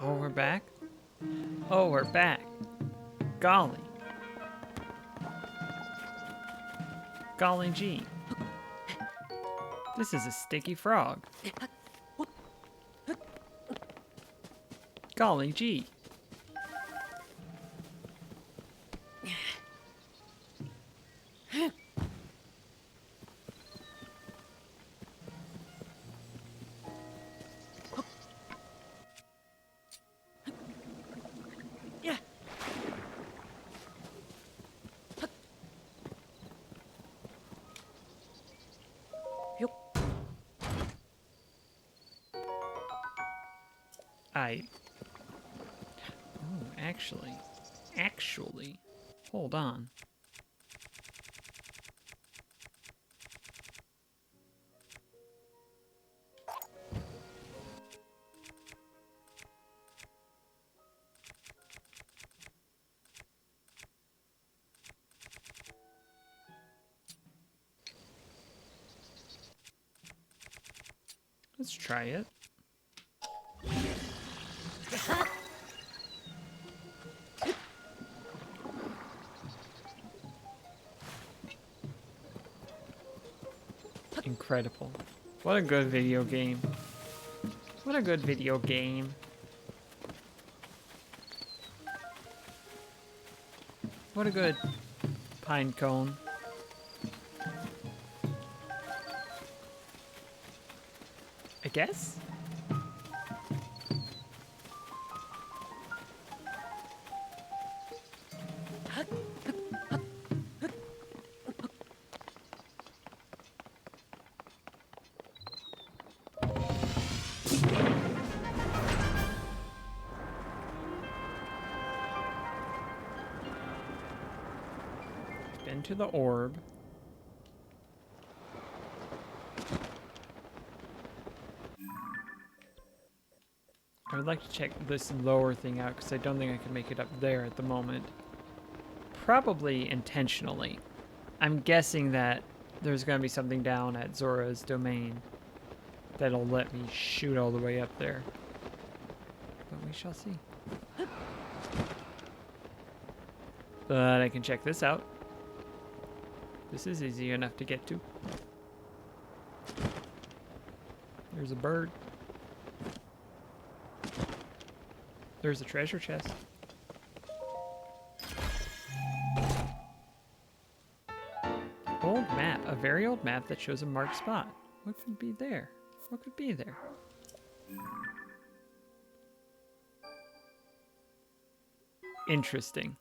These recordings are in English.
Oh, we're back? Oh, we're back. Golly. Golly gee. This is a sticky frog. Golly gee. I... Oh, actually, hold on. Let's try it. Incredible. What a good video game. What a good video game. What a good pine cone. I guess? Into the orb. I would like to check this lower thing out because I don't think I can make it up there at the moment. Probably intentionally. I'm guessing that there's going to be something down at Zora's domain that'll let me shoot all the way up there. But we shall see. But I can check this out. This is easy enough to get to. There's a bird. There's a treasure chest. Old map. A very old map that shows a marked spot. What could be there? What could be there? Interesting.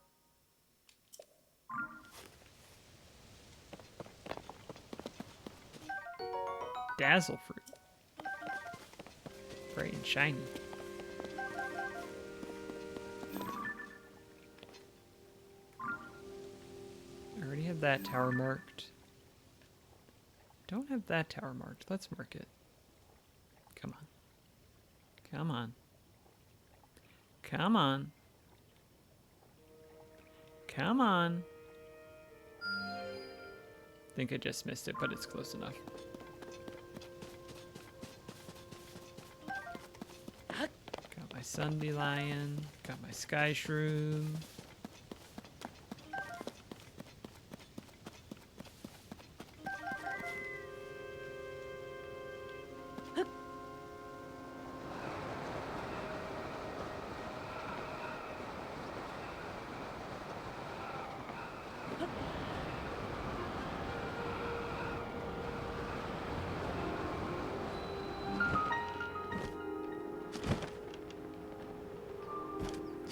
Dazzle fruit. Bright and shiny. I already have that tower marked. Don't have that tower marked. Let's mark it. Come on. Come on. Come on. Come on. I think I just missed it, but it's close enough. Got my Sundelion. Got my Sky Shroom.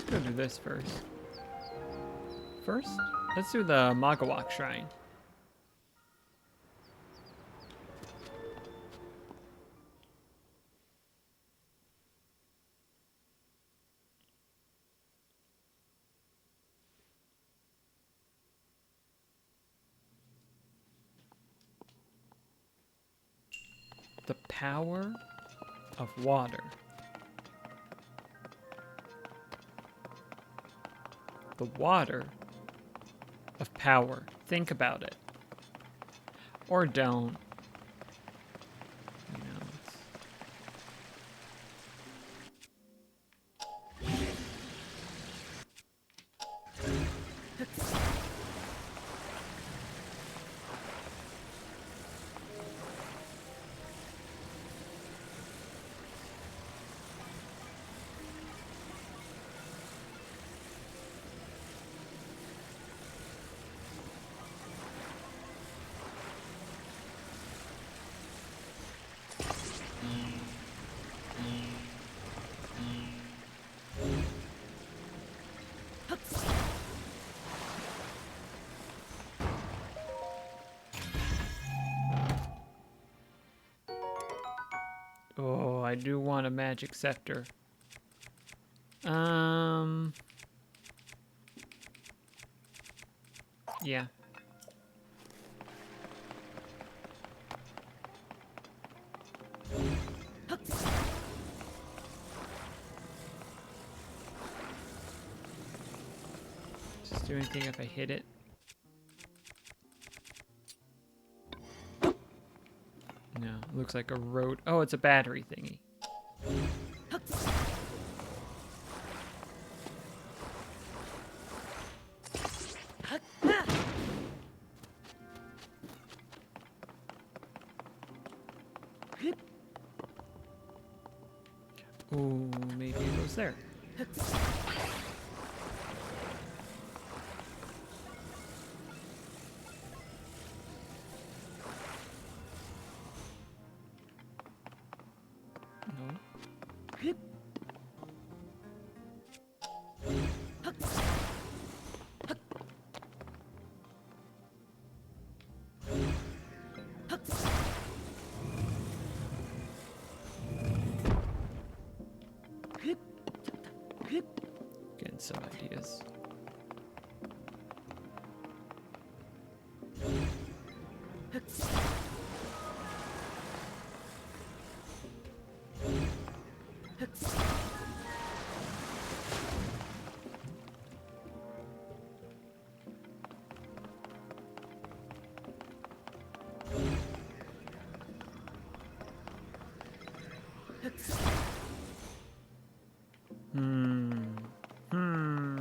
Let's go do this first. First, let's do the Magawak Shrine. The power of water. The water of power. Think about it. Or don't. You know, I do want a magic scepter. Yeah. Just do anything if I hit it. No, looks like a road. Oh, it's a battery thingy. Ooh, maybe it goes there. No. Getting some ideas.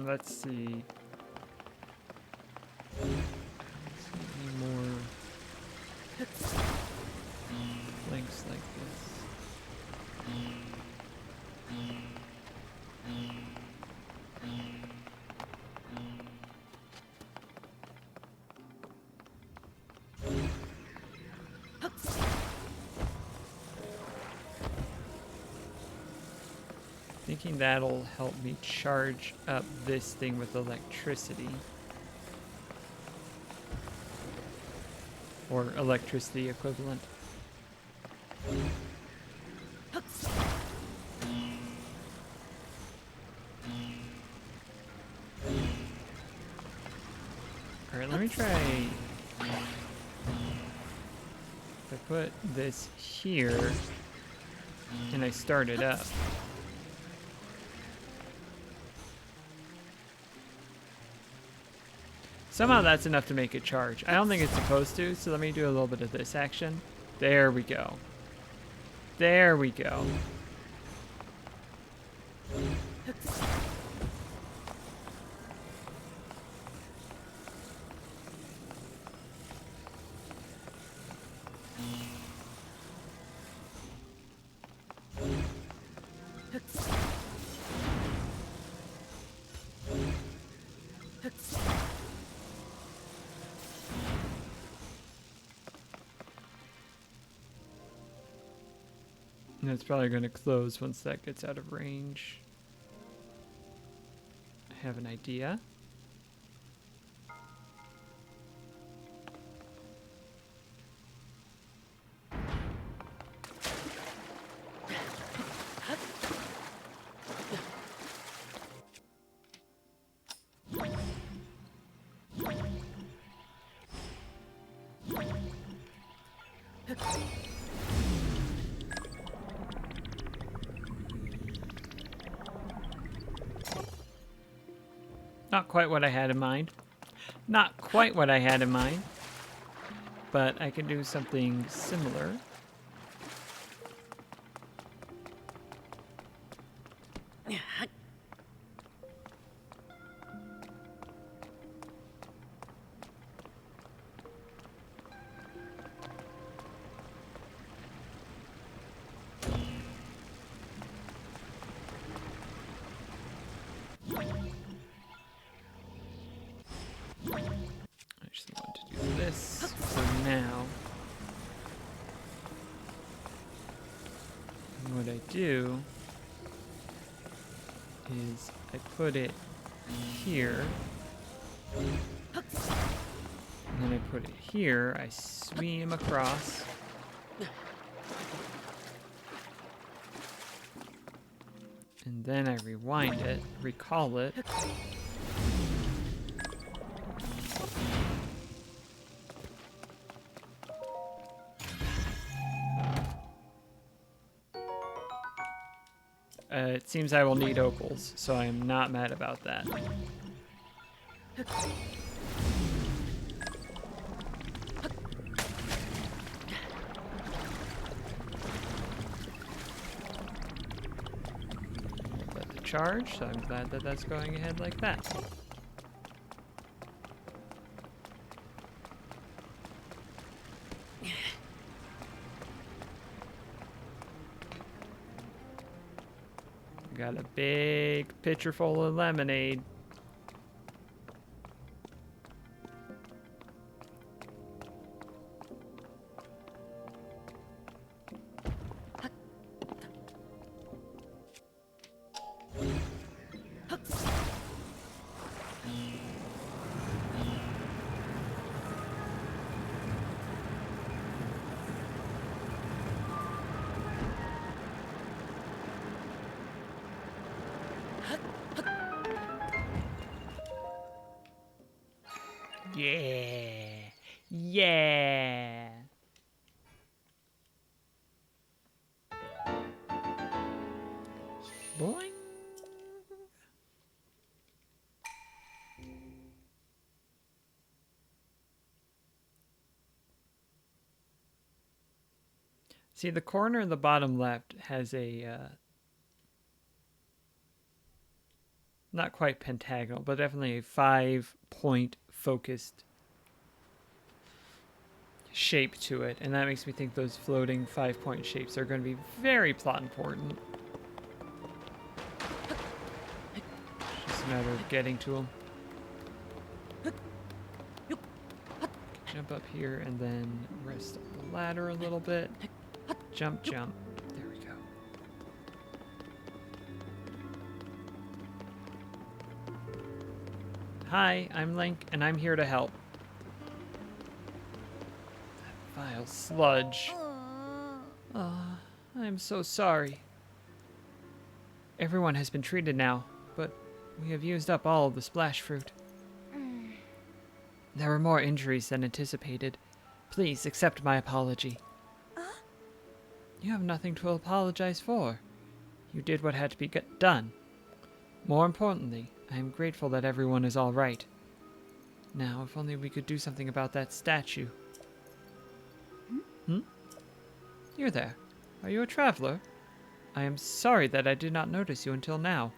Let's see. Any more links like this? Thinking that'll help me charge up this thing with electricity. Or electricity equivalent. Alright, let me try. If I put this here and I start it up. Somehow that's enough to make it charge. I don't think it's supposed to, so let me do a little bit of this action. There we go. There we go. And it's probably going to close once that gets out of range. I have an idea. Not quite what I had in mind. Not quite what I had in mind. But I can do something similar. What I do is I put it here, and then I put it here, I swing across, And then I rewind it, recall it. It seems I will need opals, so I am not mad about that. Let the charge, so I'm glad that that's going ahead like that. Got a big pitcher full of lemonade. Yeah. Yeah. Boing. See, the corner in the bottom left has a, not quite pentagonal, but definitely a 5-point focused shape to it. And that makes me think those floating 5-point shapes are going to be very plot important. It's just a matter of getting to them. Jump up here and then rest up the ladder a little bit. Jump, jump. There we go. Hi, I'm Link, and I'm here to help. That vile sludge. I'm so sorry. Everyone has been treated now, but we have used up all of the splash fruit. There were more injuries than anticipated. Please accept my apology. You have nothing to apologize for. You did what had to be done. More importantly, I am grateful that everyone is all right. Now, if only we could do something about that statue. Hmm? You're there. Are you a traveler? I am sorry that I did not notice you until now.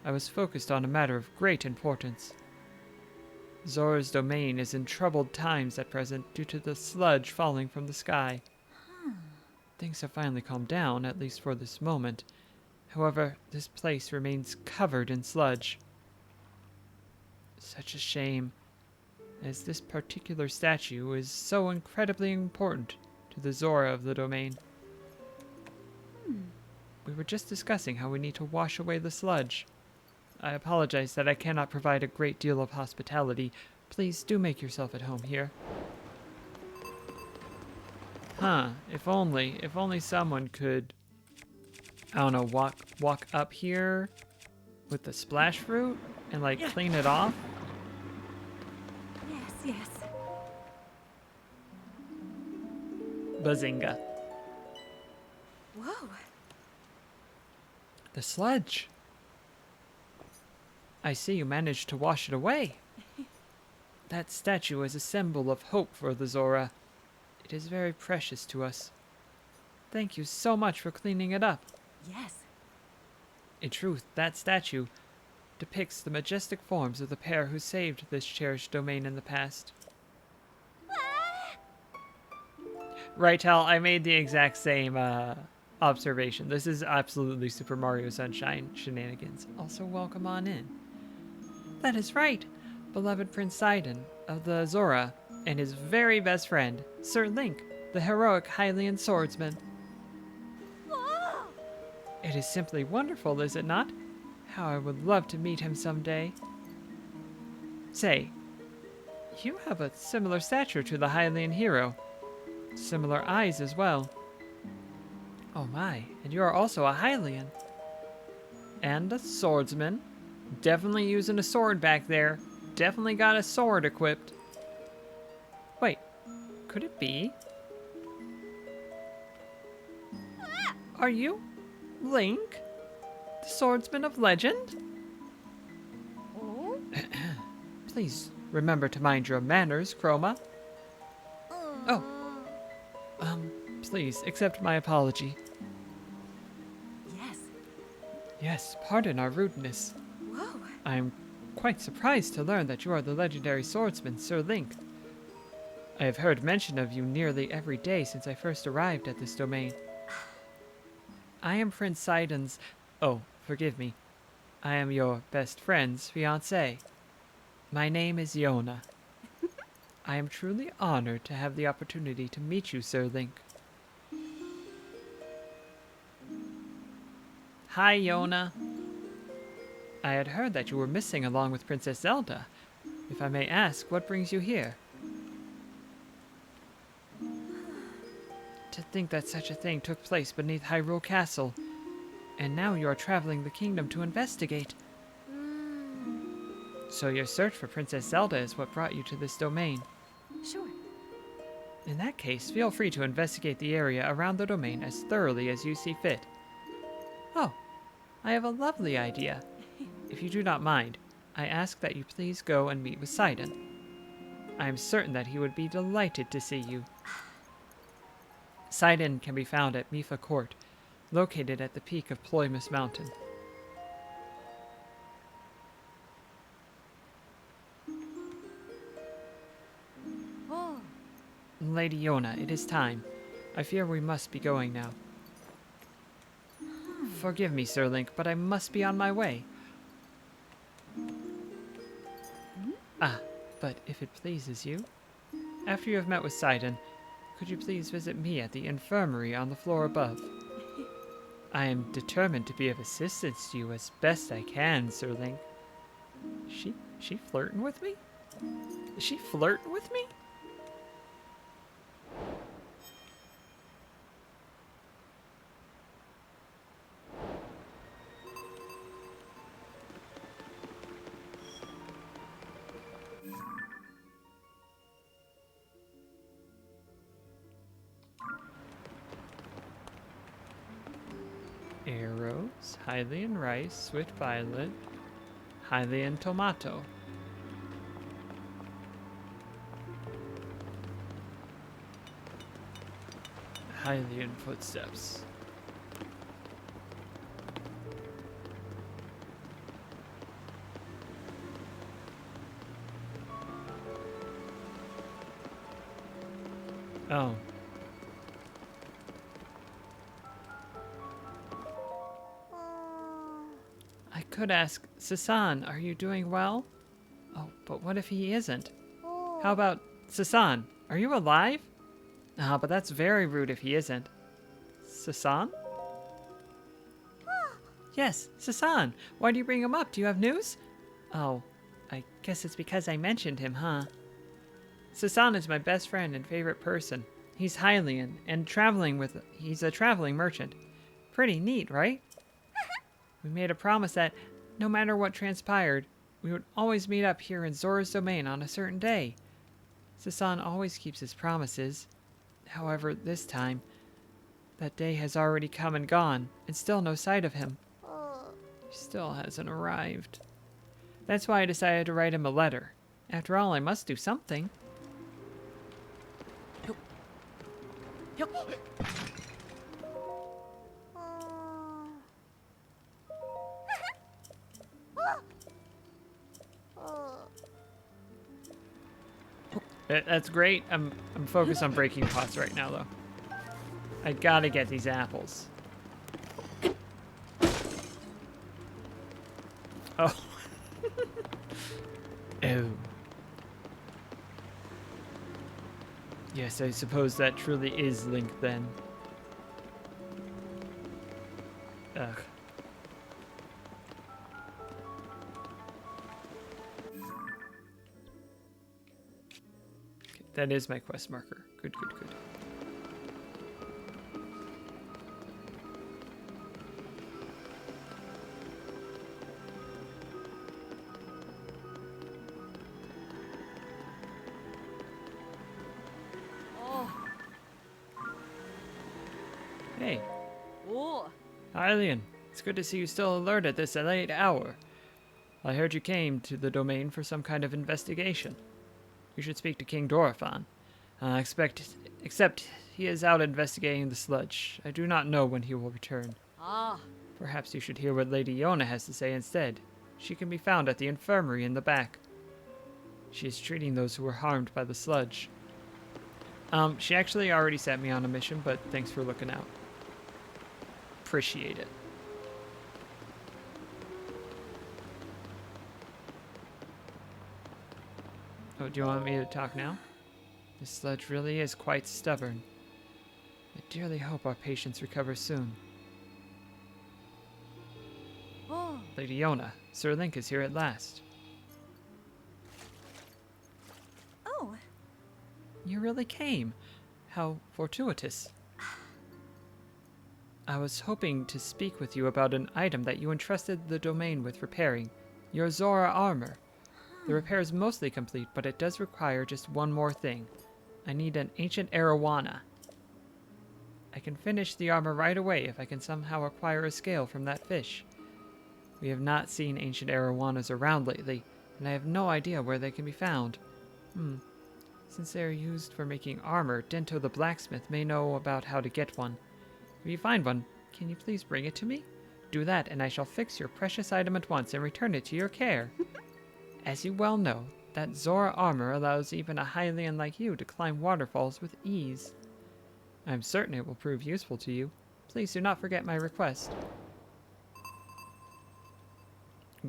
I was focused on a matter of great importance. Zora's domain is in troubled times at present due to the sludge falling from the sky. Things have finally calmed down, at least for this moment. However, this place remains covered in sludge. Such a shame, as this particular statue is so incredibly important to the Zora of the domain. We were just discussing how we need to wash away the sludge. I apologize that I cannot provide a great deal of hospitality. Please do make yourself at home here. Huh, if only someone could, I don't know, walk up here with the splash fruit and like clean it off. Yes, yes. Bazinga. Whoa. The sludge. I see you managed to wash it away. That statue is a symbol of hope for the Zora. It is very precious to us. Thank you so much for cleaning it up. Yes. In truth, that statue depicts the majestic forms of the pair who saved this cherished domain in the past. Right, Hal, I made the exact same observation. This is absolutely Super Mario Sunshine shenanigans. Also, welcome on in. That is right. Beloved Prince Sidon of the Zora and his very best friend, Sir Link, the heroic Hylian swordsman. It is simply wonderful, is it not? How I would love to meet him someday. Say, you have a similar stature to the Hylian hero. Similar eyes as well. Oh my, and you are also a Hylian. And a swordsman. Definitely using a sword back there. Definitely got a sword equipped. Wait, could it be? Are you Link? The swordsman of legend? Oh? Please remember to mind your manners, Chroma. Oh, please accept my apology. Yes. Yes, pardon our rudeness. Whoa. I am quite surprised to learn that you are the legendary swordsman, Sir Link. I have heard mention of you nearly every day since I first arrived at this domain. I am Prince Sidon's... Oh, forgive me. I am your best friend's fiancé. My name is Yona. I am truly honored to have the opportunity to meet you, Sir Link. Hi, Yona. I had heard that you were missing along with Princess Zelda. If I may ask, what brings you here? To think that such a thing took place beneath Hyrule Castle. And now you are traveling the kingdom to investigate. So your search for Princess Zelda is what brought you to this domain. Sure. In that case, feel free to investigate the area around the domain as thoroughly as you see fit. Oh, I have a lovely idea. If you do not mind, I ask that you please go and meet with Sidon. I am certain that he would be delighted to see you. Sidon can be found at Mifa Court, located at the peak of Ploymus Mountain. Oh. Lady Yona, it is time. I fear we must be going now. Forgive me, Sir Link, but I must be on my way. Ah, but if it pleases you, after you have met with Sidon, could you please visit me at the infirmary on the floor above? I am determined to be of assistance to you as best I can, Sir Link. She flirting with me? Is she flirting with me? Arrows, Hylian rice, swift violet, Hylian tomato. Hylian footsteps. Oh. I could ask, Sasan, are you doing well? Oh, but what if he isn't? How about, Sasan, are you alive? Ah, but that's very rude if he isn't. Sasan? Yes, Sasan. Why do you bring him up? Do you have news? Oh, I guess it's because I mentioned him, huh? Sasan is my best friend and favorite person. He's Hylian, and he's a traveling merchant. Pretty neat, right? We made a promise that, no matter what transpired, we would always meet up here in Zora's domain on a certain day. Sasan always keeps his promises. However, this time, that day has already come and gone, and still no sight of him. He still hasn't arrived. That's why I decided to write him a letter. After all, I must do something. That's great. I'm focused on breaking pots right now, though. I gotta get these apples. Oh. Oh. Yes, I suppose that truly is Link then. Ugh. Okay, that is my quest marker. Good, good, good. Hylian, it's good to see you still alert at this late hour. I heard you came to the domain for some kind of investigation. You should speak to King Dorifan. Except he is out investigating the sludge. I do not know when he will return. Ah, Perhaps you should hear what Lady Yona has to say instead. She can be found at the infirmary in the back. She is treating those who were harmed by the sludge. She actually already sent me on a mission, but thanks for looking out. Appreciate it. Oh, do you want me to talk now? This sludge really is quite stubborn. I dearly hope our patients recover soon. oh, Lady Yona, Sir Link is here at last. oh, You really came. How fortuitous. I was hoping to speak with you about an item that you entrusted the domain with repairing. Your Zora armor. The repair is mostly complete, but it does require just one more thing. I need an ancient arowana. I can finish the armor right away if I can somehow acquire a scale from that fish. We have not seen ancient arowanas around lately, and I have no idea where they can be found. Since they are used for making armor, Dento the blacksmith may know about how to get one. If you find one, can you please bring it to me? Do that, and I shall fix your precious item at once and return it to your care. As you well know, that Zora armor allows even a Hylian like you to climb waterfalls with ease. I am certain it will prove useful to you. Please do not forget my request.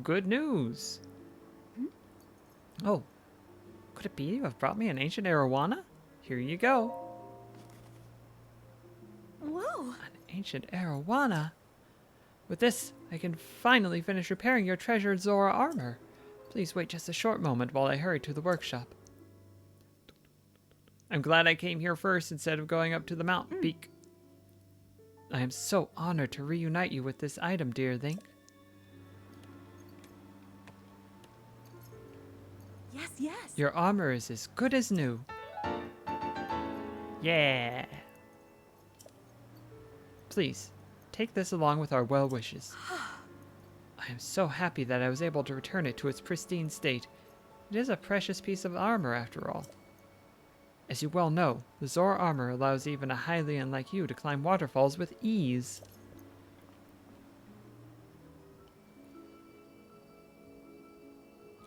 Good news! Oh, could it be you have brought me an ancient arowana? Here you go. whoa. An ancient arowana? With this, I can finally finish repairing your treasured Zora armor. Please wait just a short moment while I hurry to the workshop. I'm glad I came here first instead of going up to the mountain peak. I am so honored to reunite you with this item, dear Link. Yes, yes. Your armor is as good as new. Yeah. Please, take this along with our well wishes. I am so happy that I was able to return it to its pristine state. It is a precious piece of armor, after all. As you well know, the Zora armor allows even a Hylian like you to climb waterfalls with ease.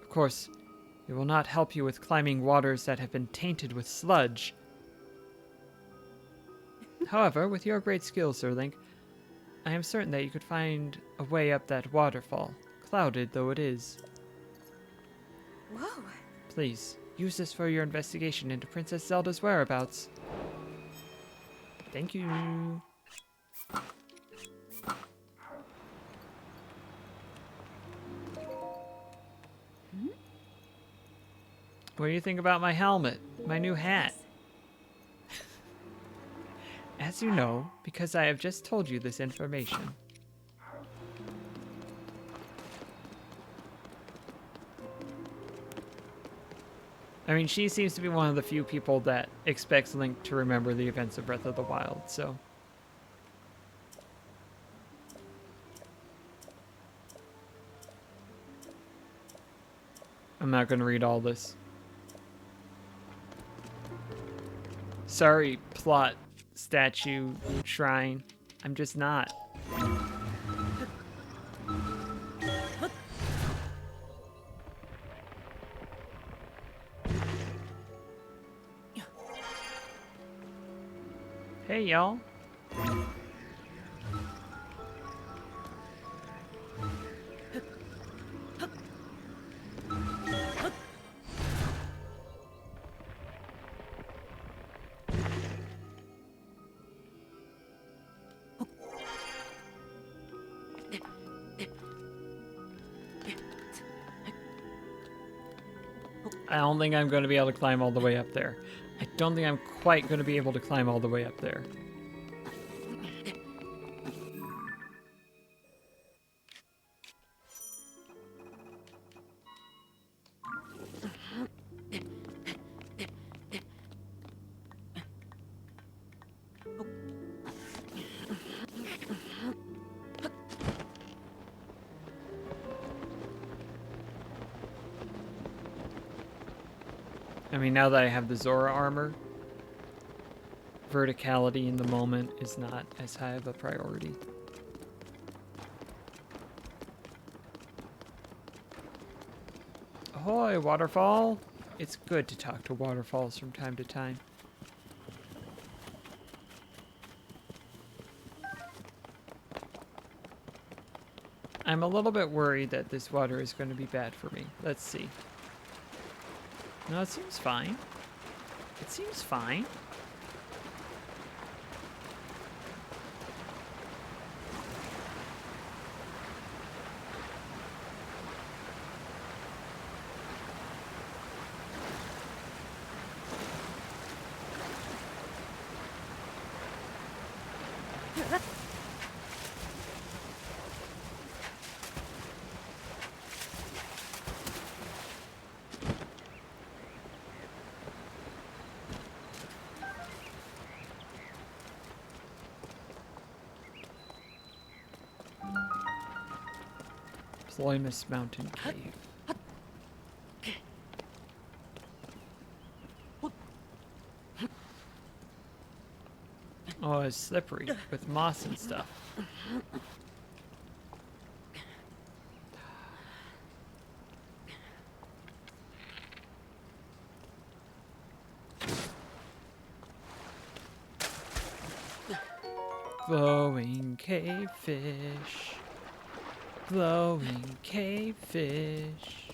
Of course, it will not help you with climbing waters that have been tainted with sludge. However, with your great skill, Sir Link, I am certain that you could find a way up that waterfall, clouded though it is. Whoa. Please, use this for your investigation into Princess Zelda's whereabouts. Thank you. What do you think about my helmet? My new hat? As you know, because I have just told you this information. I mean, she seems to be one of the few people that expects Link to remember the events of Breath of the Wild, so. I'm not going to read all this. Sorry, plot, statue, shrine. I'm just not. Hey, y'all. I don't think I'm going to be able to climb all the way up there. I don't think I'm quite going to be able to climb all the way up there. I mean, now that I have the Zora armor, verticality in the moment is not as high of a priority. Ahoy, waterfall! It's good to talk to waterfalls from time to time. I'm a little bit worried that this water is going to be bad for me. Let's see. No, it seems fine. It seems fine. Ploymus Mountain Cave. Oh, it's slippery with moss and stuff. Glowing cave fish. Glowing cave fish.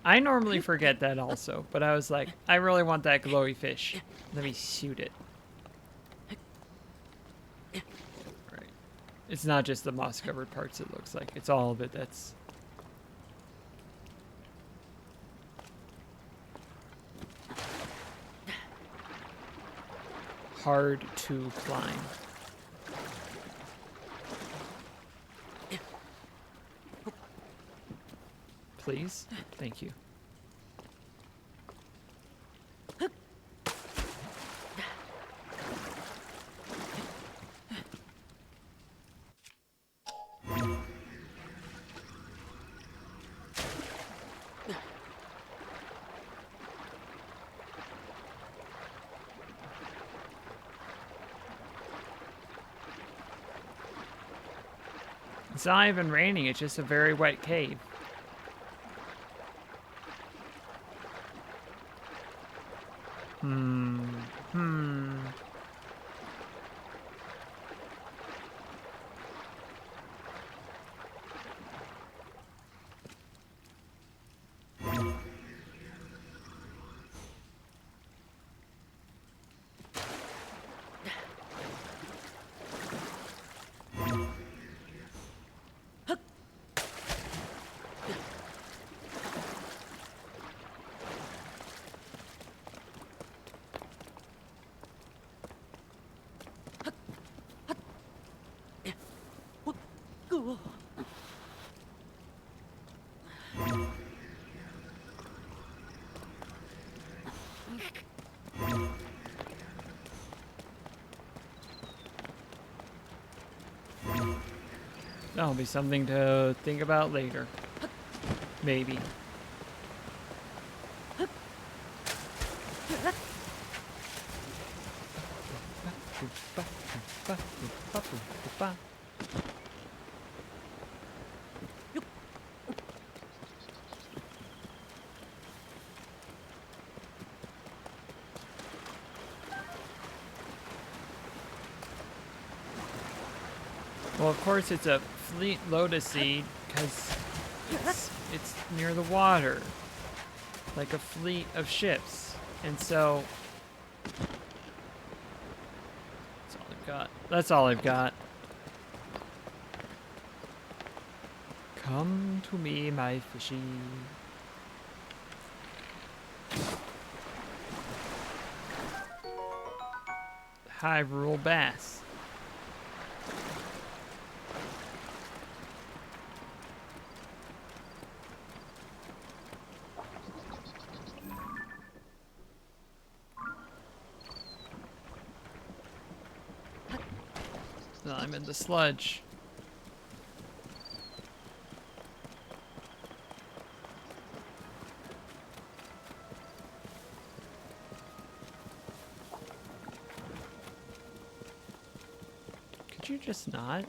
I normally forget that also, but I was like, I really want that glowy fish. Let me shoot it. Right. It's not just the moss-covered parts, it looks like. It's all of it that's... hard to climb. Please? Thank you. It's not even raining, it's just a very wet cave. That'll be something to think about later. Maybe. Well, of course it's a fleet lotus seed because it's near the water, like a fleet of ships, and so that's all I've got. That's all I've got. Come to me, my fishy. Hyrule bass. No, I'm in the sludge. Could you just not?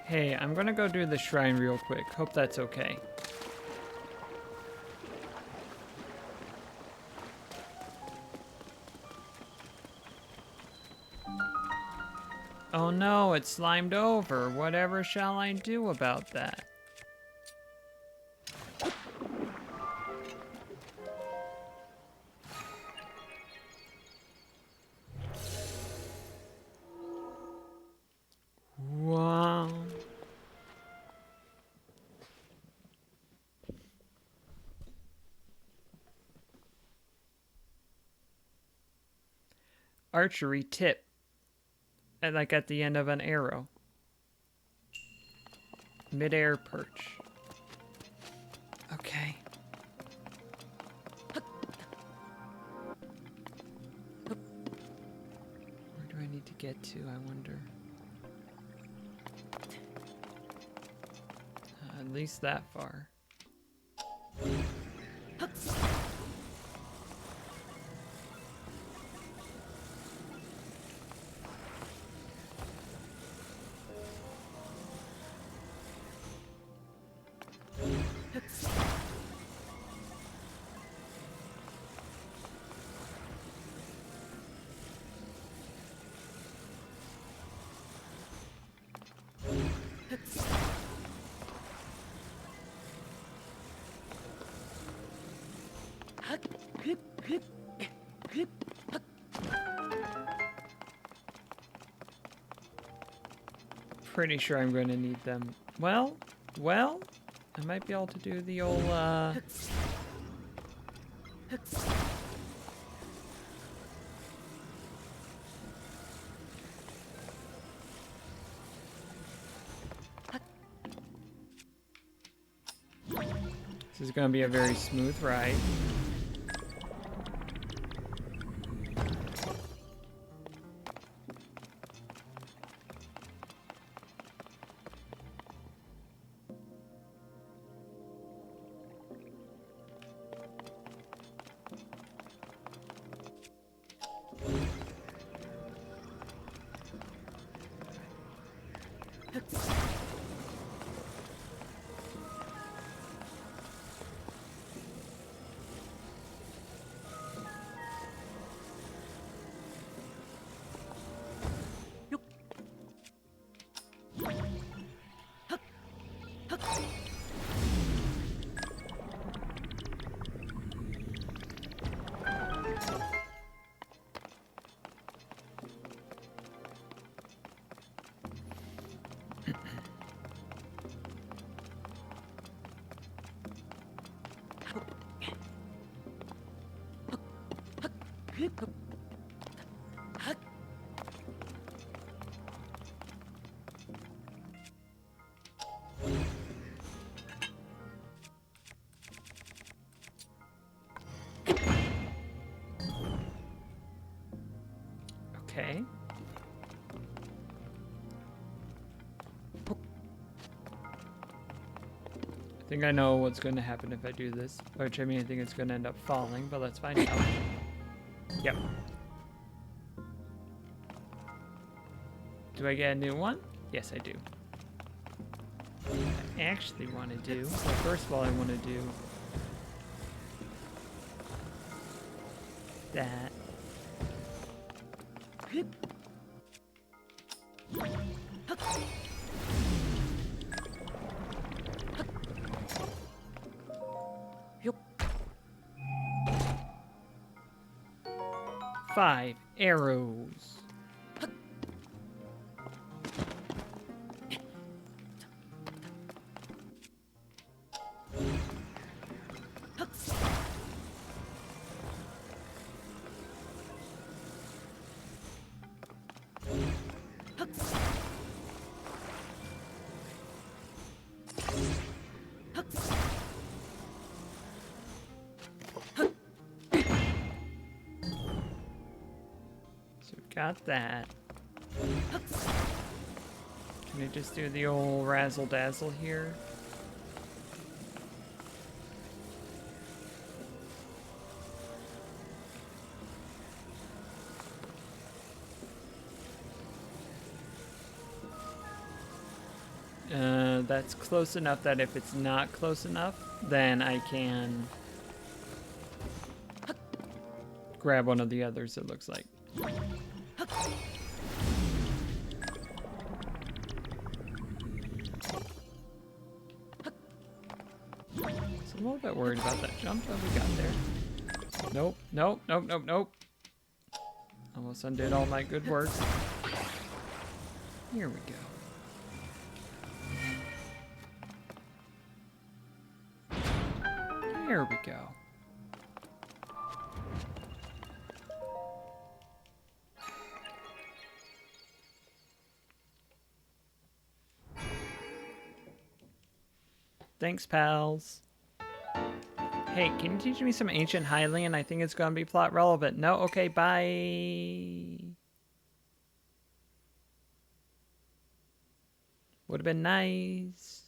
Hey, I'm gonna go do the shrine real quick. Hope that's okay. Oh no, it's slimed over. Whatever shall I do about that? Wow. Archery tip. Like at the end of an arrow. Mid-air perch. Okay. Where do I need to get to, I wonder? At least that far. Pretty sure I'm going to need them. Well, I might be able to do the old, This is going to be a very smooth ride. Okay. I think I know what's going to happen if I do this. Which, I mean, I think it's going to end up falling, but let's find out. Yep. Do I get a new one? Yes, I do. What I actually want to do, well, first of all, I want to do that. Five arrows. Got that. Can we just do the old razzle dazzle here? That's close enough that if it's not close enough, then I can grab one of the others, it looks like. So a little bit worried about that jump that we got there. Nope, nope, nope, nope, nope. Almost undid all my good work. Here we go. There we go. Thanks, pals. Hey, can you teach me some ancient Hylian? I think it's gonna be plot relevant. No? Okay, bye. Would have been nice.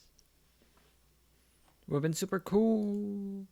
Would have been super cool.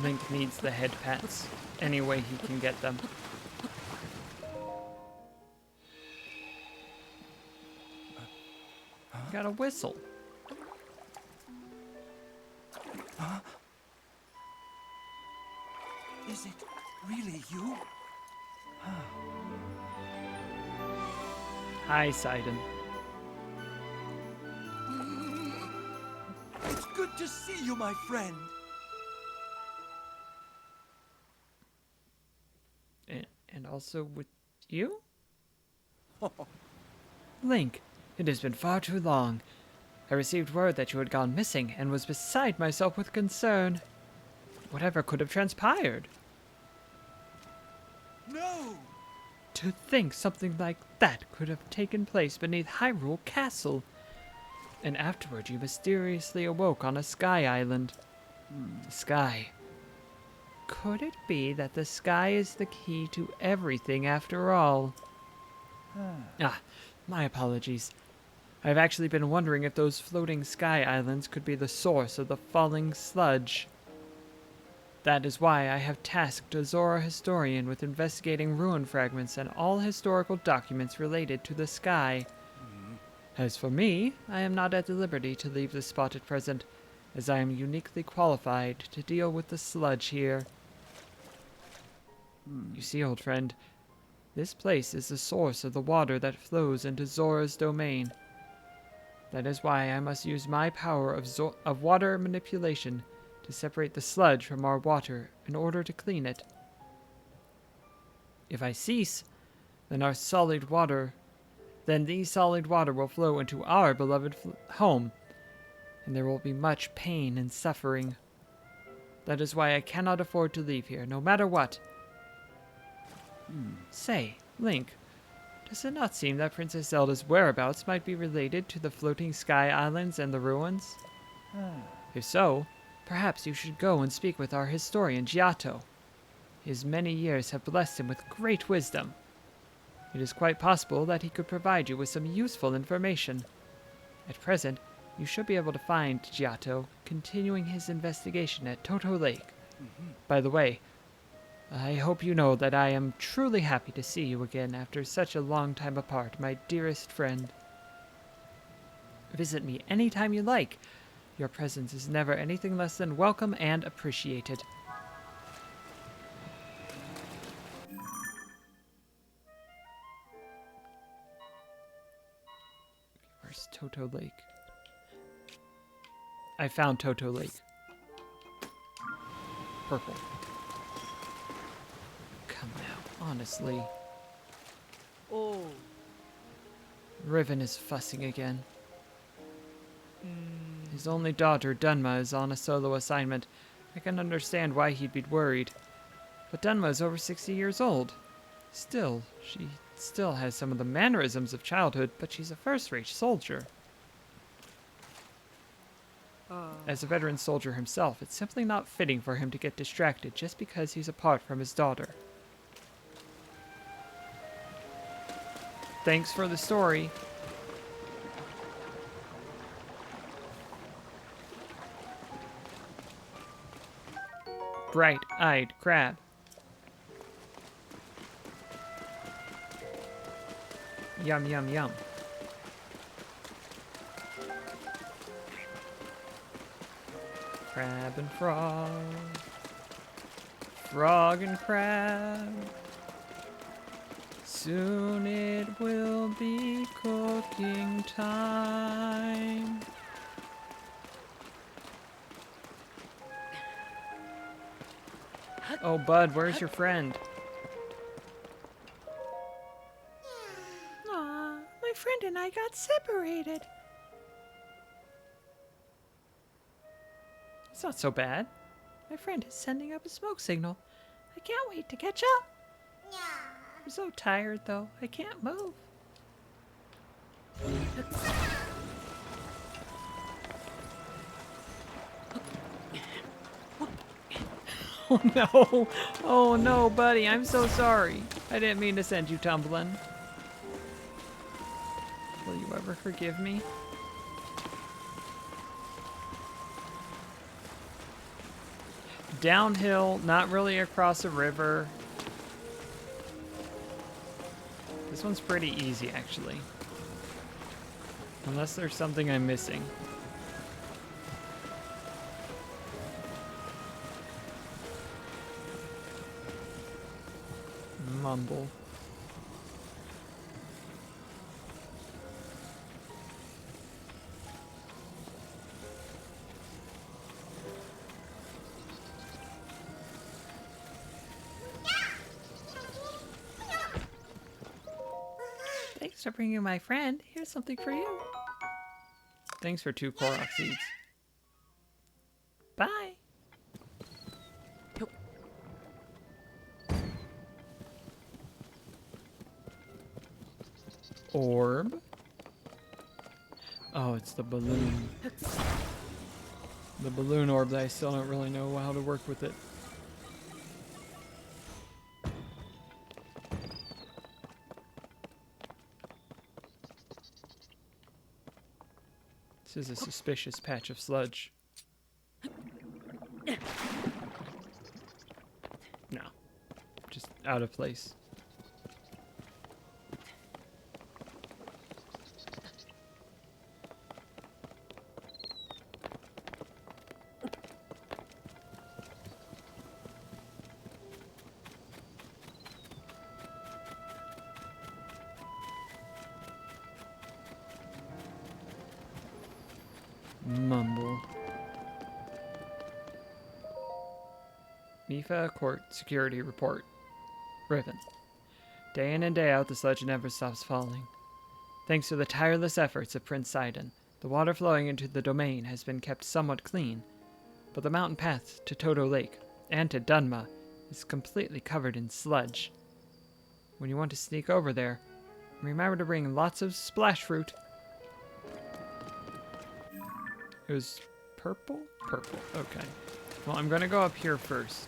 Link needs the head pats any way he can get them. Got a whistle. Is it really you? Hi, Sidon. It's good to see you, my friend. And also with you? Link, it has been far too long. I received word that you had gone missing and was beside myself with concern. Whatever could have transpired? No! To think something like that could have taken place beneath Hyrule Castle. And afterward you mysteriously awoke on a sky island. The sky. Could it be that the sky is the key to everything after all? My apologies. I've actually been wondering if those floating sky islands could be the source of the falling sludge. That is why I have tasked a Zora historian with investigating ruin fragments and all historical documents related to the sky. As for me, I am not at the liberty to leave this spot at present, as I am uniquely qualified to deal with the sludge here. You see, old friend, this place is the source of the water that flows into Zora's domain. That is why I must use my power of water manipulation to separate the sludge from our water in order to clean it. If I cease, then the solid water will flow into our beloved home, and there will be much pain and suffering. That is why I cannot afford to leave here, no matter what. Say, Link, does it not seem that Princess Zelda's whereabouts might be related to the floating sky islands and the ruins? If so, perhaps you should go and speak with our historian Giotto. His many years have blessed him with great wisdom. It is quite possible that he could provide you with some useful information. At present, you should be able to find Giotto continuing his investigation at Toto Lake. By the way, I hope you know that I am truly happy to see you again after such a long time apart, my dearest friend. Visit me anytime you like. Your presence is never anything less than welcome and appreciated. Toto Lake? I found Toto Lake. Purple. Come now, honestly. Oh. Riven is fussing again. His only daughter, Dunma, is on a solo assignment. I can understand why he'd be worried. But Dunma is over 60 years old. Still, she still has some of the mannerisms of childhood, but she's a first-rate soldier. As a veteran soldier himself, it's simply not fitting for him to get distracted just because he's apart from his daughter. Thanks for the story. Bright-eyed crab. Yum, yum, yum. Crab and frog. Frog and crab. Soon it will be cooking time. Oh, Bud, where's your friend? Aw, my friend and I got separated. It's not so bad. My friend is sending up a smoke signal. I can't wait to catch up. I'm so tired, though. I can't move. Oh no! Oh no, buddy, I'm so sorry. I didn't mean to send you tumbling. Will you ever forgive me? Downhill, not really across a river. This one's pretty easy, actually. Unless there's something I'm missing. Mumble. Thanks for bringing my friend. Here's something for you. Thanks for 2 Korok seeds. Bye. Orb. Oh, it's the balloon. The balloon orb that I still don't really know how to work with it. This is a suspicious patch of sludge. No. Just out of place. Mumble. Mifa Court Security Report. Riven. Day in and day out, the sludge never stops falling. Thanks to the tireless efforts of Prince Sidon, the water flowing into the domain has been kept somewhat clean, but the mountain path to Toto Lake and to Dunma is completely covered in sludge. When you want to sneak over there, remember to bring lots of splash fruit. It was purple? Purple. Okay. Well, I'm going to go up here first.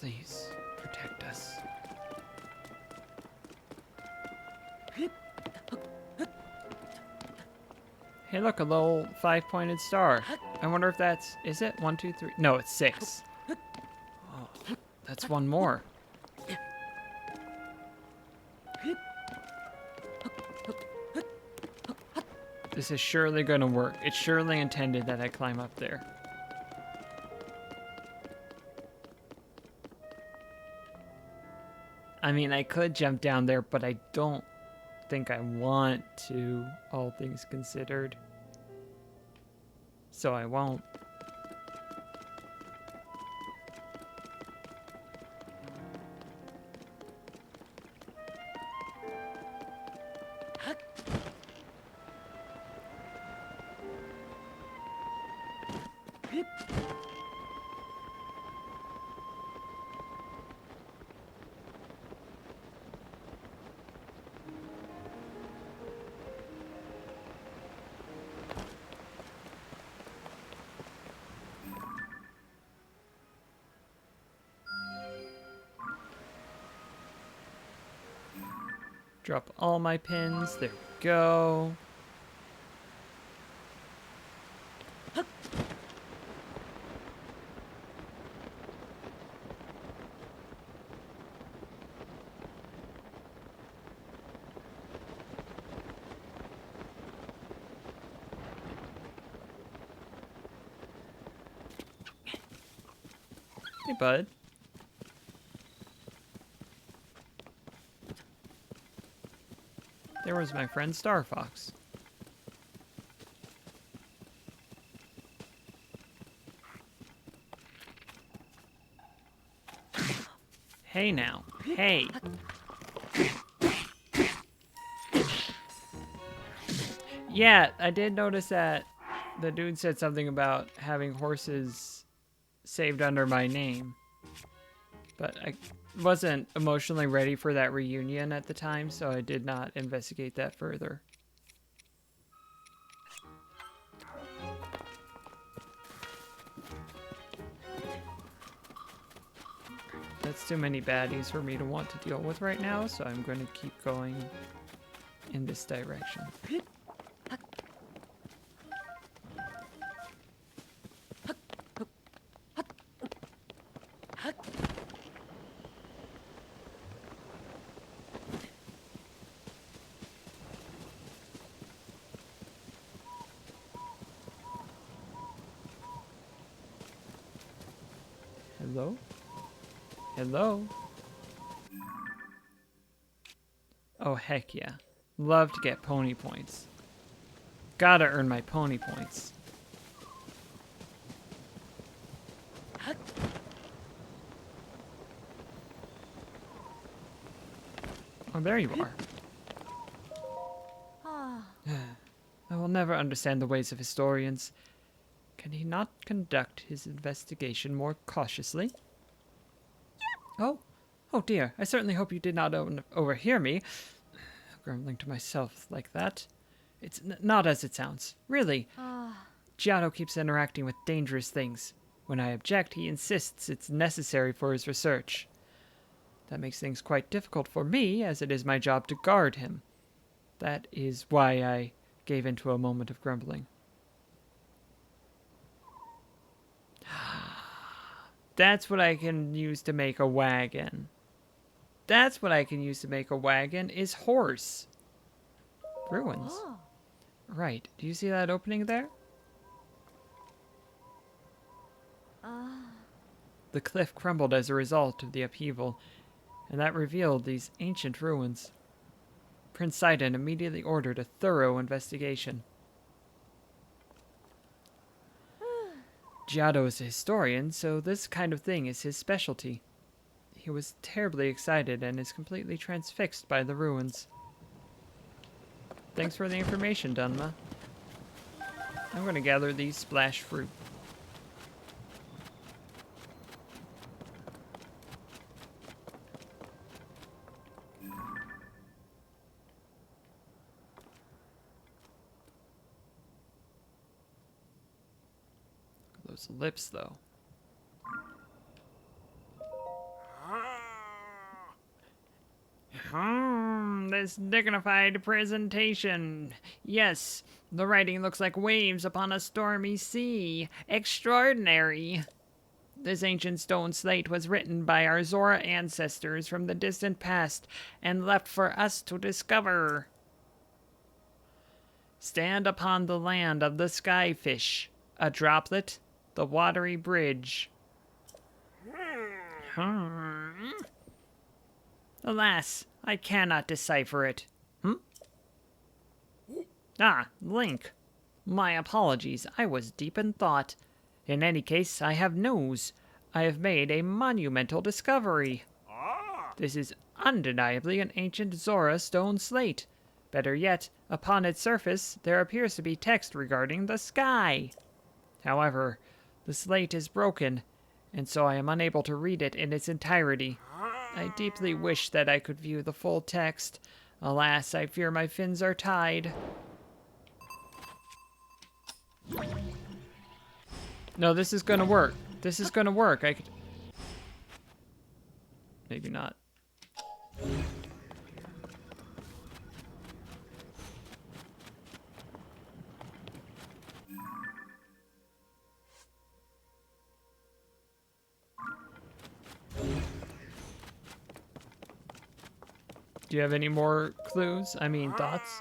Please, protect us. Hey, look, a little 5-pointed star. I wonder if that's... Is it? 1, 2, 3... No, it's 6. Oh, that's one more. This is surely going to work. It's surely intended that I climb up there. I mean, I could jump down there, but I don't think I want to, all things considered. So I won't. Drop all my pins. There we go. Hey, bud. There was my friend Star Fox. Hey now. Hey. Yeah, I did notice that the dude said something about having horses saved under my name. But I wasn't emotionally ready for that reunion at the time, so I did not investigate that further. That's too many baddies for me to want to deal with right now, so I'm going to keep going in this direction. Hello? Hello? Oh, heck yeah. Love to get pony points. Gotta earn my pony points. Oh, there you are. Ah. I will never understand the ways of historians. Can he not conduct his investigation more cautiously? Oh, oh dear. I certainly hope you did not overhear me. Grumbling to myself like that. It's not as it sounds. Really. Giotto keeps interacting with dangerous things. When I object, he insists it's necessary for his research. That makes things quite difficult for me, as it is my job to guard him. That is why I gave into a moment of grumbling. That's what I can use to make a wagon. That's what I can use to make a wagon, is horse. Ruins. Oh. Right. Do you see that opening there? The cliff crumbled as a result of the upheaval, and that revealed these ancient ruins. Prince Sidon immediately ordered a thorough investigation. Giotto is a historian, so this kind of thing is his specialty. He was terribly excited and is completely transfixed by the ruins. Thanks for the information, Dunma. I'm going to gather these splash fruit. Those lips, though. This dignified presentation. Yes, the writing looks like waves upon a stormy sea. Extraordinary. This ancient stone slate was written by our Zora ancestors from the distant past and left for us to discover. Stand upon the land of the skyfish. A droplet, the watery bridge. Alas, I cannot decipher it. Ah, Link. My apologies, I was deep in thought. In any case, I have news. I have made a monumental discovery. This is undeniably an ancient Zora stone slate. Better yet, upon its surface, there appears to be text regarding the sky. However, the slate is broken, and so I am unable to read it in its entirety. I deeply wish that I could view the full text. Alas, I fear my fins are tied. No, this is gonna work. This is gonna work. I could... Maybe not. Do you have any more clues? I mean, thoughts?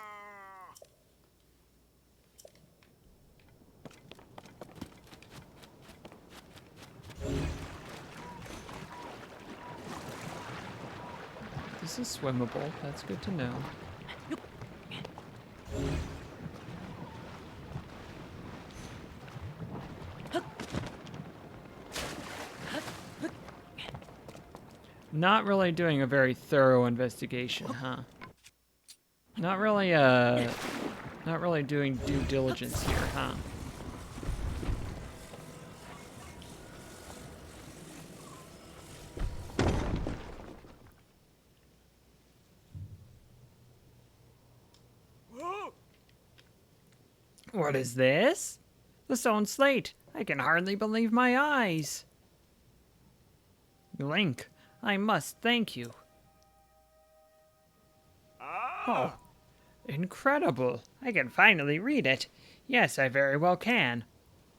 This is swimmable. That's good to know. Not really doing a very thorough investigation, huh? Not really doing due diligence here, huh? What is this? The stone slate. I can hardly believe my eyes. Link, I must thank you. Oh, incredible. I can finally read it. Yes, I very well can.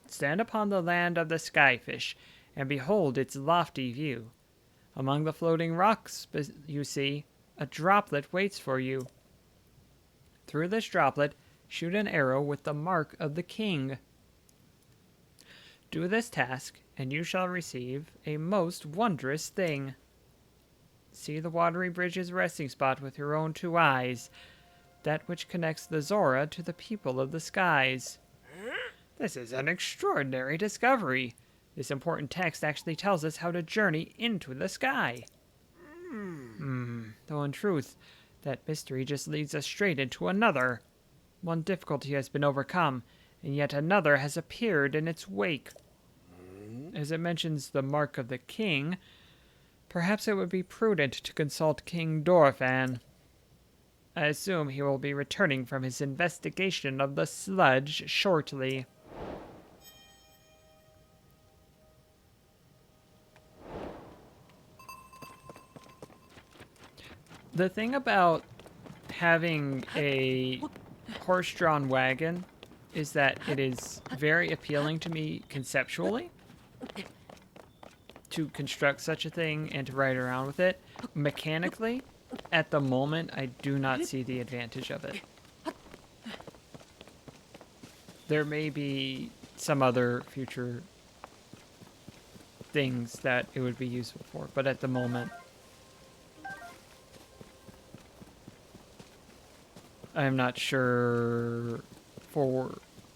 Stand upon the land of the skyfish, and behold its lofty view. Among the floating rocks, you see, a droplet waits for you. Through this droplet, shoot an arrow with the mark of the king. Do this task, and you shall receive a most wondrous thing. See the watery bridge's resting spot with your own two eyes, that which connects the Zora to the people of the skies. This is an extraordinary discovery. This important text actually tells us how to journey into the sky. Though in truth, that mystery just leads us straight into another. One difficulty has been overcome, and yet another has appeared in its wake. As it mentions the mark of the king, perhaps it would be prudent to consult King Dorfan. I assume he will be returning from his investigation of the sludge shortly. The thing about having a horse-drawn wagon is that it is very appealing to me conceptually to construct such a thing and to ride around with it. Mechanically, at the moment, I do not see the advantage of it. There may be some other future things that it would be useful for, but at the moment, I'm not sure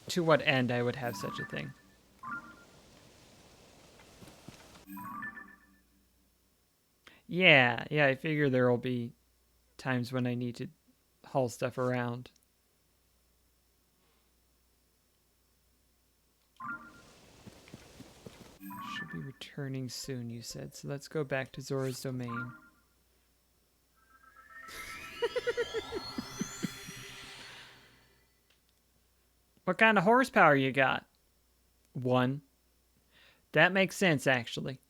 to what end I would have such a thing. Yeah, I figure there will be times when I need to haul stuff around. Should be returning soon, you said. So let's go back to Zora's domain. What kind of horsepower you got? 1. That makes sense, actually.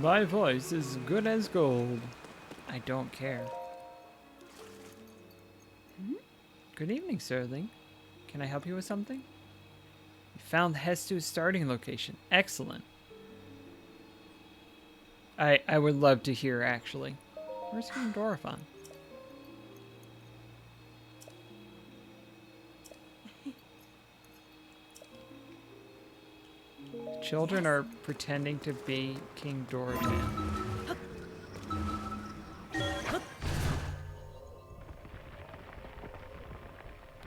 My voice is good as gold. I don't care. Good evening, Sirling. Can I help you with something? You found Hestu's starting location. Excellent. I would love to hear, actually. Where's King Dorifan? Children are pretending to be King Dorifan.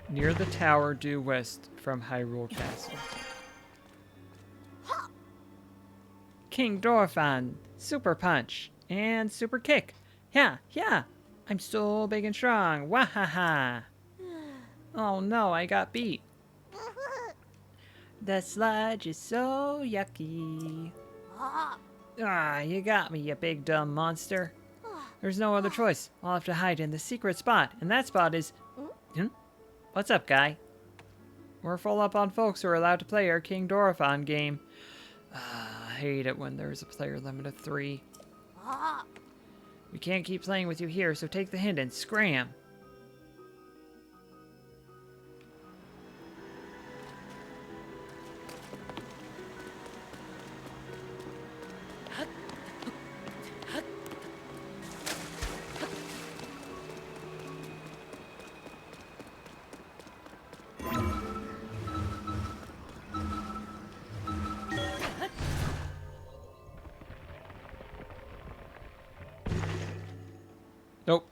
Near the tower due west from Hyrule Castle. King Dorifan, Super Punch, and Super Kick. Yeah, yeah, I'm so big and strong. Wahaha. Oh no, I got beat. The sludge is so yucky. Ah, you got me, you big dumb monster. There's no other choice. I'll have to hide in the secret spot, and that spot is... What's up, guy? We're full up on folks who are allowed to play our King Dorifan game. I hate it when there's a player limit of 3. We can't keep playing with you here, so take the hint and scram. Nope.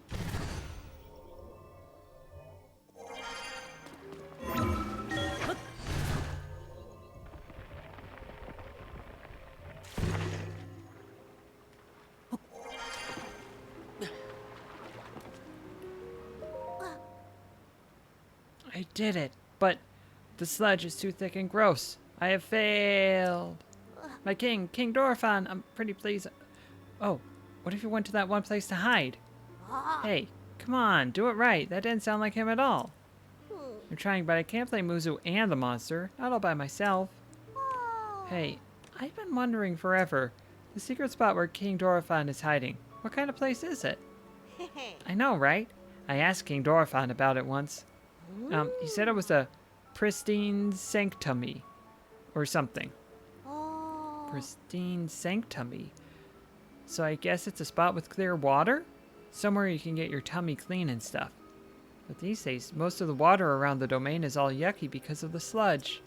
I did it, but the sludge is too thick and gross. I have failed. My king, King Dorifan, I'm pretty pleased. Oh, what if you went to that one place to hide? Hey, come on, do it right. That didn't sound like him at all. I'm trying, but I can't play Muzu and the monster, not all by myself. Hey, I've been wondering forever. The secret spot where King Dorifan is hiding. What kind of place is it? I know, right? I asked King Dorifan about it once. He said it was a pristine sanctumy, or something. Pristine sanctumy. So I guess it's a spot with clear water? Somewhere you can get your tummy clean and stuff. But these days, most of the water around the domain is all yucky because of the sludge.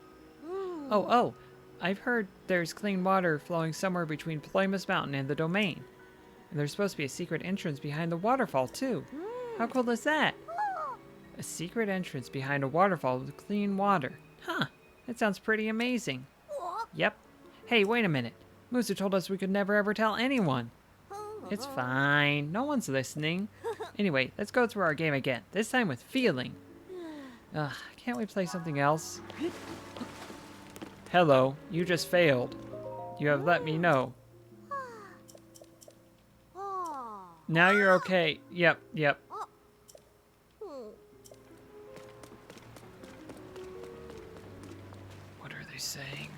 Oh, I've heard there's clean water flowing somewhere between Ploymus Mountain and the domain. And there's supposed to be a secret entrance behind the waterfall, too. How cool is that? A secret entrance behind a waterfall with clean water. Huh, that sounds pretty amazing. Yep. Hey, wait a minute. Musu told us we could never ever tell anyone. It's fine. No one's listening. Anyway, let's go through our game again. This time with feeling. Ugh, can't we play something else? Hello, you just failed. You have let me know. Now you're okay. Yep. What are they saying?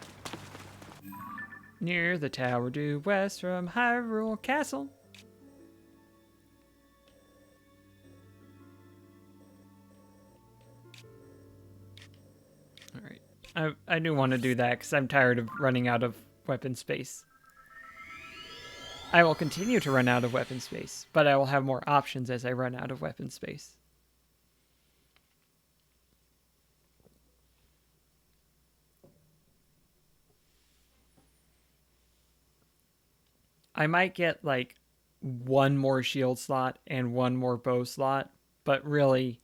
Near the tower due west from Hyrule Castle. Alright. I do want to do that because I'm tired of running out of weapon space. I will continue to run out of weapon space, but I will have more options as I run out of weapon space. I might get like one more shield slot and one more bow slot, but really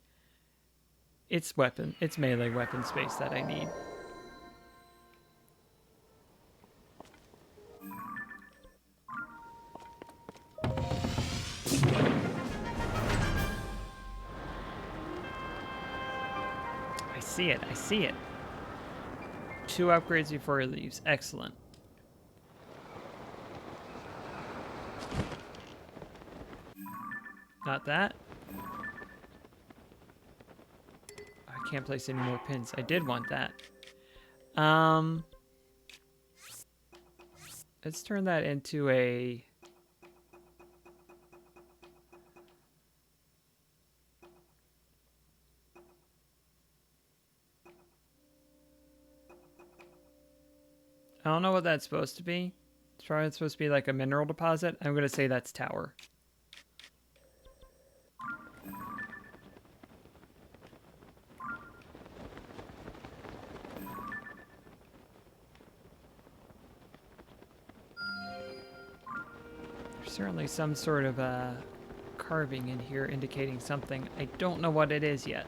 it's melee weapon space that I need. I see it. 2 upgrades before he leaves. Excellent. Not that. I can't place any more pins. I did want that. Let's turn that into a I don't know what that's supposed to be. It's probably supposed to be like a mineral deposit. I'm going to say that's tower. There's certainly some sort of carving in here indicating something. I don't know what it is yet.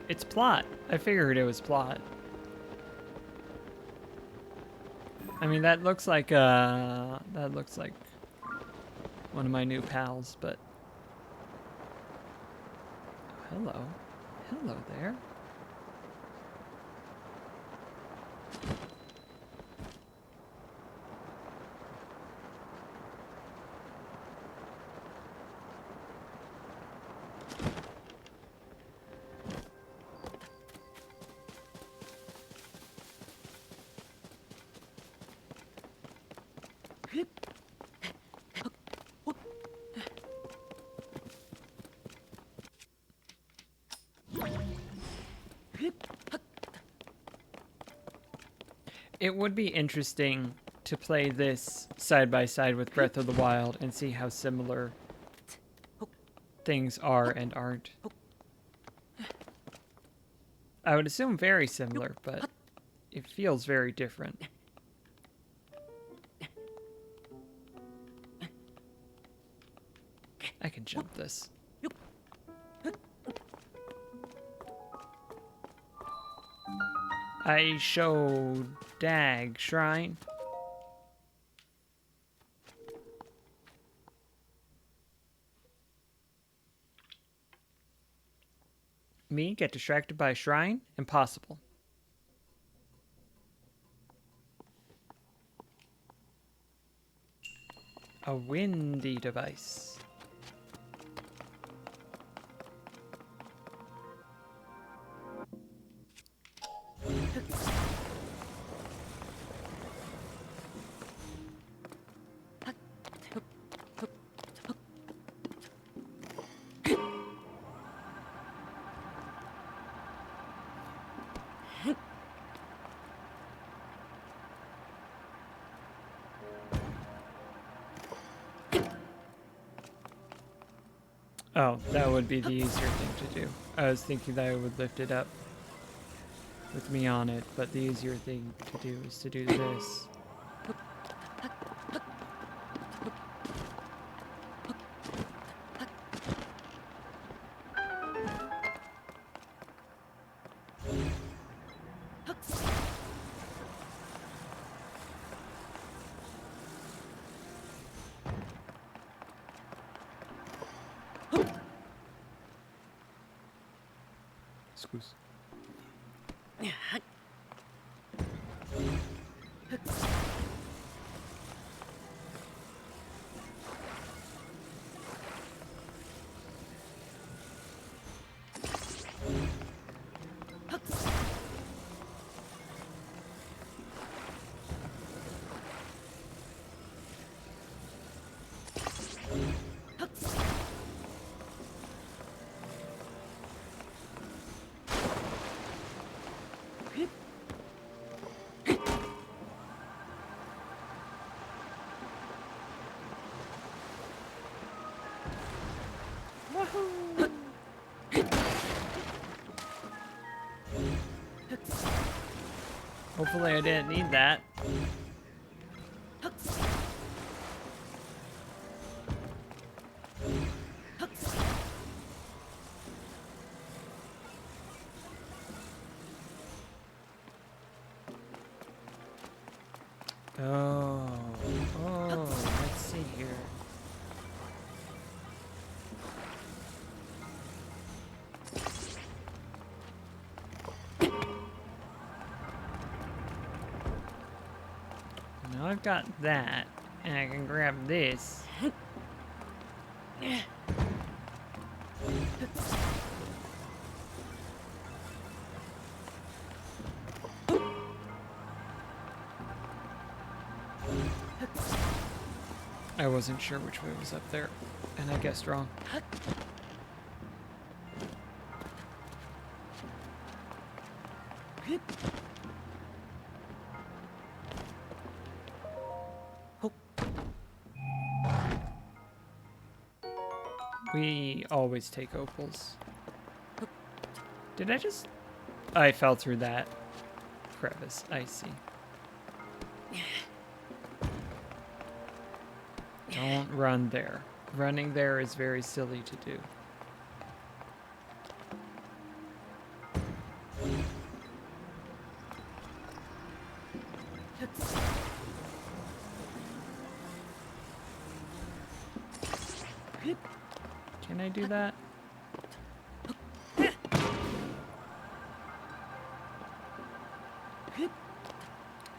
It's plot. I figured it was plot. I mean, that looks like one of my new pals, but hello. Hello there. It would be interesting to play this side by side with Breath of the Wild and see how similar things are and aren't. I would assume very similar, but it feels very different. I can jump this. I show Dag Shrine. Me get distracted by a shrine? Impossible. A windy device. Oh, that would be the easier thing to do. I was thinking that I would lift it up with me on it, but the easier thing to do is to do this. Excuse. Hopefully I didn't need that. Oh, let's see here. Now I've got that, and I can grab this. I wasn't sure which way was up there, and I guessed wrong. We always take opals. Did I just... I fell through that crevice. I see. Don't run there. Running there is very silly to do. Can I do that?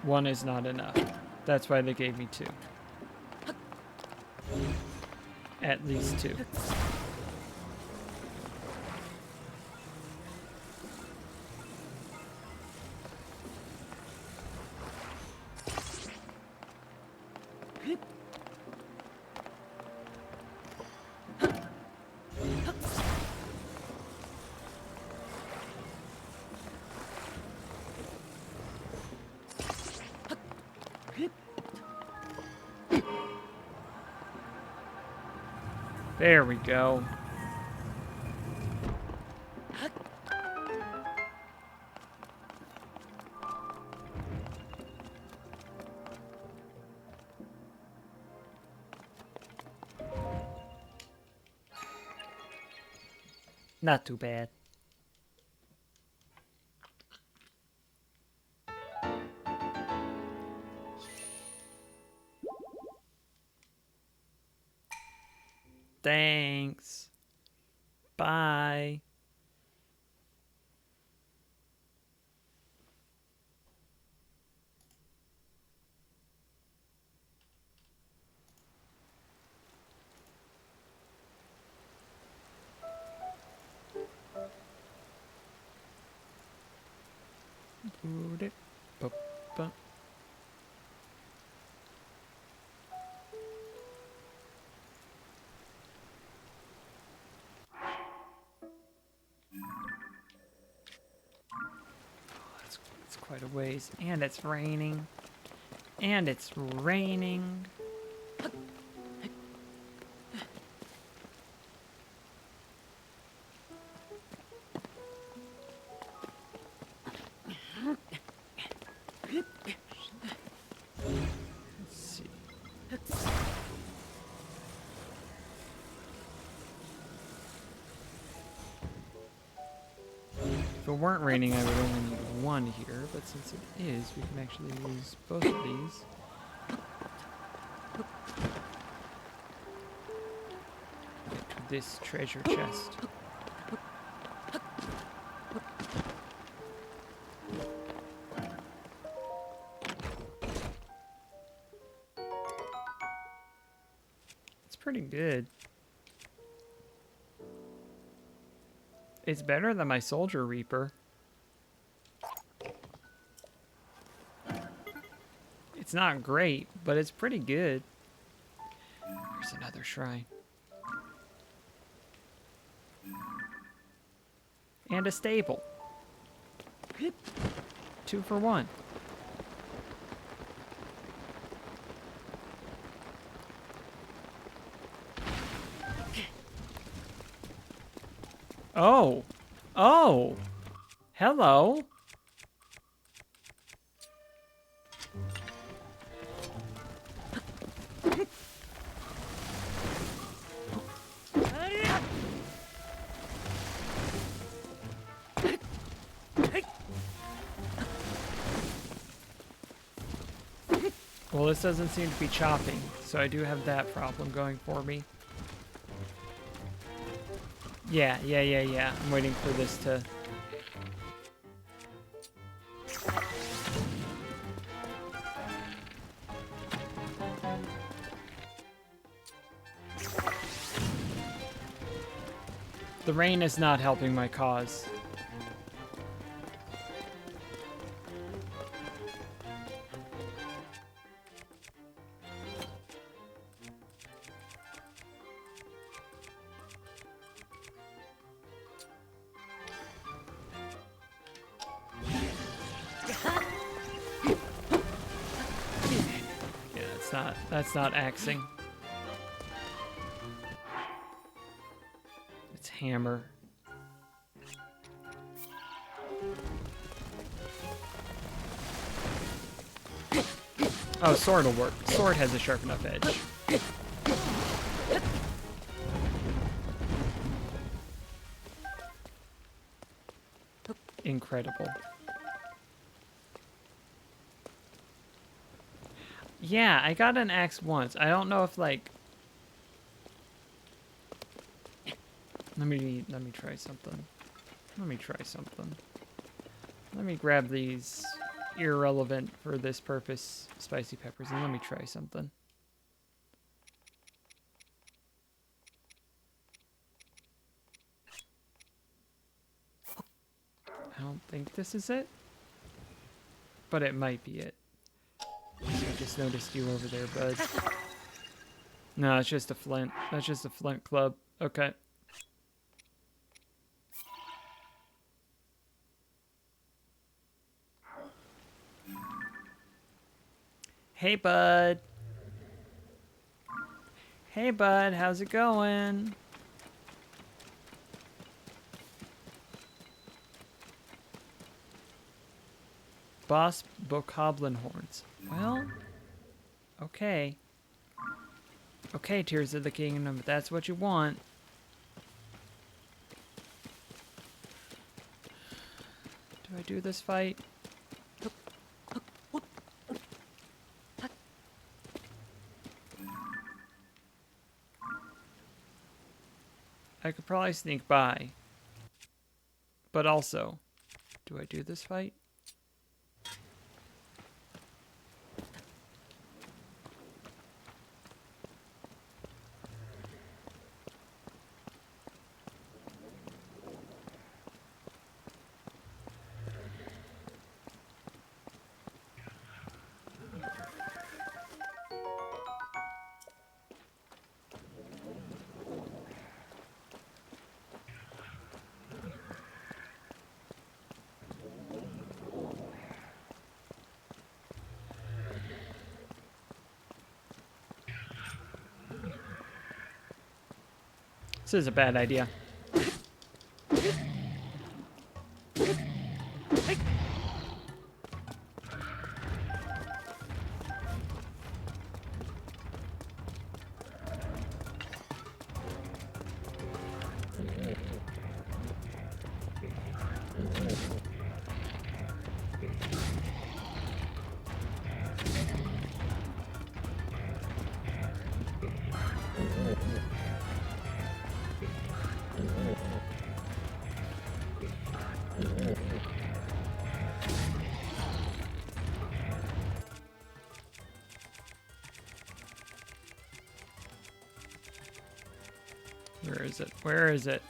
One is not enough. That's why they gave me two. At least two. There we go. Not too bad. Thanks. Bye. Boop-it-boop-ba. It's quite a ways. And it's raining. And it's raining. Let's see. If it weren't raining, I would only need one here, but since it is, we can actually use both of these. Get to this treasure chest. It's pretty good. It's better than my Soldier Reaper. It's not great, but it's pretty good. There's another shrine. And a stable. 2 for 1. Oh. Oh. Hello. Well, this doesn't seem to be chopping, so I do have that problem going for me. Yeah. I'm waiting for this to... The rain is not helping my cause. That's not axing. It's hammer. Oh, sword will work. Sword has a sharp enough edge. Incredible. Yeah, I got an axe once. I don't know if like let me try something. Let me try something. Let me grab these irrelevant for this purpose spicy peppers and let me try something. I don't think this is it, but it might be it. I just noticed you over there, bud. No, it's just a flint. That's just a flint club. Okay. Hey, bud. Hey, bud. How's it going? Boss Bokoblin horns. Well, okay. Okay, Tears of the Kingdom, if that's what you want. Do I do this fight? I could probably sneak by. But also, do I do this fight? This is a bad idea. Where is it? Where is it?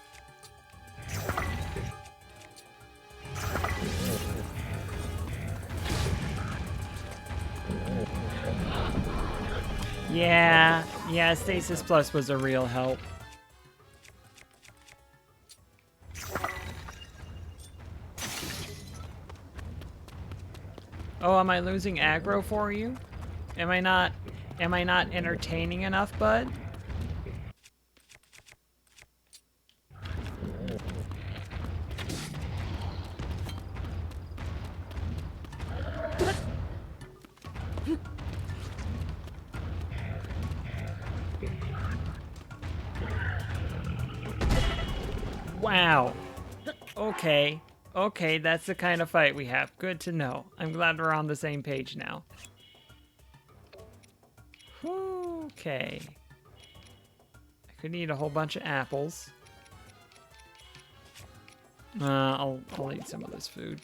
Yeah, Stasis Plus was a real help. Oh, am I losing aggro for you? Am I not entertaining enough, bud? Wow. Okay. Okay, that's the kind of fight we have. Good to know. I'm glad we're on the same page now. Okay. I could eat a whole bunch of apples. I'll eat some of this food.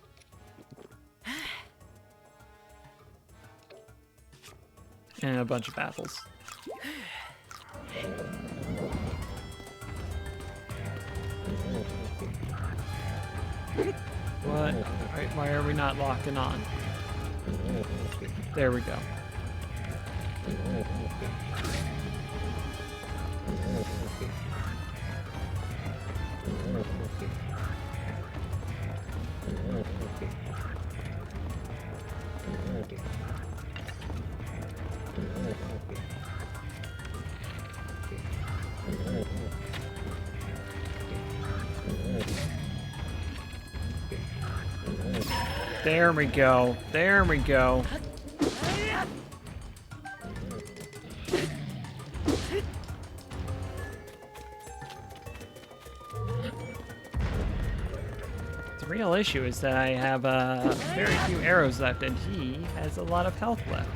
And a bunch of apples. What? Why are we not locking on? There we go. There we go. There we go. The real issue is that I have very few arrows left, and he has a lot of health left.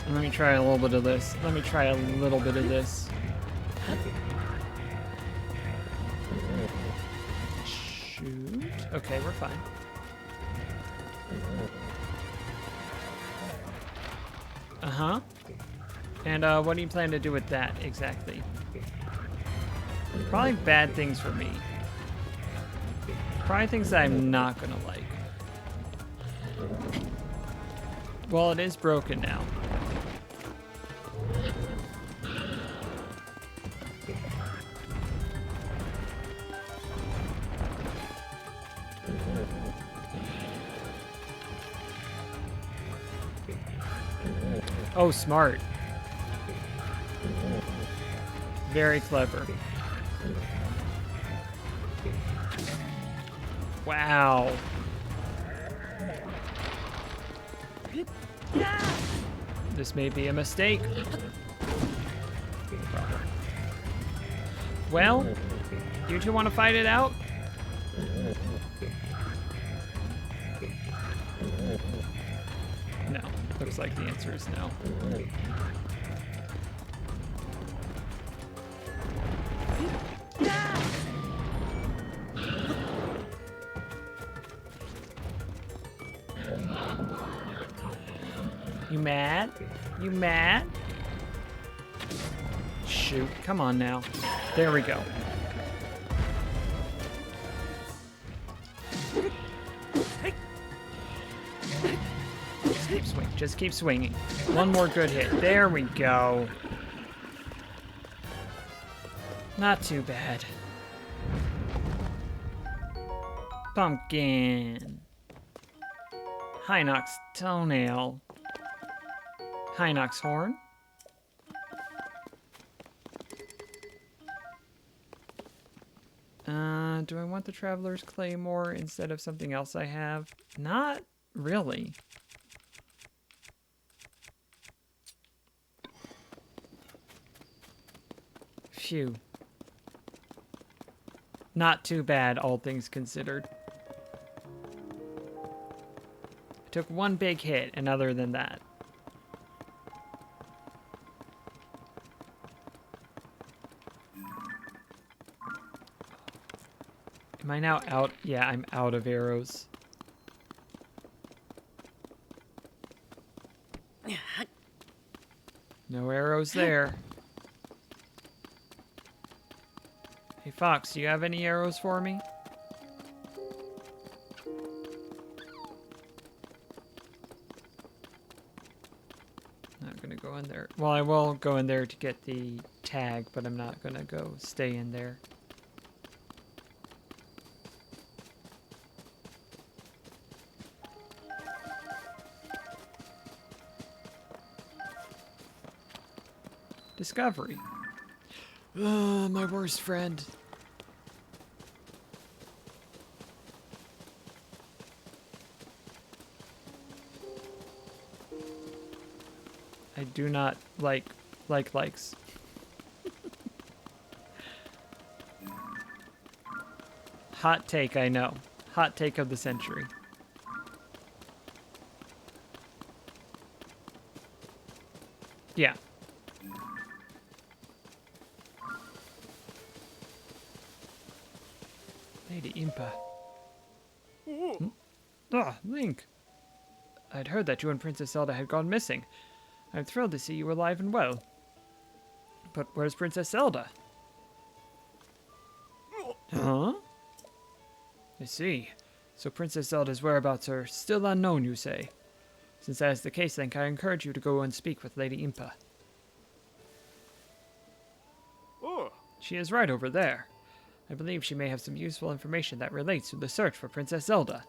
Let me try a little bit of this. Let me try a little bit of this. Shoot. Okay, we're fine. Uh-huh. And what do you plan to do with that exactly? Probably bad things for me. Probably things that I'm not gonna like. Well, it is broken now. Oh, smart. Very clever. Wow. This may be a mistake. Well, you two want to fight it out? No. Looks like the answer is no. You mad? You mad? Shoot, come on now. There we go. Just keep swinging. Just keep swinging. One more good hit. There we go. Not too bad. Pumpkin. Hinox toenail. Hinox horn. Do I want the Traveler's Claymore instead of something else I have? Not really. Phew. Not too bad, all things considered. I took one big hit, and other than that. Am I now out? Yeah, I'm out of arrows. No arrows there. Hey, Fox, do you have any arrows for me? Not gonna go in there. Well, I will go in there to get the tag, but I'm not gonna go stay in there. Discovery. My worst friend. I do not likes. Hot take, I know. Hot take of the century. Yeah. Lady Impa. Hmm? Ah, Link. I'd heard that you and Princess Zelda had gone missing. I'm thrilled to see you alive and well. But where's Princess Zelda? Huh? I see. So Princess Zelda's whereabouts are still unknown, you say? Since that is the case, Link, I encourage you to go and speak with Lady Impa. Oh. She is right over there. I believe she may have some useful information that relates to the search for Princess Zelda.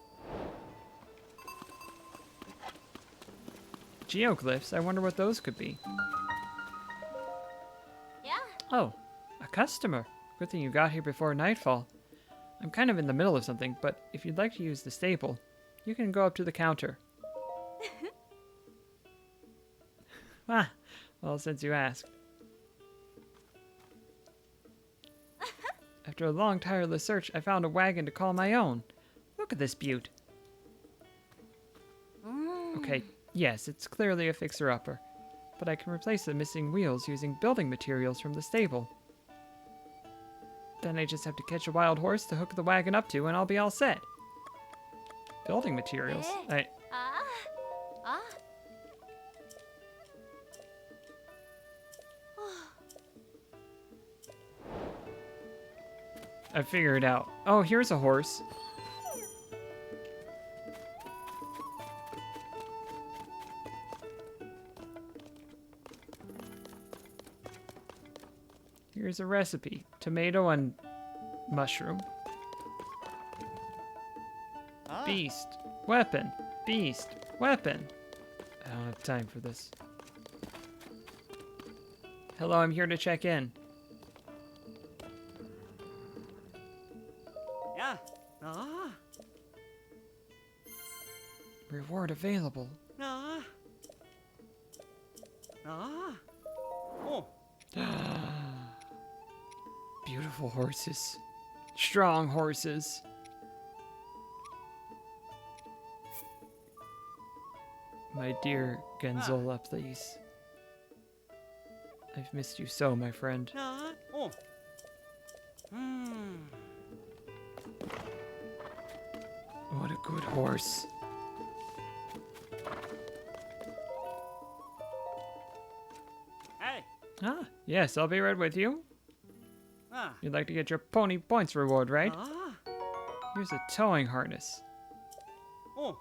Geoglyphs? I wonder what those could be. Yeah? Oh, a customer. Good thing you got here before nightfall. I'm kind of in the middle of something, but if you'd like to use the stable, you can go up to the counter. Ah, well, since you asked. After a long, tireless search, I found a wagon to call my own. Look at this beaut. Okay, yes, it's clearly a fixer-upper, but I can replace the missing wheels using building materials from the stable. Then I just have to catch a wild horse to hook the wagon up to, and I'll be all set. Building materials? I figured it out. Oh, here's a horse. Here's a recipe. Tomato and mushroom. Beast. Weapon. Beast. Weapon. I don't have time for this. Hello, I'm here to check in. Yeah. Reward available. Oh. Beautiful horses. Strong horses. My dear Genzola, please. I've missed you so, my friend. Oh. What a good horse. Hey. Ah, yes, I'll be right with you. You'd like to get your pony points reward, right? Here's a towing harness. Oh.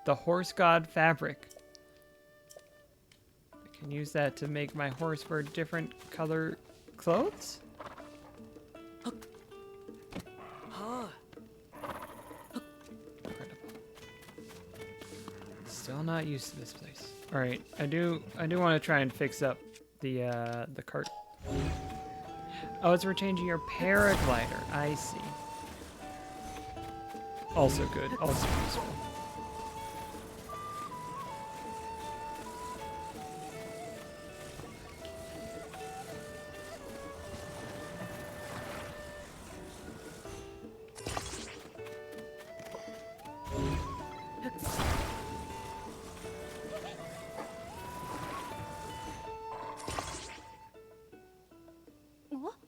The horse god fabric. I can use that to make my horse wear different color clothes? Incredible. Still not used to this place. Alright, I do want to try and fix up the cart. Oh, it's for changing your paraglider. I see. Also good. Also useful.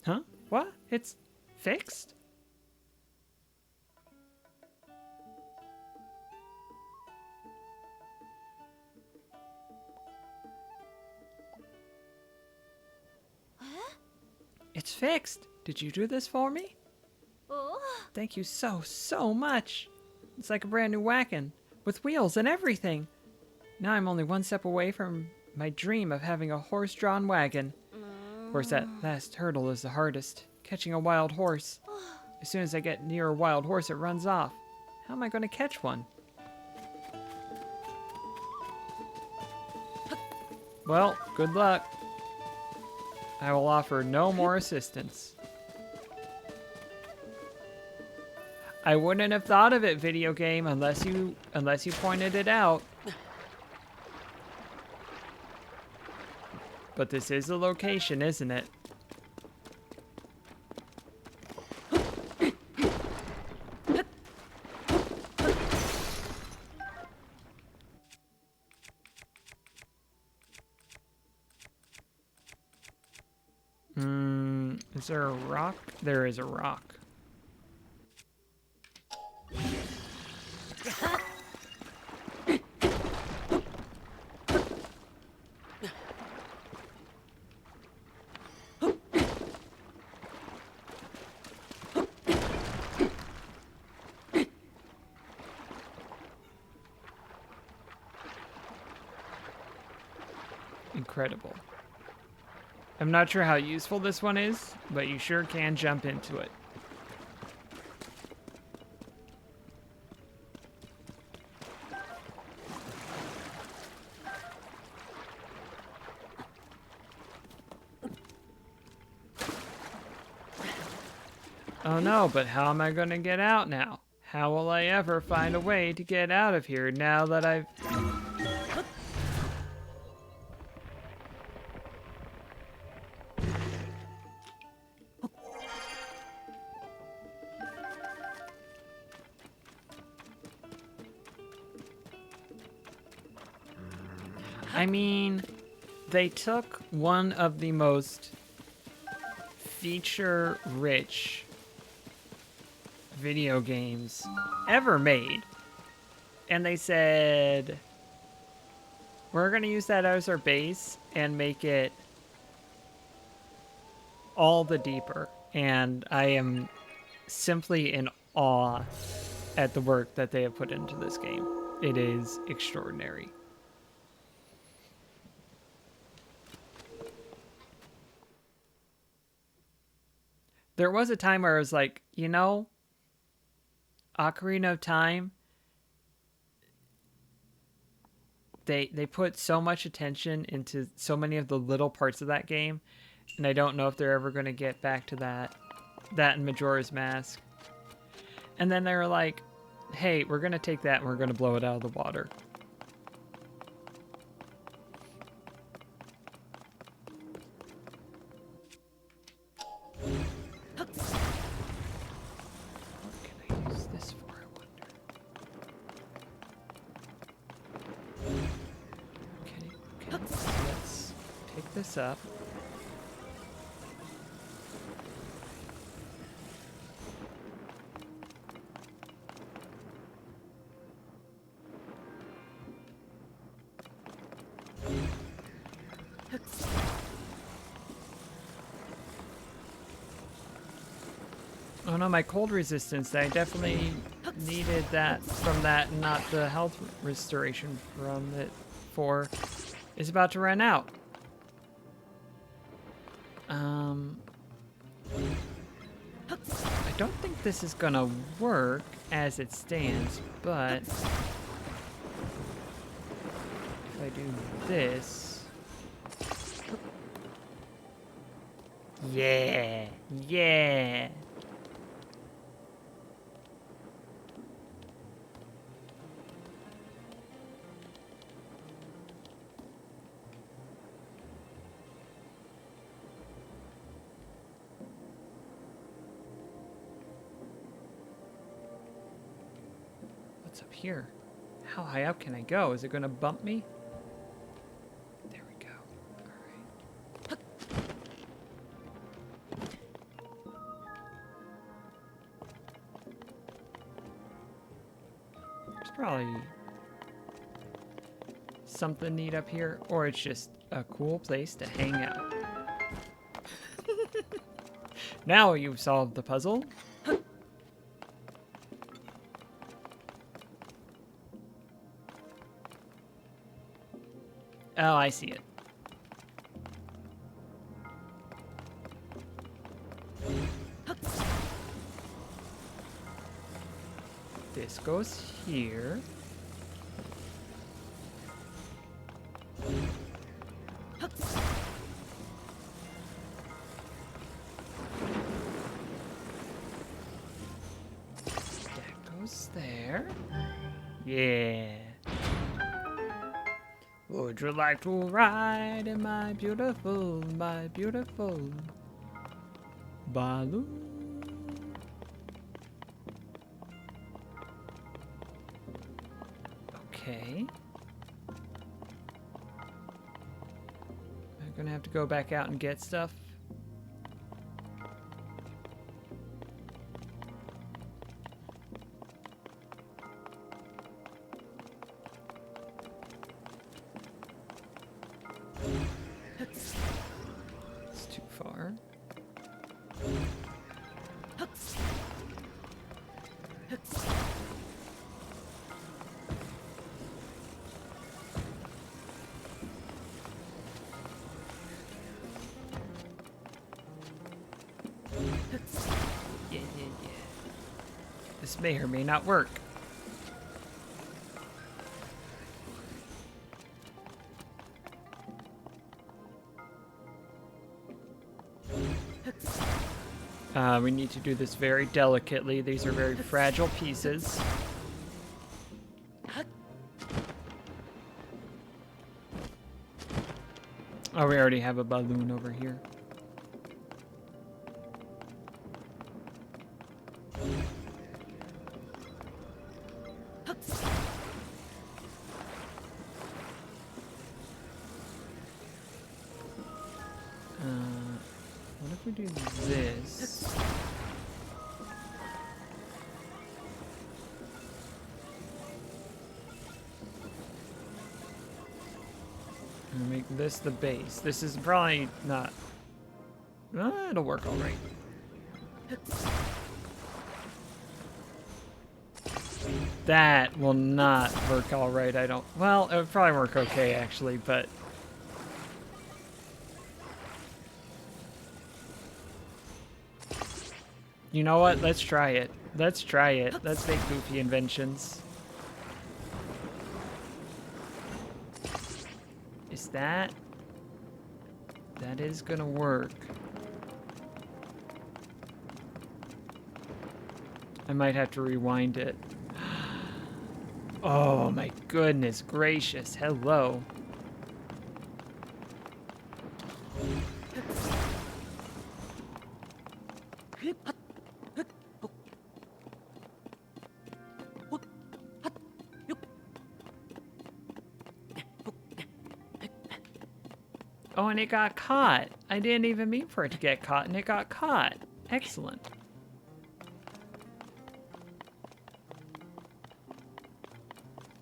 Huh? What? It's fixed? It's fixed. Did you do this for me? Thank you so much. It's like a brand new wagon with wheels and everything. Now I'm only one step away from my dream of having a horse-drawn wagon. Of course, that last hurdle is the hardest, catching a wild horse. As soon as I get near a wild horse, it runs off. How am I going to catch one? Well, good luck. I will offer no more assistance. I wouldn't have thought of it, video game, unless you pointed it out. But this is the location, isn't it? Is there a rock? There is a rock. Incredible. I'm not sure how useful this one is, but you sure can jump into it. Oh no, but how am I going to get out now? How will I ever find a way to get out of here now that I've... I mean, they took one of the most feature-rich video games ever made, and they said, we're going to use that as our base and make it all the deeper. And I am simply in awe at the work that they have put into this game. It is extraordinary. There was a time where I was like, you know, Ocarina of Time, they put so much attention into so many of the little parts of that game, and I don't know if they're ever going to get back to that in Majora's Mask. And then they were like, hey, we're going to take that and we're going to blow it out of the water. This up. Oh no, my cold resistance, I definitely needed that from that and not the health restoration from it is about to run out. I don't think this is gonna work as it stands, but if I do this... Yeah! Yeah! What's up here? How high up can I go? Is it gonna bump me? There we go. Alright. There's probably something neat up here, or it's just a cool place to hang out. Now you've solved the puzzle. Oh, I see it. This goes here. That goes there. Yeah. Would you like to ride in my beautiful balloon? Okay. I'm gonna have to go back out and get stuff. It's too far. Yeah. This may or may not work. We need to do this very delicately. These are very fragile pieces. Oh, we already have a balloon over here. What if we do this? And make this the base. This is probably not... it'll work all right. That will not work all right, I don't... Well, it would probably work okay, actually, but... You know what? Let's try it. Let's try it. Let's make goofy inventions. Is that... That is gonna work. I might have to rewind it. Oh my goodness gracious. Hello. Oh, and it got caught. I didn't even mean for it to get caught, and it got caught. Excellent.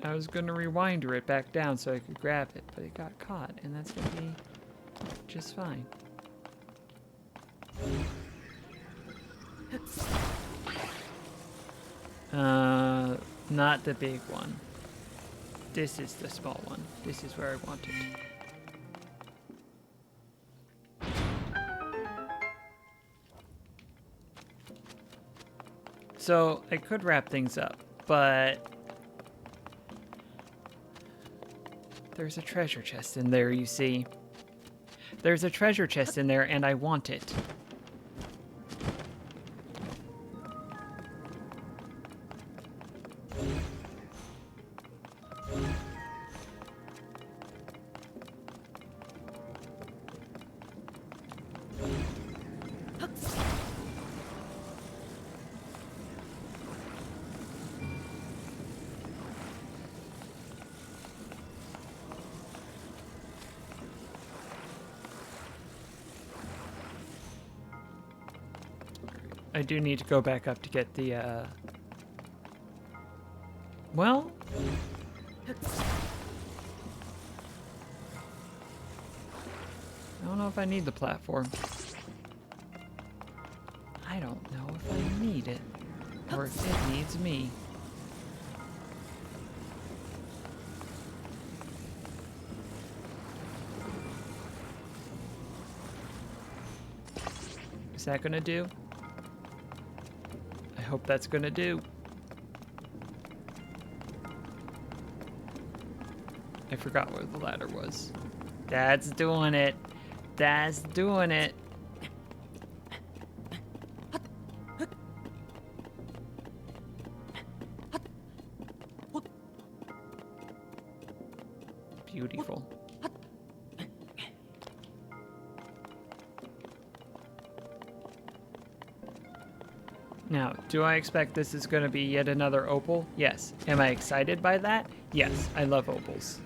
I was going to rewinder it back down so I could grab it, but it got caught, and that's going to be just fine. Not the big one. This is the small one. This is where I want it. So I could wrap things up, but there's a treasure chest in there, you see. There's a treasure chest in there, and I want it. I do need to go back up to get the, well... I don't know if I need the platform. I don't know if I need it. Or if it needs me. Is that gonna do? I hope that's gonna do. I forgot where the ladder was. That's doing it. That's doing it. Beautiful. Now, do I expect this is going to be yet another opal? Yes. Am I excited by that? Yes, I love opals.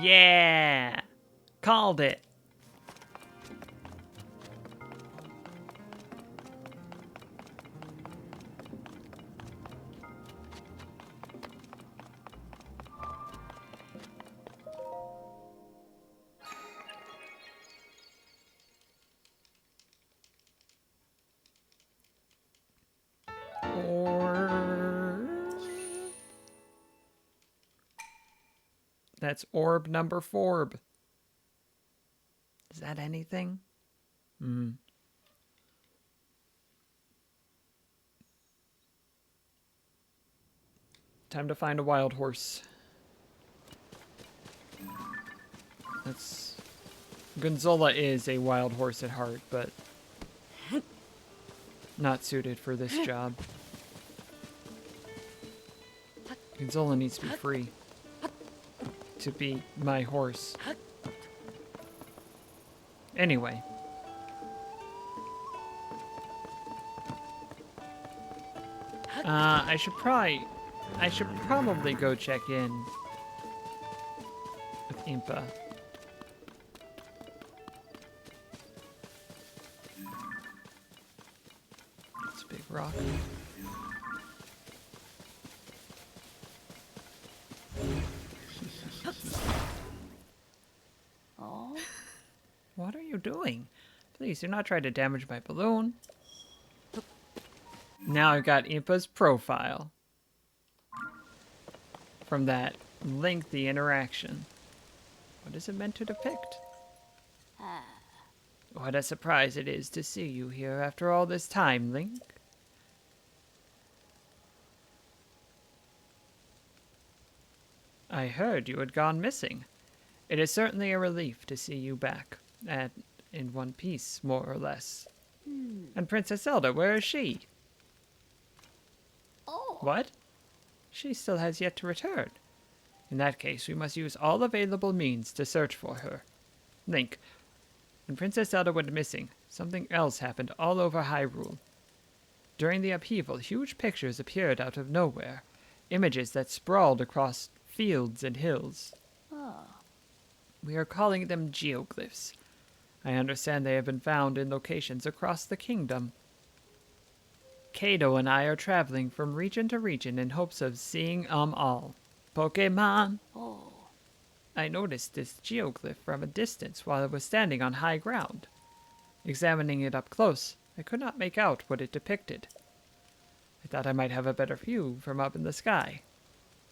Yeah! Called it. That's orb number 4. Is that anything? Hmm. Time to find a wild horse. That's... Gonzola is a wild horse at heart, but not suited for this job. Gonzola needs to be free to be my horse. Anyway. I should probably go check in with Impa. It's a big rock. Oh. What are you doing? Please do not try to damage my balloon. Now I've got Impa's profile from that lengthy interaction. What is it meant to depict? What a surprise it is to see you here after all this time, Link. I heard you had gone missing. It is certainly a relief to see you back, and in one piece, more or less. And Princess Zelda, where is she? Oh. What? She still has yet to return. In that case, we must use all available means to search for her. Link, when Princess Zelda went missing, something else happened all over Hyrule. During the upheaval, huge pictures appeared out of nowhere, images that sprawled across fields and hills. Oh. We are calling them geoglyphs. I understand they have been found in locations across the kingdom. Kato and I are traveling from region to region in hopes of seeing all. Pokemon! Oh. I noticed this geoglyph from a distance while I was standing on high ground. Examining it up close, I could not make out what it depicted. I thought I might have a better view from up in the sky.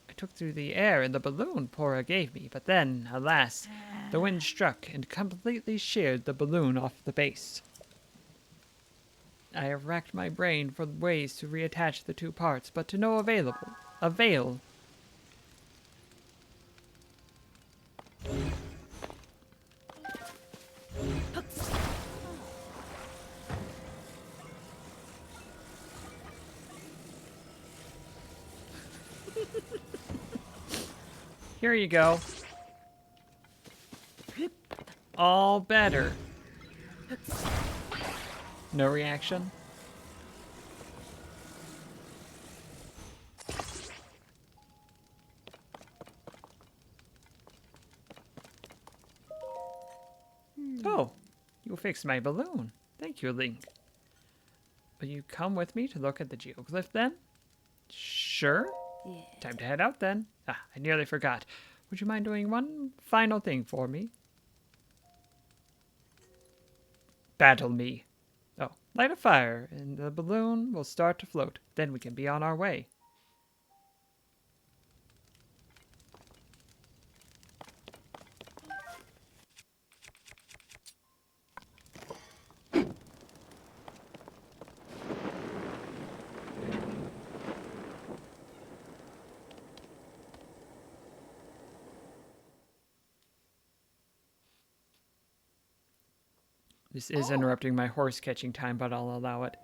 I took to the air in the balloon Pora gave me, but then, alas, the wind struck and completely sheared the balloon off the base. I have racked my brain for ways to reattach the two parts, but to no avail. Here you go. All better. No reaction? Oh, you fixed my balloon. Thank you, Link. Will you come with me to look at the geoglyph then? Sure. Yeah. Time to head out then. Ah, I nearly forgot. Would you mind doing one final thing for me? Battle me. Oh, light a fire, and the balloon will start to float. Then we can be on our way. This is interrupting my horse catching time, but I'll allow it.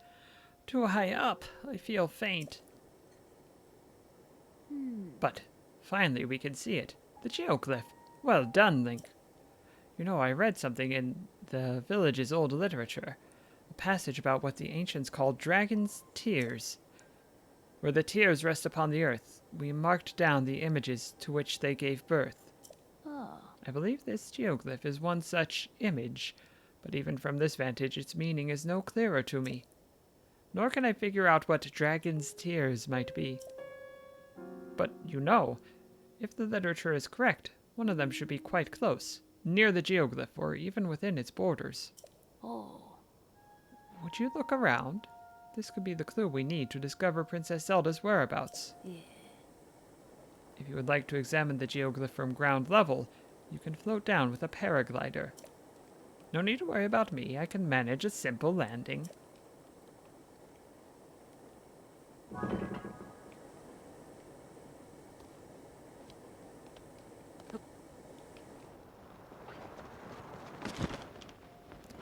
Too high up. I feel faint. But finally we can see it. The geoglyph. Well done, Link. You know, I read something in the village's old literature. A passage about what the ancients called dragon's tears. Where the tears rest upon the earth, we marked down the images to which they gave birth. Oh. I believe this geoglyph is one such image, but even from this vantage its meaning is no clearer to me. Nor can I figure out what dragon's tears might be. But you know, if the literature is correct, one of them should be quite close, near the geoglyph or even within its borders. Oh. Would you look around? This could be the clue we need to discover Princess Zelda's whereabouts. Yeah. If you would like to examine the geoglyph from ground level, you can float down with a paraglider. No need to worry about me. I can manage a simple landing.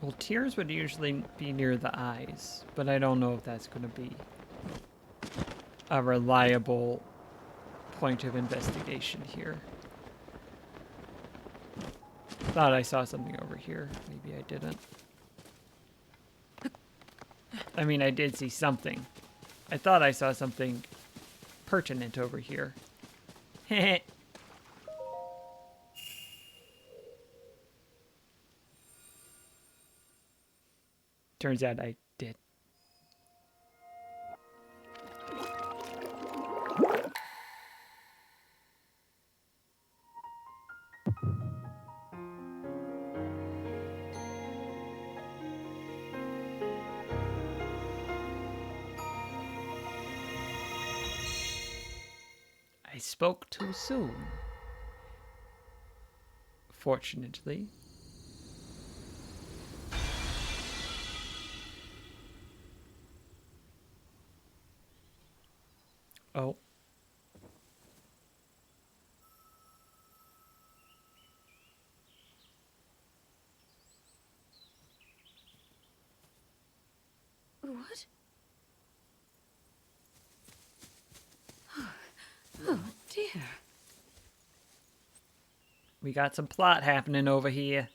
Well, tears would usually be near the eyes, but I don't know if that's going to be a reliable point of investigation here. Thought I saw something over here. Maybe I didn't. I mean, I did see something. I thought I saw something pertinent over here. Heh. Turns out I did. I spoke too soon. Fortunately. Oh. What? Oh dear. We got some plot happening over here.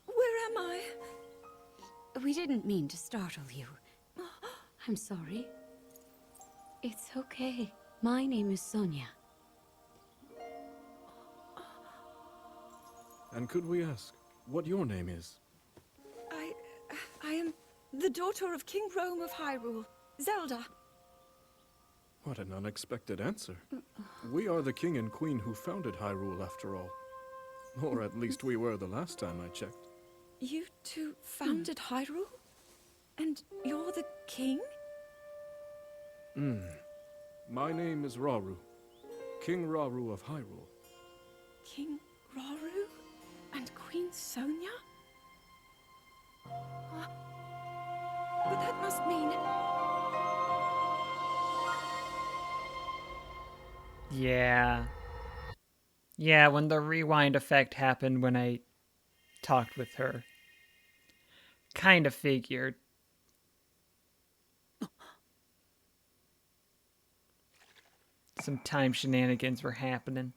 Where am I? We didn't mean to startle you. I'm sorry. It's okay. My name is Sonia. And could we ask what your name is? I am the daughter of King Rome of Hyrule, Zelda. What an unexpected answer. We are the king and queen who founded Hyrule, after all. Or at least we were the last time I checked. You two founded Hyrule? And you're the king? My name is Rauru, King Rauru of Hyrule. King Rauru? And Queen Sonia? But that must mean... Yeah. Yeah, when the rewind effect happened when I talked with her. Kind of figured. Some time shenanigans were happening.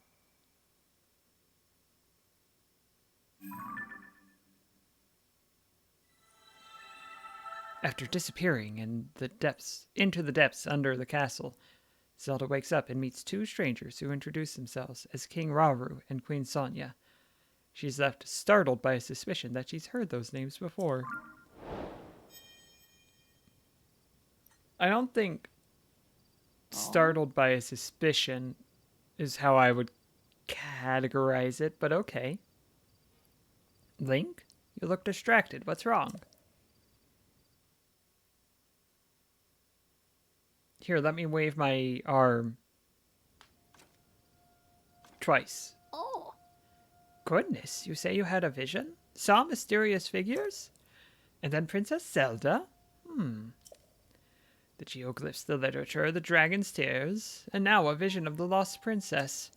After disappearing into the depths under the castle, Zelda wakes up and meets two strangers who introduce themselves as King Rauru and Queen Sonia. She's left startled by a suspicion that she's heard those names before. I don't think startled by a suspicion is how I would categorize it, but okay. Link, you look distracted. What's wrong? Here, let me wave my arm twice. Oh. Goodness, you say you had a vision? Saw mysterious figures? And then Princess Zelda? The geoglyphs, the literature, the dragon's tears, and now a vision of the lost princess.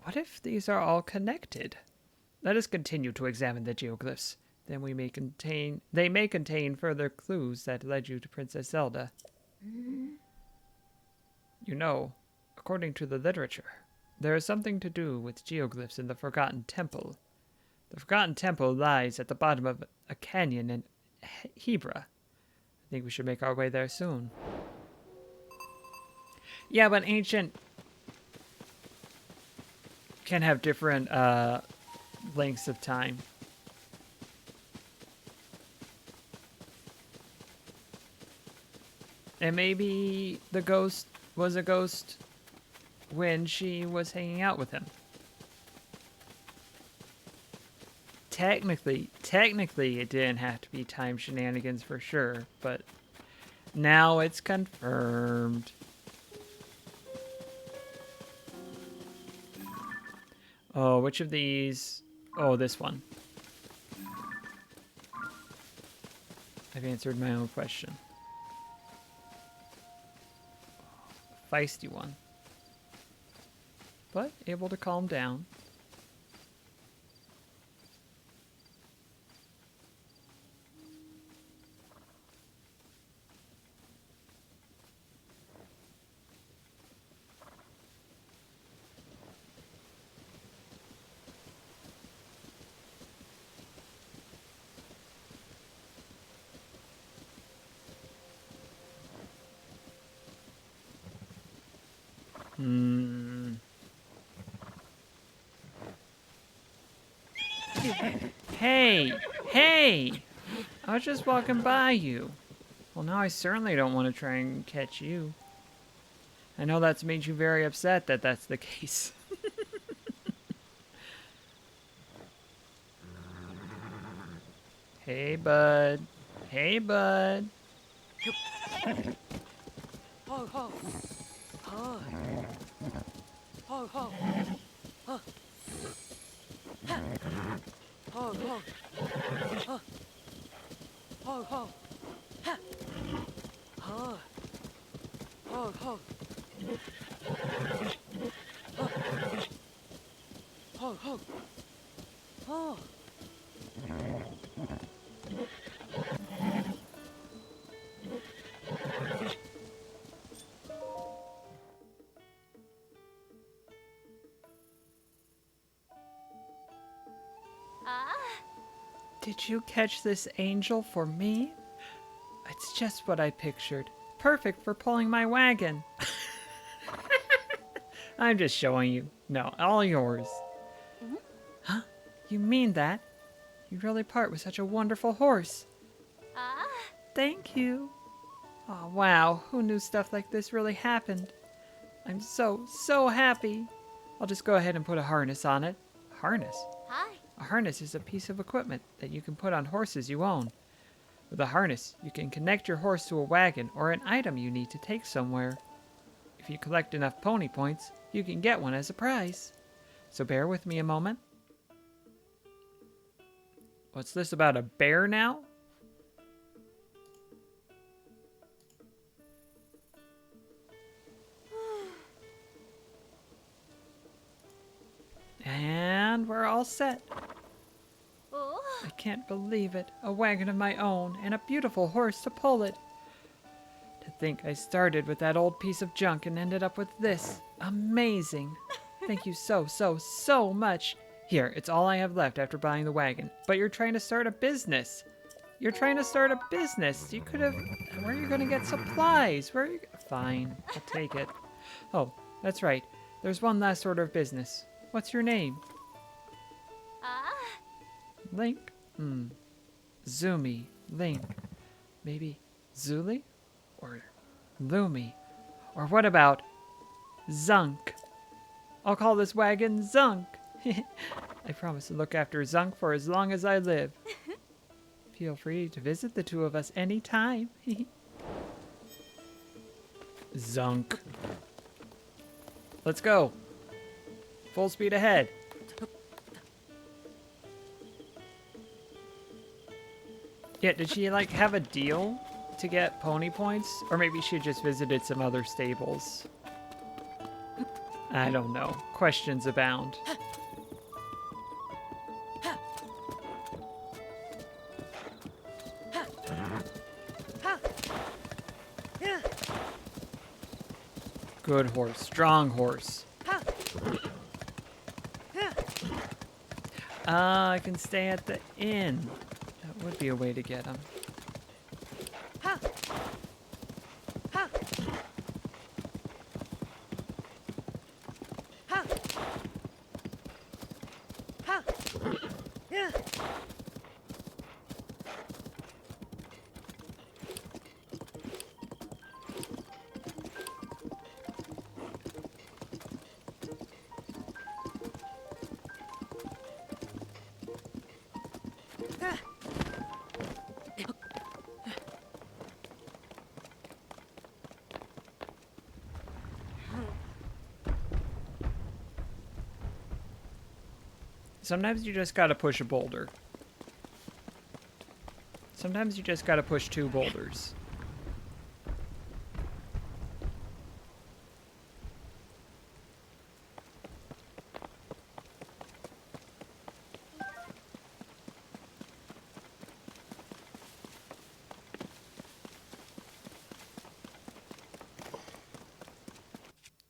What if these are all connected? Let us continue to examine the geoglyphs. Then they may contain further clues that led you to Princess Zelda. You know, according to the literature, there is something to do with geoglyphs in the Forgotten Temple. The Forgotten Temple lies at the bottom of a canyon in Hebra. I think we should make our way there soon. Yeah, but ancient can have different lengths of time. And maybe the ghost was a ghost when she was hanging out with him. technically, it didn't have to be time shenanigans for sure, but now it's confirmed. Oh, which of these? Oh, this one. I've answered my own question. Feisty one. But able to calm down. Hmm. Hey! Hey! I was just walking by you. Well, now I certainly don't want to try and catch you. I know that's made you very upset that that's the case. Hey, bud. Hey, bud. Ho ho. Hi. Ho ho. Huh. Ho ho. Huh. Ho ho. Ha. Hi. Ho ho. Huh. Ho ho. Oh. Did you catch this angel for me? It's just what I pictured. Perfect for pulling my wagon. I'm just showing you. No, all yours. Huh? You mean that? You really part with such a wonderful horse. Thank you. Oh, wow. Who knew stuff like this really happened? I'm so happy. I'll just go ahead and put a harness on it. Harness? Hi. A harness is a piece of equipment that you can put on horses you own. With a harness, you can connect your horse to a wagon or an item you need to take somewhere. If you collect enough pony points, you can get one as a prize. So bear with me a moment. What's this about a bear now? And we're all set. Oh. I can't believe it. A wagon of my own and a beautiful horse to pull it. To think I started with that old piece of junk and ended up with this. Amazing. Thank you so much. Here, it's all I have left after buying the wagon. But you're trying to start a business. You're trying to start a business. You could have... Where are you going to get supplies? Where are you... Fine, I'll take it. Oh, that's right. There's one last order of business. What's your name? Link? Zumi. Link. Maybe Zuli? Or Lumi? Or what about Zunk? I'll call this wagon Zunk. I promise to look after Zunk for as long as I live. Feel free to visit the two of us anytime. Zunk. Let's go. Full speed ahead. Yeah, did she like have a deal to get pony points? Or maybe she just visited some other stables. I don't know. Questions abound. Good horse. Strong horse. I can stay at the inn. That would be a way to get him. Sometimes you just gotta push a boulder. Sometimes you just gotta push 2 boulders.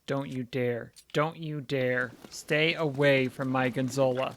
Don't you dare. Don't you dare. Stay away from my Gonzola.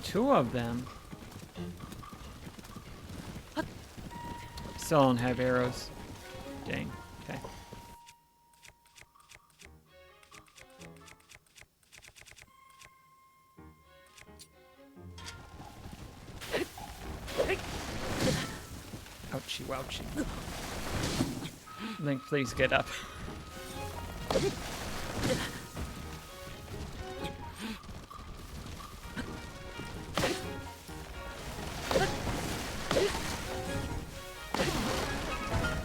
Two of them. Still don't have arrows. Dang. Okay. Ouchie wouchie. Link, please get up.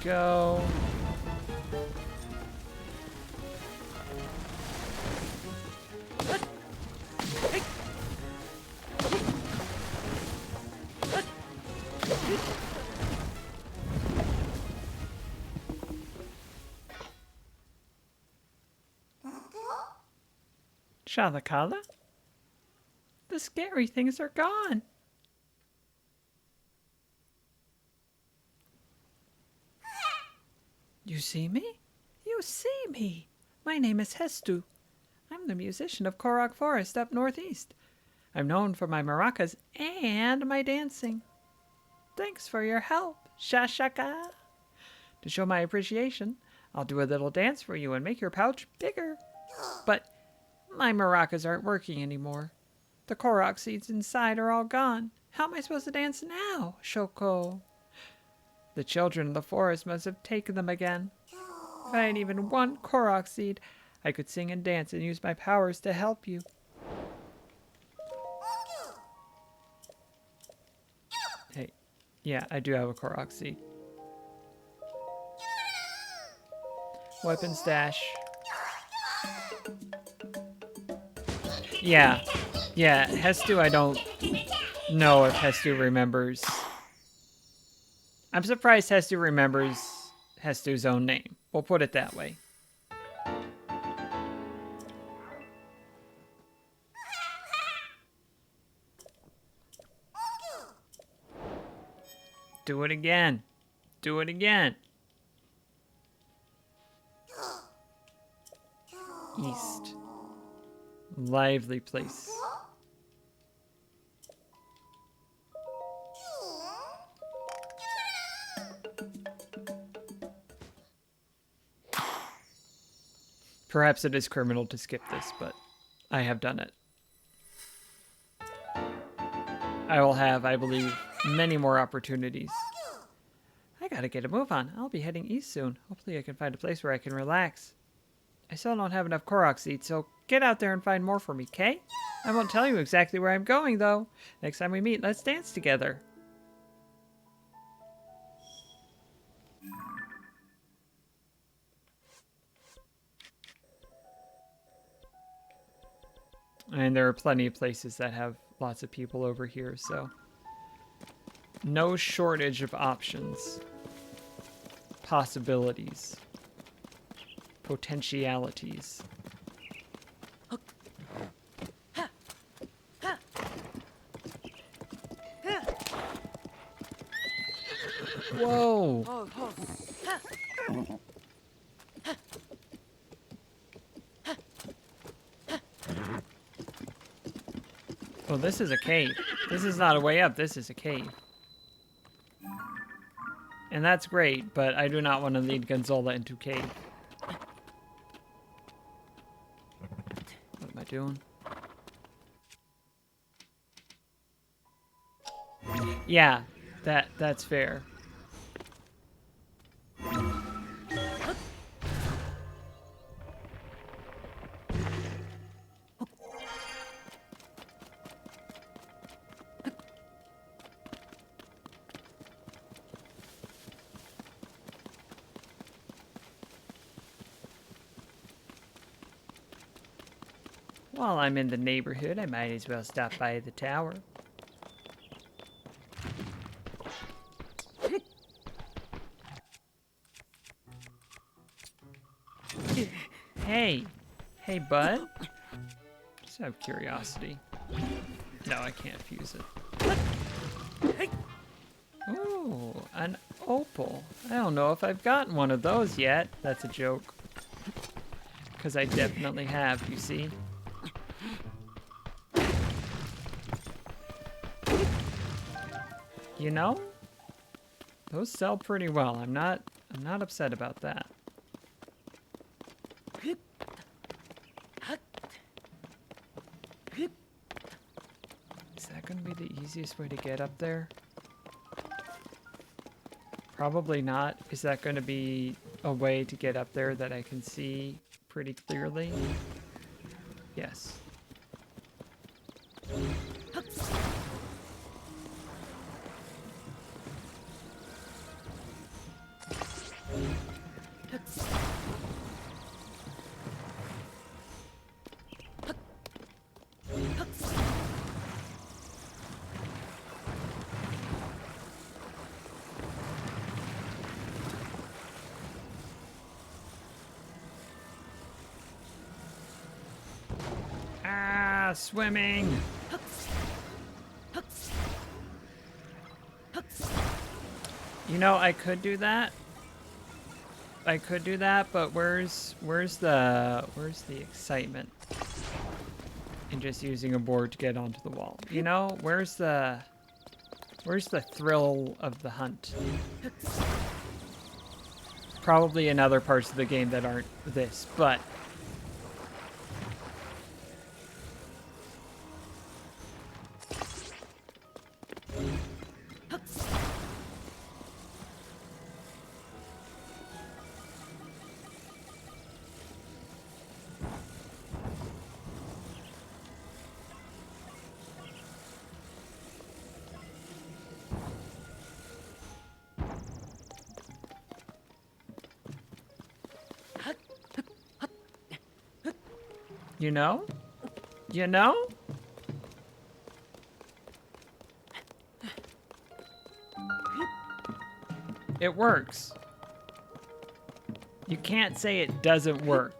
Go. Shalakala? The scary things are gone. You see me? You see me. My name is Hestu. I'm the musician of Korok Forest up northeast. I'm known for my maracas and my dancing. Thanks for your help, Shashaka. To show my appreciation, I'll do a little dance for you and make your pouch bigger. But my maracas aren't working anymore. The Korok seeds inside are all gone. How am I supposed to dance now, Shoko? The children of the forest must have taken them again. If I had even one Korok seed, I could sing and dance and use my powers to help you. Hey, yeah, I do have a Korok seed. Weapon stash. Yeah, Hestu, I don't know if Hestu remembers. I'm surprised Hestu remembers Hestu's own name. We'll put it that way. Do it again. Do it again. East. Lively place. Perhaps it is criminal to skip this, but I have done it. I will have, I believe, many more opportunities. I gotta get a move on. I'll be heading east soon. Hopefully I can find a place where I can relax. I still don't have enough Korok seeds, so get out there and find more for me, Kay? I won't tell you exactly where I'm going, though. Next time we meet, let's dance together. And there are plenty of places that have lots of people over here, so no shortage of options, possibilities, potentialities. Whoa! Well, this is a cave. This is not a way up. This is a cave. And that's great, but I do not want to lead Gonzola into cave. What am I doing? Yeah, that's fair. While I'm in the neighborhood, I might as well stop by the tower. Hey. Hey, bud. Just out of curiosity. No, I can't fuse it. Ooh, an opal. I don't know if I've gotten one of those yet. That's a joke. Because I definitely have, you see. You know, those sell pretty well. I'm not upset about that. Is that going to be the easiest way to get up there? Probably not. Is that going to be a way to get up there that I can see pretty clearly? Yes. Ah, swimming! You know, I could do that. But where's the excitement in just using a board to get onto the wall? You know, where's the thrill of the hunt? Probably in other parts of the game that aren't this, but you know? You know? It works. You can't say it doesn't work.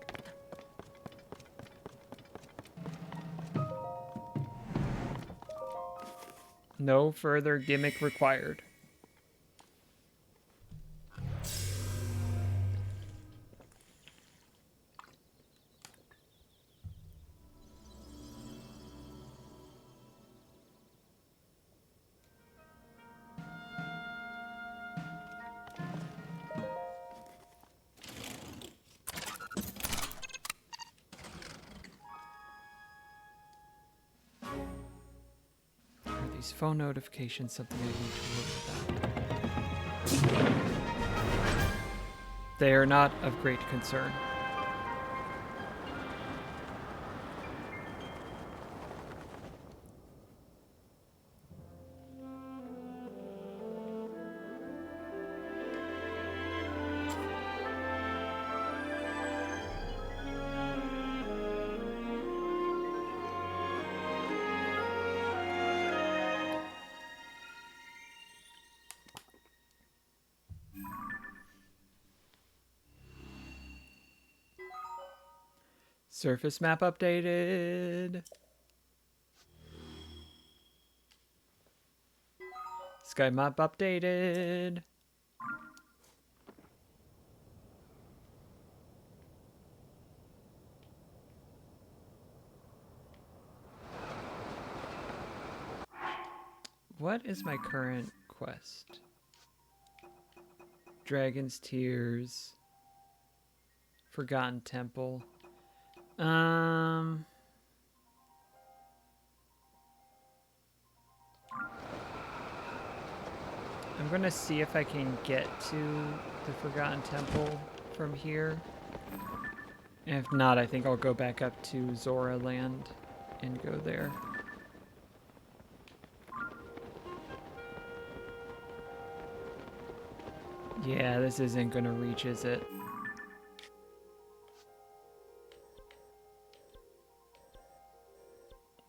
No further gimmick required. Are these phone notifications something I need to worry about? They are not of great concern. Surface map updated. Sky map updated. What is my current quest? Dragon's Tears. Forgotten Temple. I'm gonna see if I can get to the Forgotten Temple from here. And if not, I think I'll go back up to Zora Land and go there. Yeah, this isn't gonna reach, is it?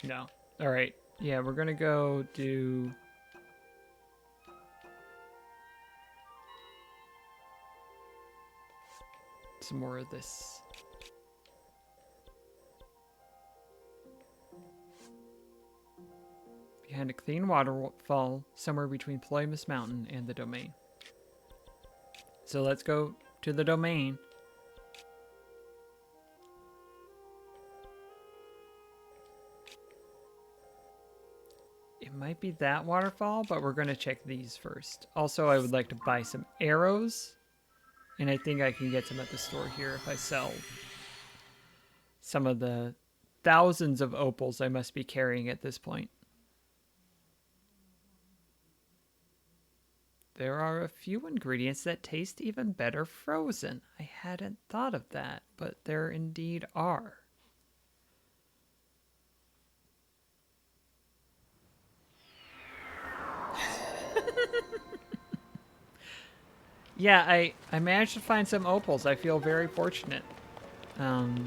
No. Alright. Yeah, we're gonna go do... some more of this. Behind a clean waterfall, somewhere between Ploymus Mountain and the domain. So let's go to the domain. It might be that waterfall, but we're going to check these first. Also, I would like to buy some arrows. And I think I can get some at the store here if I sell some of the thousands of opals I must be carrying at this point. There are a few ingredients that taste even better frozen. I hadn't thought of that, but there indeed are. Yeah, I managed to find some opals. I feel very fortunate. I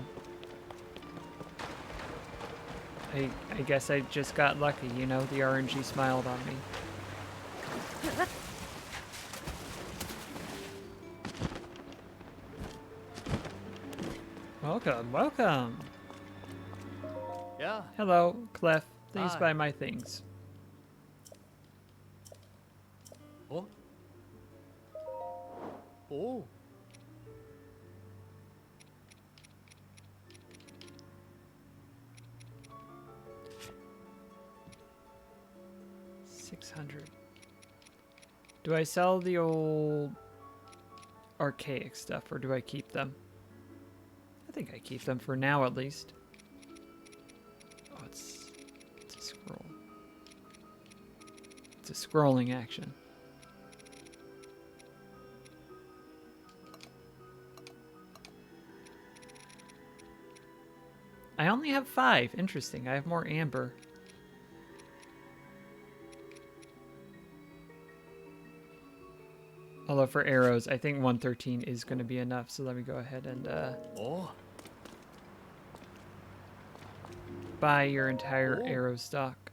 guess I just got lucky, you know, the RNG smiled on me. Welcome, welcome. Yeah. Hello, Clef. Please Hi. buy my things. Oh. Oh. $600. Do I sell the old archaic stuff or do I keep them? I think I keep them for now at least. Oh, it's a scroll. It's a scrolling action. I only have 5. Interesting. I have more amber. Although for arrows, I think 113 is going to be enough. So let me go ahead and Oh. buy your entire Oh. arrow stock.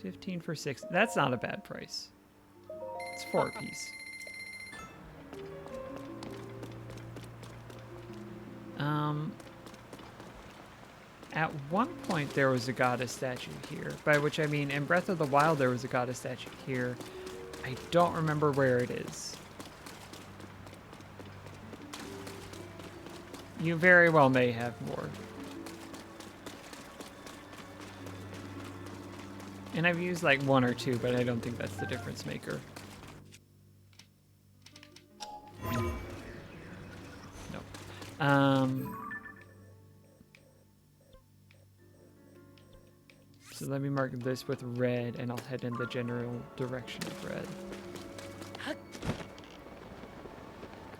15 for 6. That's not a bad price. It's 4 apiece. At one point there was a goddess statue here, by which I mean in Breath of the Wild there was a goddess statue here. I don't remember where it is. You very well may have more. And I've used like 1 or 2, but I don't think that's the difference maker. No. So let me mark this with red, and I'll head in the general direction of red.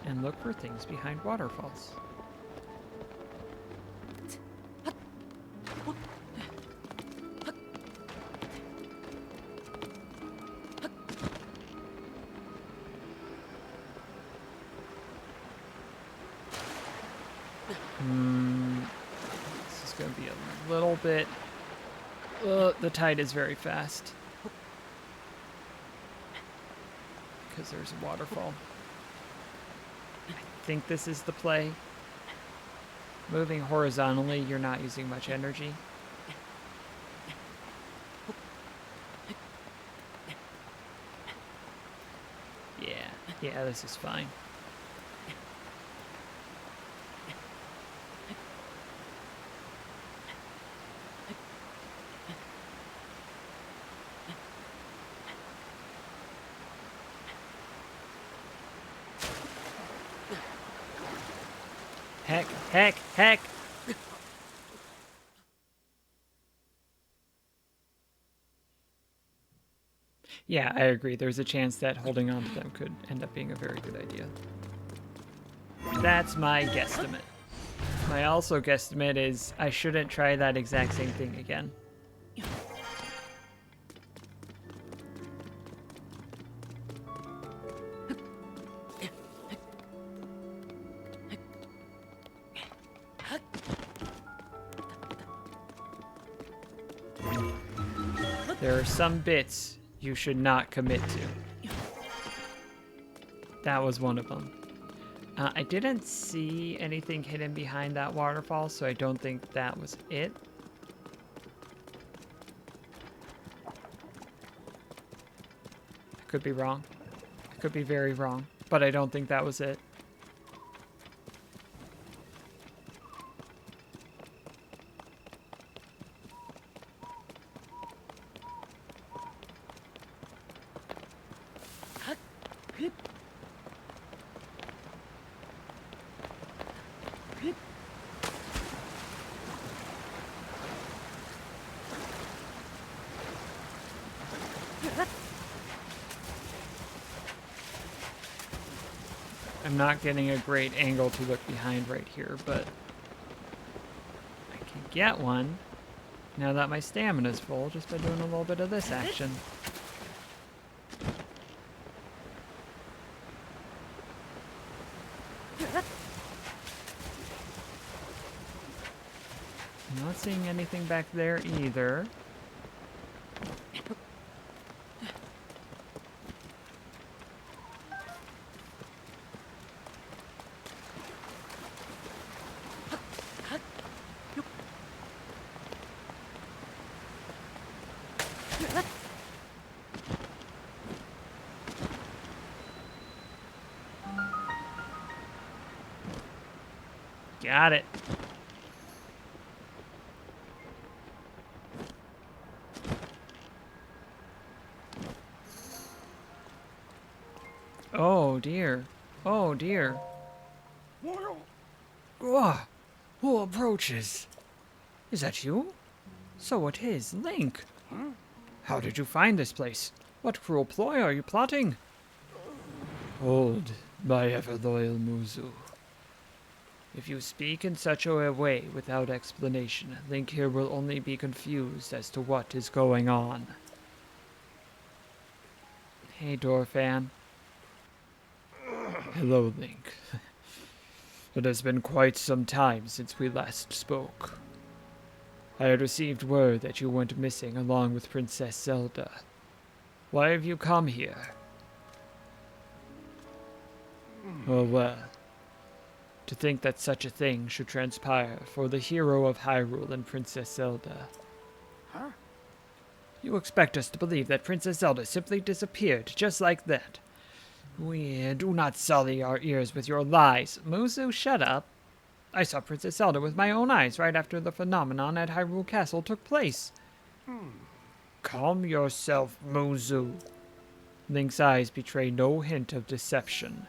And look for things behind waterfalls. This is going to be a little bit... the tide is very fast. Because there's a waterfall. I think this is the play. Moving horizontally, you're not using much energy. Yeah, this is fine. Heck. Yeah, I agree. There's a chance that holding on to them could end up being a very good idea. That's my guesstimate. My also guesstimate is I shouldn't try that exact same thing again. There are some bits you should not commit to. That was one of them. I didn't see anything hidden behind that waterfall, so I don't think that was it. I could be wrong. I could be very wrong, but I don't think that was it. I'm not getting a great angle to look behind right here, but I can get one now that my stamina's full just by doing a little bit of this action. I'm not seeing anything back there either. Got it. Oh dear. Oh dear. Oh, who approaches? Is that you? So it is, Link. How did you find this place? What cruel ploy are you plotting? Hold, my ever-loyal Muzu. If you speak in such a way without explanation, Link here will only be confused as to what is going on. Hey, Dorfan. Hello, Link. It has been quite some time since we last spoke. I had received word that you went missing along with Princess Zelda. Why have you come here? Oh well. To think that such a thing should transpire for the hero of Hyrule and Princess Zelda. Huh? You expect us to believe that Princess Zelda simply disappeared just like that? We do not sully our ears with your lies. Muzu, shut up. I saw Princess Zelda with my own eyes right after the phenomenon at Hyrule Castle took place. Calm yourself, Muzu. Link's eyes betray no hint of deception.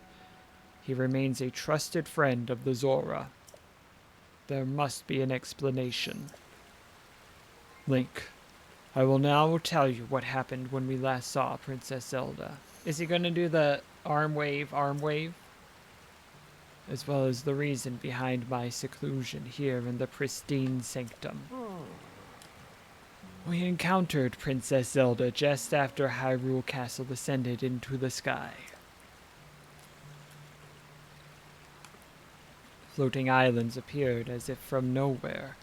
He remains a trusted friend of the Zora. There must be an explanation. Link, I will now tell you what happened when we last saw Princess Zelda. Is he going to do the arm wave? As well as the reason behind my seclusion here in the pristine sanctum. We encountered Princess Zelda just after Hyrule Castle ascended into the sky. Floating islands appeared as if from nowhere.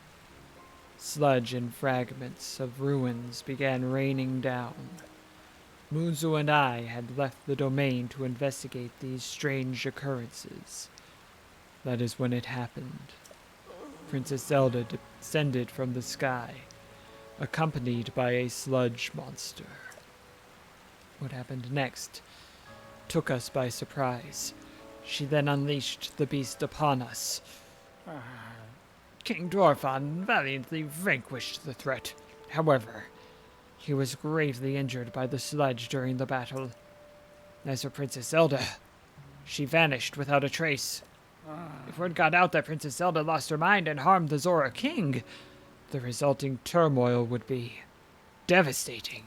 Sludge and fragments of ruins began raining down. Muzu and I had left the domain to investigate these strange occurrences. That is when it happened. Princess Zelda descended from the sky, accompanied by a sludge monster. What happened next took us by surprise. She then unleashed the beast upon us. King Dorfan valiantly vanquished the threat. However, he was gravely injured by the sludge during the battle. As for Princess Zelda, she vanished without a trace. If word got out that Princess Zelda lost her mind and harmed the Zora King, the resulting turmoil would be devastating.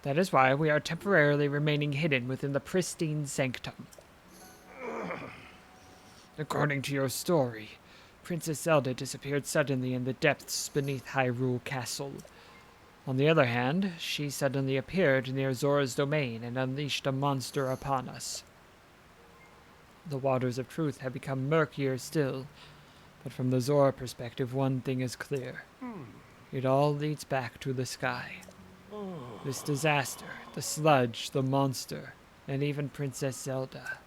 That is why we are temporarily remaining hidden within the pristine sanctum. According to your story, Princess Zelda disappeared suddenly in the depths beneath Hyrule Castle. On the other hand, she suddenly appeared near Zora's domain and unleashed a monster upon us. The waters of truth have become murkier still, but from the Zora perspective, one thing is clear. It all leads back to the sky. This disaster, the sludge, the monster, and even Princess Zelda.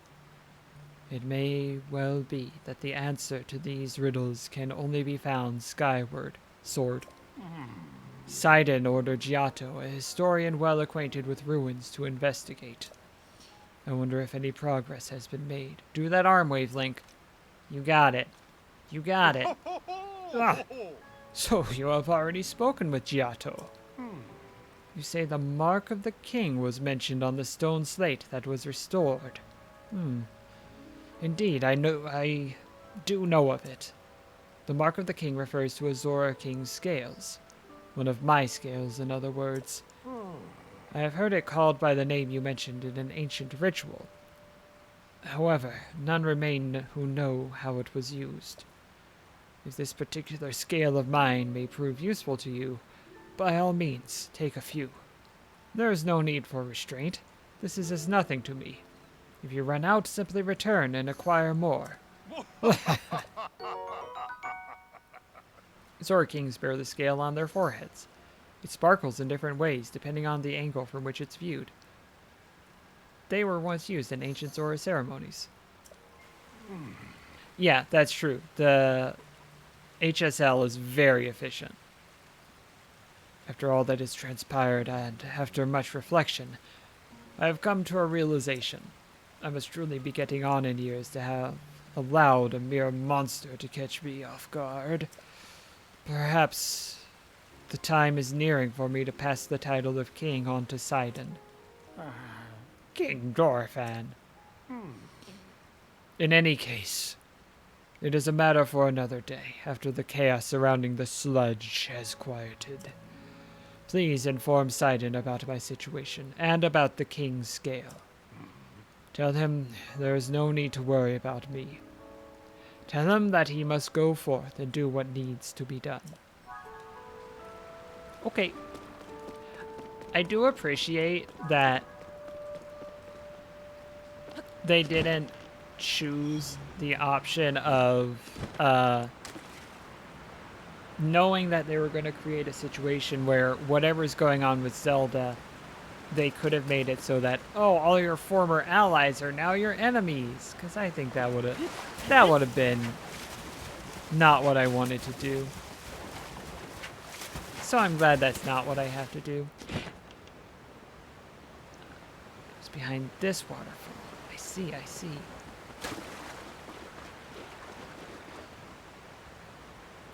It may well be that the answer to these riddles can only be found skyward, sword. Sidon ordered Giotto, a historian well acquainted with ruins, to investigate. I wonder if any progress has been made. Do that arm wave, Link. You got it. You got it. Ah, so you have already spoken with Giotto. You say the mark of the king was mentioned on the stone slate that was restored. Indeed, I do know of it. The mark of the king refers to a Zora King's scales. One of my scales, in other words. I have heard it called by the name you mentioned in an ancient ritual. However, none remain who know how it was used. If this particular scale of mine may prove useful to you, by all means, take a few. There is no need for restraint. This is as nothing to me. If you run out, simply return and acquire more. Zora Kings bear the scale on their foreheads. It sparkles in different ways depending on the angle from which it's viewed. They were once used in ancient Zora ceremonies. Yeah, that's true. The HSL is very efficient. After all that has transpired and after much reflection, I have come to a realization. I must truly be getting on in years to have allowed a mere monster to catch me off guard. Perhaps the time is nearing for me to pass the title of king on to Sidon. King Dorfan. In any case, it is a matter for another day, after the chaos surrounding the sludge has quieted. Please inform Sidon about my situation, and about the king's scale. Tell him there is no need to worry about me. Tell him that he must go forth and do what needs to be done. Okay. I do appreciate that they didn't choose the option of knowing that they were going to create a situation where whatever's going on with Zelda, they could have made it so that, oh, all your former allies are now your enemies. Because I think that would have been not what I wanted to do. So I'm glad that's not what I have to do. It's behind this waterfall. I see.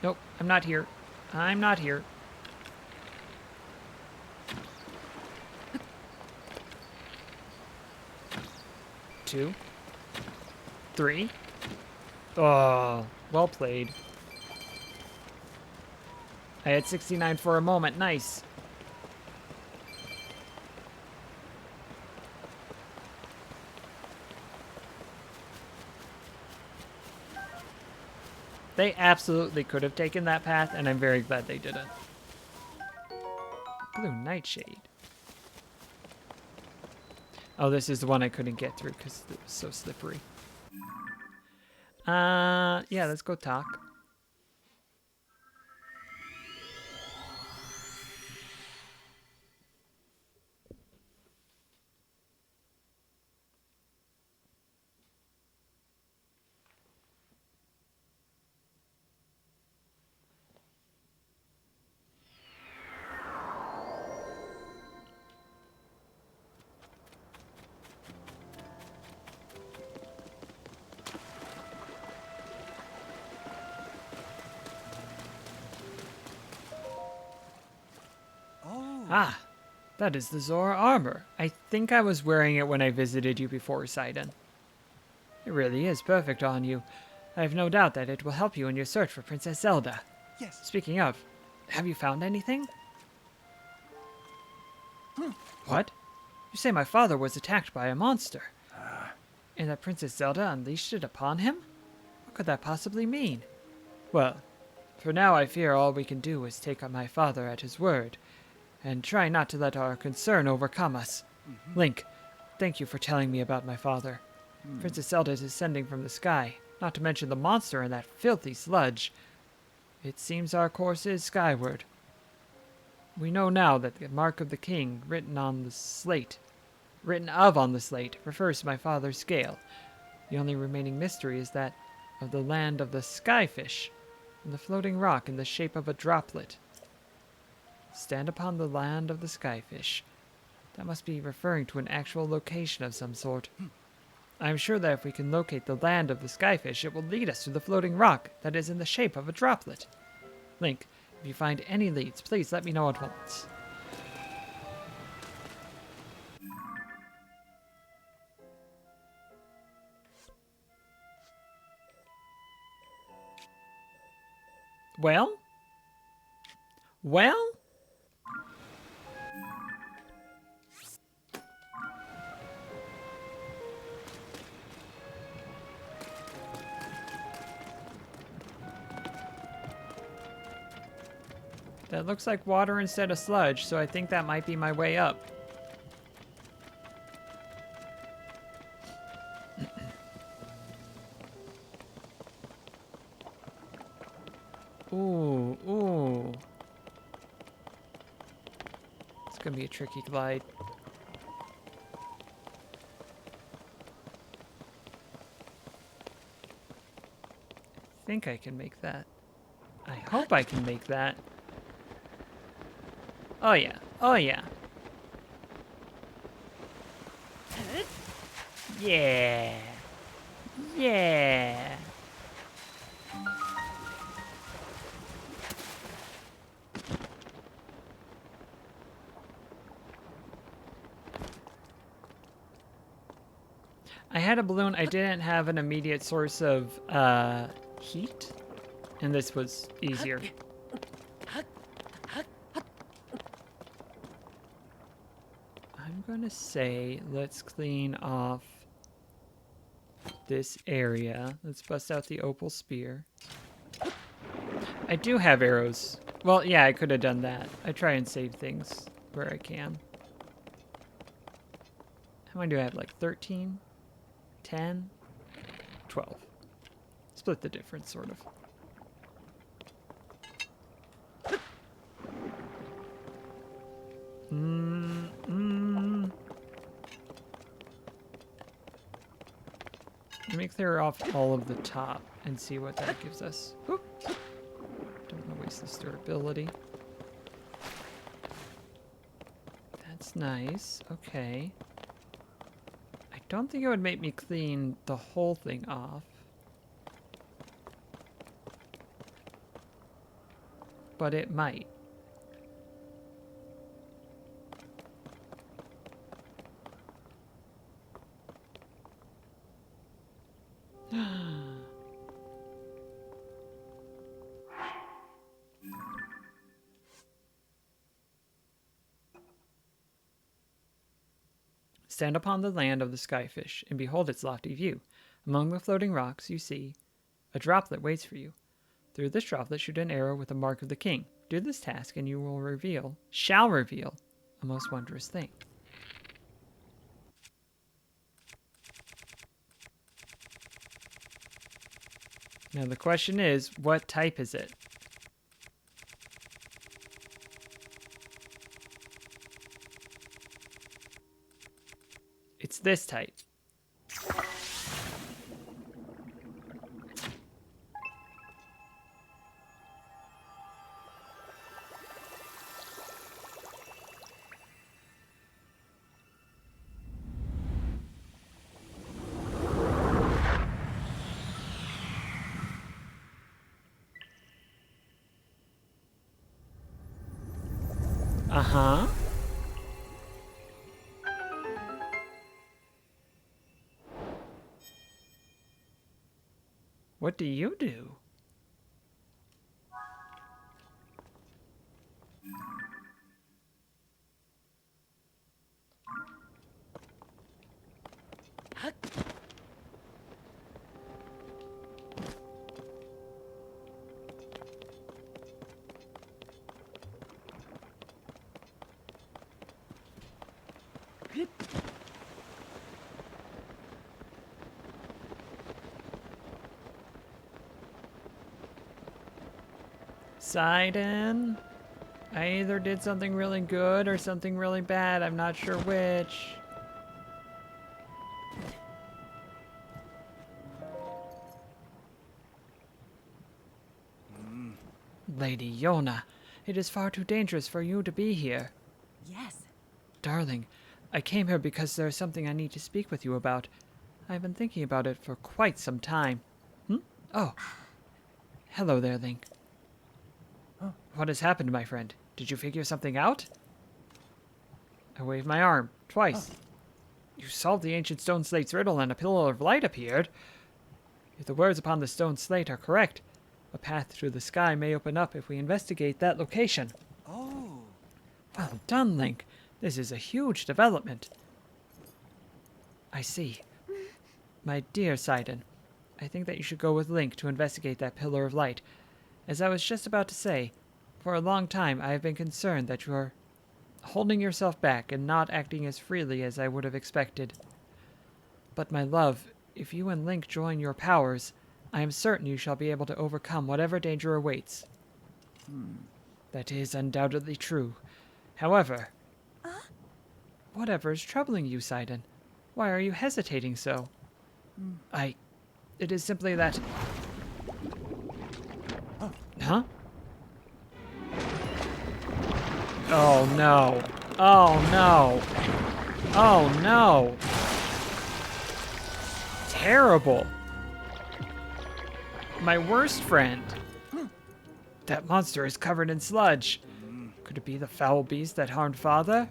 Nope, I'm not here. I'm not here. Two. Three. Oh, well played. I had 69 for a moment. Nice. They absolutely could have taken that path, and I'm very glad they didn't. Blue Nightshade. Oh, this is the one I couldn't get through because it was so slippery. Yeah, let's go talk. Ah, that is the Zora armor. I think I was wearing it when I visited you before, Sidon. It really is perfect on you. I have no doubt that it will help you in your search for Princess Zelda. Yes. Speaking of, have you found anything? What? You say my father was attacked by a monster, and that Princess Zelda unleashed it upon him? What could that possibly mean? Well, for now I fear all we can do is take my father at his word, and try not to let our concern overcome us. Link, thank you for telling me about my father. Princess Zelda is descending from the sky, not to mention the monster and that filthy sludge. It seems our course is skyward. We know now that the mark of the king written on the slate, refers to my father's scale. The only remaining mystery is that of the land of the skyfish, and the floating rock in the shape of a droplet. Stand upon the land of the skyfish. That must be referring to an actual location of some sort. I am sure that if we can locate the land of the skyfish, it will lead us to the floating rock that is in the shape of a droplet. Link, if you find any leads, please let me know at once. Well? Well? That looks like water instead of sludge, so I think that might be my way up. Ooh, ooh. It's gonna be a tricky glide. I think I can make that. I hope I can make that. Oh yeah, oh yeah. Yeah. Yeah. I had a balloon. I didn't have an immediate source of heat, and this was easier. I'm gonna say let's clean off this area. Let's bust out the opal spear. I do have arrows. Well, yeah, I could have done that. I try and save things where I can. How many do I have? Like 13? 10? 12. Split the difference, sort of. Let me clear off all of the top and see what that gives us. Oop. Don't want to waste this durability. That's nice. Okay. I don't think it would make me clean the whole thing off. But it might. Stand upon the land of the skyfish, and behold its lofty view. Among the floating rocks, you see a droplet waits for you. Through this droplet, shoot an arrow with the mark of the king. Do this task, and you shall reveal a most wondrous thing. Now the question is, what type is it? It's this type. Uh-huh. What do you do? Sidon? I either did something really good or something really bad. I'm not sure which. Lady Yona, it is far too dangerous for you to be here. Yes. Darling, I came here because there is something I need to speak with you about. I've been thinking about it for quite some time. Oh. Hello there, Link. What has happened, my friend? Did you figure something out? I waved my arm, twice. You solved the ancient stone slate's riddle and a pillar of light appeared. If the words upon the stone slate are correct, a path to the sky may open up if we investigate that location. Oh. Well done, Link. This is a huge development. I see. My dear Sidon, I think that you should go with Link to investigate that pillar of light. As I was just about to say, for a long time I have been concerned that you are holding yourself back and not acting as freely as I would have expected. But my love, if you and Link join your powers, I am certain you shall be able to overcome whatever danger awaits. That is undoubtedly true. However, whatever is troubling you, Sidon? Why are you hesitating so? It is simply that... Huh? Oh no. Oh no. Oh no. Terrible. My worst friend. That monster is covered in sludge. Could it be the foul beast that harmed Father?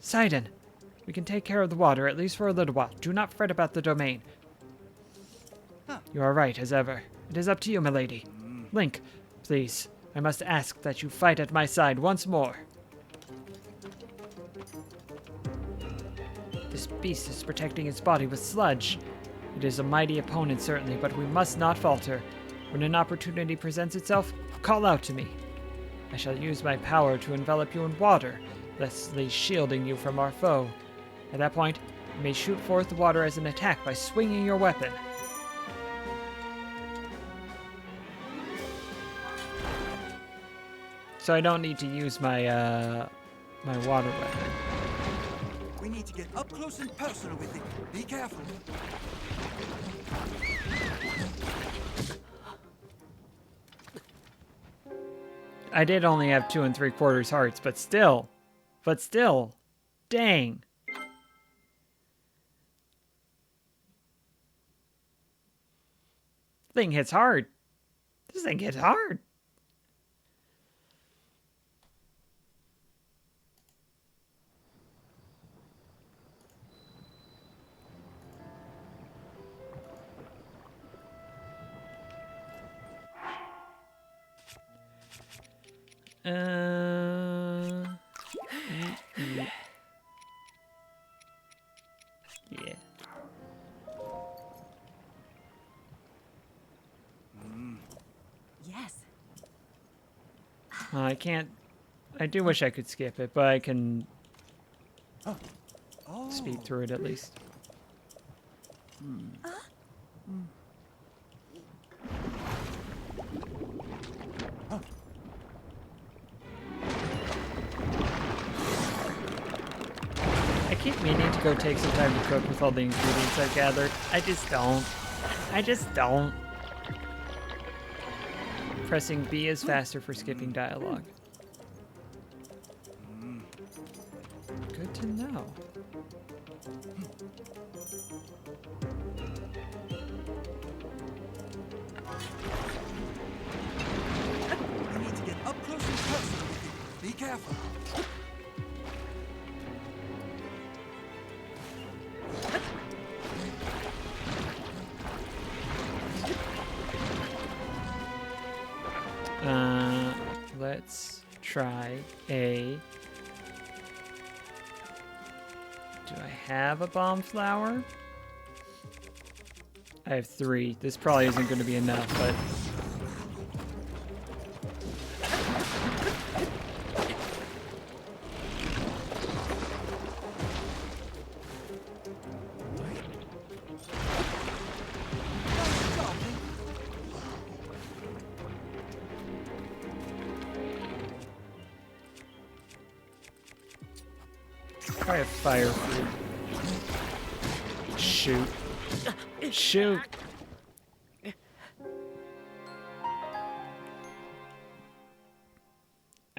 Sidon, we can take care of the water, at least for a little while. Do not fret about the domain. You are right, as ever. It is up to you, milady. Link, please, I must ask that you fight at my side once more. This beast is protecting its body with sludge. It is a mighty opponent, certainly, but we must not falter. When an opportunity presents itself, call out to me. I shall use my power to envelop you in water, thusly shielding you from our foe. At that point, you may shoot forth the water as an attack by swinging your weapon. So I don't need to use my my water weapon. We need to get up close and personal with it. Be careful. I did only have 2 3/4 hearts, but still, dang. Thing hits hard. This thing hits hard. Yeah. Yes. I can't. I do wish I could skip it, but I can speed through it at least. I keep meaning to go take some time to cook with all the ingredients I've gathered. I just don't. I just don't. Pressing B is faster for skipping dialogue. Good to know. We need to get up close and personal with it. Be careful. Let's try a... Do I have a bomb flower? I have 3. This probably isn't going to be enough, but... Try a fire fruit. Shoot. Shoot!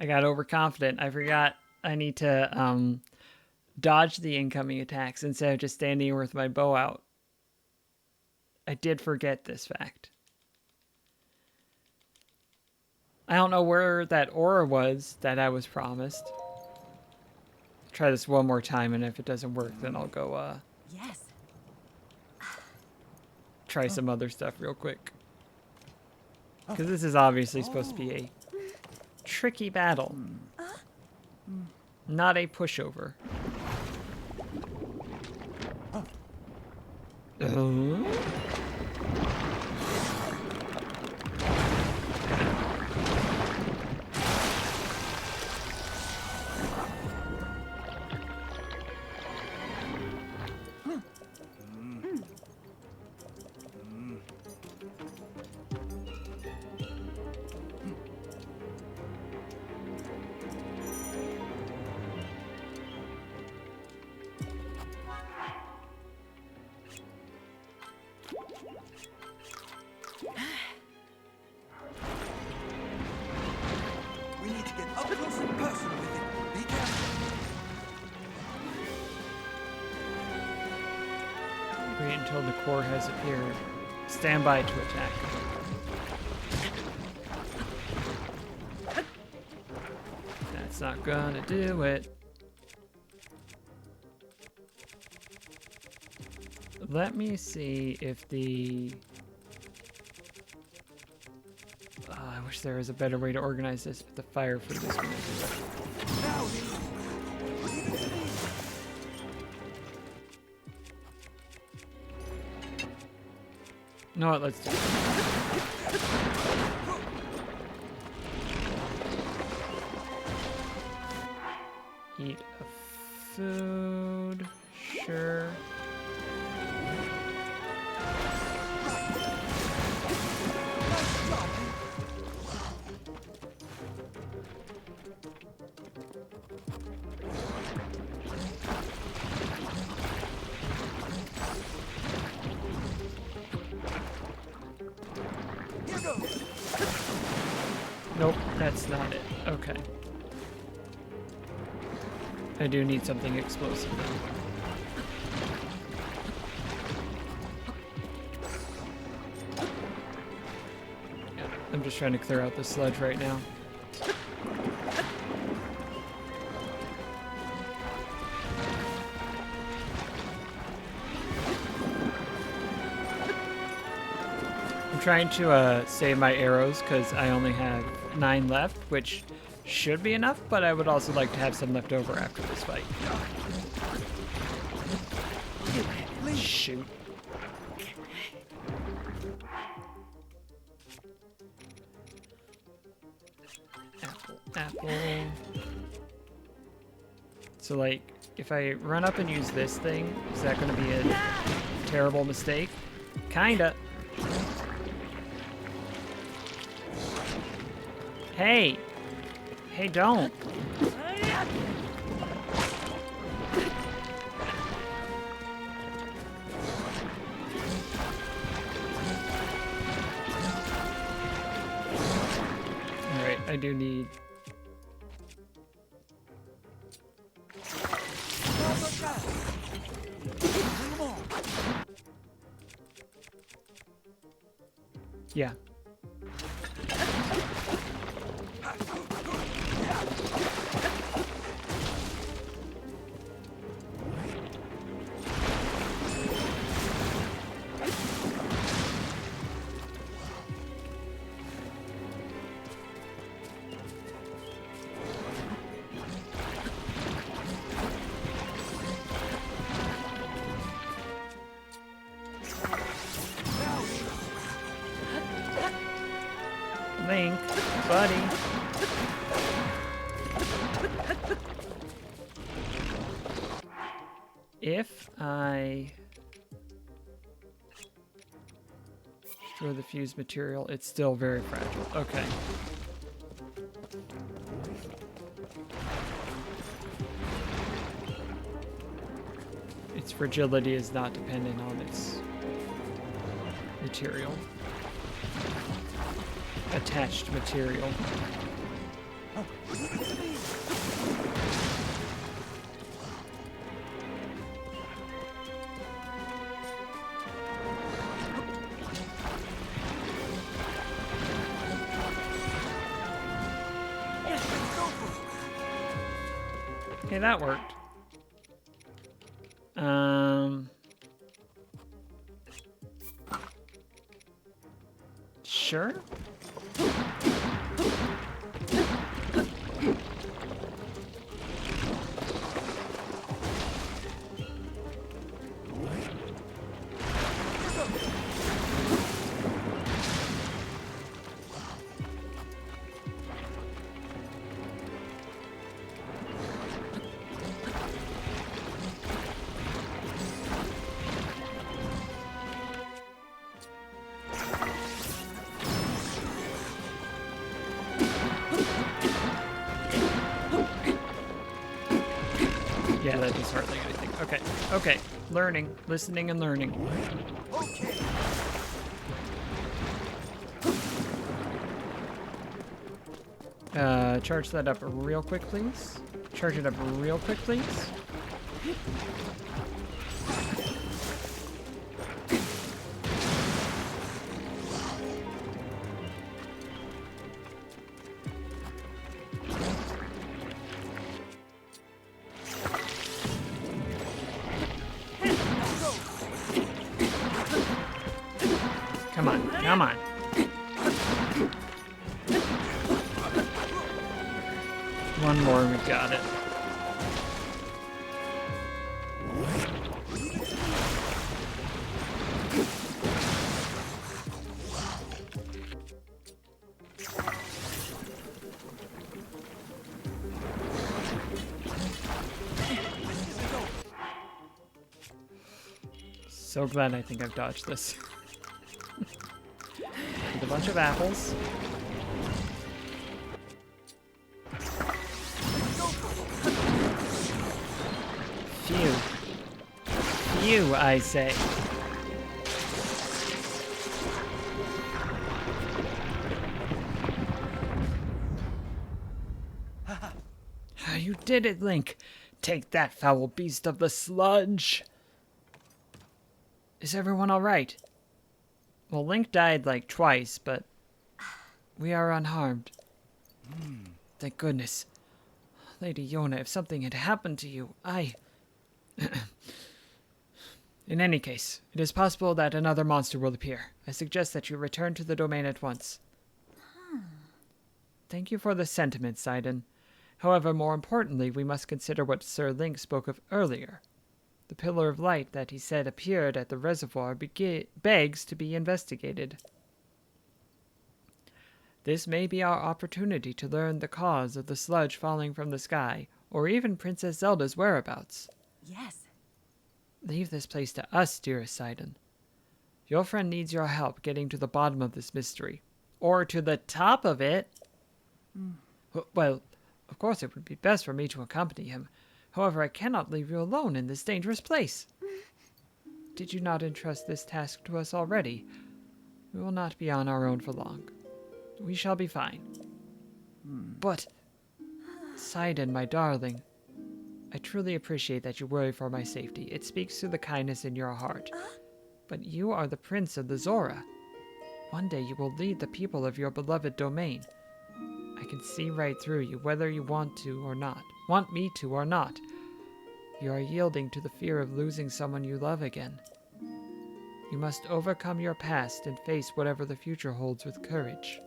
I got overconfident. I forgot I need to dodge the incoming attacks instead of just standing here with my bow out. I did forget this fact. I don't know where that aura was that I was promised. Try this one more time, and if it doesn't work, then I'll go Yes. try some other stuff real quick. Because this is obviously supposed to be a tricky battle. Not a pushover. We need to get up close and personal with it. Be careful. Wait until the core has appeared. Stand by to attack. That's not gonna do it. Let me see if the... I wish there was a better way to organize this, but the fire fruit is gonna do it. Now, You know what, let's do it. Eat a food, sure. here goes. Nope, that's not it. Okay. I do need something explosive though. Yeah, I'm just trying to clear out the sludge right now. I'm trying to save my arrows because I only have 9 left, which should be enough, but I would also like to have some left over after this fight. Shoot. Apple. So, like, if I run up and use this thing, is that going to be a terrible mistake? Kinda. Hey! Hey, don't! Alright, I do need... Yeah. buddy. If I throw the fused material, it's still very fragile. Okay. Its fragility is not dependent on its material. Attached material. Okay, that worked. Sure. Yeah, that does hardly anything. Okay, okay. Learning, listening, and learning. Okay. Charge that up real quick, please. Charge it up real quick, please. Come on, come on. One more, we got it. So glad I think I've dodged this. With a bunch of apples. Phew. Phew, I say. You did it, Link. Take that, foul beast of the sludge. Is everyone all right? Well, Link died like twice, but we are unharmed. Thank goodness. Lady Yona, if something had happened to you, In any case, it is possible that another monster will appear. I suggest that you return to the domain at once. Thank you for the sentiment, Sidon. However, more importantly, we must consider what Sir Link spoke of earlier. The pillar of light that he said appeared at the reservoir begs to be investigated. This may be our opportunity to learn the cause of the sludge falling from the sky, or even Princess Zelda's whereabouts. Yes. Leave this place to us, dearest Sidon. Your friend needs your help getting to the bottom of this mystery. Or to the top of it. Well, of course it would be best for me to accompany him. However, I cannot leave you alone in this dangerous place. Did you not entrust this task to us already? We will not be on our own for long. We shall be fine. But, Sidon, my darling, I truly appreciate that you worry for my safety. It speaks to the kindness in your heart. But you are the prince of the Zora. One day you will lead the people of your beloved domain. I can see right through you, whether you want to or not. Want me to or not. You are yielding to the fear of losing someone you love again. You must overcome your past and face whatever the future holds with courage.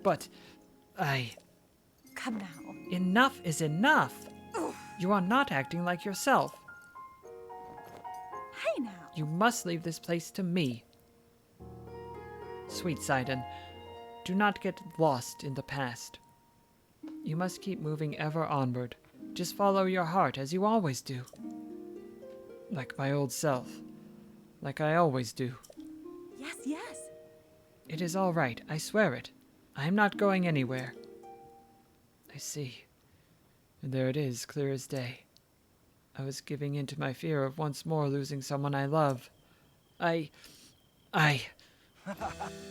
But, Come now. Enough is enough! You are not acting like yourself. Hey now. You must leave this place to me. Sweet Sidon, do not get lost in the past. You must keep moving ever onward. Just follow your heart as you always do. Like my old self. Like I always do. Yes, yes. It is all right, I swear it. I am not going anywhere. I see. And there it is, clear as day. I was giving in to my fear of once more losing someone I love.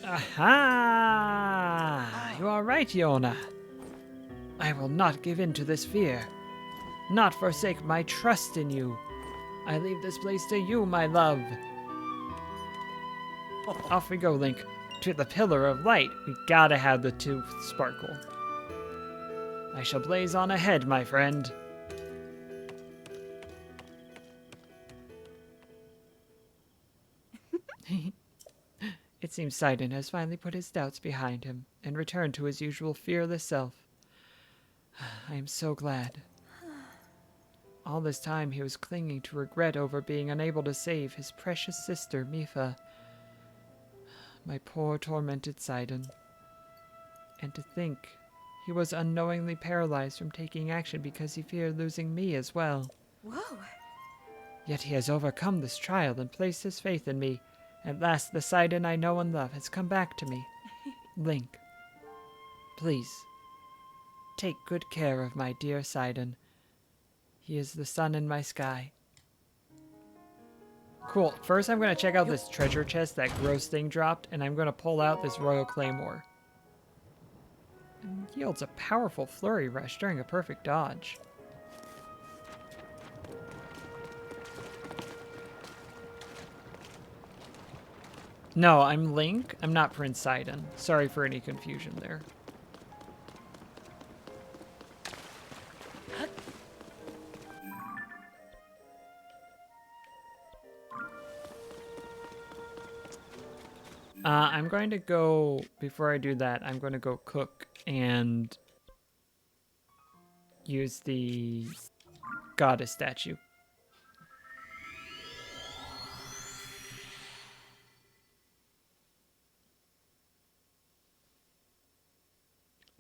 Aha! You are right, Yona. I will not give in to this fear. Not forsake my trust in you. I leave this place to you, my love. Off we go, Link. To the Pillar of Light. We gotta have the tooth sparkle. I shall blaze on ahead, my friend. It seems Sidon has finally put his doubts behind him and returned to his usual fearless self. I am so glad. All this time he was clinging to regret over being unable to save his precious sister, Mifa. My poor tormented Sidon. And to think he was unknowingly paralyzed from taking action because he feared losing me as well. Whoa. Yet he has overcome this trial and placed his faith in me. At last the Sidon I know and love has come back to me. Link, please, take good care of my dear Sidon. He is the sun in my sky. Cool. First I'm going to check out this treasure chest that gross thing dropped, and I'm going to pull out this Royal Claymore. It yields a powerful flurry rush during a perfect dodge. No, I'm Link. I'm not Prince Sidon. Sorry for any confusion there. I'm going to go, before I do that, I'm going to go cook and use the goddess statue.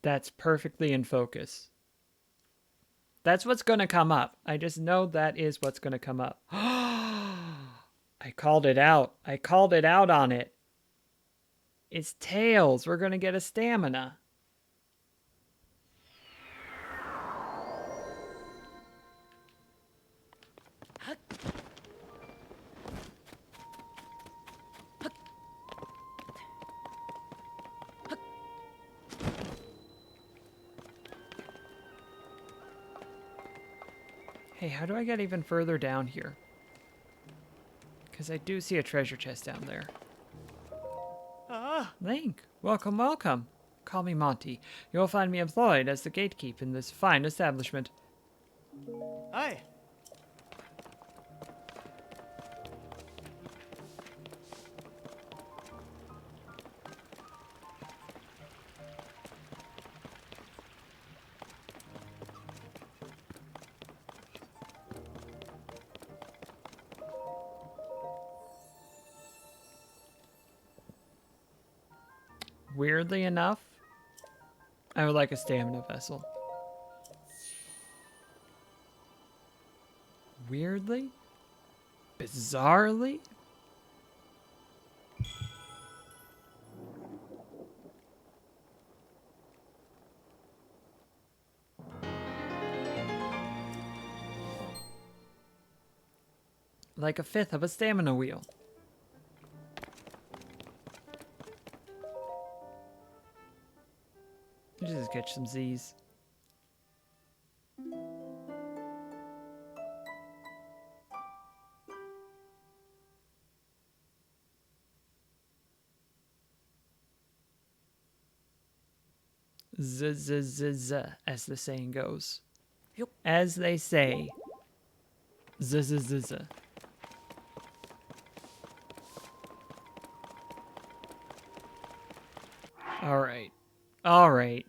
That's perfectly in focus. That's what's going to come up. I just know that is what's going to come up. I called it out. I called it out on it. It's Tails. We're going to get a stamina. Hey, how do I get even further down here? Because I do see a treasure chest down there. Link, welcome, welcome. Call me Monty. You'll find me employed as the gatekeep in this fine establishment. Aye. Weirdly enough, I would like a stamina vessel. Weirdly? Bizarrely? Like a fifth of a stamina wheel. Just catch some Z's. Z, z, z, z, as the saying goes. Yup. As they say. Z, z, z, z. All right. All right.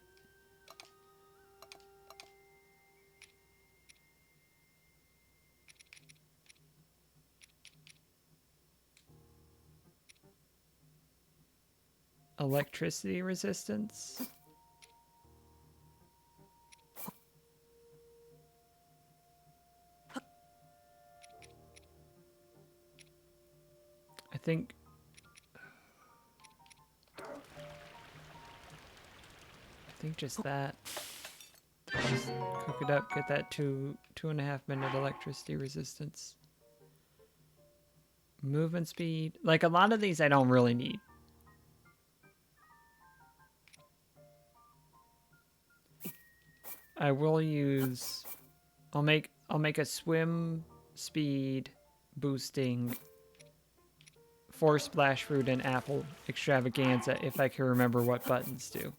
electricity resistance. I think just that. Just cook it up, get that 2.5 minute electricity resistance. Movement speed. Like a lot of these I don't really need. I will use I'll make a swim speed boosting force splash fruit and apple extravaganza if I can remember what buttons do.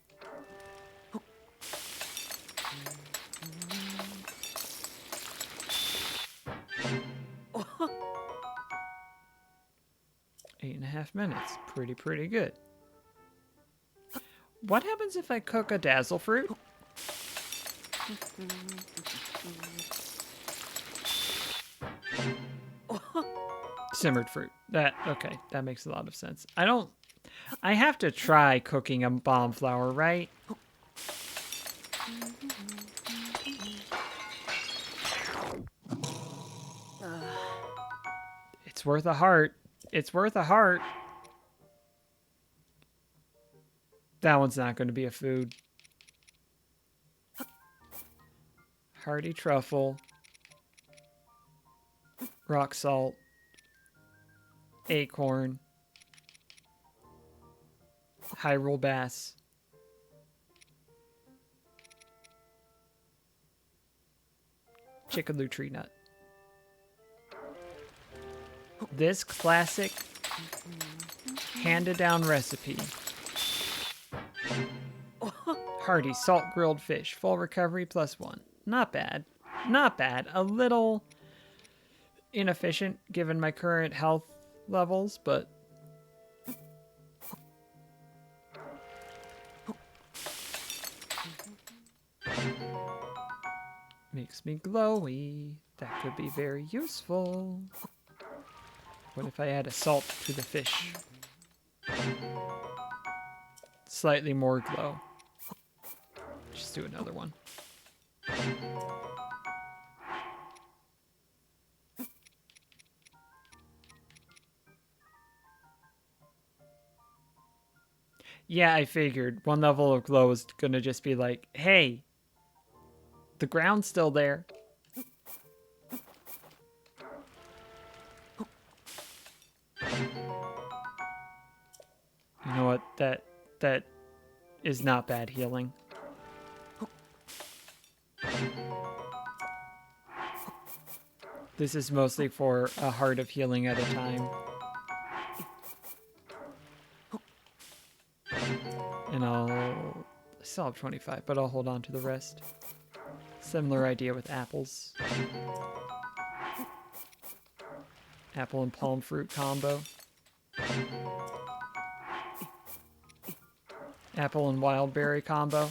Eight and a half minutes. Pretty good. What happens if I cook a dazzle fruit? Simmered fruit. Okay, that makes a lot of sense. I have to try cooking a bomb flower, right? It's worth a heart. It's worth a heart. That one's not going to be a food. Hearty truffle. Rock salt. Acorn. Hyrule bass. Chickaloo tree nut. This classic handed down recipe. Hearty salt grilled fish. Full recovery +1. Not bad. Not bad. A little inefficient given my current health levels, but makes me glowy. That could be very useful. What if I add a salt to the fish? Slightly more glow. Just do another one. Yeah, I figured one level of glow is gonna just be like, hey, the ground's still there. You know what? That is not bad healing. This is mostly for a heart of healing at a time. And I still have 25, but I'll hold on to the rest. Similar idea with apples. Apple and palm fruit combo. Apple and wild berry combo.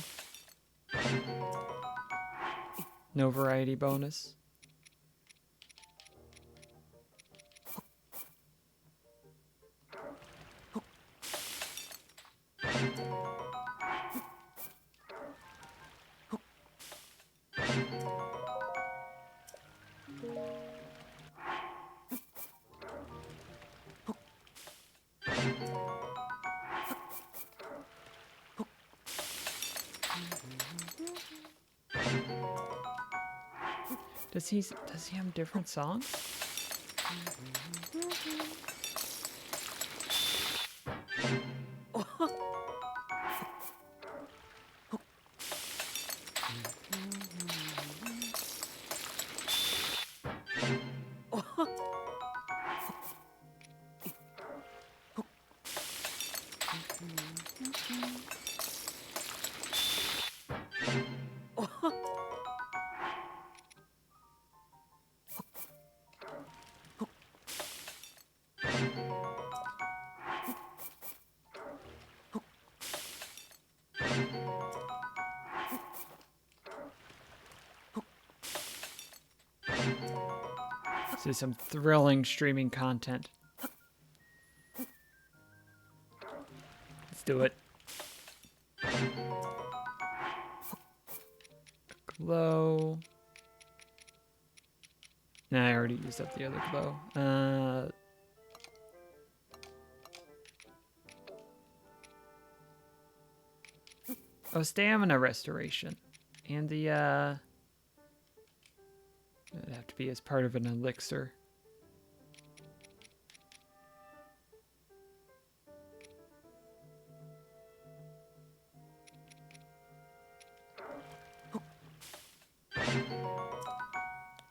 No variety bonus. Does he have different songs? This is some thrilling streaming content. Let's do it. glow. Nah, I already used up the other glow. Oh, stamina restoration. And the, it'd have to be as part of an elixir.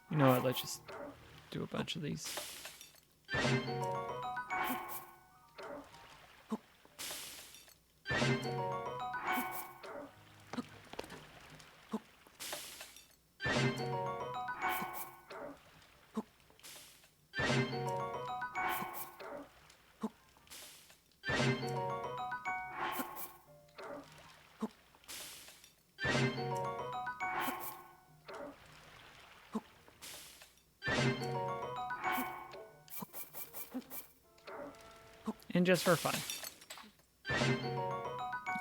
You know what, let's just do a bunch of these. And just for fun.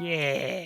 Yeah.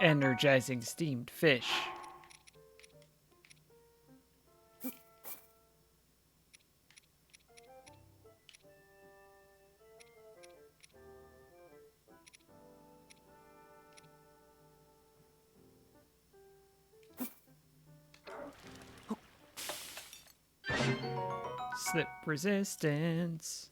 Energizing steamed fish. Slip resistance.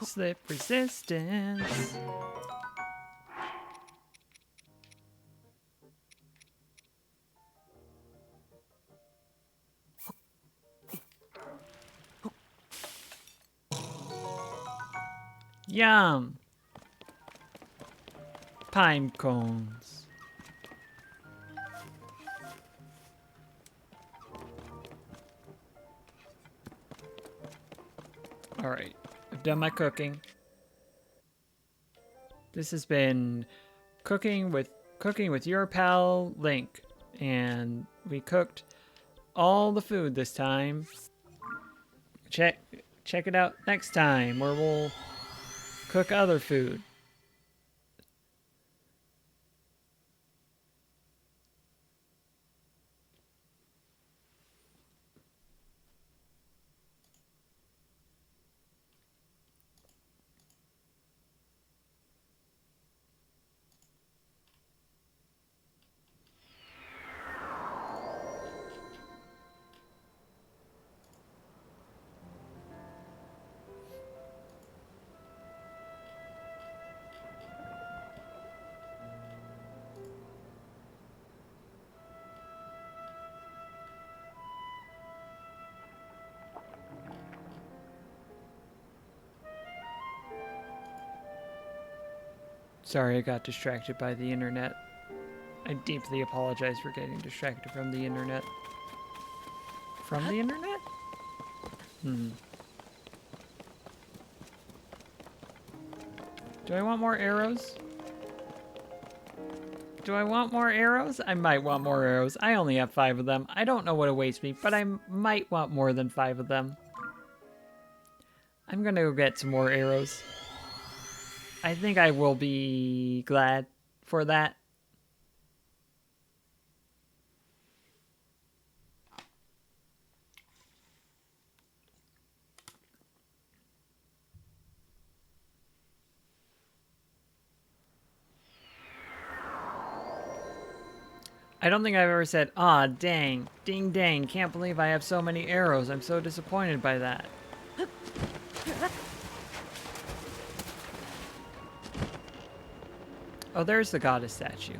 Slip resistance. Yum. Pine cones. All right, I've done my cooking. This has been cooking with your pal Link, and we cooked all the food this time. Check it out next time, where we'll cook other food. Sorry, I got distracted by the internet. I deeply apologize for getting distracted from the internet. From the internet? Do I want more arrows? Do I want more arrows? I might want more arrows. I only have 5 of them. I don't know what awaits me, but I might want more than 5 of them. I'm gonna go get some more arrows. I think I will be glad for that. I don't think I've ever said, "Ah, dang, ding dang, can't believe I have so many arrows. I'm so disappointed by that." Oh, there's the goddess statue.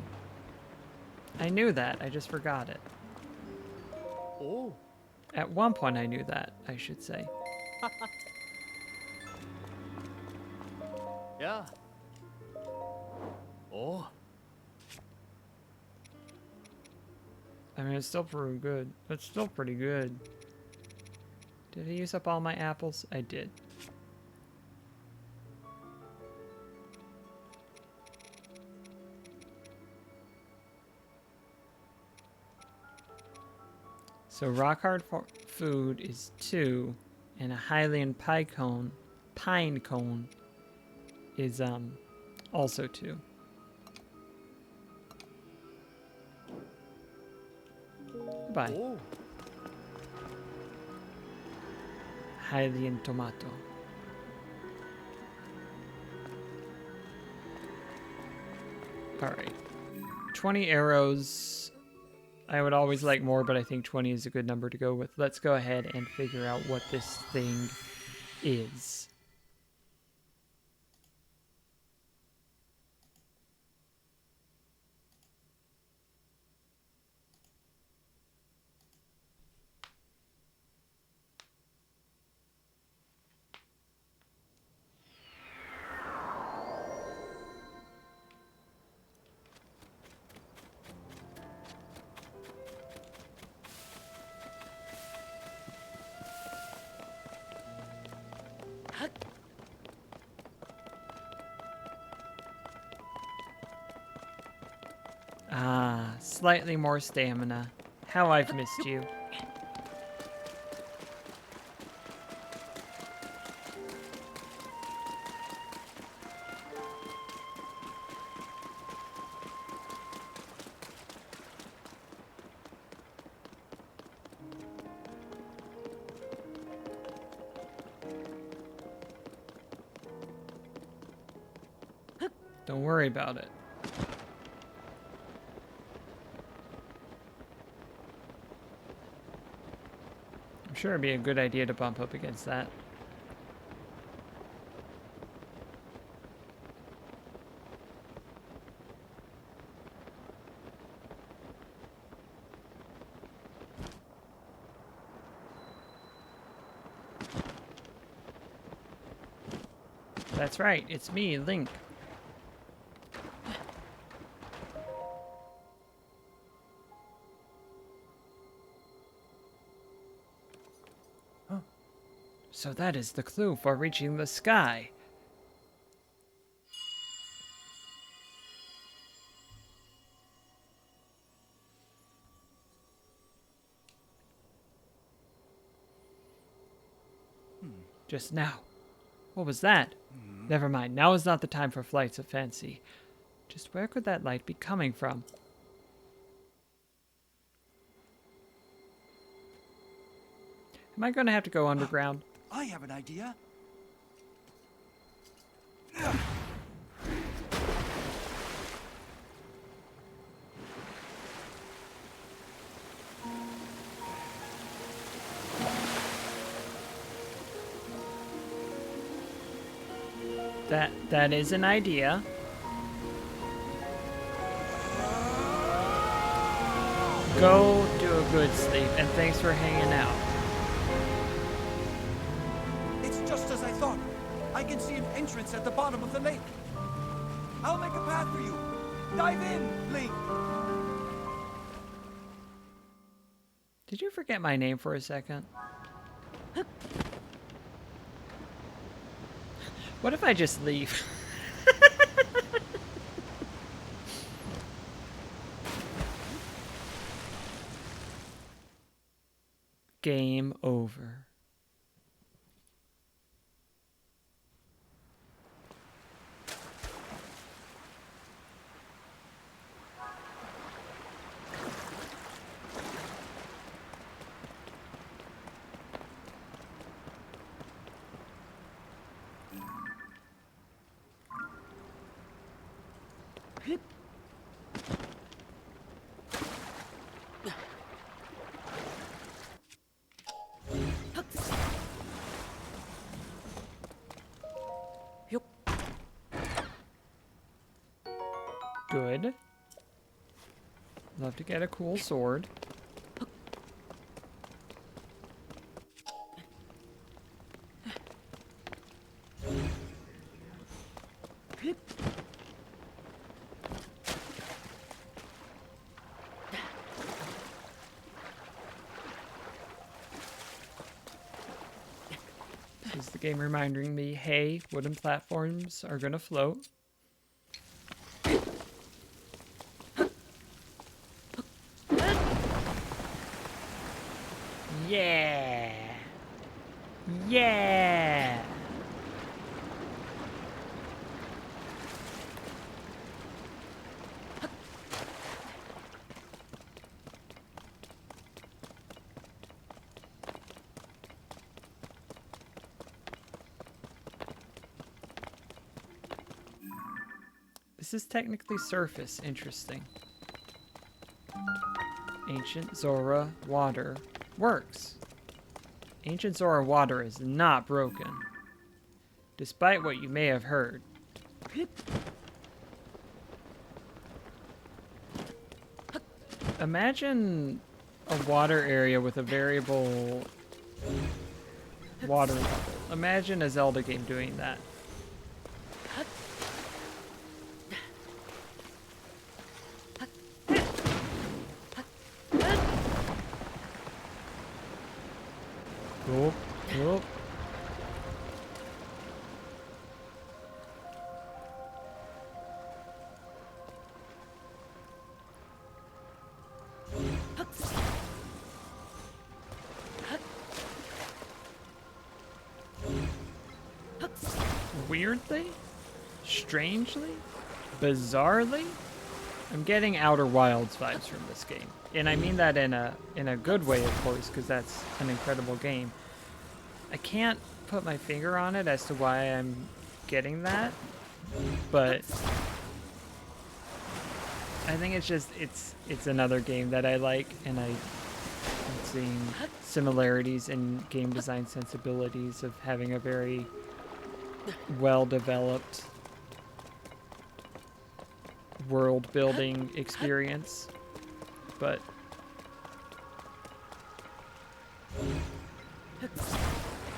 I knew that, I just forgot it. Oh. At one point I knew that, I should say. Yeah. Oh. I mean, it's still pretty good. It's still pretty good. Did I use up all my apples? I did. So rock hard food is 2, and a Hylian pine cone is also 2. Goodbye. Oh. Hylian tomato. Alright. 20 arrows. I would always like more, but I think 20 is a good number to go with. Let's go ahead and figure out what this thing is. Ah, slightly more stamina. How I've missed you. Don't worry about it. I'm sure it'd be a good idea to bump up against that. That's right, it's me, Link. So that is the clue for reaching the sky. Just now. What was that? Never mind, now is not the time for flights of fancy. Just where could that light be coming from? Am I going to have to go underground? I have an idea. That is an idea. Go do a good sleep, and thanks for hanging out. It's just as I thought. I can see an entrance at the bottom of the lake. I'll make a path for you. Dive in, Link. Did you forget my name for a second? What if I just leave? Game over. Good. Love to get a cool sword. This is the game reminding me, hey, wooden platforms are gonna float. Yeah! Yeah! This is technically surface. Interesting. Ancient Zora water works. Ancient Zora water is not broken, despite what you may have heard. Imagine a water area with a variable water level. Imagine a Zelda game doing that. Oh, oh. Weirdly, strangely, bizarrely, I'm getting Outer Wilds vibes from this game. And I mean that in a good way, of course, because that's an incredible game. I can't put my finger on it as to why I'm getting that, but I think it's just it's another game that I like, and I'm seeing similarities in game design sensibilities of having a very well-developed world-building experience, but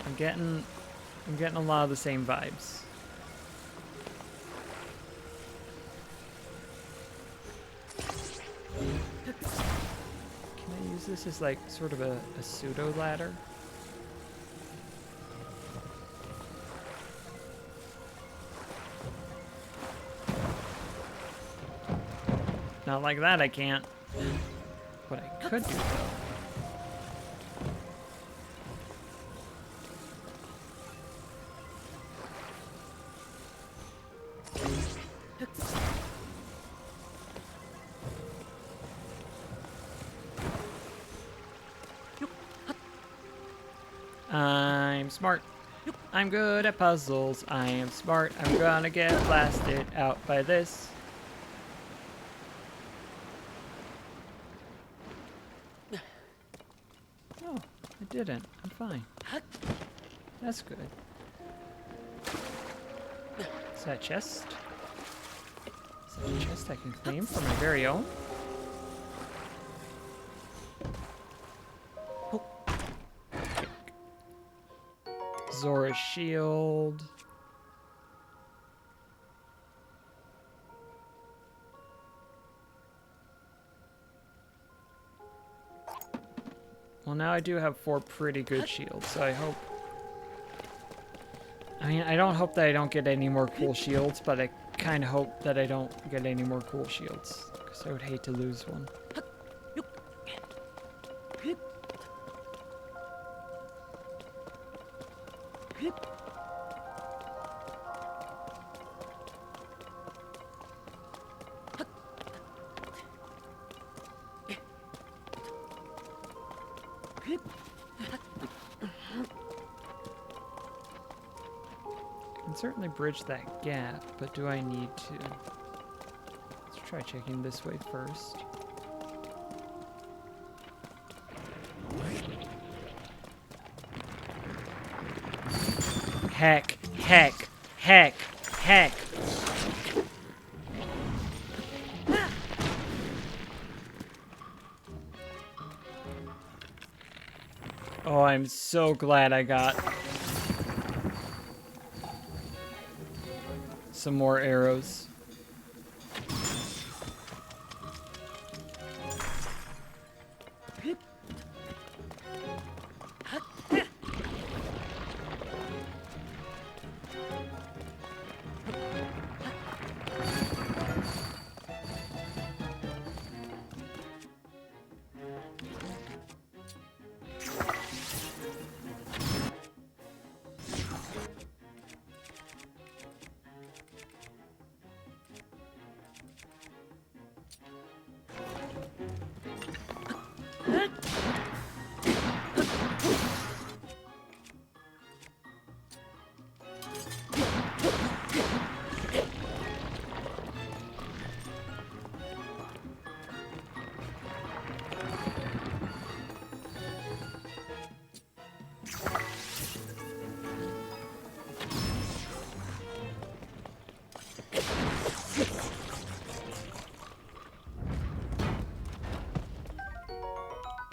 I'm getting a lot of the same vibes. Can I use this as like sort of a pseudo ladder? Not like that, I can't. What I could do, though. I'm smart. I'm good at puzzles. I am smart. I'm gonna get blasted out by this. Oh, I didn't. I'm fine. That's good. Is that a chest? Is that a chest I can claim for my very own? Zora's shield. Well, now I do have 4 pretty good shields, so I hope... I mean, I don't hope that I don't get any more cool shields, but I kind of hope that I don't get any more cool shields, because I would hate to lose one. I can certainly bridge that gap, but do I need to? Let's try checking this way first. Heck, heck, heck, heck. Oh, I'm so glad I got some more arrows.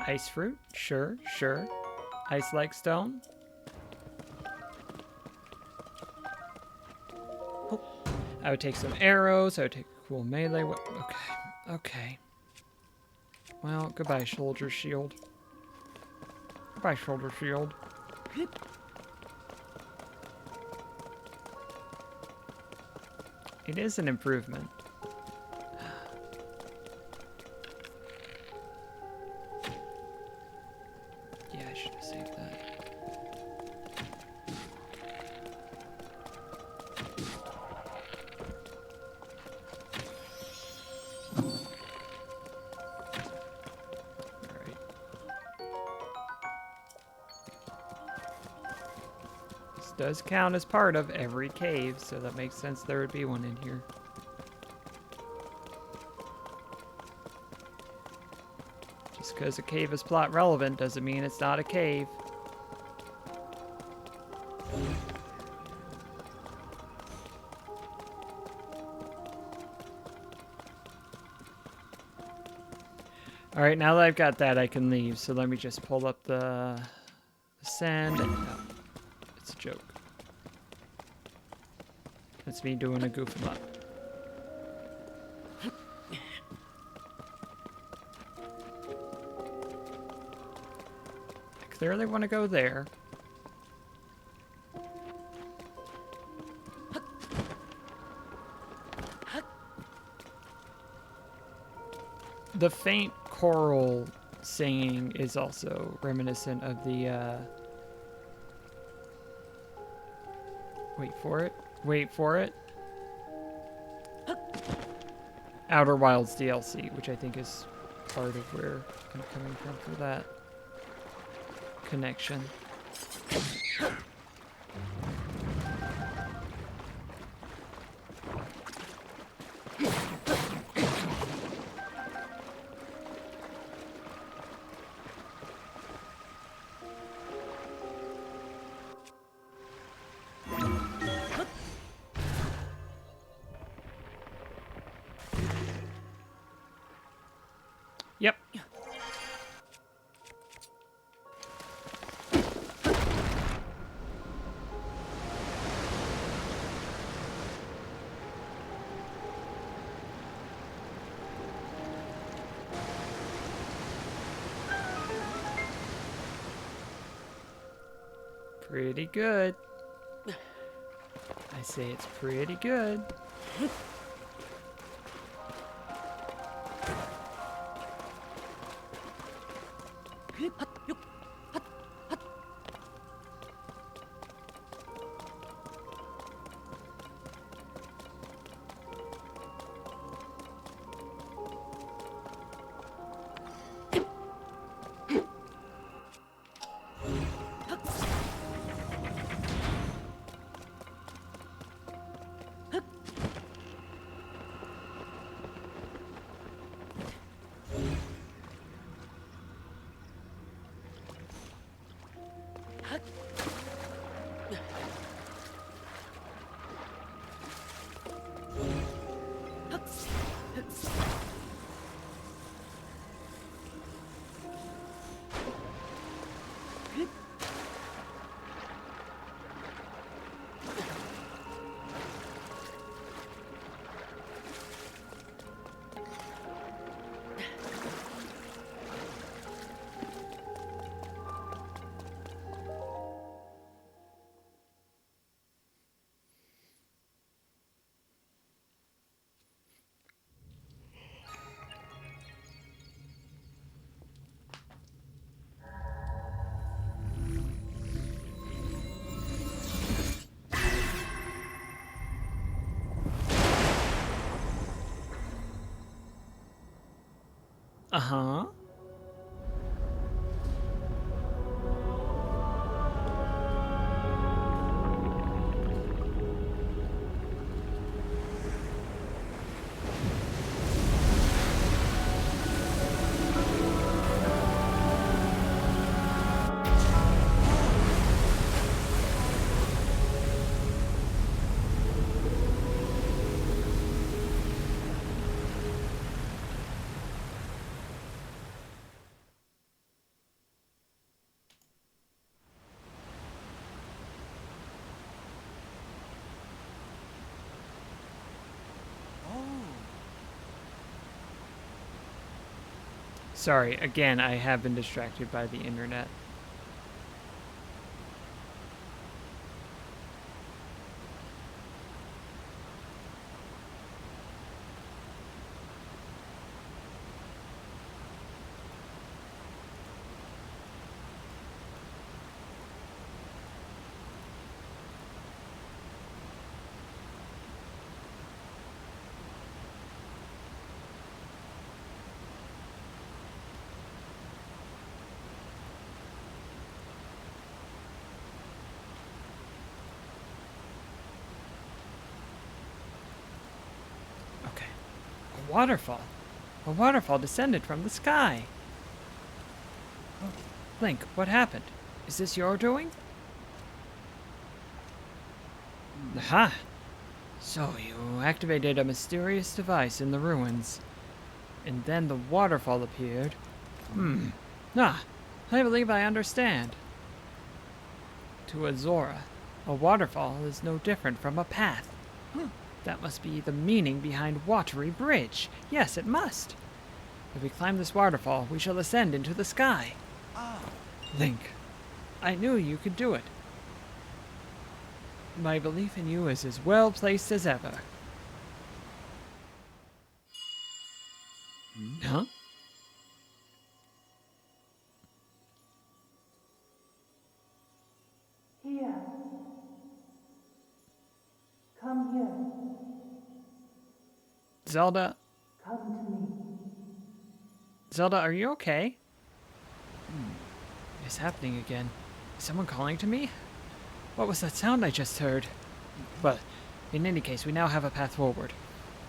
Ice fruit? Sure, sure. Ice like stone? Oh. I would take some arrows. I would take a cool melee. Okay, okay. Well, goodbye, shoulder shield. Goodbye, shoulder shield. It is an improvement. Yeah, I should have saved that. Alright. This does count as part of every cave, so that makes sense there would be one in here. Just because a cave is plot relevant doesn't mean it's not a cave. Alright, now that I've got that, I can leave. So let me just pull up the sand. And, no, it's a joke. That's me doing a goof 'em up. I clearly want to go there. The faint choral singing is also reminiscent of the, wait for it. Wait for it. Outer Wilds DLC, which I think is part of where I'm coming from for that connection. Yep. Pretty good. I say it's pretty good. Uh-huh. Sorry, again, I have been distracted by the internet. Okay. A waterfall. A waterfall descended from the sky. Link, what happened? Is this your doing? Aha! So you activated a mysterious device in the ruins. And then the waterfall appeared. Ah, I believe I understand. To Azora, a waterfall is no different from a path. That must be the meaning behind Watery Bridge. Yes, it must. If we climb this waterfall, we shall ascend into the sky. Link, I knew you could do it. My belief in you is as well placed as ever. Huh? Here. Come here. Zelda, Come to me. Zelda, are you okay? It is happening again. Is someone calling to me? What was that sound I just heard? But, in any case, we now have a path forward.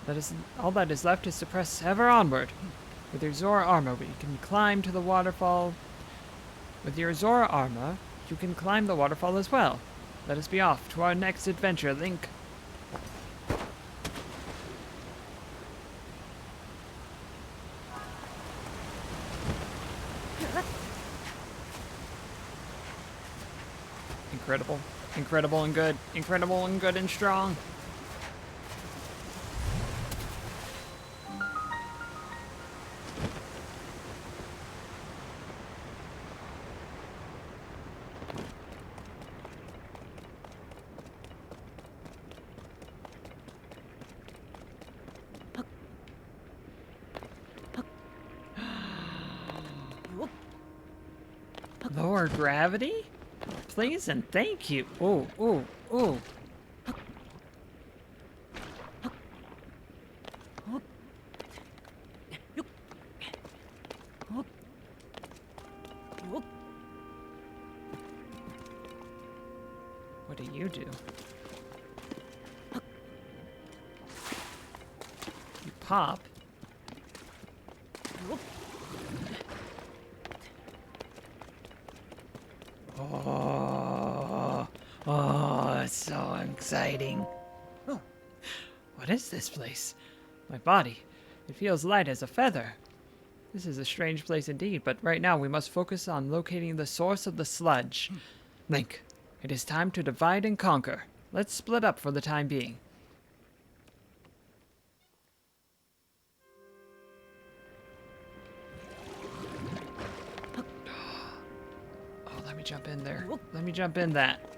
That is all that is left is to press ever onward. With your Zora armor, we can climb to the waterfall. With your Zora armor, you can climb the waterfall as well. Let us be off to our next adventure, Link. Incredible. Incredible and good. Incredible and good and strong. Lower gravity? Please and thank you. Ooh, ooh, ooh. What do you do? You pop. Oh, it's so exciting. What is this place? My body. It feels light as a feather. This is a strange place indeed, but right now we must focus on locating the source of the sludge. Link, it is time to divide and conquer. Let's split up for the time being. Oh, let me jump in there. Let me jump in that.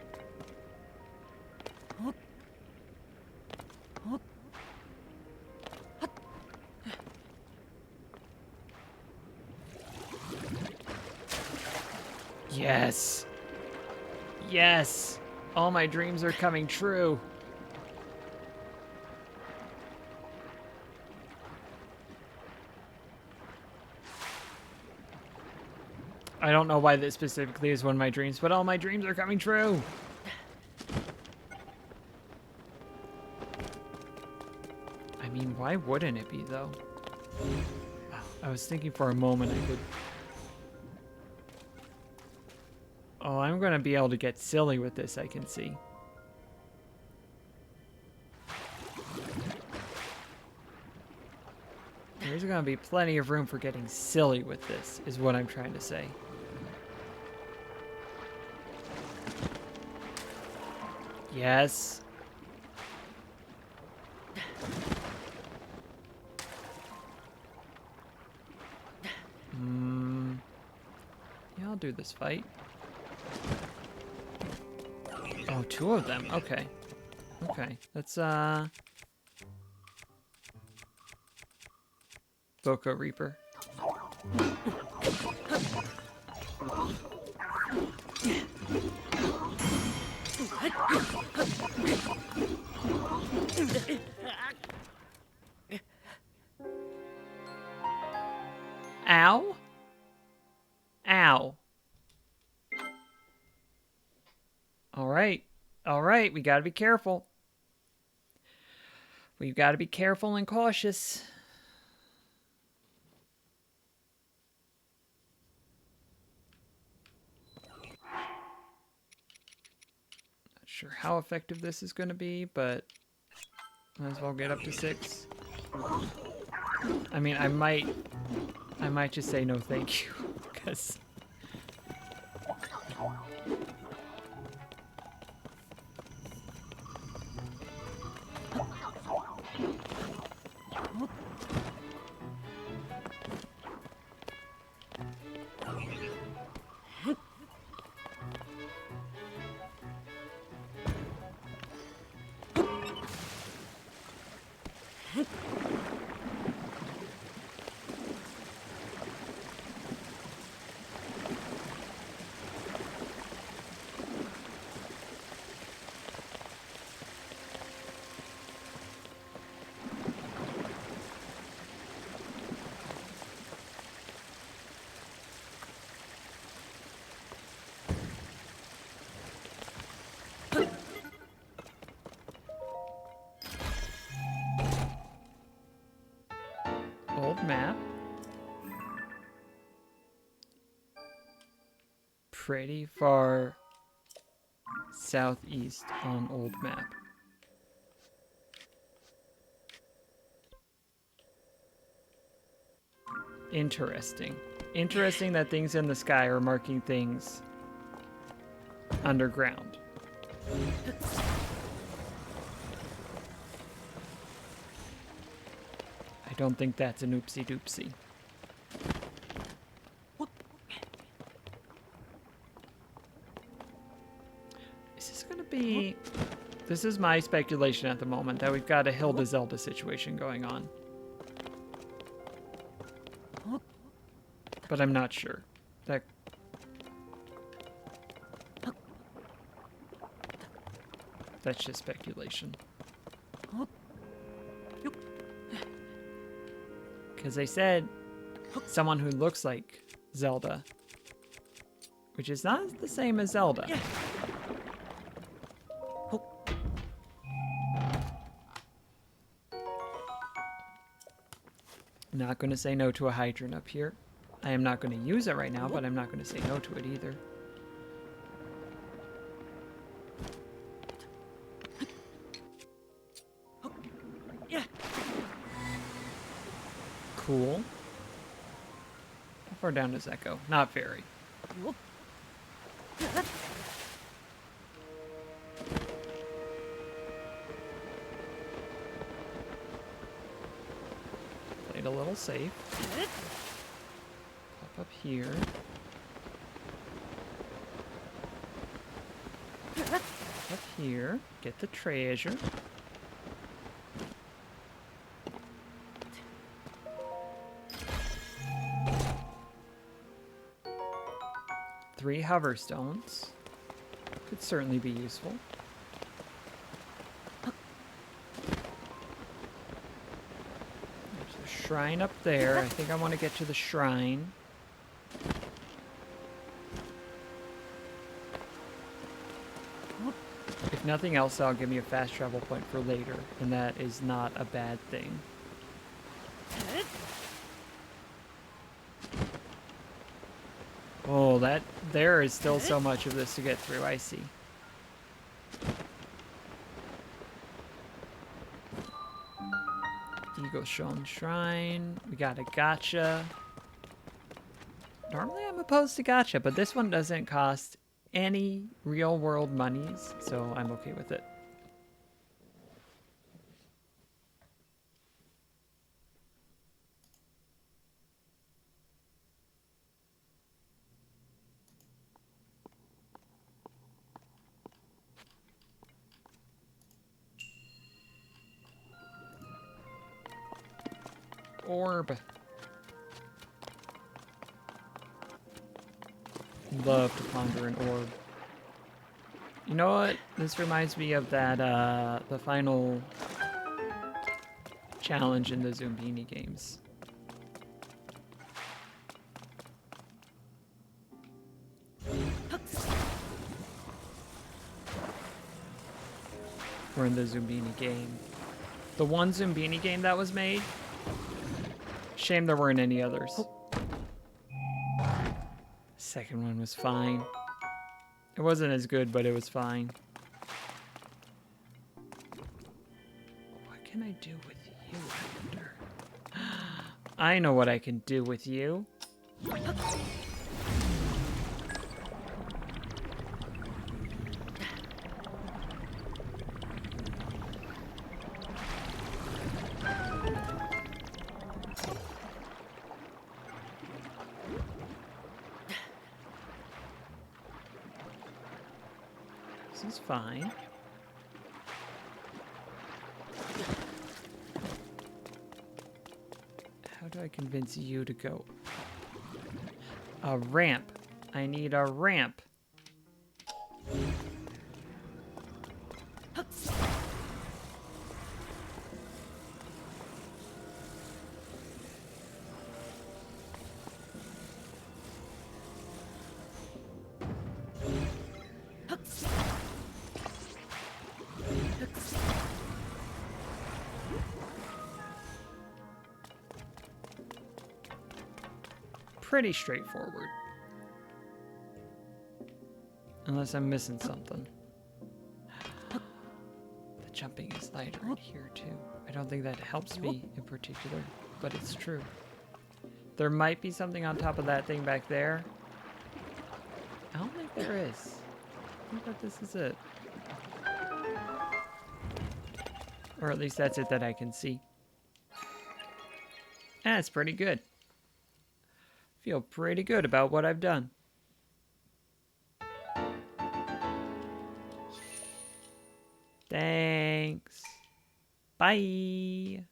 Yes. Yes. All my dreams are coming true. I don't know why this specifically is one of my dreams, but all my dreams are coming true. I mean, why wouldn't it be, though? I was thinking for a moment I could... Oh, I'm going to be able to get silly with this, I can see. There's going to be plenty of room for getting silly with this, is what I'm trying to say. Yes. Yeah, I'll do this fight. Oh, two of them. Okay. Okay. Let's, Boko Reaper. Ow? Ow. All right, we gotta be careful. We've got to be careful and cautious. Not sure how effective this is going to be, but might as well get up to 6. I mean, I might just say no thank you, because... Old map. Pretty far southeast on old map. Interesting. Interesting that things in the sky are marking things underground. I don't think that's an oopsie doopsie. Is this gonna be... This is my speculation at the moment, that we've got a Hilda Zelda situation going on. But I'm not sure. That's just speculation. Because they said someone who looks like Zelda, which is not the same as Zelda. Not going to say no to a hydrant up here. I am not going to use it right now, but I'm not going to say no to it either. Cool. far down does that go? Not very. Played a little safe. Pop up here. Up here. Get the treasure. Three hover stones. Could certainly be useful. There's a shrine up there. I think I want to get to the shrine. If nothing else, that'll give me a fast travel point for later, and that is not a bad thing. Oh, there is still so much of this to get through, I see. Eagle Shown Shrine. We got a gacha. Normally I'm opposed to gacha, but this one doesn't cost any real world monies, so I'm okay with it. Orb. Love to ponder an orb. You know what? This reminds me of that, the final challenge in the Zumbini games. Or in the Zumbini game. The one Zumbini game that was made. Shame there weren't any others. Second one was fine. It wasn't as good, but it was fine. What can I do with you, I wonder? I know what I can do with you. This is fine. How do I convince you to go? A ramp. I need a ramp. Pretty straightforward. Unless I'm missing something. The jumping is lighter in here too. I don't think that helps me in particular, but it's true. There might be something on top of that thing back there. I don't think there is. I think that this is it. Or at least that's it that I can see. That's pretty good. Feel pretty good about what I've done. Thanks. Bye.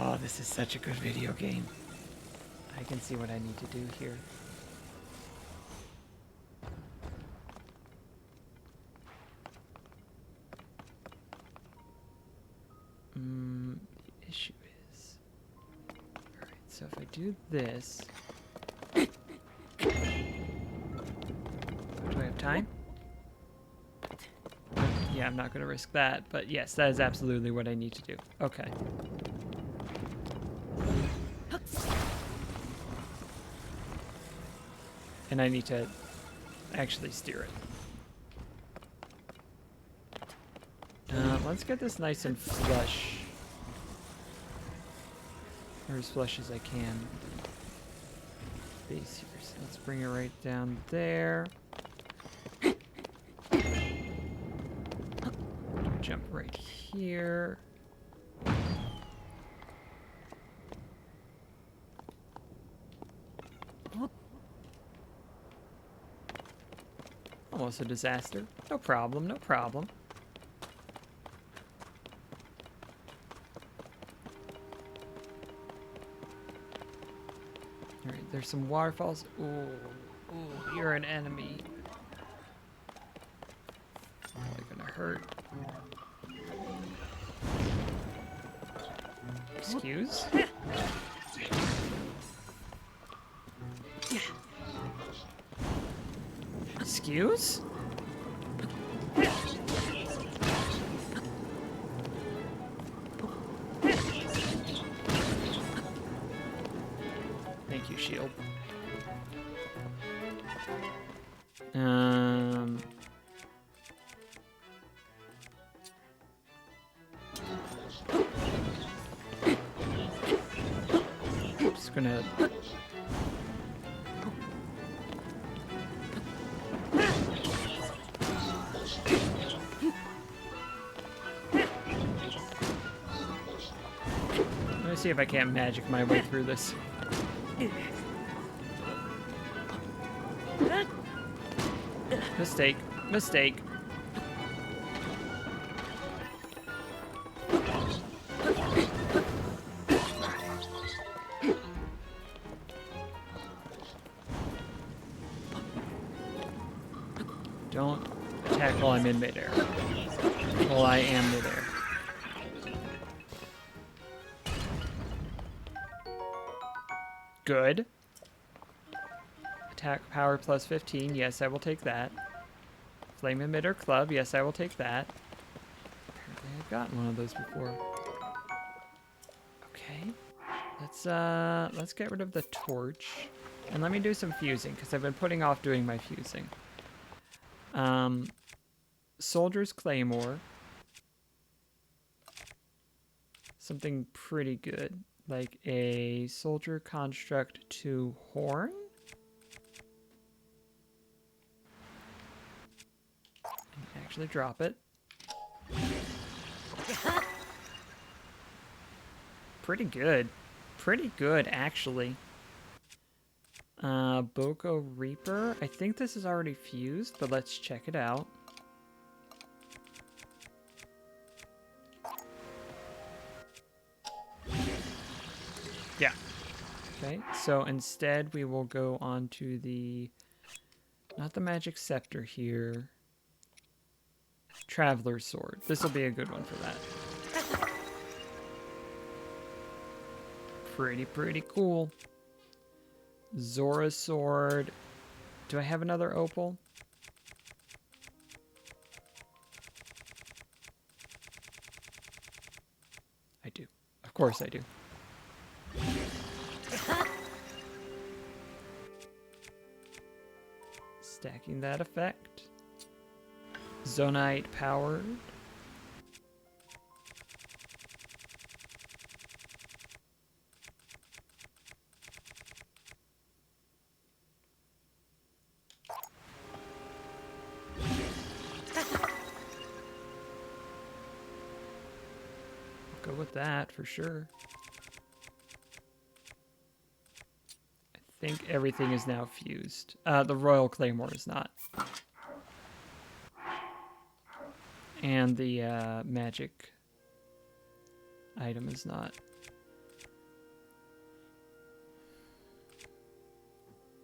Oh, this is such a good video game. I can see what I need to do here. The issue is... Alright, so if I do this... Do I have time? Yeah, I'm not going to risk that. But yes, that is absolutely what I need to do. Okay. And I need to actually steer it. Let's get this nice and flush. Or as flush as I can. Base here. So let's bring it right down there. Jump right here. Almost a disaster. No problem, no problem. Alright, there's some waterfalls. Ooh, ooh, you're an enemy. Probably gonna hurt. Excuse? Excuse? Thank you, shield. Just gonna let me see if I can't magic my way through this. Mistake. Mistake. Don't attack while I'm in midair. While I am midair. Good. Attack power plus 15. Yes, I will take that. Flame emitter club. Yes, I will take that. Apparently I've gotten one of those before. Okay. Let's get rid of the torch. And let me do some fusing, because I've been putting off doing my fusing. Soldier's Claymore. Something pretty good. Like a Soldier Construct 2 Horn? And actually drop it. Pretty good. Pretty good, actually. Boko Reaper. I think this is already fused, but let's check it out. Yeah. Okay, so instead we will go on to the... Not the Magic Scepter here. Traveler's Sword. This will be a good one for that. Pretty cool. Zora's Sword. Do I have another opal? I do. Of course I do. Stacking that effect. Zonite powered. Go with that for sure. I think everything is now fused. The Royal Claymore is not. And the magic item is not.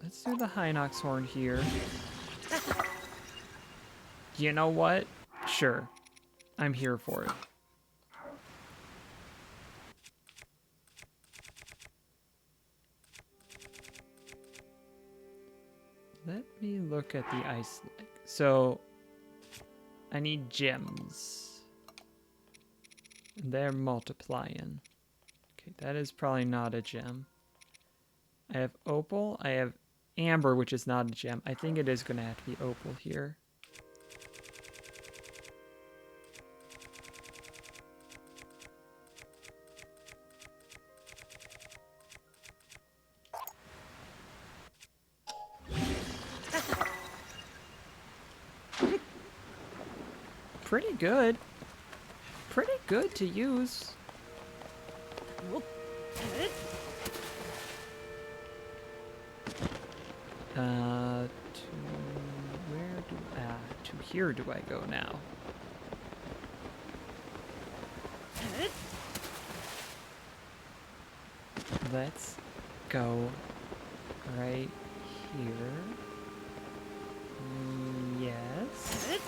Let's do the Hinox Horn here. You know what? Sure. I'm here for it. Let me look at the ice lake. So, I need gems. They're multiplying. Okay, that is probably not a gem. I have opal. I have amber, which is not a gem. I think it is going to have to be opal here. Pretty good. Pretty good to use. To here do I go now? Let's go right here. Yes.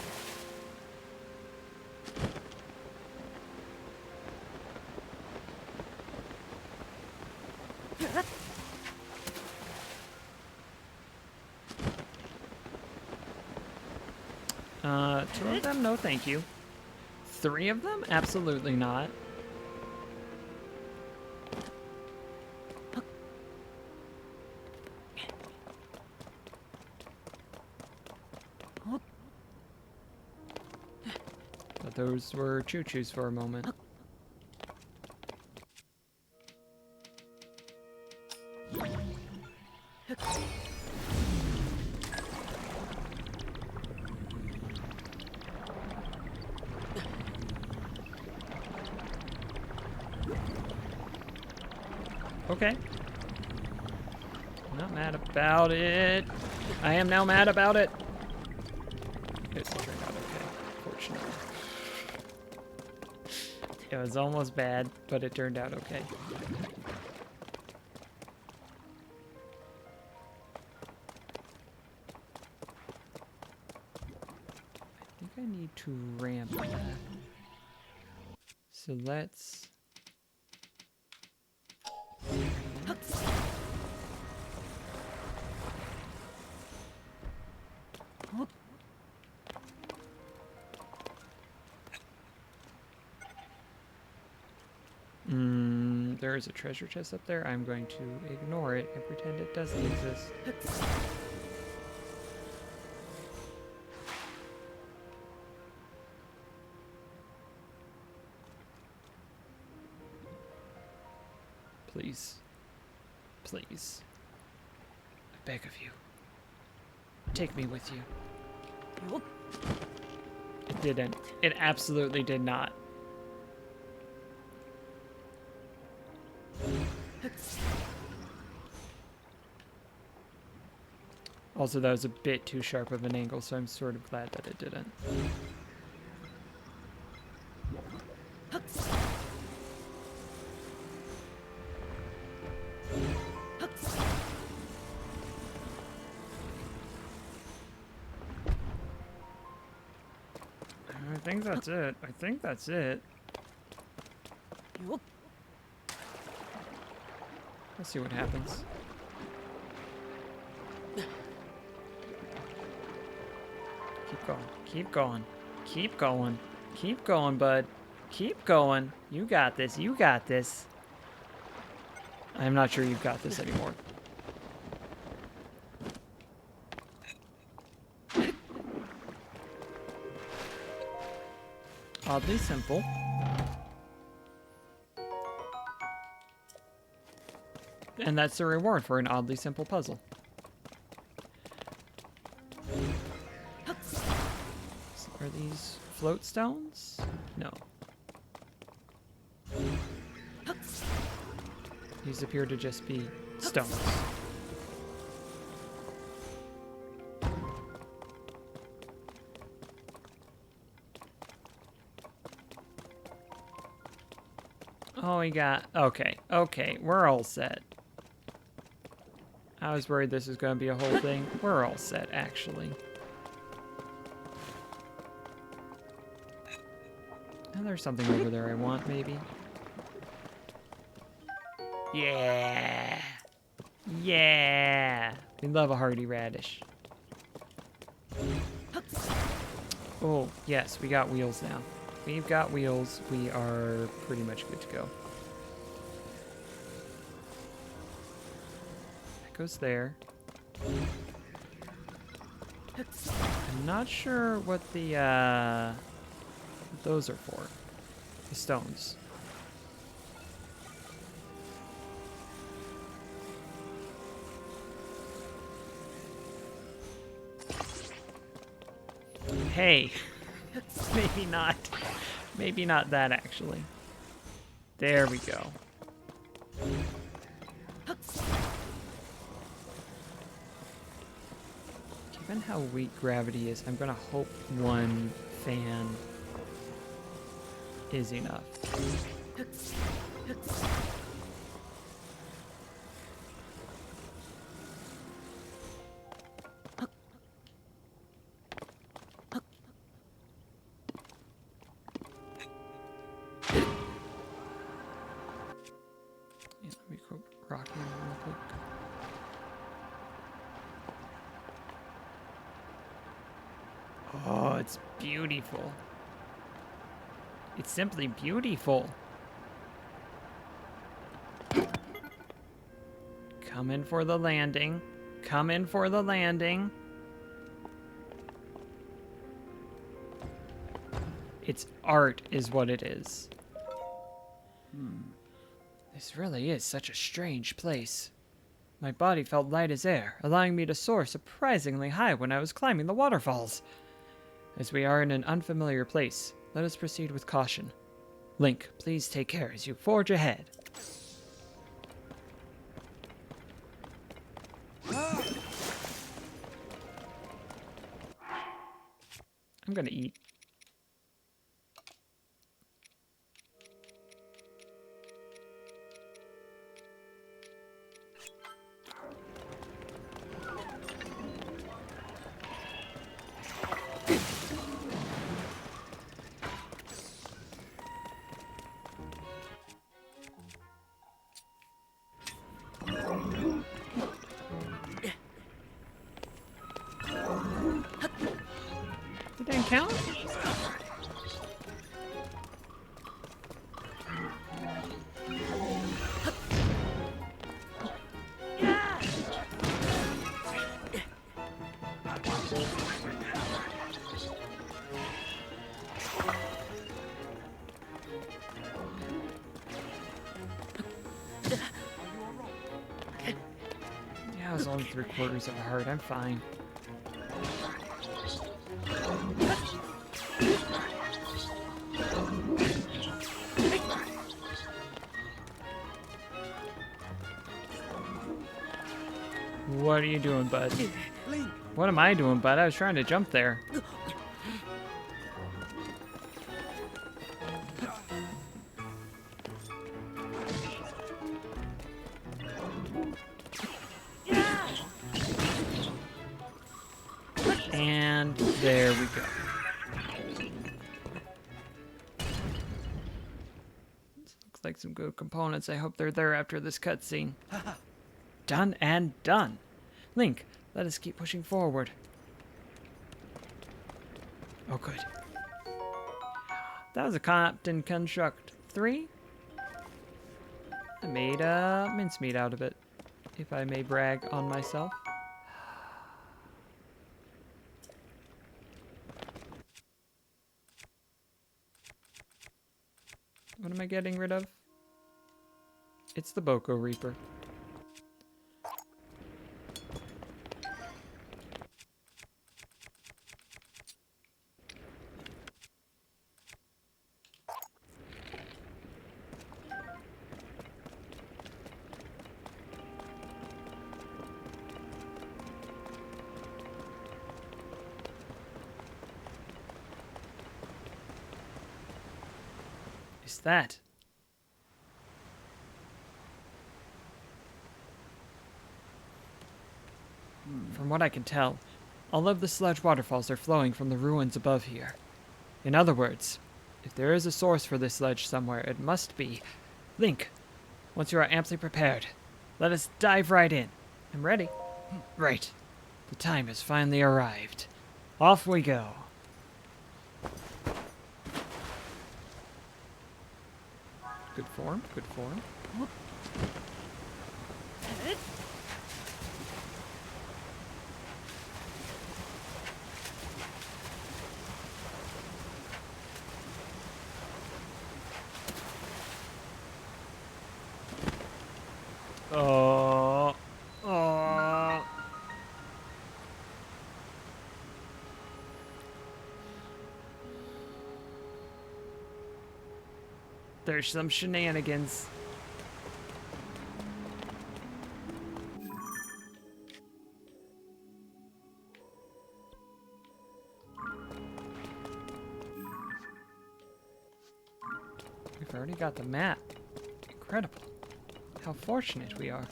Two of them? No, thank you. Three of them? Absolutely not. But those were choo-choos for a moment. Okay. I'm not mad about it. I am now mad about it. It turned out okay, fortunately. It was almost bad, but it turned out okay. I think I need to ramp that. So let's... there is a treasure chest up there. I'm going to ignore it and pretend it doesn't exist. Please. Please. I beg of you. Take me with you. It didn't. It absolutely did not. Also, that was a bit too sharp of an angle, so I'm sort of glad that it didn't. I think that's it. I think that's it. Let's see what happens. Keep going. Keep going. Keep going. Keep going, bud. Keep going. You got this. You got this. I'm not sure you've got this anymore. Oddly simple. And that's the reward for an oddly simple puzzle. Are these float stones? No. These appear to just be stones. Oh, we got... Okay, okay, we're all set. I was worried this was going to be a whole thing. We're all set, actually. And there's something over there I want, maybe. Yeah! Yeah! We love a hardy radish. Oh, yes, we got wheels now. We've got wheels. We are pretty much good to go. That goes there. I'm not sure what the, what those are for. The stones. Hey, maybe not. Maybe not that, actually. There we go. Given how weak gravity is, I'm gonna hope one fan is enough. Yeah, let me go rocking real quick. Oh, it's beautiful. It's simply beautiful. Come in for the landing. Come in for the landing. It's art is what it is. This really is such a strange place. My body felt light as air, allowing me to soar surprisingly high when I was climbing the waterfalls. As we are in an unfamiliar place, let us proceed with caution. Link, please take care as you forge ahead. I'm gonna eat. It didn't count? Yeah, I was only 3/4 of a heart. I'm fine. What are you doing, bud? Link, What am I doing, bud? I was trying to jump there. And there we go. Looks like some good components. I hope they're there after this cutscene. Done and done. Link, let us keep pushing forward. Oh, good. That was a Captain Construct 3. I made mincemeat out of it, if I may brag on myself. What am I getting rid of? It's the Boko Reaper. Is that? From what I can tell, all of the sludge waterfalls are flowing from the ruins above here. In other words, if there is a source for this sludge somewhere, it must be. Link, once you are amply prepared, let us dive right in. I'm ready. Right. The time has finally arrived. Off we go. Good form, good form. Oh. Oh. There's some shenanigans. We've already got the map. Incredible. How fortunate we are.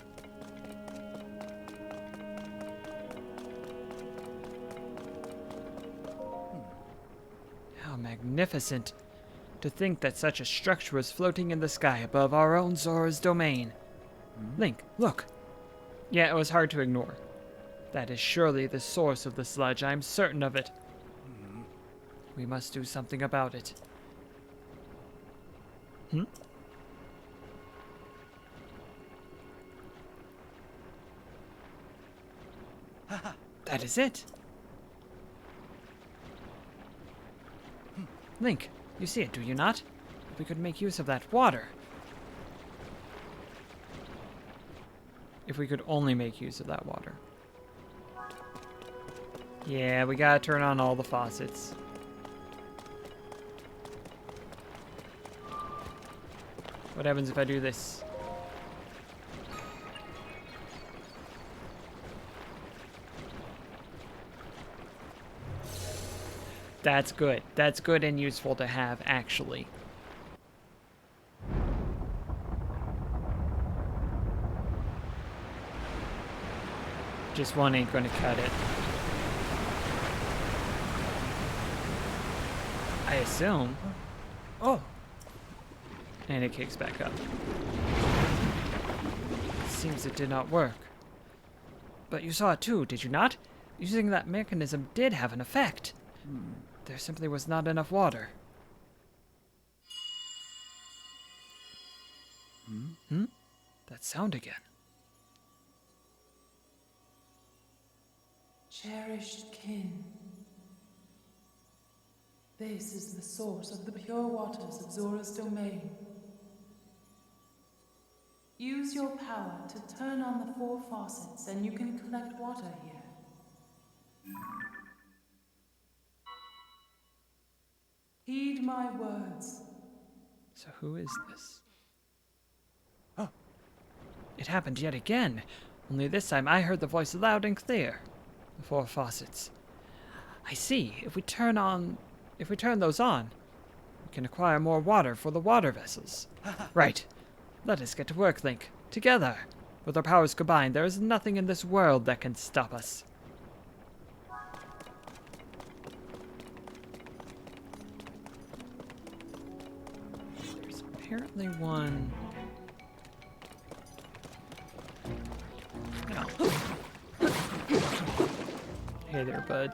How magnificent. To think that such a structure was floating in the sky above our own Zora's domain. Link, look. Yeah, it was hard to ignore. That is surely the source of the sludge. I'm certain of it. We must do something about it. That is it. Link, you see it, do you not? We could make use of that water. If we could only make use of that water. Yeah, we gotta turn on all the faucets. What happens if I do this? That's good. That's good and useful to have, actually. Just one ain't gonna cut it. I assume. Oh. And it kicks back up. Seems it did not work. But you saw it too, did you not? Using that mechanism did have an effect. There simply was not enough water. That sound again. Cherished kin. This is the source of the pure waters of Zora's domain. Use your power to turn on the 4 faucets and you can collect water here. Heed my words. So who is this? Oh. It happened yet again. Only this time I heard the voice loud and clear. The 4 faucets. I see. If we turn those on, we can acquire more water for the water vessels. Right. Let us get to work, Link. Together. With our powers combined, there is nothing in this world that can stop us. There's apparently one... Oh. Hey there, bud.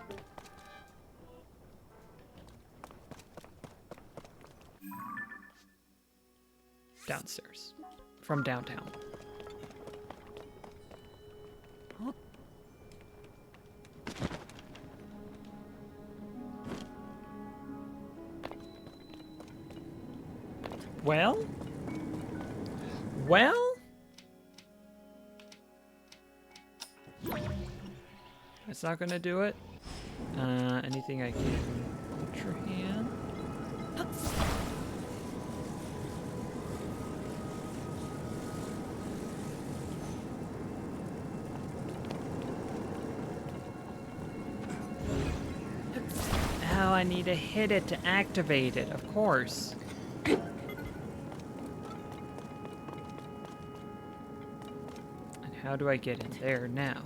Downstairs. From downtown. Well? Well? That's not gonna do it. Anything I can Ultra Hand? Oh, I need to hit it to activate it, of course. And how do I get in there now?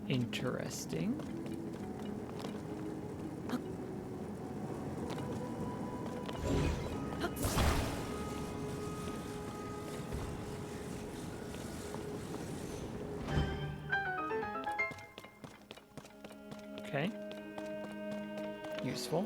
Interesting. Okay. Useful.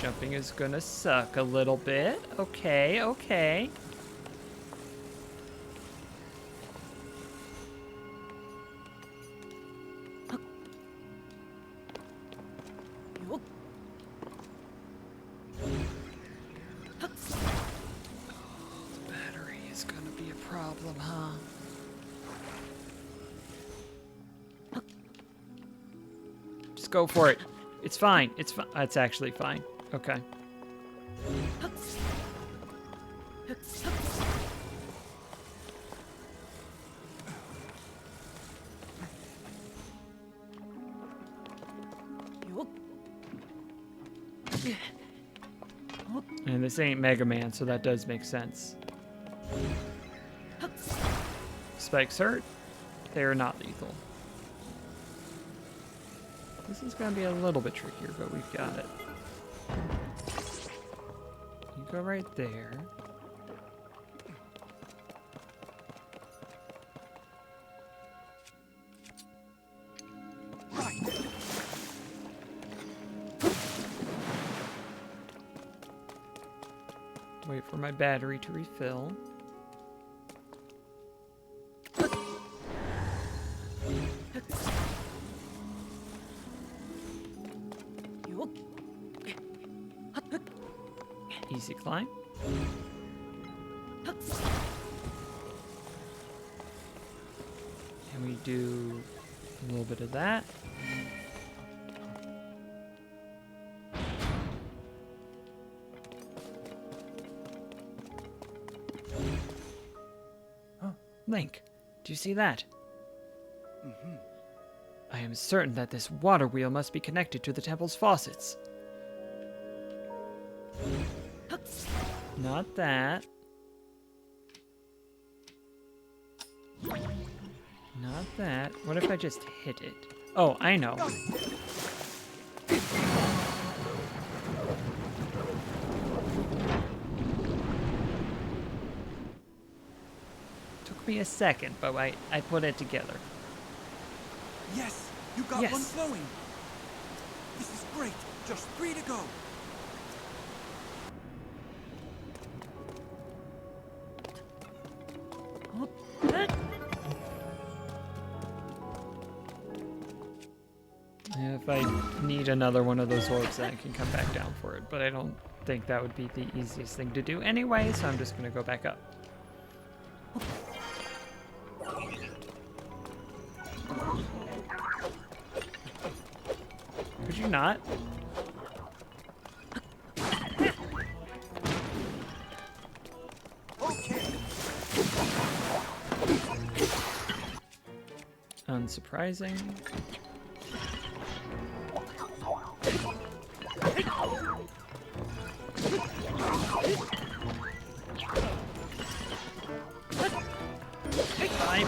jumping is gonna suck a little bit. Okay, okay. The battery is gonna be a problem, huh? Just go for it. It's fine. It's fine. It's actually fine. Okay. And this ain't Mega Man, so that does make sense. Spikes hurt. They are not lethal. This is gonna be a little bit trickier, but we've got it. You go right there. Wait for my battery to refill. Easy climb. And we do a little bit of that. Link, do you see that? I am certain that this water wheel must be connected to the temple's faucets. Not that. Not that. What if I just hit it? Oh, I know. Took me a second, but I put it together. Yes, you got Yes. one flowing. This is great. Just 3 to go. If I need another one of those orbs, then I can come back down for it. But I don't think that would be the easiest thing to do anyway, so I'm just going to go back up. Could you not? Okay. Unsurprising.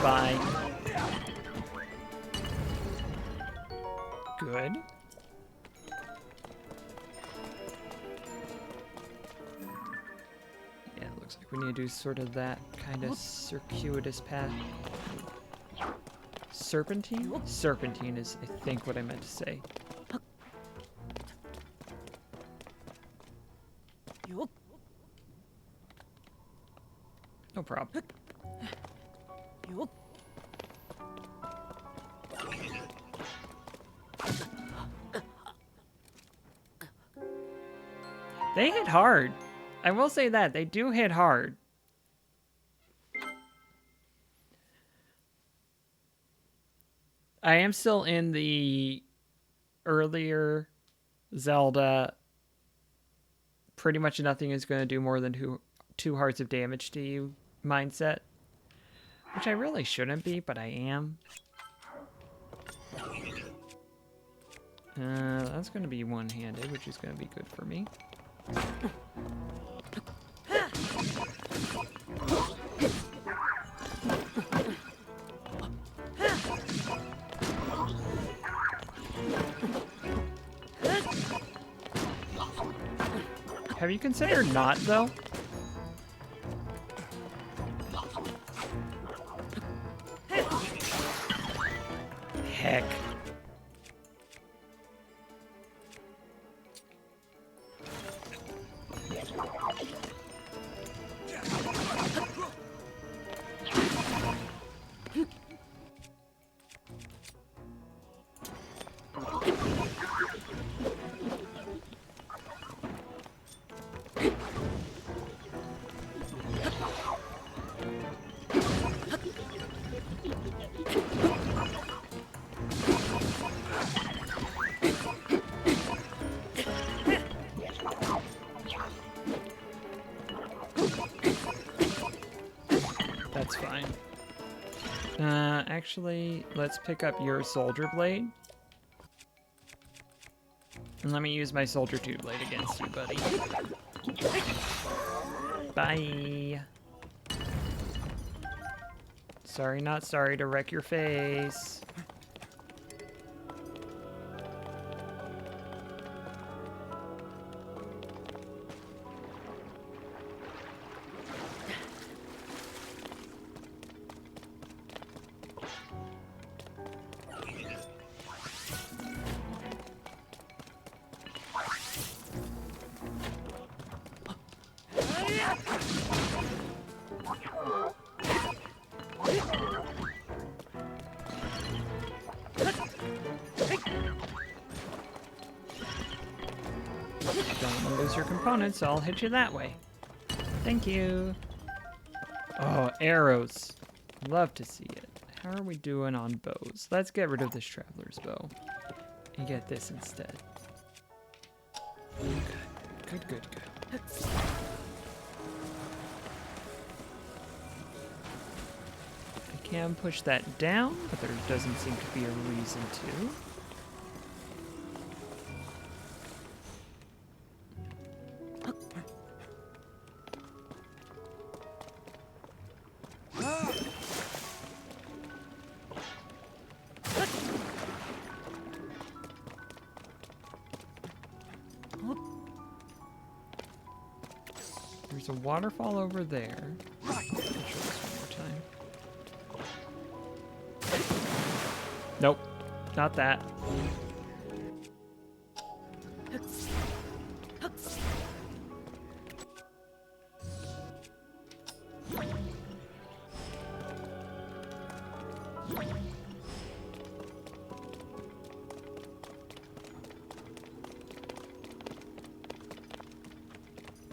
Bye-bye. Good. Yeah, it looks like we need to do sort of that kind of circuitous path. Serpentine? Serpentine is, I think, what I meant to say. No problem. They hit hard. I will say that. They do hit hard. I am still in the earlier Zelda. Pretty much nothing is going to do more than two hearts of damage to you mindset. Which I really shouldn't be, but I am. That's going to be one-handed, which is going to be good for me. Have you considered not, though? Heck. fine. Actually, let's pick up your soldier blade. And let me use my soldier 2 blade against you, buddy. Bye. Sorry, not sorry to wreck your face. Don't want to lose your components, so I'll hit you that way. Thank you. Oh, arrows. Love to see it. How are we doing on bows? Let's get rid of this traveler's bow and get this instead. Good, good, good. I can push that down, but there doesn't seem to be a reason to. There's a waterfall over there. I'll show this one more time. Nope, not that.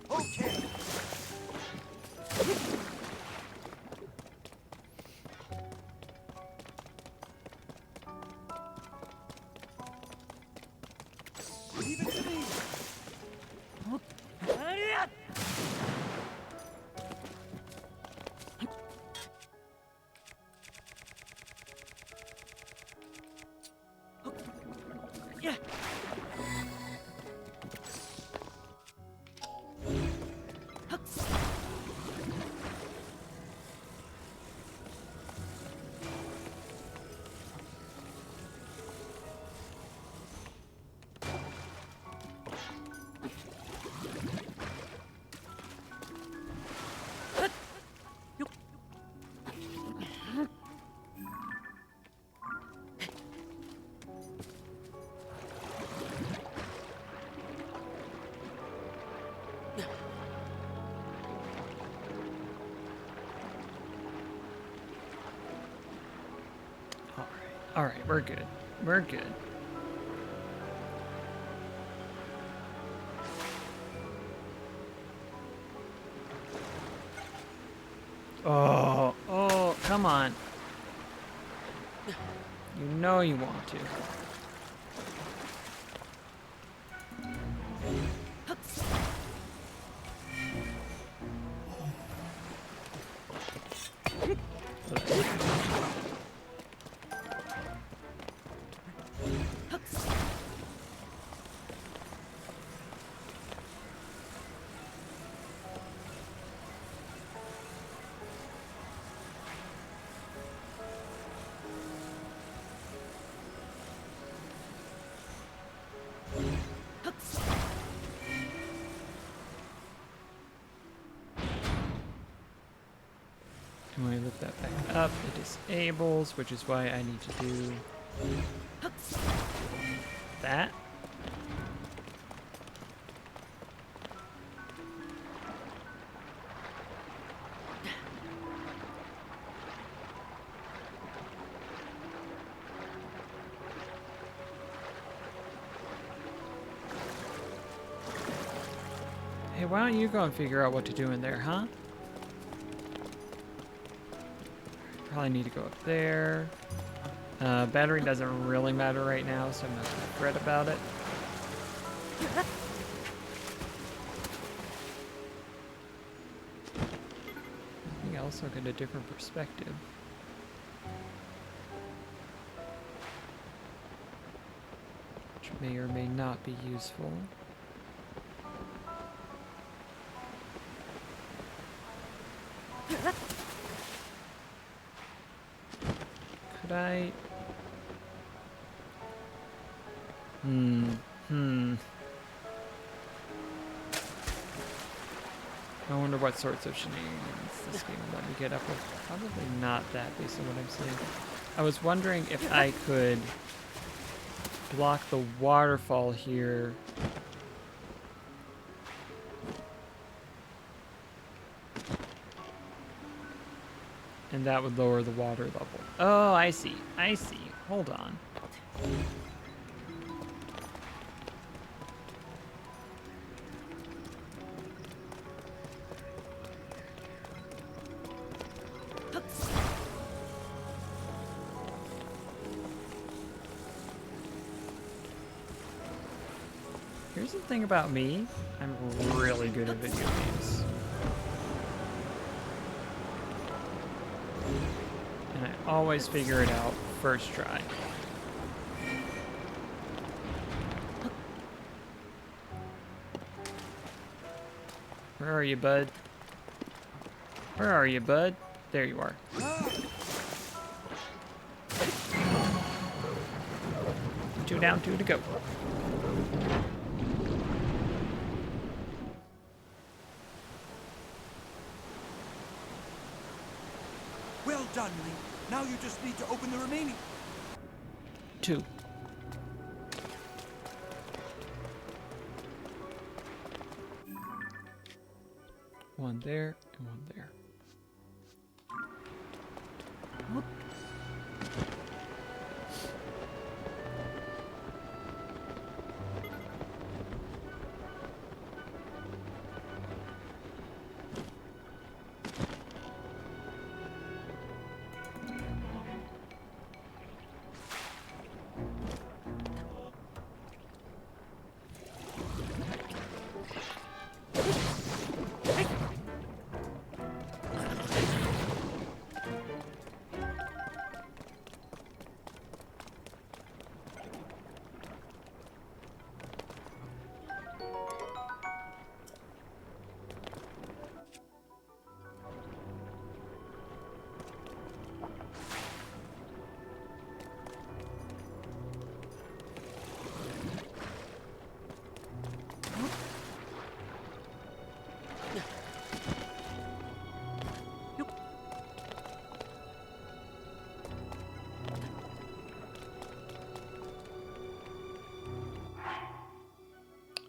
Okay. Leave it to me. Yeah. All right, we're good. We're good. Oh, come on. You know you want to. And when I lift that back up, it disables, which is why I need to do that. Hey, why don't you go and figure out what to do in there, huh? Probably need to go up there. Battery doesn't really matter right now, so I'm not going to fret about it. Anything also get a different perspective. Which may or may not be useful. Could I... I wonder what sorts of shenanigans this game will let me get up with. Probably not that, based on what I'm seeing. I was wondering if I could block the waterfall here. And that would lower the water level. Oh, I see. I see. Hold on. Here's the thing about me. I'm really good at video games. And I always figure it out first try. Where are you, bud? Where are you, bud? There you are. Two down, two to go. Well done, Link. Now you just need to open the remaining. Two. One there and one there.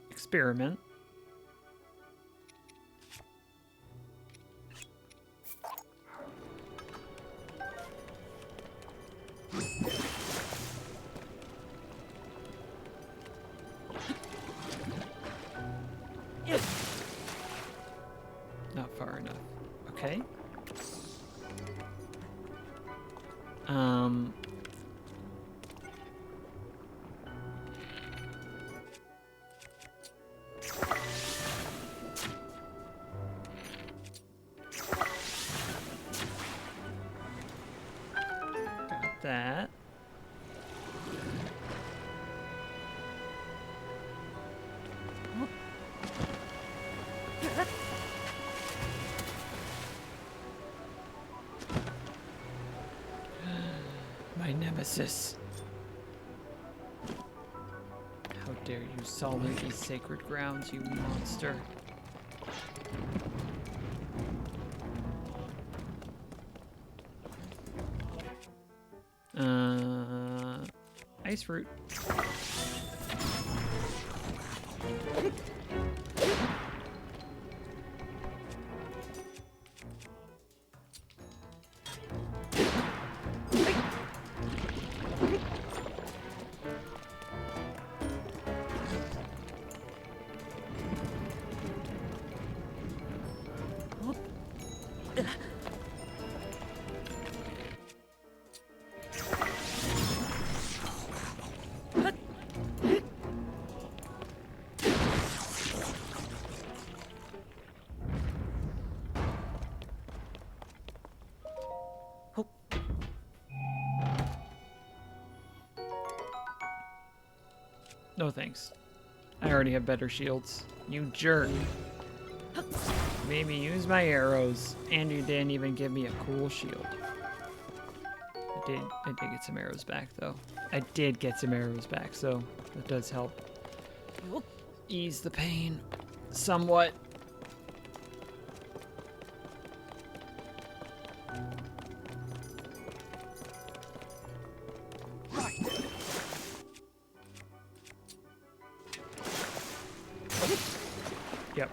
Experiment. Not far enough. Okay. Got that. My nemesis. How dare you sully these sacred grounds, you monster. Ice fruit. No thanks. I already have better shields. You jerk. Made me use my arrows, and you didn't even give me a cool shield. I did get some arrows back, though. I did get some arrows back, so that does help ease the pain somewhat. Yep.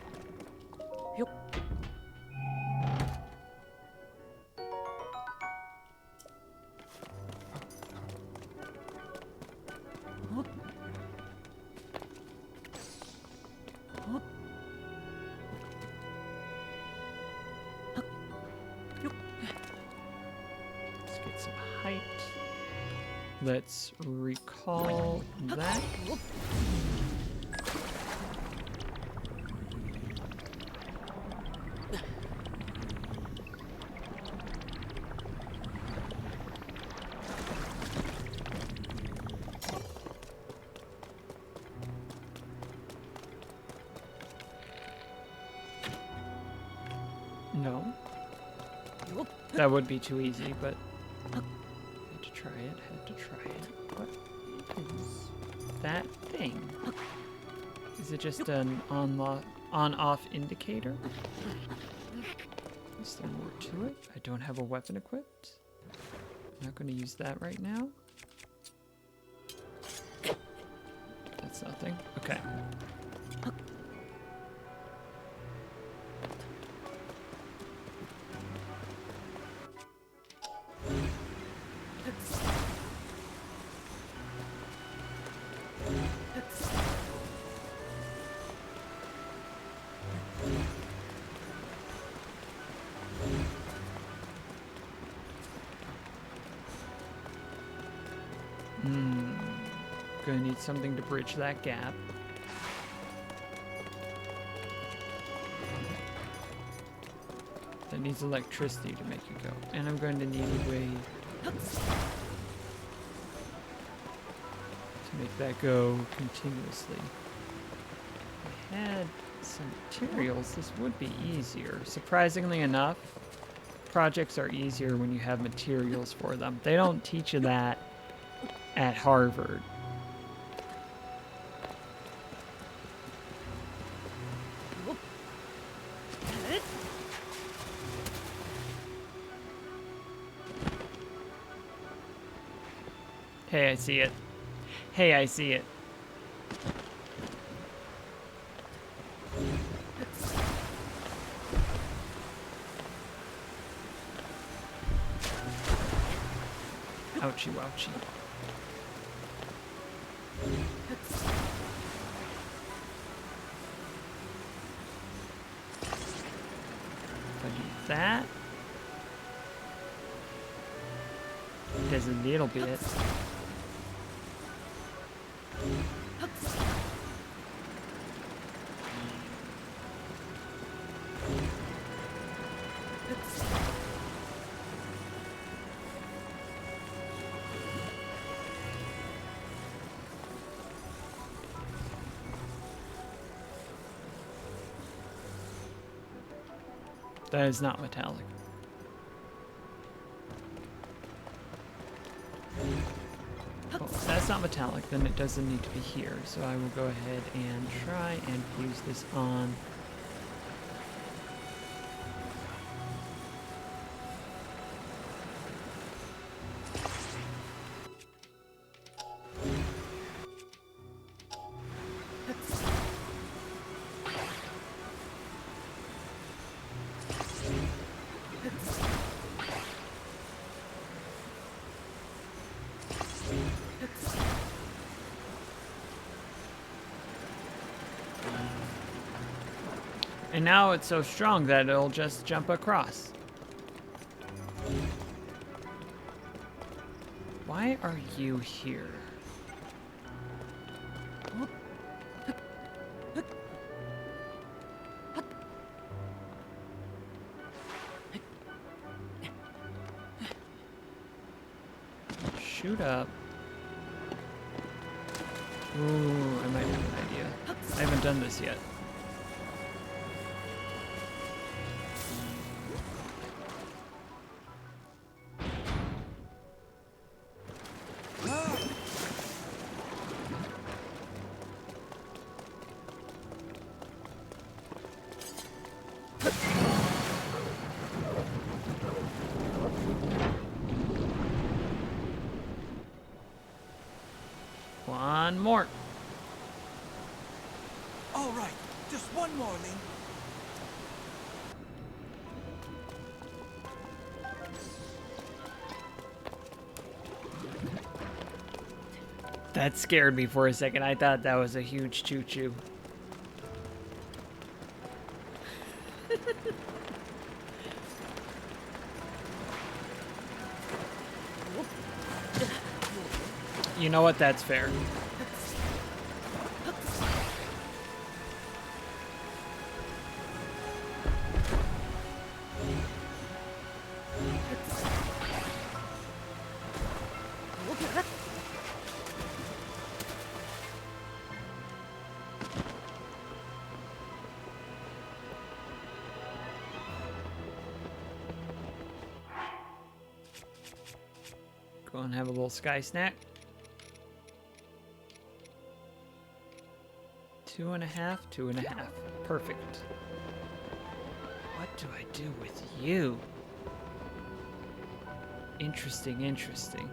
Let's get some height. Let's recall that. No. That would be too easy, but had to try it, had to try it. What is that thing? Is it just an on-off indicator? Is there more to it? I don't have a weapon equipped. I'm not going to use that right now. That's nothing. Okay. Gonna need something to bridge that gap. That needs electricity to make it go. And I'm going to need a way to make that go continuously. If I had some materials, this would be easier. Surprisingly enough, projects are easier when you have materials for them. They don't teach you that at Harvard. Hey, I see it. Hey, I see it. Ouchie, wouchie. If I do that, does a little bit. That is not metallic. Oh, that's not metallic, then it doesn't need to be here. So I will go ahead and try and fuse this on. And now it's so strong that it'll just jump across. Why are you here? Shoot up. Ooh, I might have an idea. I haven't done this yet. One more. All right, just one more, Link. That scared me for a second. I thought that was a huge choo-choo. You know what? That's fair. Go and have a little sky snack. 2.5, 2.5. Perfect. What do I do with you? Interesting, interesting.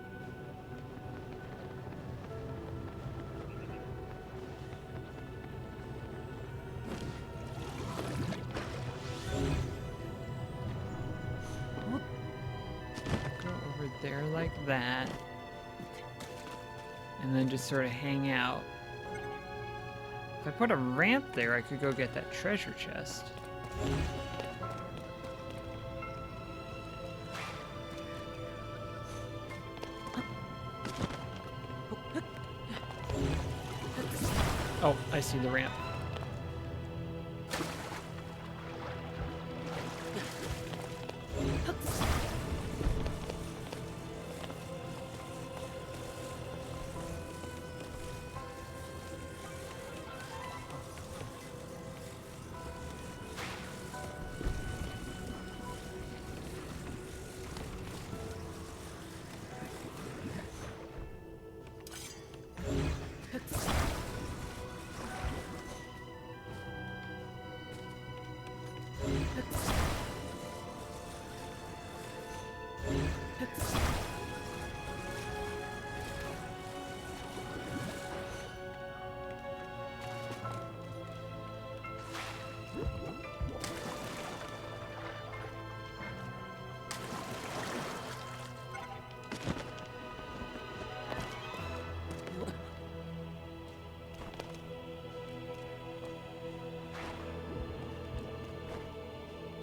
Go over there like that. And then just sort of hang out. If I put a ramp there, I could go get that treasure chest. Oh, I see the ramp.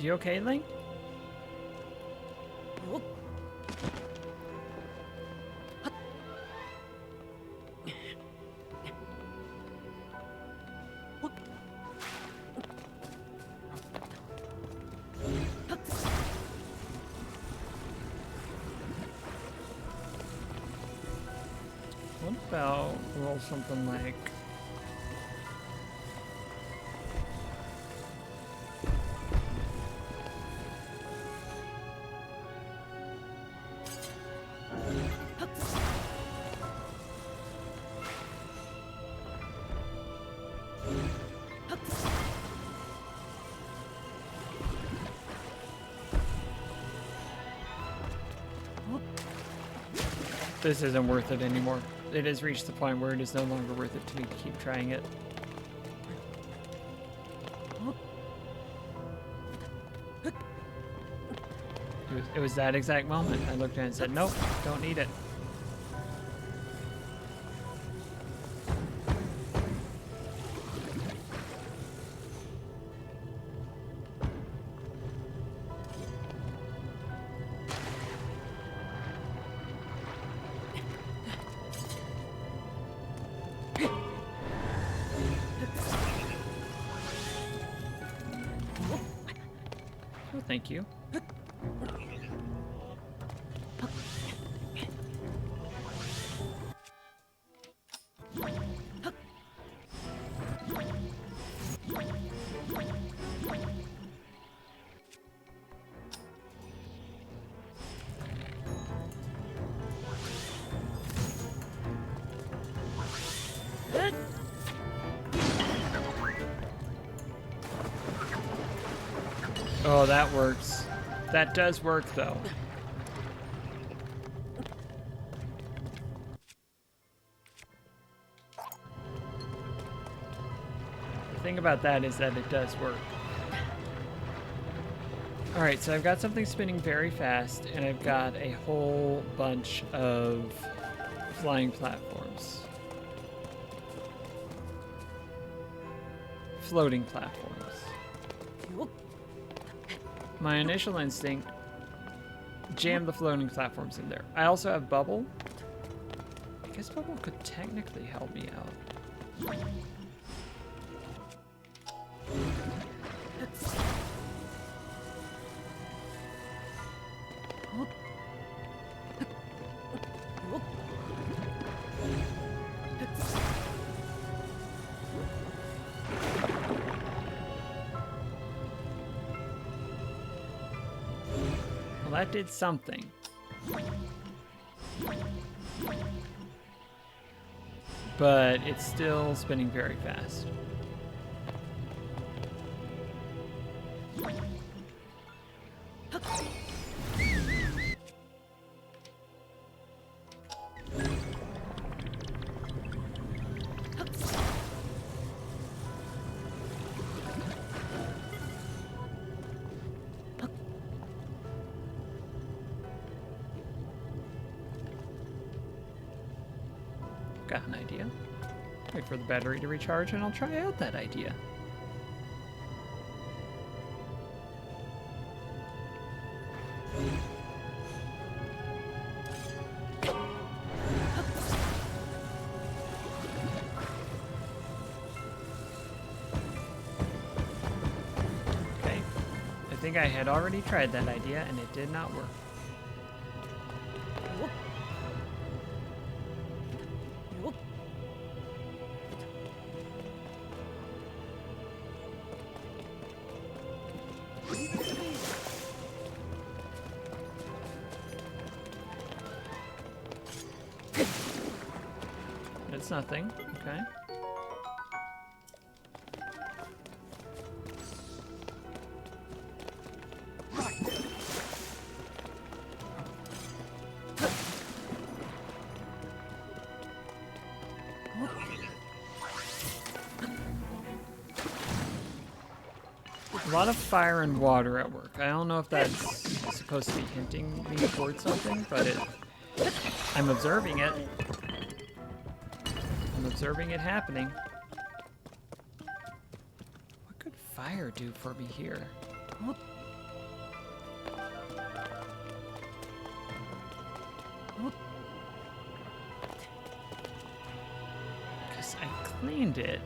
You okay, Link? What about a little something like... This isn't worth it anymore. It has reached the point where it is no longer worth it to me to keep trying it. It was that exact moment. I looked at it and said, nope, don't need it. Oh, thank you. Oh, that works. That does work, though. The thing about that is that it does work. Alright, so I've got something spinning very fast, and I've got a whole bunch of flying platforms. Floating platforms. My initial instinct, jam the floating platforms in there. I also have Bubble. I guess Bubble could technically help me out. Well, that did something. But it's still spinning very fast. Got an idea. Wait for the battery to recharge and I'll try out that idea. Okay. I think I had already tried that idea and it did not work. It's nothing. Okay. A lot of fire and water at work. I don't know if that's supposed to be hinting me towards something, but I'm observing it. I'm observing it happening. What could fire do for me here? Because I cleaned it.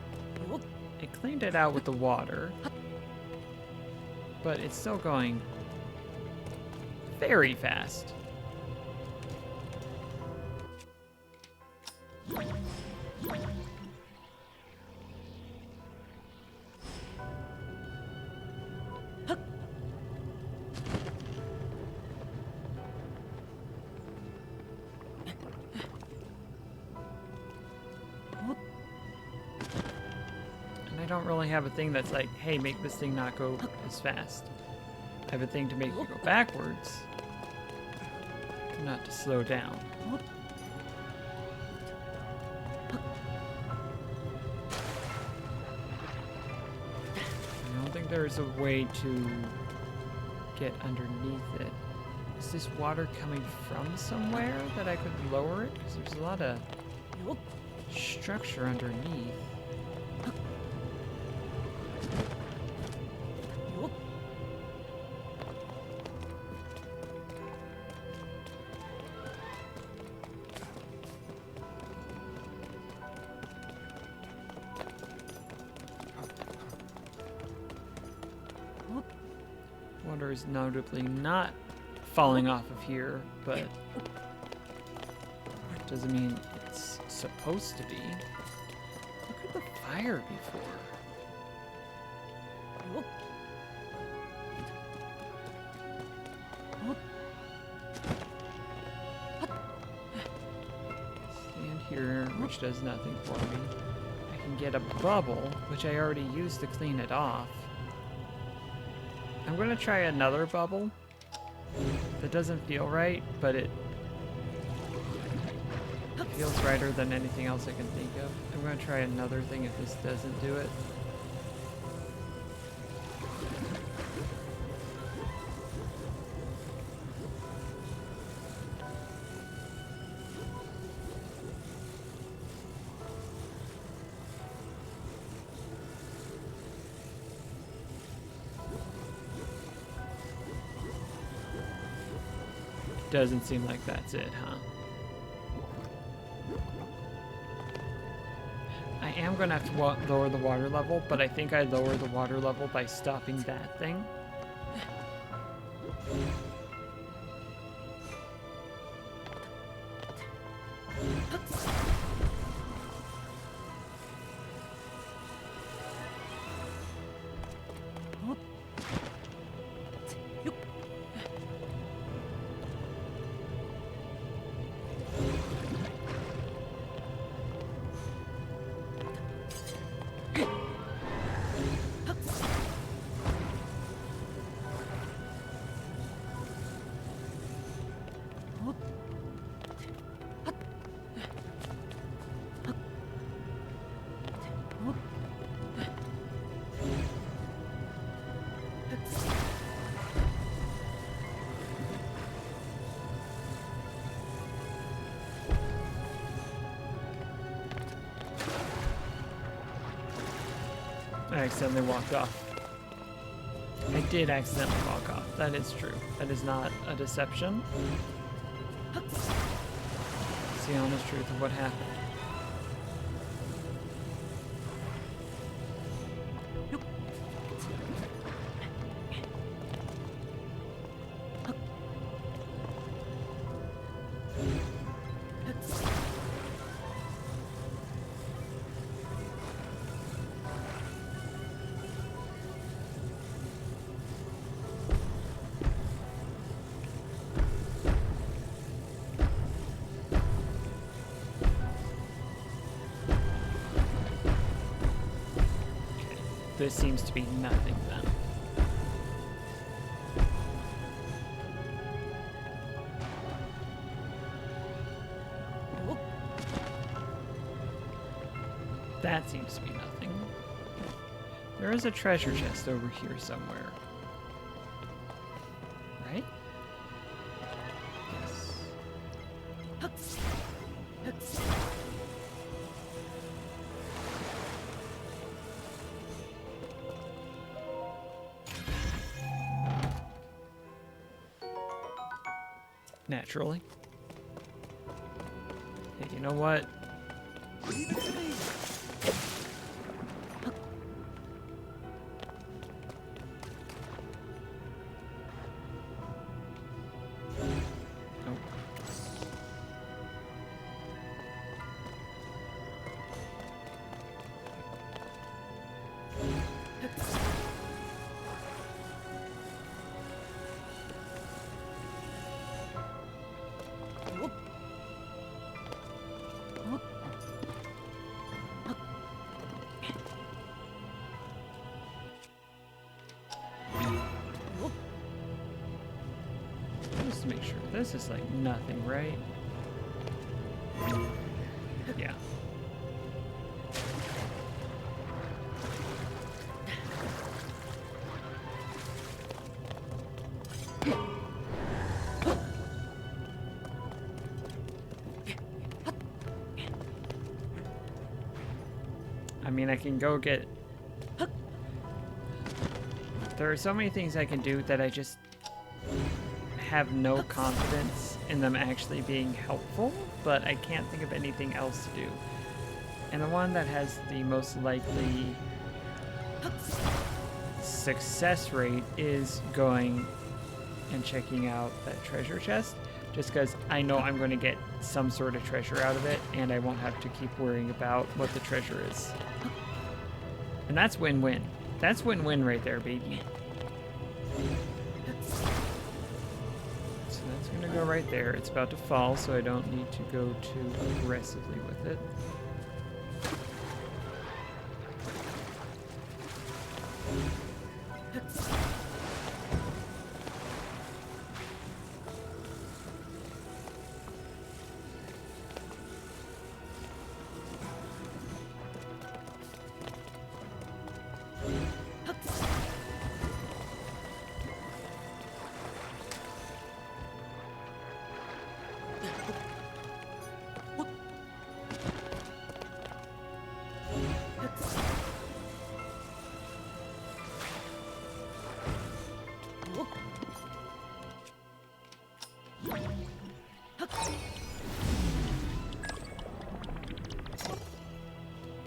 I cleaned it out with the water. But it's still going very fast. I don't really have a thing that's like, hey, make this thing not go as fast. I have a thing to make it go backwards, not to slow down. I don't think there's a way to get underneath it. Is this water coming from somewhere that I could lower it? Because there's a lot of structure underneath. Water is notably not falling off of here, but doesn't mean it's supposed to be. What could the fire be for? Stand here, which does nothing for me. I can get a bubble, which I already used to clean it off. I'm gonna try another bubble. That doesn't feel right, but it feels righter than anything else I can think of. I'm gonna try another thing if this doesn't do it. Doesn't seem like that's it, huh? I am gonna have to lower the water level, but I think I lower the water level by stopping that thing. I accidentally walked off. I did accidentally walk off. That is true. That is not a deception. It's the honest truth of what happened. This seems to be nothing then. That seems to be nothing. There is a treasure chest over here somewhere. Right? Yes. Naturally. Hey, you know what? Leave it to me. Oh. Just to make sure this is like nothing, right? Yeah. I mean, I can go get... There are so many things I can do that I just have no confidence in them actually being helpful, but I can't think of anything else to do. And the one that has the most likely success rate is going and checking out that treasure chest, just because I know I'm going to get some sort of treasure out of it, and I won't have to keep worrying about what the treasure is. And that's win-win. That's win-win right there, baby. So that's going to go right there. It's about to fall, so I don't need to go too aggressively with it.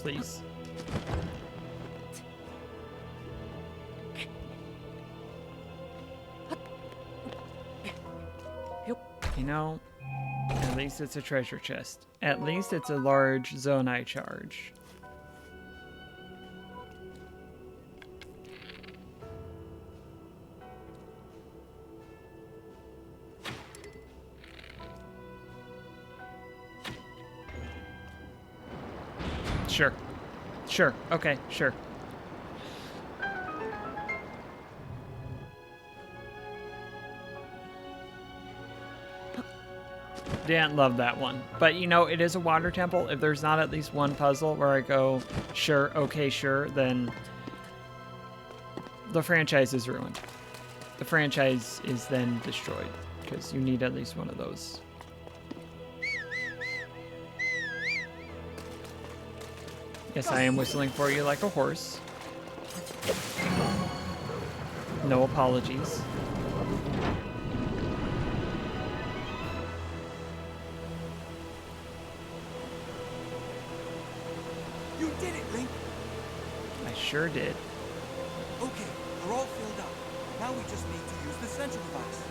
please. You know, at least it's a treasure chest. At least it's a large zonite charge. Sure. Sure. Okay, sure. Didn't love that one. But, you know, it is a water temple. If there's not at least one puzzle where I go, sure, okay, sure, then the franchise is ruined. The franchise is then destroyed, because you need at least one of those. Yes, I am whistling for you like a horse. No apologies. You did it, Link. I sure did. Okay, we're all filled up. Now we just need to use the central device.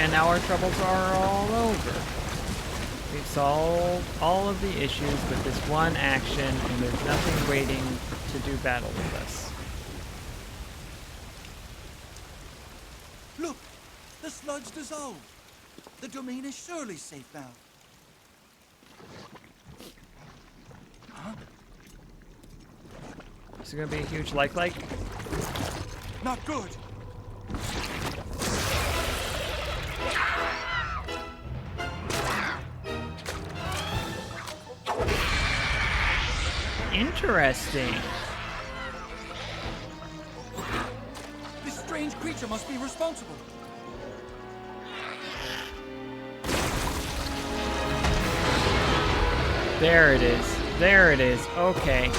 And now our troubles are all over. We've solved all of the issues with this one action, and there's nothing waiting to do battle with us. Look, the sludge dissolved. The domain is surely safe now. Is it gonna be a huge like? Not good. Interesting. This strange creature must be responsible. There it is. There it is. Okay.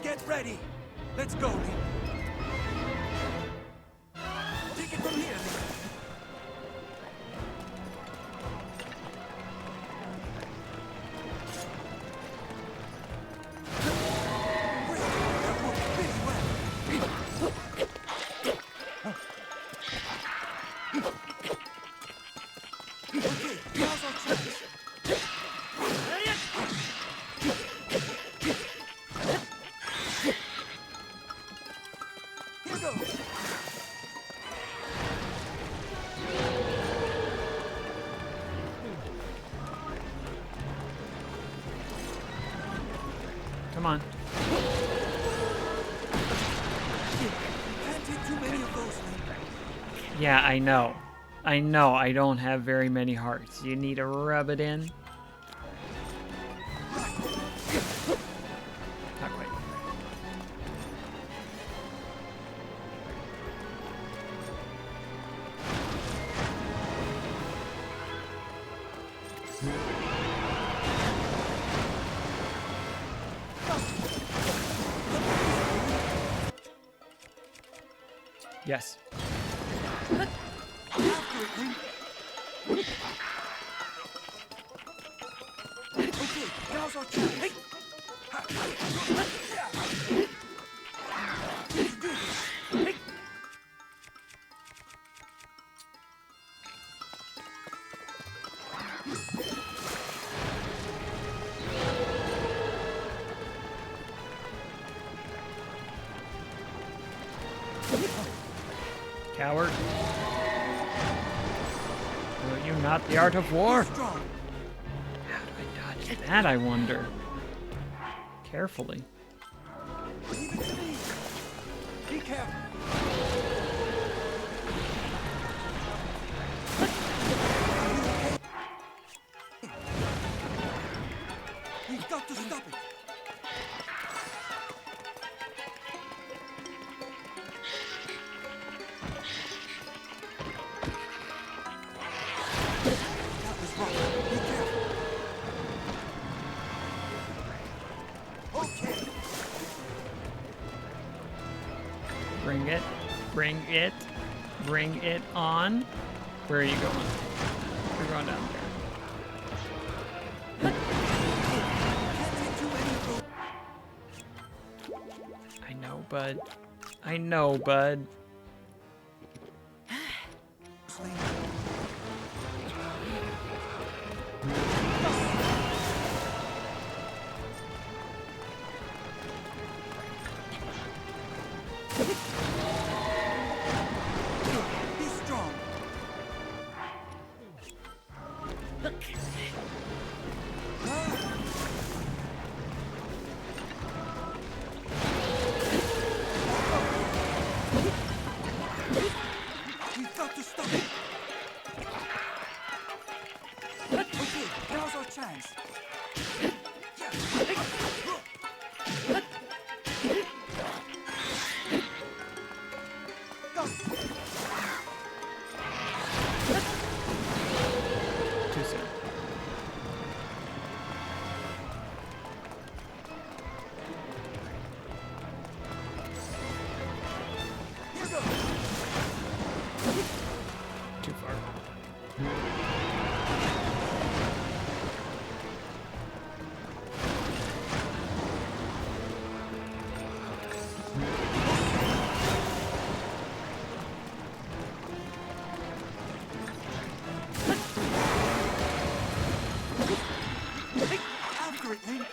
Get ready. Let's go, Link. Take it from here, Link. Great. That worked really well. Okay, now's our chance. Here goes. Come on. Can't take too many of those, Link. Yeah, I know. I know I don't have very many hearts. You need to rub it in. Not quite. Yes. After it, Link. Okay, now's our chance. Hey! Ha! Yeah! Let's do this. Hey! Coward. Know you not the art of war? Strong. How do I dodge that, I wonder? Carefully. Leave it to me. Be careful. We've got to stop it. That was wrong. Be careful. Okay. Bring it. Bring it. Bring it on. Where are you going? You're going down there. Can't take too many of those. I know, bud. I know, bud. Be strong. We've got to stop it. Okay, now's our chance. Go. Too soon. Here goes. Too far. After it, Link.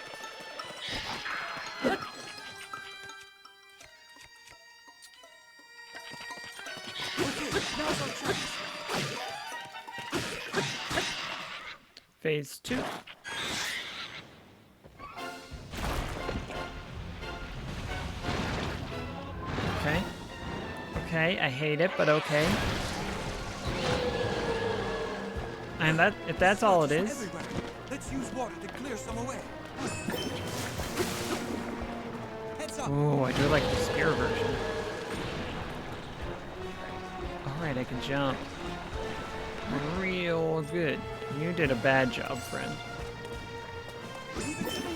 Okay, now's our chance. Phase 2. Okay. Okay, I hate it, but okay. And that, if that's all it is, Everywhere. Let's use water to clear some away. Heads up. ooh, I do like the spear version. Alright, I can jump. Real good. You did a bad job, friend. Leave it to me.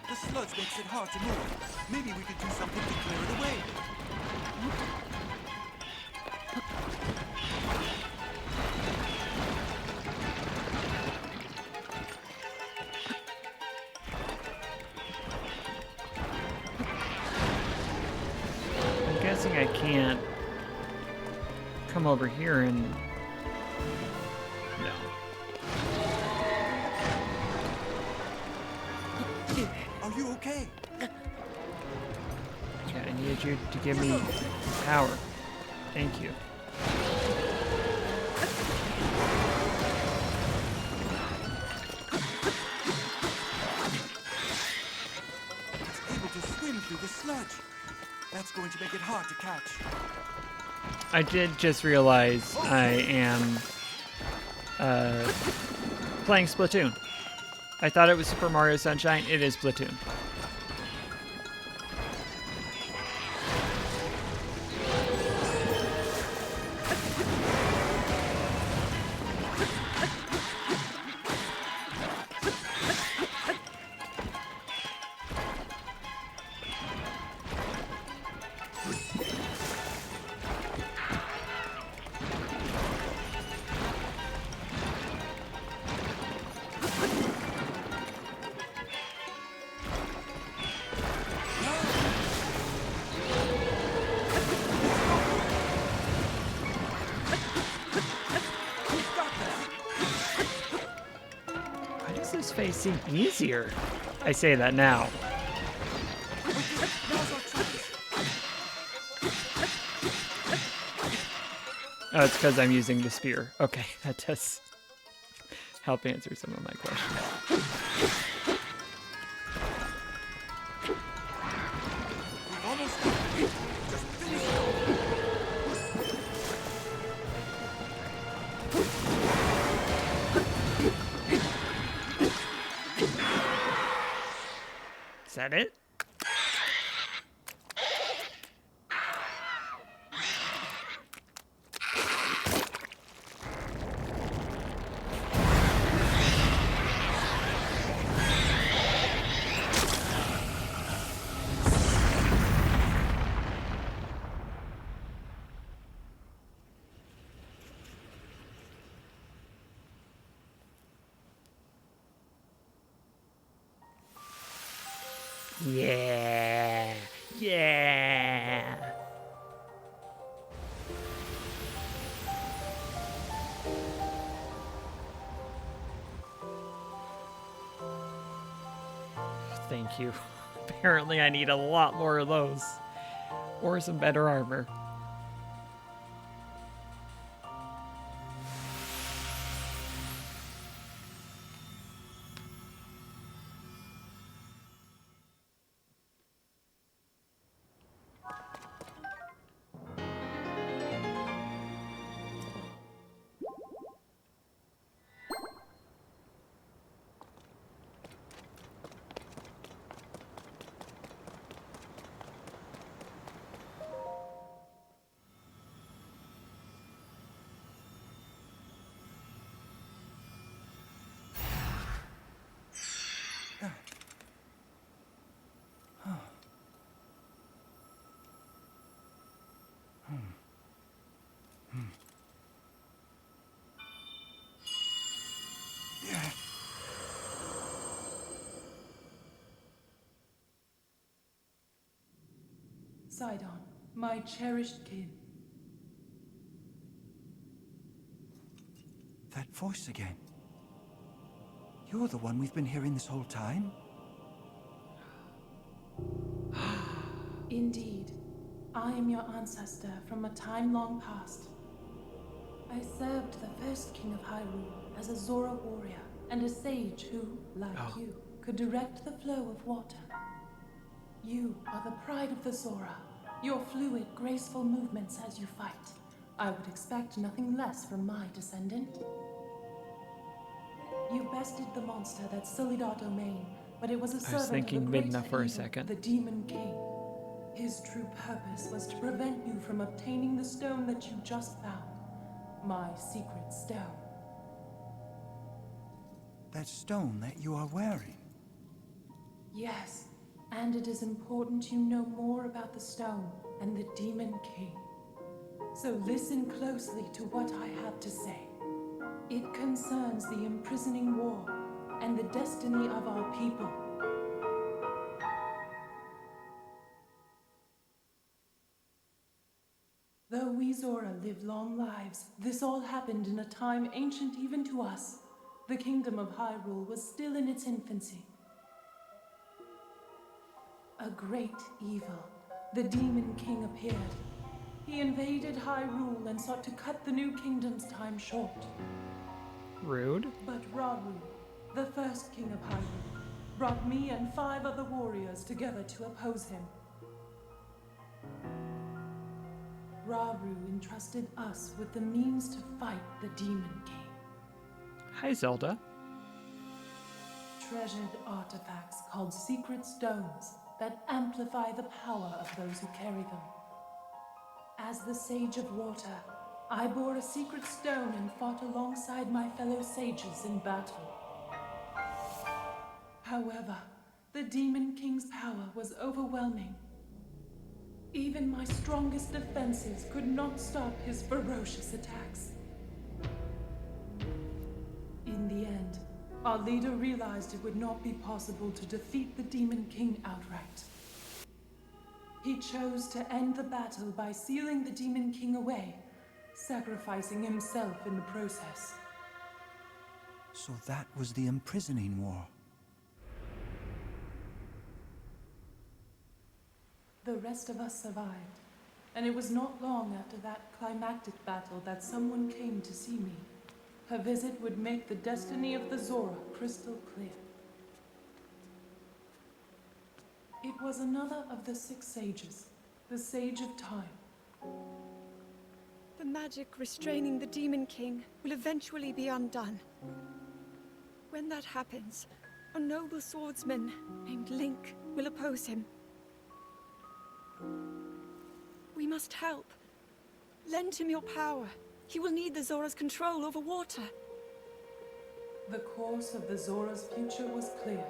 The sludge makes it hard to move. Maybe we could do something to clear it away. I'm guessing I can't come over here and... No. Are you okay? Yeah, I need you to give me power. Thank you. It's able to swim through the sludge. That's going to make it hard to catch. I did just realize I am playing Splatoon. I thought it was Super Mario Sunshine. It is Splatoon. Why does this phase seem easier? I say that now. Now's our chance. Oh, it's because I'm using the spear. Okay, that does help answer some of my questions. We've almost got it. Just finish Is that it? Yeah. Yeah. Thank you. Apparently I need a lot more of those. Or some better armor. Sidon, my cherished kin. that voice again. You're the one we've been hearing this whole time? Indeed, I am your ancestor from a time long past. I served the first king of Hyrule as a Zora warrior and a sage who, like you, could direct the flow of water. You are the pride of the Zora, your fluid, graceful movements as you fight. I would expect nothing less from my descendant. You bested the monster that sullied our domain, but it was a servant thinking of the greater Midna for a evil, second. the Demon King. His true purpose was to prevent you from obtaining the stone that you just found. My secret stone. That stone that you are wearing. Yes, and it is important you know more about the stone and the Demon King. So listen closely to what I have to say. It concerns the imprisoning war and the destiny of our people. Though we Zora live long lives, this all happened in a time ancient even to us. The kingdom of Hyrule was still in its infancy. A great evil, the Demon King, appeared. He invaded Hyrule and sought to cut the new kingdom's time short. Rude. But Rauru, the first king of Hyrule, brought me and 5 other warriors together to oppose him. Rauru entrusted us with the means to fight the Demon King. Hi, Zelda. Treasured artifacts called secret stones that amplify the power of those who carry them. As the Sage of Water, I bore a secret stone and fought alongside my fellow sages in battle. However, the Demon King's power was overwhelming. Even my strongest defenses could not stop his ferocious attacks. In the end, our leader realized it would not be possible to defeat the Demon King outright. He chose to end the battle by sealing the Demon King away, sacrificing himself in the process. So that was the imprisoning war. The rest of us survived, and it was not long after that climactic battle that someone came to see me. Her visit would make the destiny of the Zora crystal clear. It was another of the 6 sages, the Sage of Time. The magic restraining the Demon King will eventually be undone. When that happens, a noble swordsman named Link will oppose him. We must help. Lend him your power. He will need the Zora's control over water. The course of the Zora's future was clear.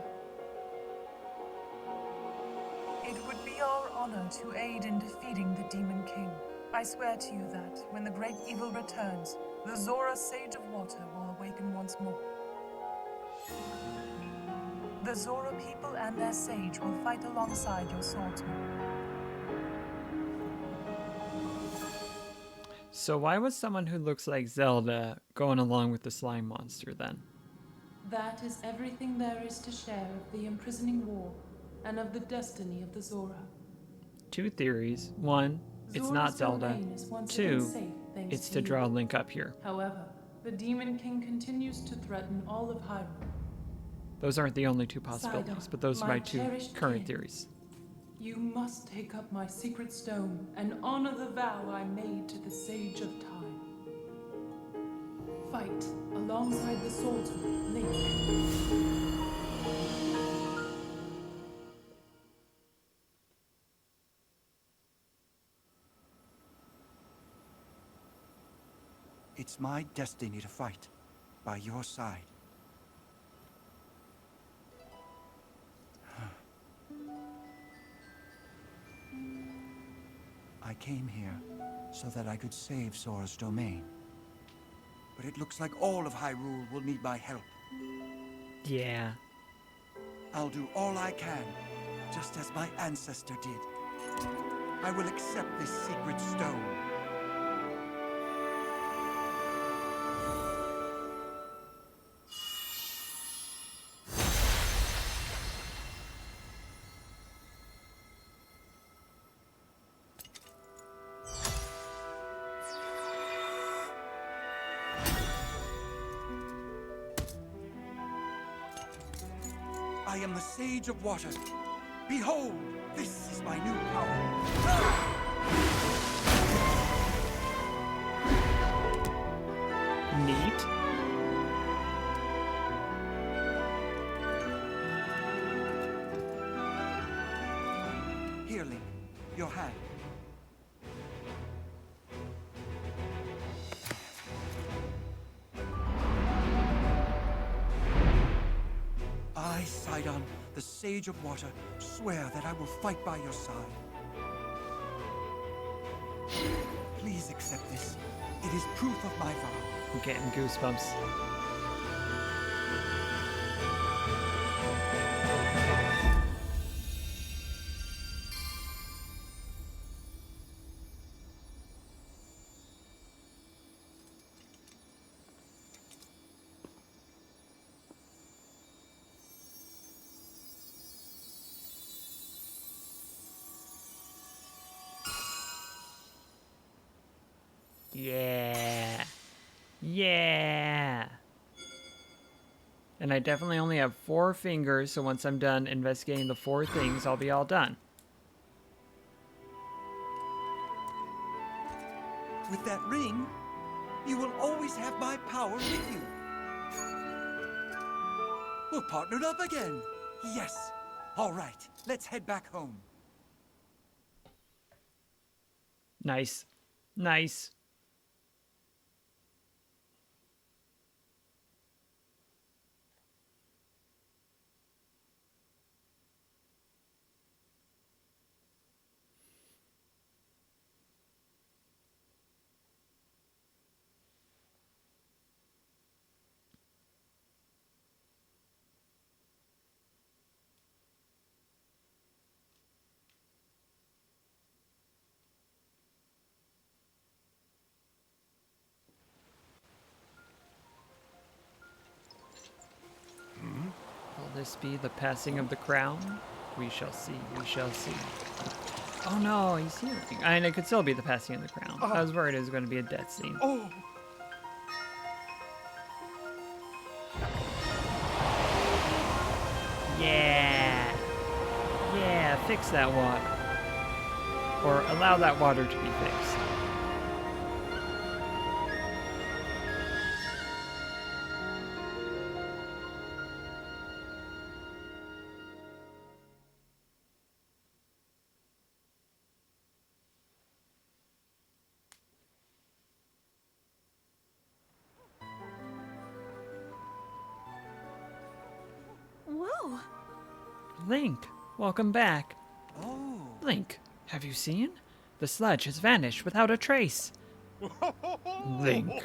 It would be our honor to aid in defeating the Demon King. I swear to you that, when the great evil returns, the Zora Sage of Water will awaken once more. The Zora people and their sage will fight alongside your swordsmen. So why was someone who looks like Zelda going along with the slime monster then? That is everything there is to share of the imprisoning war and of the destiny of the Zora. 2 theories. 1, it's Zora's not Zelda. domain is once again 2, safe, thanks it's to to you. draw Link up here. However, the Demon King continues to threaten all of Hyrule. Those aren't the only 2 possibilities, Sidon, but those are my my 2 cherished current kin. theories. You must take up my secret stone and honor the vow I made to the Sage of Time. Fight alongside the swordsman, Link. It's my destiny to fight by your side. I came here so that I could save Zora's domain. But it looks like all of Hyrule will need my help. Yeah. I'll do all I can, just as my ancestor did. I will accept this secret stone. I am the Sage of Water. Behold, this is my new power. Neat. Here, Link, your hand. I, Sidon, the Sage of Water, swear that I will fight by your side. Please accept this. It is proof of my vow. I'm getting goosebumps. Yeah. Yeah. And I definitely only have 4 fingers, so once I'm done investigating the 4 things, I'll be all done. With that ring, you will always have my power with you. We're partnered up again. Yes. All right, let's head back home. Nice. Nice. Will this be the passing of the crown? We shall see, we shall see. Oh no, he's healing. And it could still be the passing of the crown. I was worried it was going to be a death scene. Oh, Yeah. Yeah, fix that water. Or allow that water to be fixed. Whoa! Link, welcome back. oh. Link, have you seen? The sludge has vanished without a trace. Link.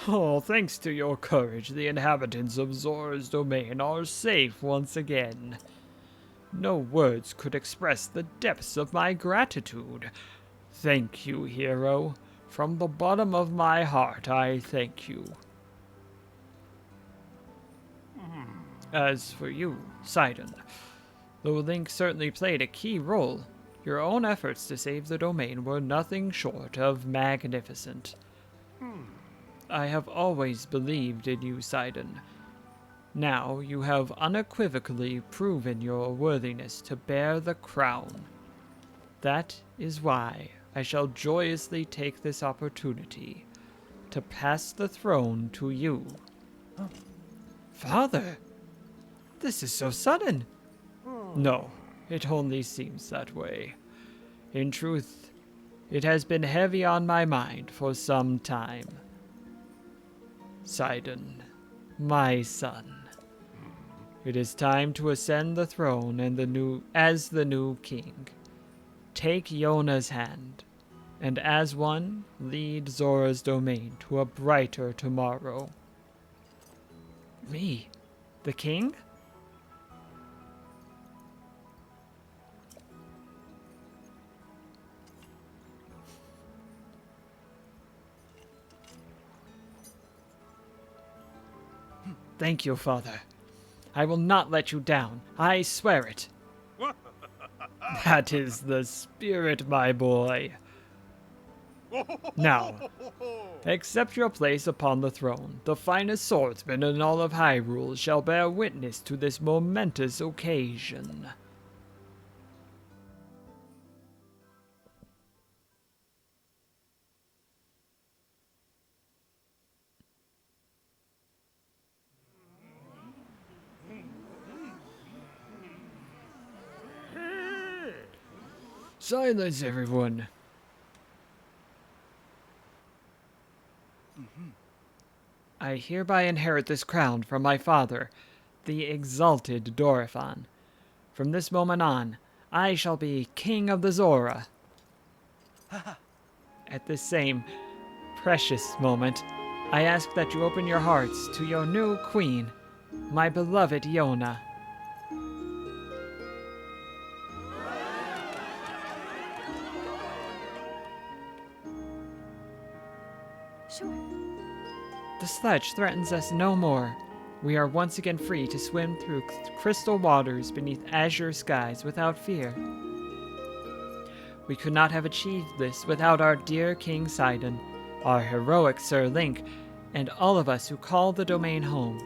Oh, thanks to your courage, the inhabitants of Zora's domain are safe once again. No words could express the depths of my gratitude. Thank you, hero. From the bottom of my heart, I thank you. As for you, Sidon, though Link certainly played a key role, your own efforts to save the domain were nothing short of magnificent. I have always believed in you, Sidon. Now you have unequivocally proven your worthiness to bear the crown. That is why I shall joyously take this opportunity to pass the throne to you. Father, this is so sudden. No, it only seems that way. In truth, it has been heavy on my mind for some time. Sidon, my son, it is time to ascend the throne and as the new king. Take Yona's hand, and as one, lead Zora's domain to a brighter tomorrow. Me, the king? Thank you, Father. I will not let you down. I swear it. That is the spirit, my boy. Now, accept your place upon the throne. The finest swordsman in all of Hyrule shall bear witness to this momentous occasion. Silence, everyone. I hereby inherit this crown from my father, the exalted Dorephan. From this moment on, I shall be King of the Zora. At this same precious moment, I ask that you open your hearts to your new queen, my beloved Yona. Sure. The sludge threatens us no more. We are once again free to swim through crystal waters beneath azure skies without fear. We could not have achieved this without our dear King Sidon, our heroic Sir Link, and all of us who call the domain home.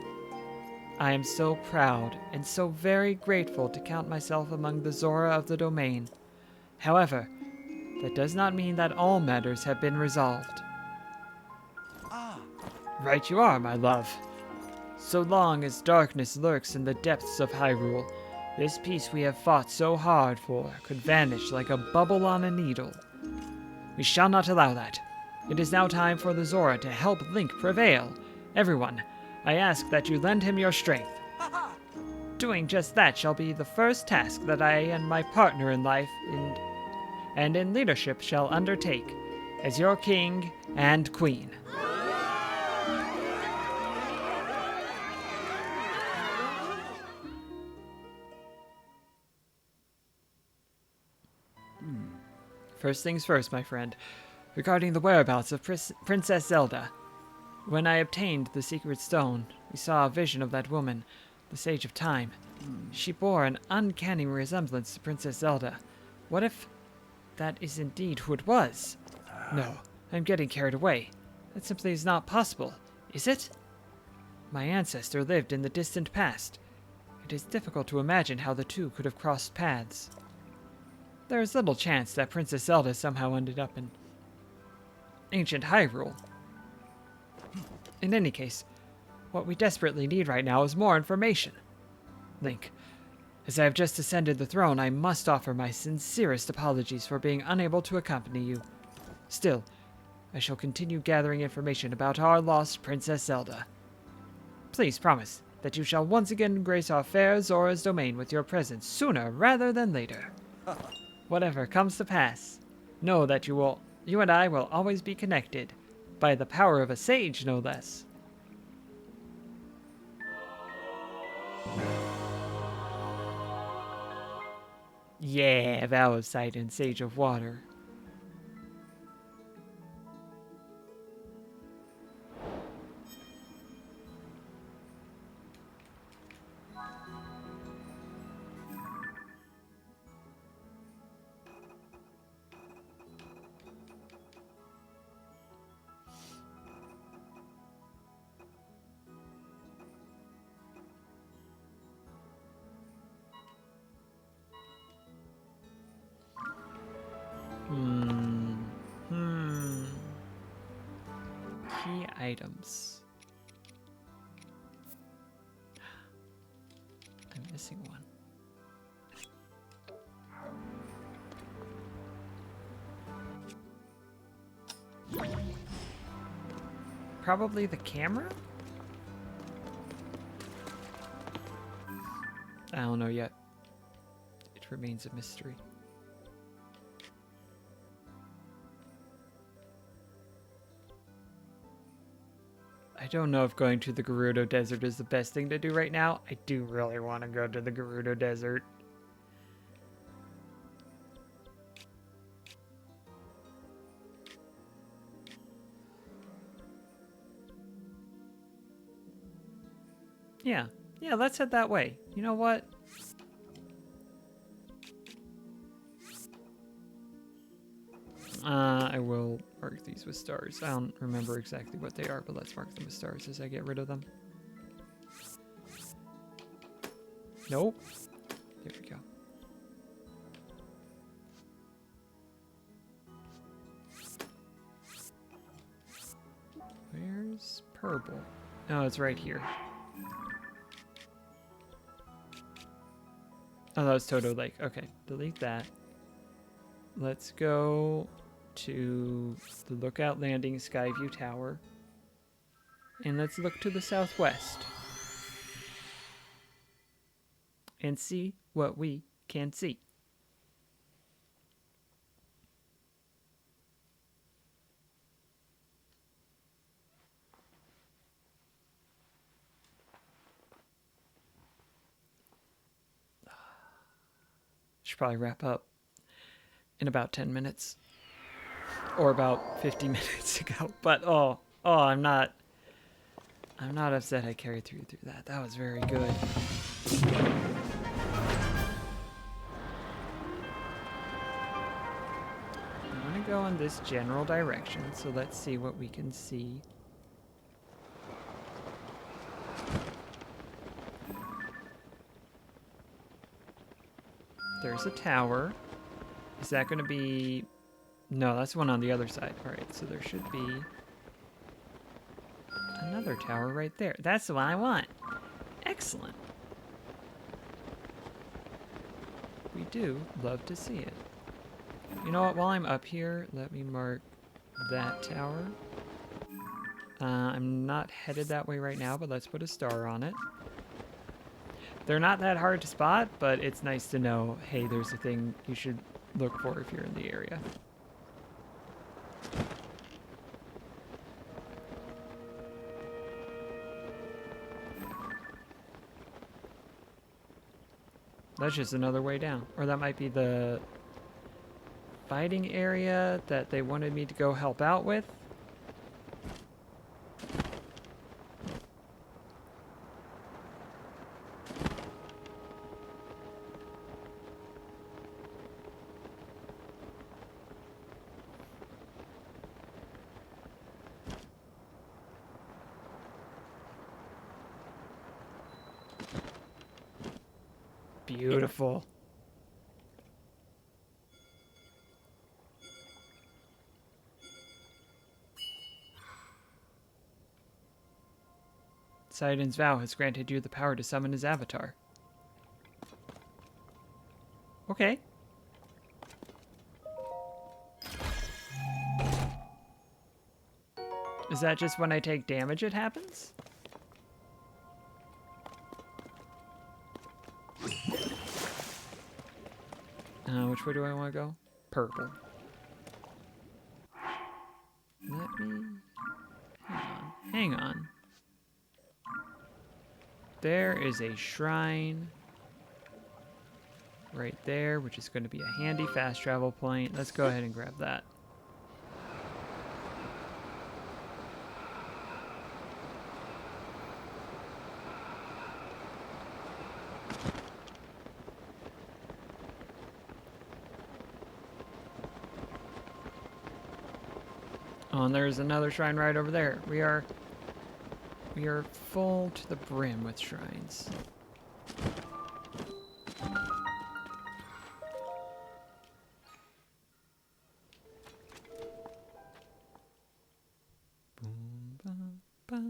I am so proud and so very grateful to count myself among the Zora of the domain. However, that does not mean that all matters have been resolved. Right you are, my love. So long as darkness lurks in the depths of Hyrule, this peace we have fought so hard for could vanish like a bubble on a needle. We shall not allow that. It is now time for the Zora to help Link prevail. Everyone, I ask that you lend him your strength. Doing just that shall be the first task that I and my partner in life and in leadership shall undertake, as your king and queen. First things first, my friend. Regarding the whereabouts of Princess Zelda. When I obtained the secret stone, we saw a vision of that woman, the Sage of Time. She bore an uncanny resemblance to Princess Zelda. What if that is indeed who it was. No, I'm getting carried away. That simply is not possible, is it? My ancestor lived in the distant past. It is difficult to imagine how the two could have crossed paths. There is little chance that Princess Zelda somehow ended up in ancient Hyrule. In any case, what we desperately need right now is more information. Link, as I have just ascended the throne, I must offer my sincerest apologies for being unable to accompany you. Still, I shall continue gathering information about our lost Princess Zelda. Please promise that you shall once again grace our fair Zora's domain with your presence sooner rather than later. Whatever comes to pass, know that you and I will always be connected, by the power of a sage, no less. Yeah, Vow of Sight and Sage of Water. Key items. I'm missing one. Probably the camera? I don't know yet. It remains a mystery. I don't know if going to the Gerudo Desert is the best thing to do right now. I do really want to go to the Gerudo Desert. Yeah, let's head that way. You know what? I will mark these with stars. I don't remember exactly what they are, but let's mark them with stars as I get rid of them. Nope. There we go. Where's purple? Oh, it's right here. Oh, that was Toto Lake. Okay, delete that. Let's go to the Lookout Landing Skyview Tower. And let's look to the southwest. And see what we can see. Should probably wrap up in about 10 minutes. Or about 50 minutes ago. But I'm not upset I carried through that. That was very good. I want to go in this general direction, so let's see what we can see. There's a tower. Is that going to be... No, that's one on the other side. Alright, so there should be another tower right there. That's the one I want. Excellent. We do love to see it. You know what? While I'm up here, let me mark that tower. I'm not headed that way right now, but let's put a star on it. They're not that hard to spot, but it's nice to know, hey, there's a thing you should look for if you're in the area. That's just another way down. Or that might be the fighting area that they wanted me to go help out with. beautiful. Saidin's vow has granted you the power to summon his avatar. Okay. Is that just when I take damage it happens? Which way do I want to go? Purple. Let me... Hang on. There is a shrine right there, which is going to be a handy fast travel point. Let's go ahead and grab that. Oh, and there's another shrine right over there. We are full to the brim with shrines. Boom, ba, ba.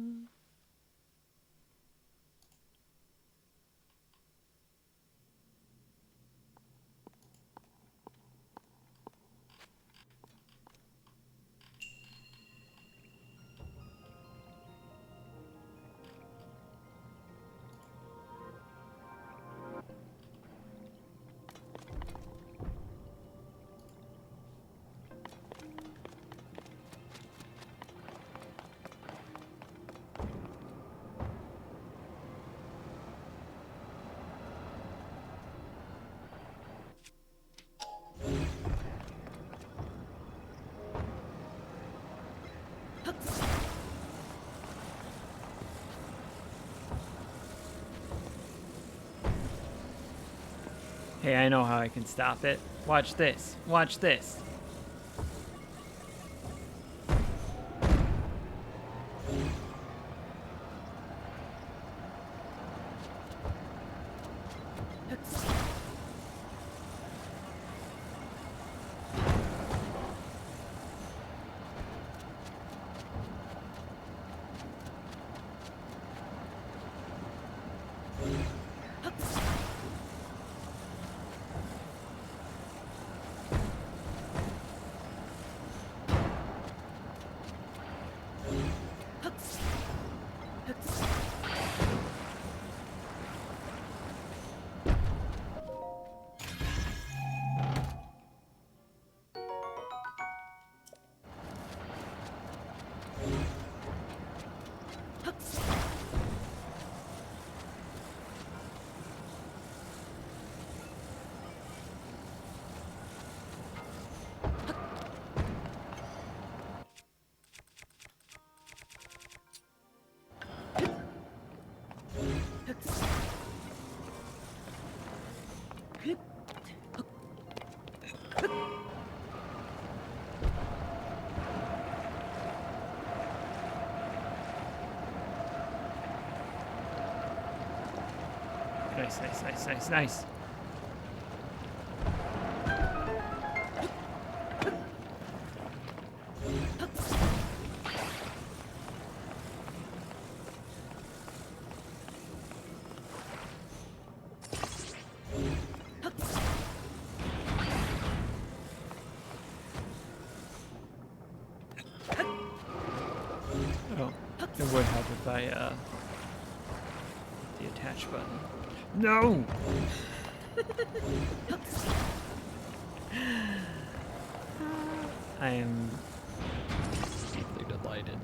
Hey, I know how I can stop it. Watch this. Watch this. Nice, nice, nice, nice, nice. Oh, it would help if I, the attach button. No! I am deeply delighted.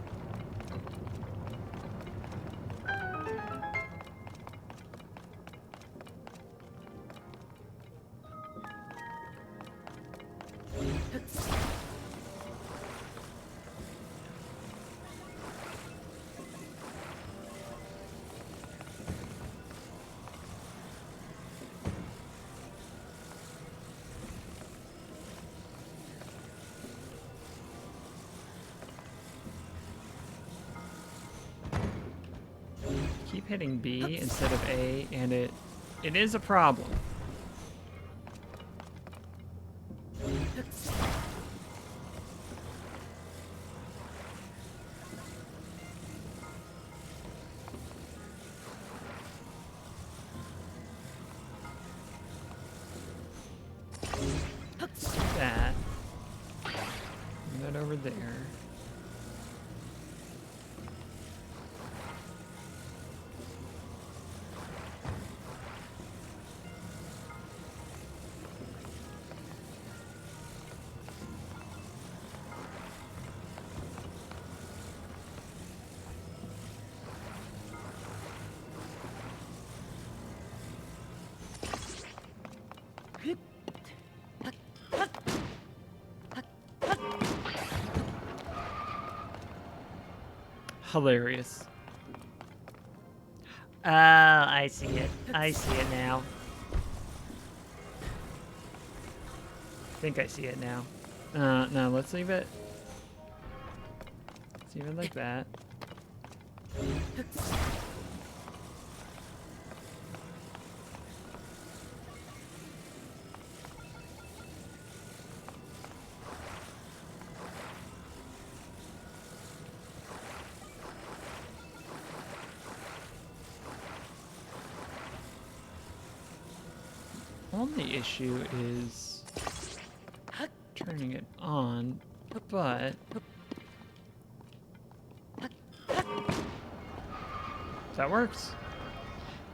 Keep hitting B instead of A, and it It is a problem. Let's do that. Put that over there. Hilarious. Oh, I see it. I see it now. I think I see it now. No, let's leave it. Let's leave it like that. Only issue is turning it on, but that works.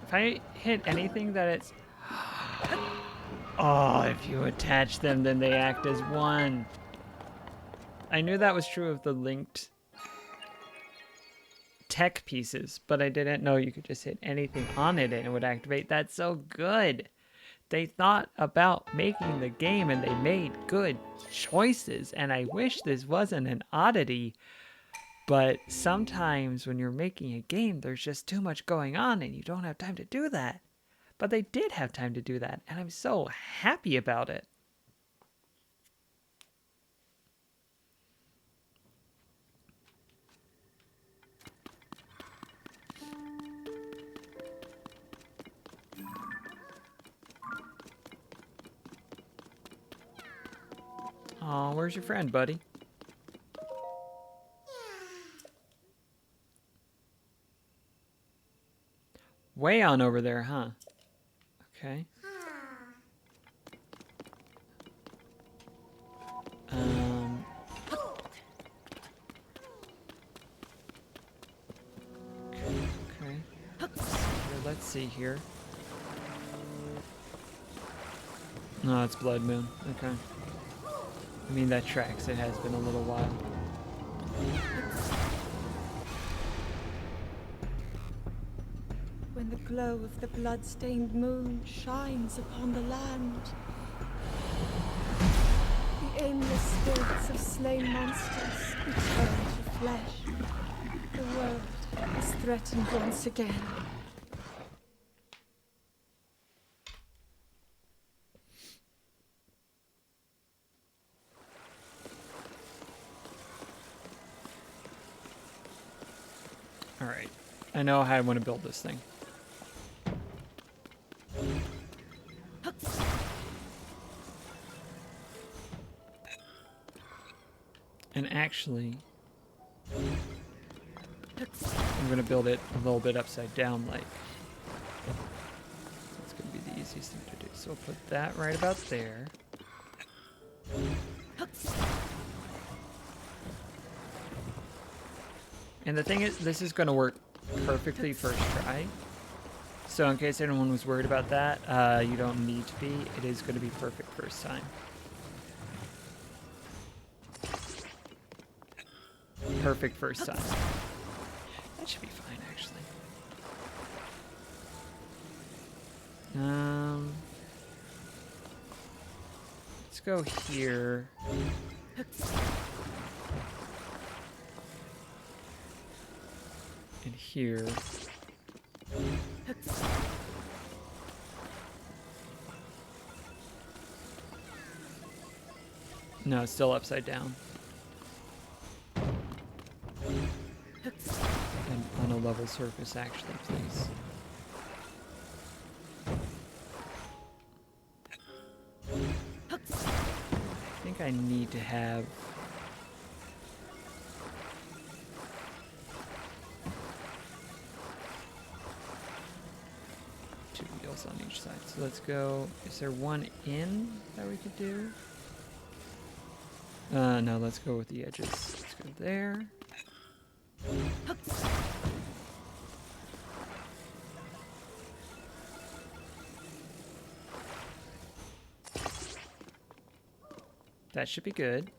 If I hit anything that it's oh, if you attach them, then they act as one. I knew that was true of the linked tech pieces, but I didn't know you could just hit anything on it and it would activate. That's so good. They thought about making the game and they made good choices. And I wish this wasn't an oddity, but sometimes when you're making a game, there's just too much going on and you don't have time to do that. But they did have time to do that, and I'm so happy about it. Oh, where's your friend, buddy? Way on over there, huh? Okay. Okay. Let's see here. No, it's Blood Moon. Okay. I mean, that tracks. It has been a little while. When the glow of the blood-stained moon shines upon the land, the aimless spirits of slain monsters return to flesh. The world is threatened once again. Alright. I know how I want to build this thing. And actually, I'm going to build it a little bit upside down, like. That's going to be the easiest thing to do. So I'll put that right about there. And the thing is, this is going to work perfectly first try. So in case anyone was worried about that, you don't need to be. It is going to be perfect first time. Perfect first time. That should be fine, actually. Let's go here. And here. No, it's still upside down. And on a level surface, actually, please. I need to have... two wheels on each side. So let's go... Is there one in that we could do? No, let's go with the edges. Let's go there. That should be good.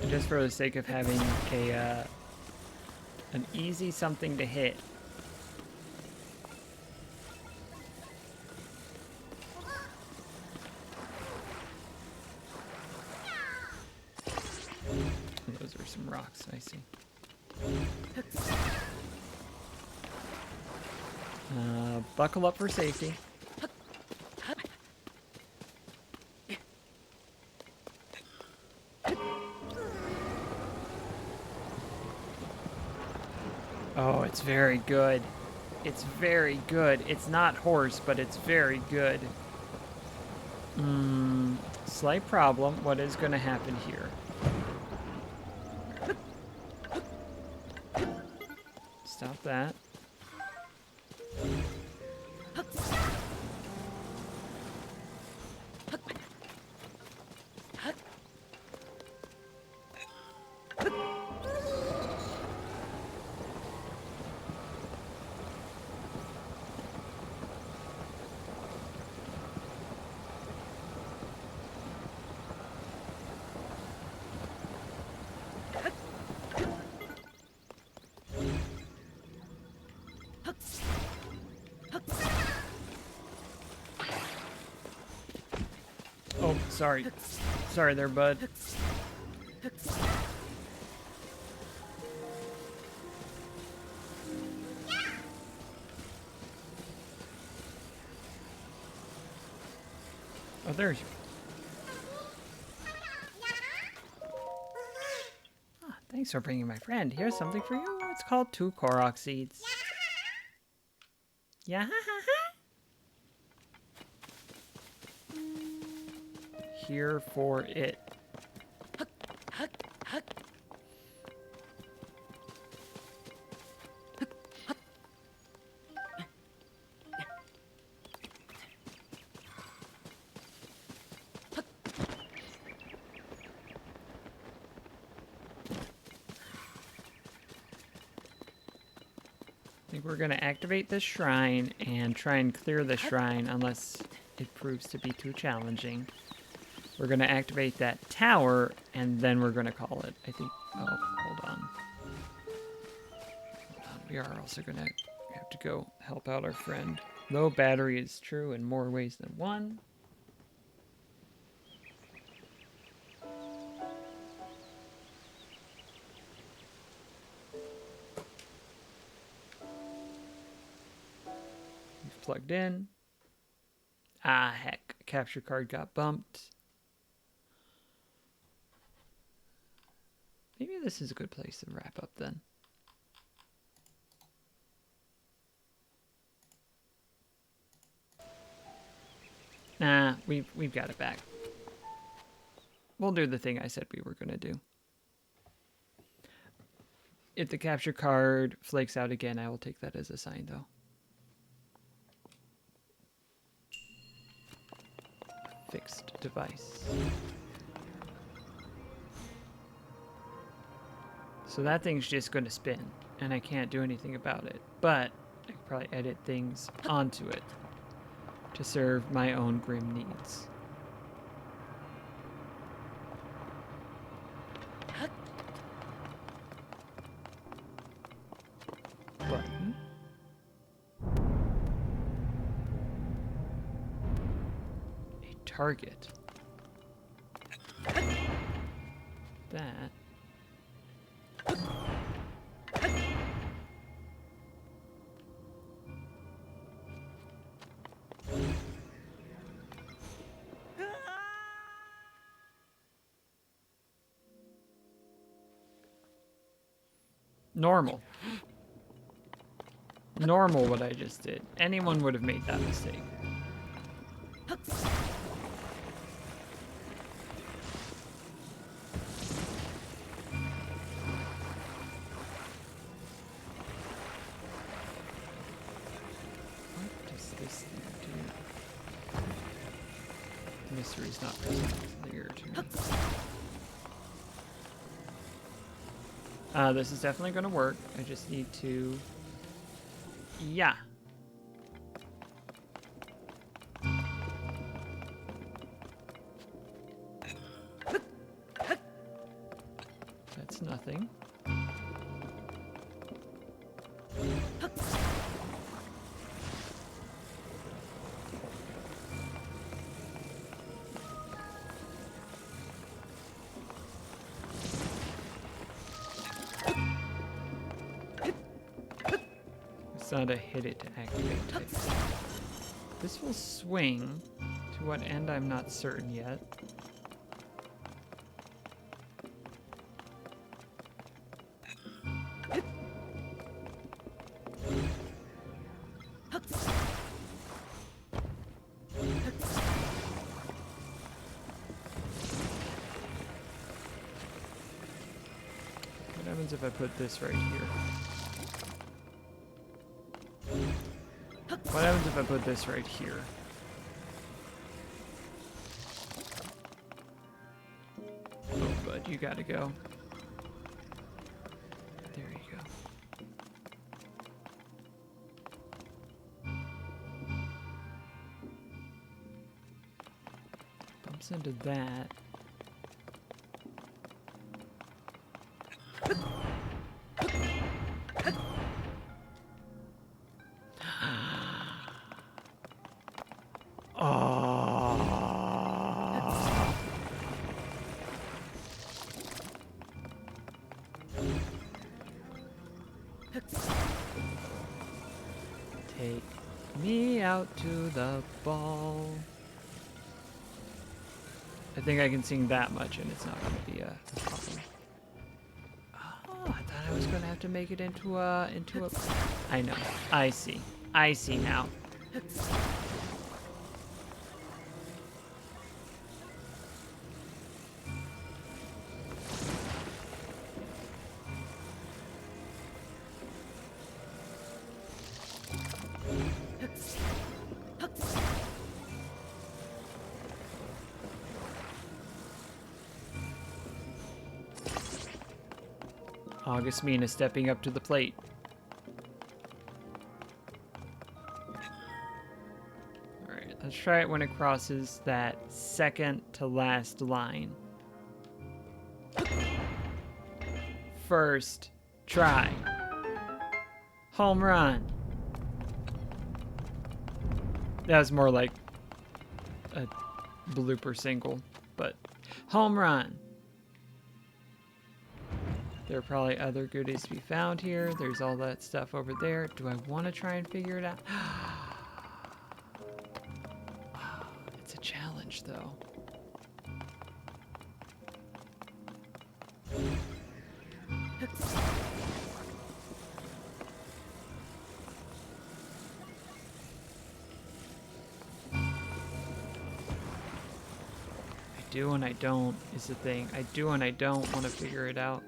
Just for the sake of having a an easy something to hit. Those are some rocks, I see. Buckle up for safety. Oh, it's very good. It's very good. It's not horse, but it's very good. Slight problem. What is going to happen here? Stop that. Oh, sorry. Sorry there, bud. Oh, there's you. Ah, thanks for bringing my friend. Here's something for you. It's called 2 Korok seeds. Yeah. Here for it. I think we're going to activate this shrine and try and clear the shrine unless it proves to be too challenging. We're going to activate that tower, and then we're going to call it. I think... Oh, hold on. We are also going to have to go help out our friend. Low battery is true in more ways than one. We've plugged in. Ah, heck. Capture card got bumped. Maybe this is a good place to wrap up then. Nah, we've got it back. We'll do the thing I said we were gonna do. If the capture card flakes out again, I will take that as a sign though. Fixed device. So that thing's just going to spin, and I can't do anything about it. But I can probably edit things onto it to serve my own grim needs. target. That. Normal. Normal what I just did. Anyone would have made that mistake. What does this thing do? Mystery's not clear to me. This is definitely going to work. I just need to... Yeah. That's nothing. It's not a hit it to activate type. This will swing. To what end, I'm not certain yet. What happens if I put this right here? What happens if I put this right here? Oh, bud, you gotta go. There you go. Bumps into that. Oh. Take me out to the ball. I think I can sing that much and it's not going to be a problem. Oh, I thought I was going to have to make it into a... I know. I see. I see now. Augustina stepping up to the plate. Alright, let's try it when it crosses that second to last line. First try. Home run. That was more like a blooper single, but home run. There are probably other goodies to be found here. There's all that stuff over there. Do I want to try and figure it out? It's a challenge, though. I do and I don't is the thing. I do and I don't want to figure it out.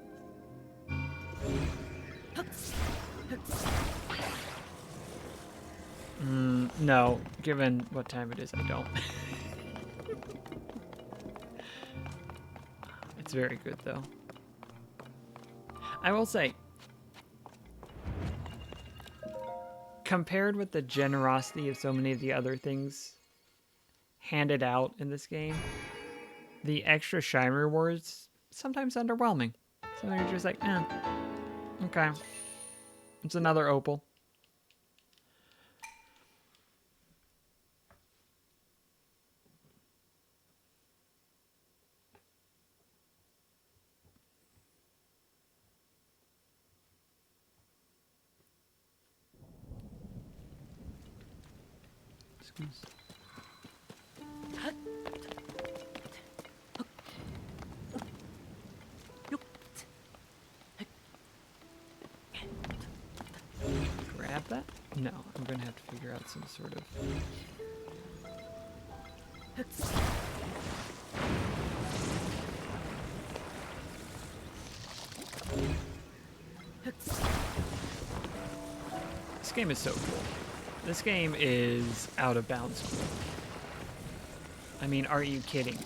No, given what time it is, I don't. It's very good, though. I will say, compared with the generosity of so many of the other things handed out in this game, the extra shine rewards sometimes underwhelming. Sometimes you're just like, eh, okay. It's another opal. Oops. Grab that? No, I'm gonna have to figure out some sort of... This game is so cool. This game is out of bounds cool. I mean, are you kidding me?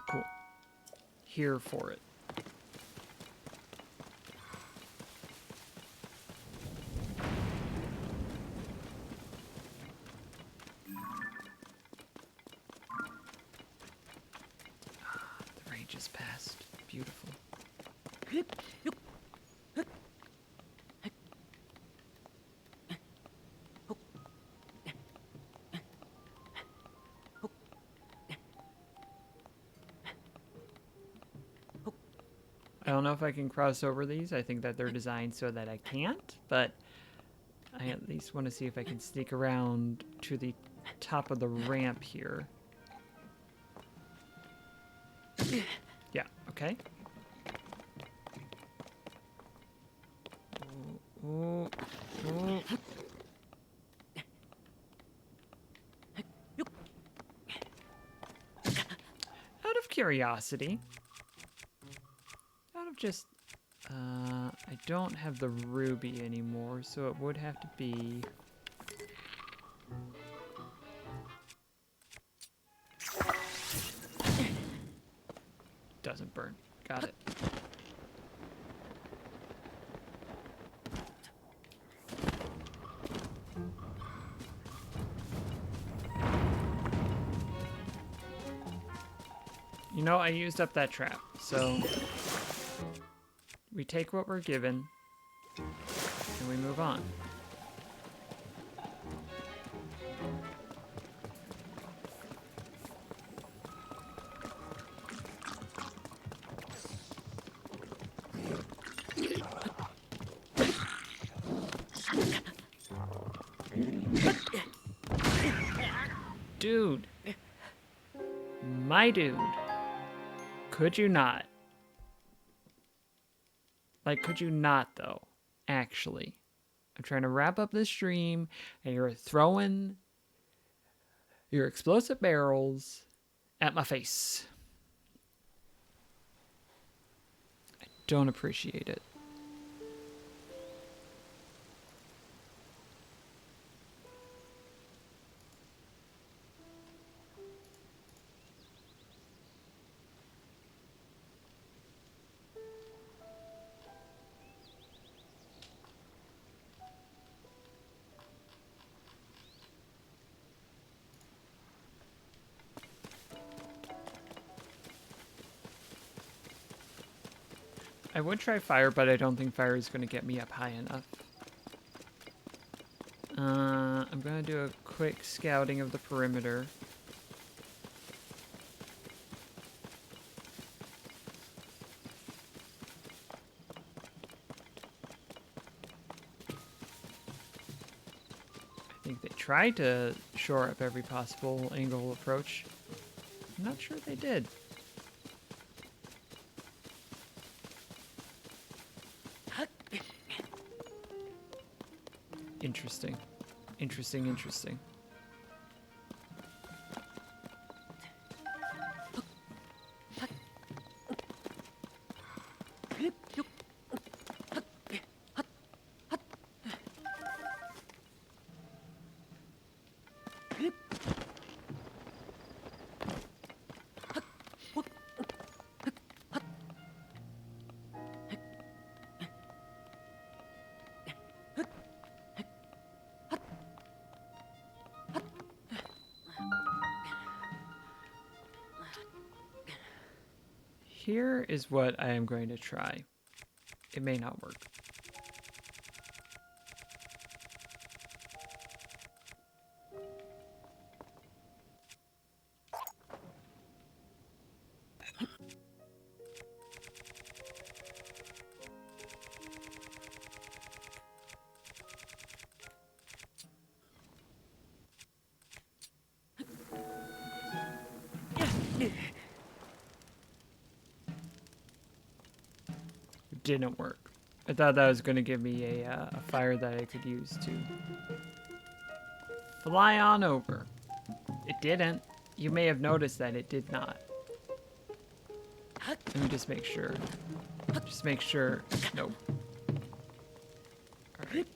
Cool. Here for it. The range is past. Beautiful. I don't know if I can cross over these. I think that they're designed so that I can't, but I at least want to see if I can sneak around to the top of the ramp here. Yeah, okay. Ooh, ooh, ooh. Out of curiosity, out of just, I don't have the ruby anymore, so it would have to be... Doesn't burn. Got it. You know, I used up that trap, so we take what we're given and we move on. Dude. My dude. Could you not? Like, could you not, though? Actually. I'm trying to wrap up this stream, and you're throwing your explosive barrels at my face. I don't appreciate it. I would try fire, but I don't think fire is going to get me up high enough. I'm going to do a quick scouting of the perimeter. I think they tried to shore up every possible angle approach. I'm not sure they did. Interesting. Interesting, interesting. Here is what I am going to try. It may not work. It didn't work. I thought that was going to give me a fire that I could use to fly on over. It didn't. You may have noticed that it did not. Let me just make sure. Just make sure. Nope. All right.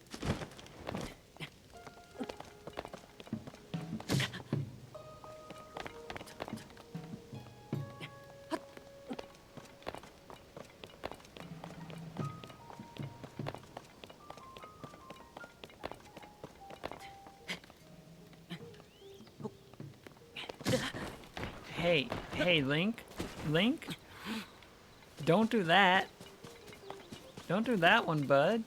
Hey, Link. Link? Don't do that. Don't do that one, bud.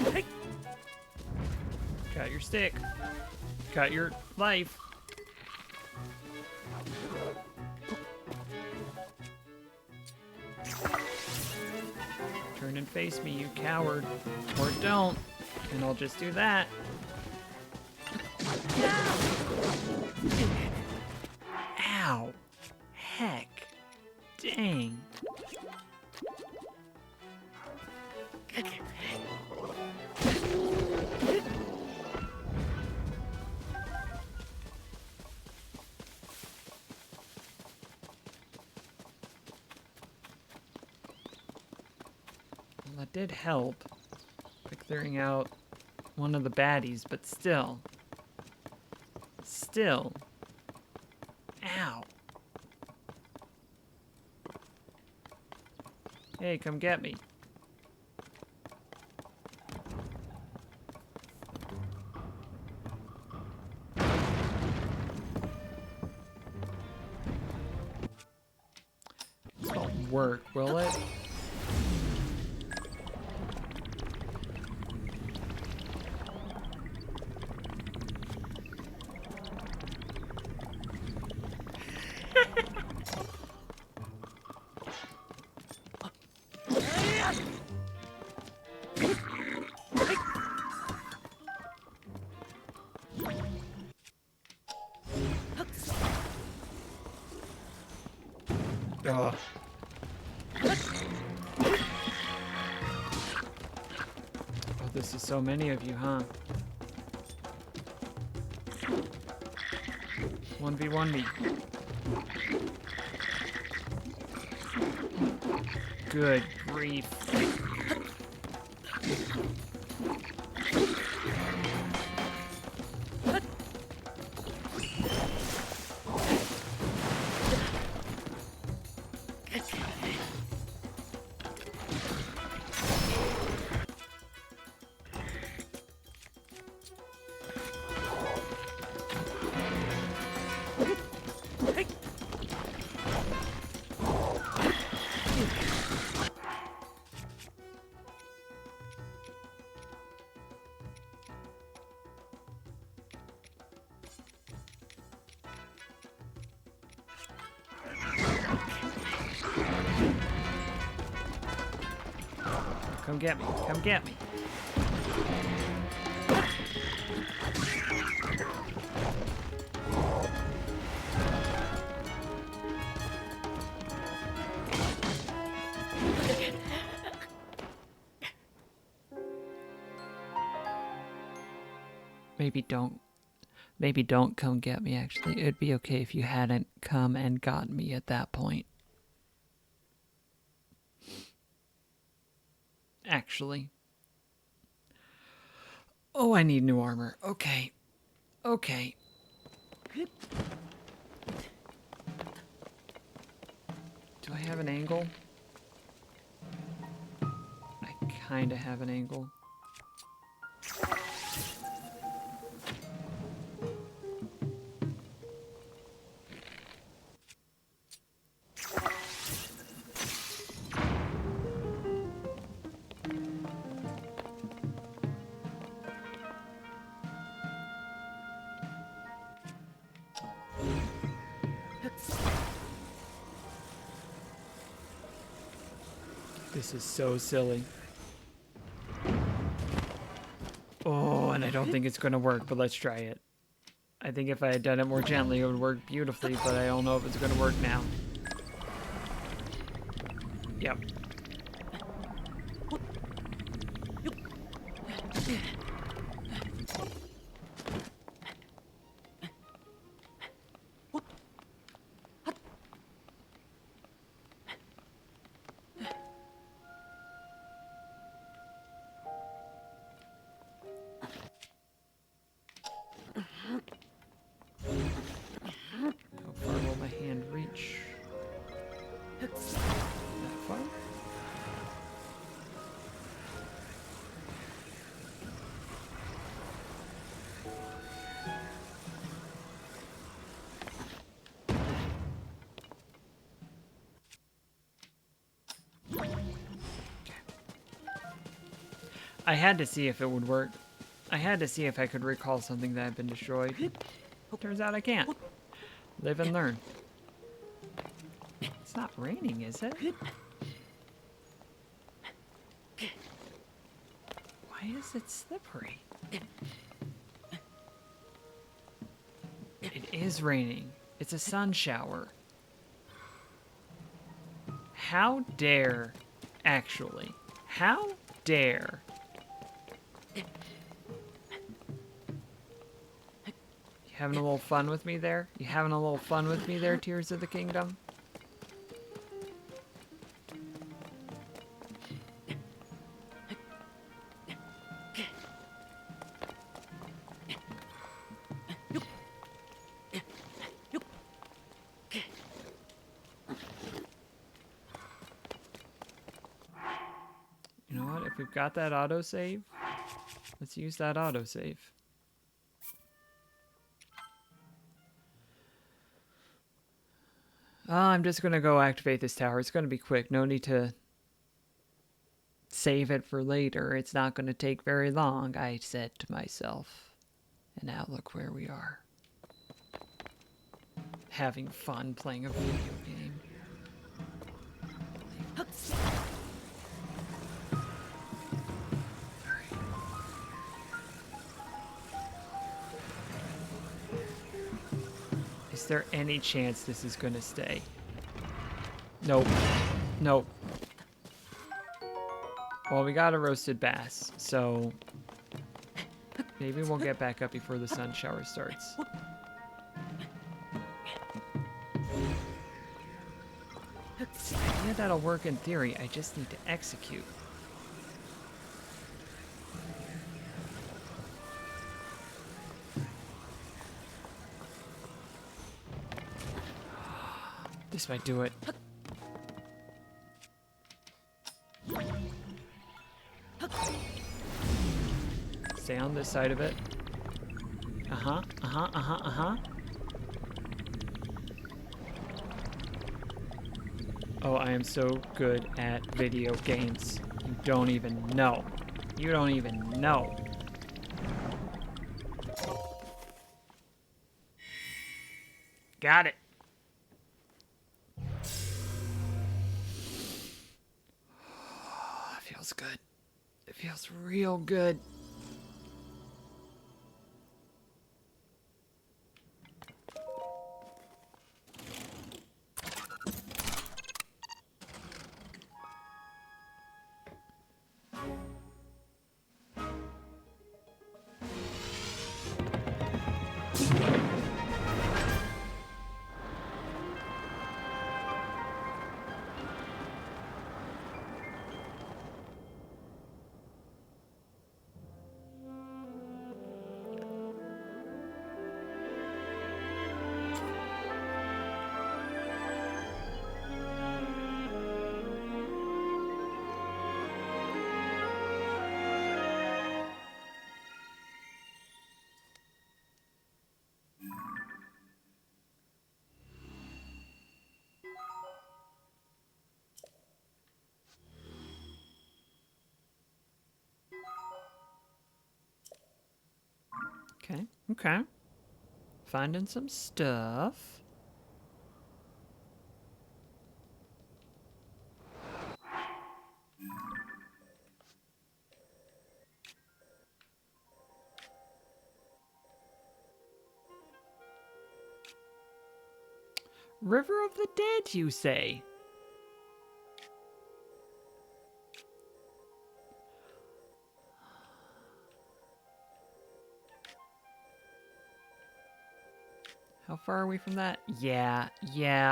Alright. Got your stick. Got your life. Turn and face me, you coward. Or don't. And I'll just do that. Ow. Heck. Dang. Well, that did help by clearing out one of the baddies, but still. Still. Ow. Hey, come get me. This won't work, will it? Ugh. Oh, this is so many of you, huh? 1v1 me. Good grief. Come get me. Come get me. Maybe don't. Maybe don't come get me, actually. It'd be okay if you hadn't come and got me at that point. Actually. Oh, I need new armor. Okay. Okay. Do I have an angle? I kinda have an angle. This is so silly. Oh, and I don't think it's gonna work, but let's try it. I think if I had done it more gently, it would work beautifully, but I don't know if it's gonna work now. Yep. How far will my hand reach? That far? I had to see if it would work. I had to see if I could recall something that had been destroyed. Turns out I can't. Live and learn. It's not raining, is it? Why is it slippery? It is raining. It's a sun shower. How dare, actually, how dare you having a little fun with me there? You having a little fun with me there, Tears of the Kingdom? You know what? If we've got that autosave, let's use that autosave. I'm just going to go activate this tower. It's going to be quick. No need to save it for later. It's not going to take very long, I said to myself. And now look where we are. Having fun playing a video game. Is there any chance this is gonna stay? Nope. Nope. Well, we got a roasted bass, so maybe we'll get back up before the sun shower starts. Yeah, that'll work in theory. I just need to execute. This might do it. Stay on this side of it. Uh-huh, uh-huh, uh-huh, uh-huh. Oh, I am so good at video games. You don't even know. You don't even know. Got it. That feels good. It feels real good. Okay, okay. Finding some stuff. River of the Dead, you say? How far are we from that? Yeah,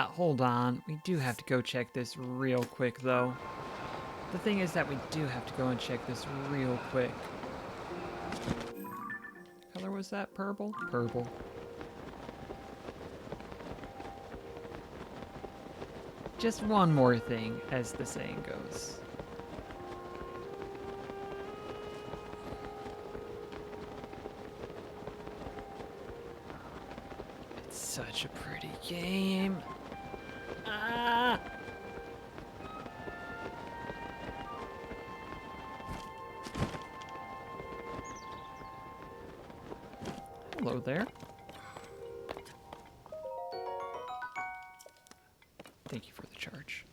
hold on. We do have to go check this real quick, though. The thing is that we do have to go and check this real quick. What color was that? Purple? Purple. Just one more thing, as the saying goes. It's such a pretty game. Ah! Hello there. Thank you for the charge.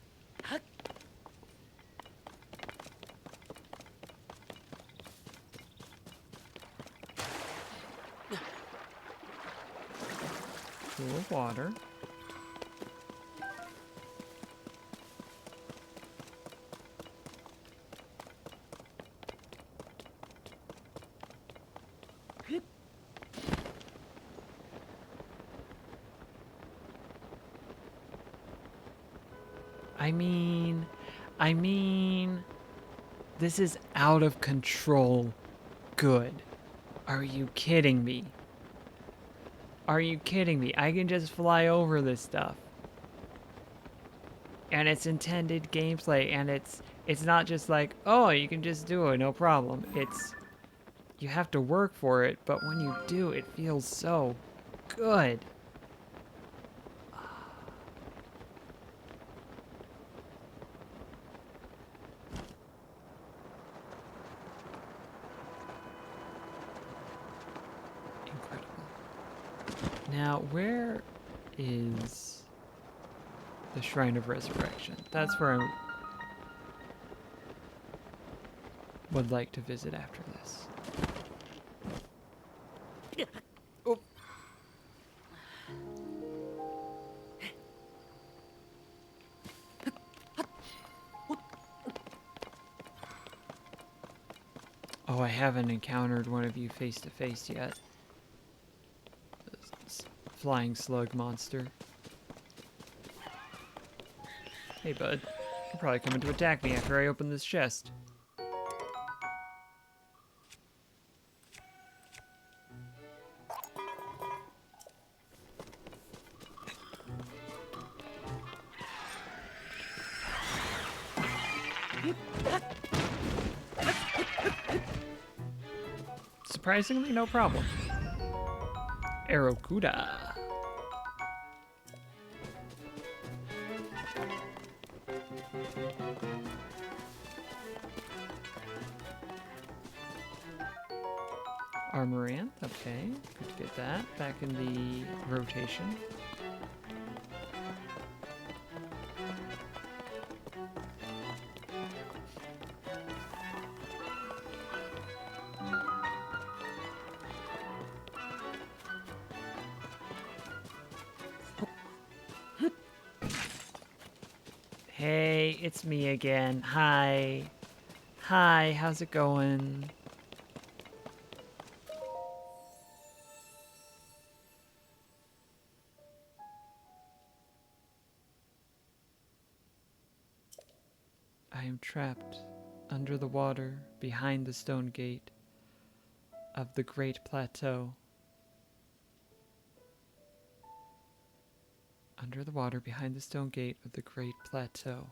Pool of water. I mean, this is out of control good. Are you kidding me? Are you kidding me? I can just fly over this stuff. And it's intended gameplay, and it's not just like, oh, you can just do it, no problem. You have to work for it, but when you do, it feels so good. Incredible. Now, where is the Shrine of Resurrection? That's where I would like to visit after this. Oh. Oh, I haven't encountered one of you face to face yet. This flying slug monster. Hey, bud. You're probably coming to attack me after I open this chest. Surprisingly, no problem. Aerokuda. Armoranth, okay. Good to get that back in the rotation. Hey, it's me again. Hi. Hi, how's it going? I am trapped under the water behind the stone gate of the Great Plateau. Under the water behind the stone gate of the Great Plateau.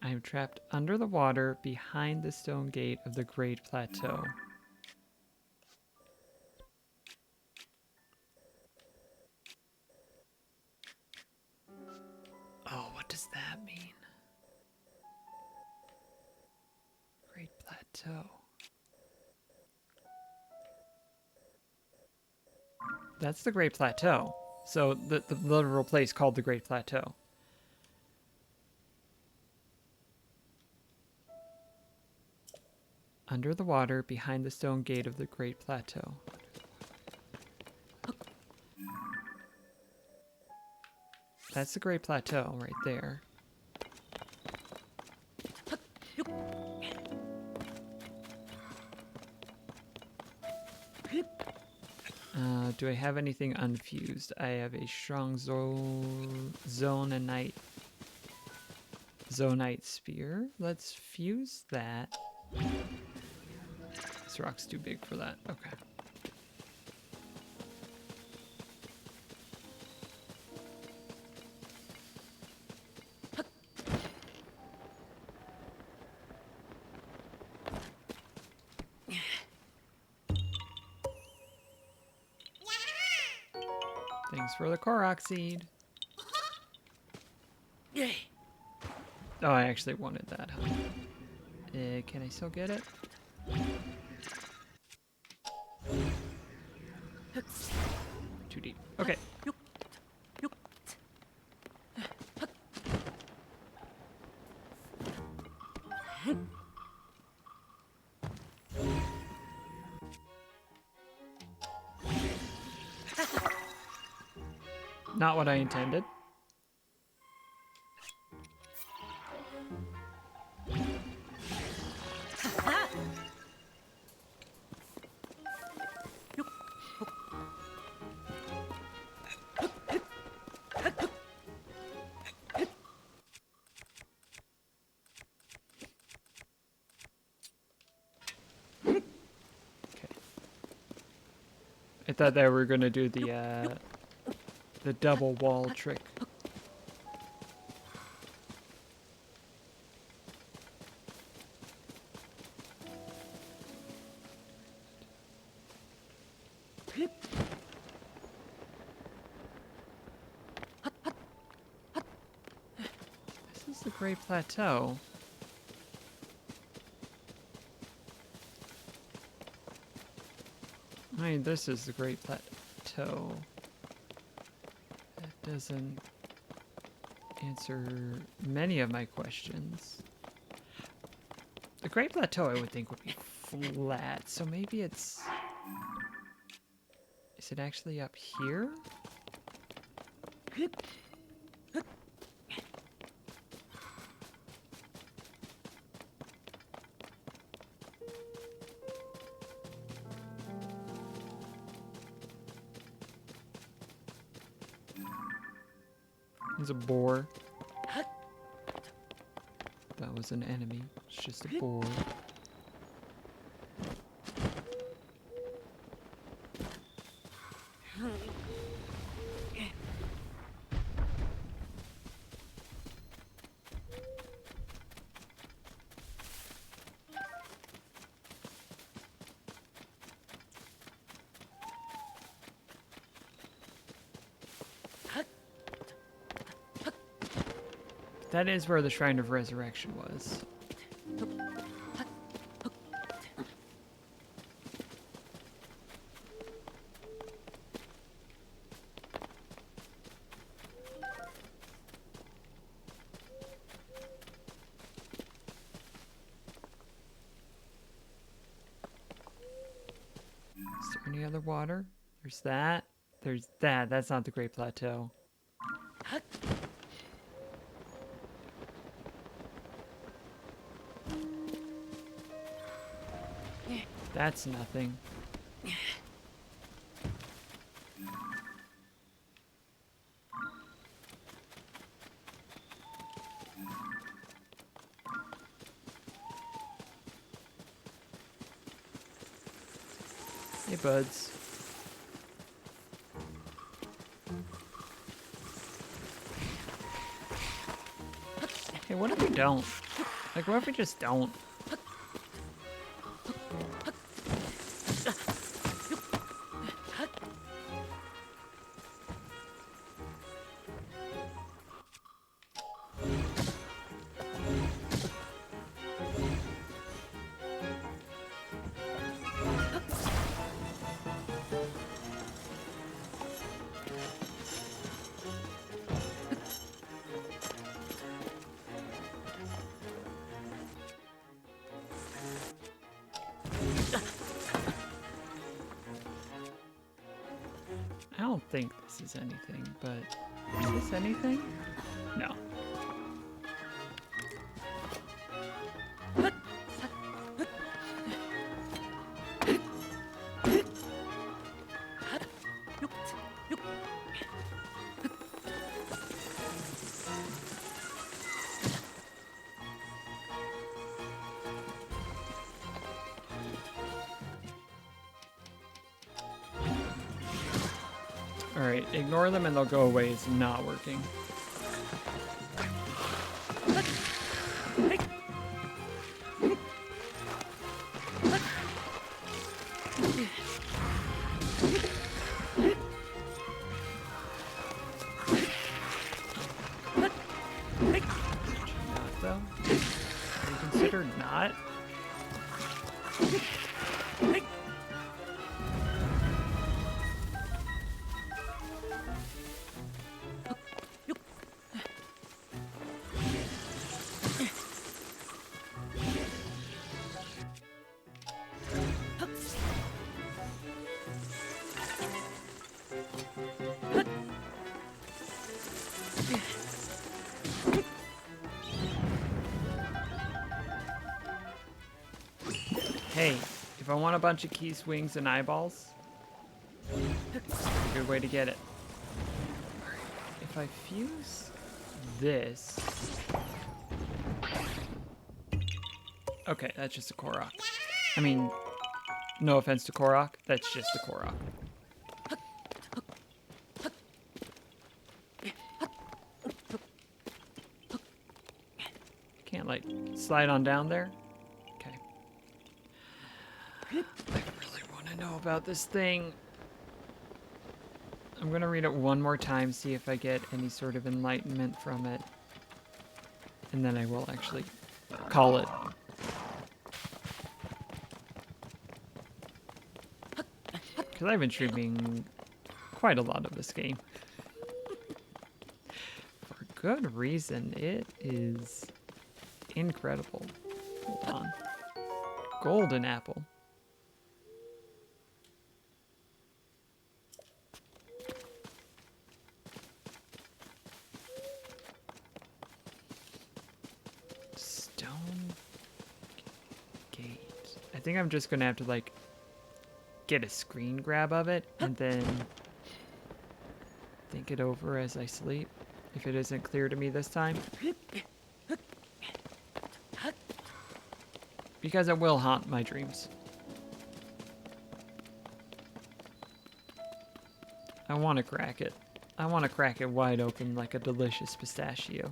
I am trapped under the water behind the stone gate of the Great Plateau. Plateau. That's the Great Plateau. So the literal place called the Great Plateau. Under the water, behind the stone gate of the Great Plateau. That's the Great Plateau right there. Do I have anything unfused? I have a strong zonite spear. Let's fuse that. This rock's too big for that. Okay. Thanks for the Korok seed. Oh, I actually wanted that, huh? Can I still get it? Too deep. Okay. Not what I intended. I thought they were gonna do the double wall trick. This is the Great Plateau. I mean, this is the Great Plateau. That doesn't answer many of my questions. The Great Plateau, I would think, would be flat, so maybe it's... Is it actually up here? There's a boar. That was an enemy. It's just a boar. That is where the Shrine of Resurrection was. Is there any other water? There's that. There's that. That's not the Great Plateau. That's nothing. Hey, buds. Hey, what if we don't? Like, what if we just don't? think this is anything, but is this anything? No. Alright, ignore them and they'll go away. It's not working. Not though. Are you considered not? Hey, if I want a bunch of keys, wings, and eyeballs, it's a good way to get it. If I fuse this... Okay, that's just a Korok. I mean, no offense to Korok, that's just a Korok. Can't, like, slide on down there? Okay. I really want to know about this thing. I'm gonna read it one more time, see if I get any sort of enlightenment from it. And then I will actually call it. Because I've been streaming quite a lot of this game. For good reason. It is incredible. Hold on. Golden apple. Stone gate. I think I'm just gonna have to like get a screen grab of it and then think it over as I sleep if it isn't clear to me this time. Because it will haunt my dreams. I want to crack it. I want to crack it wide open like a delicious pistachio.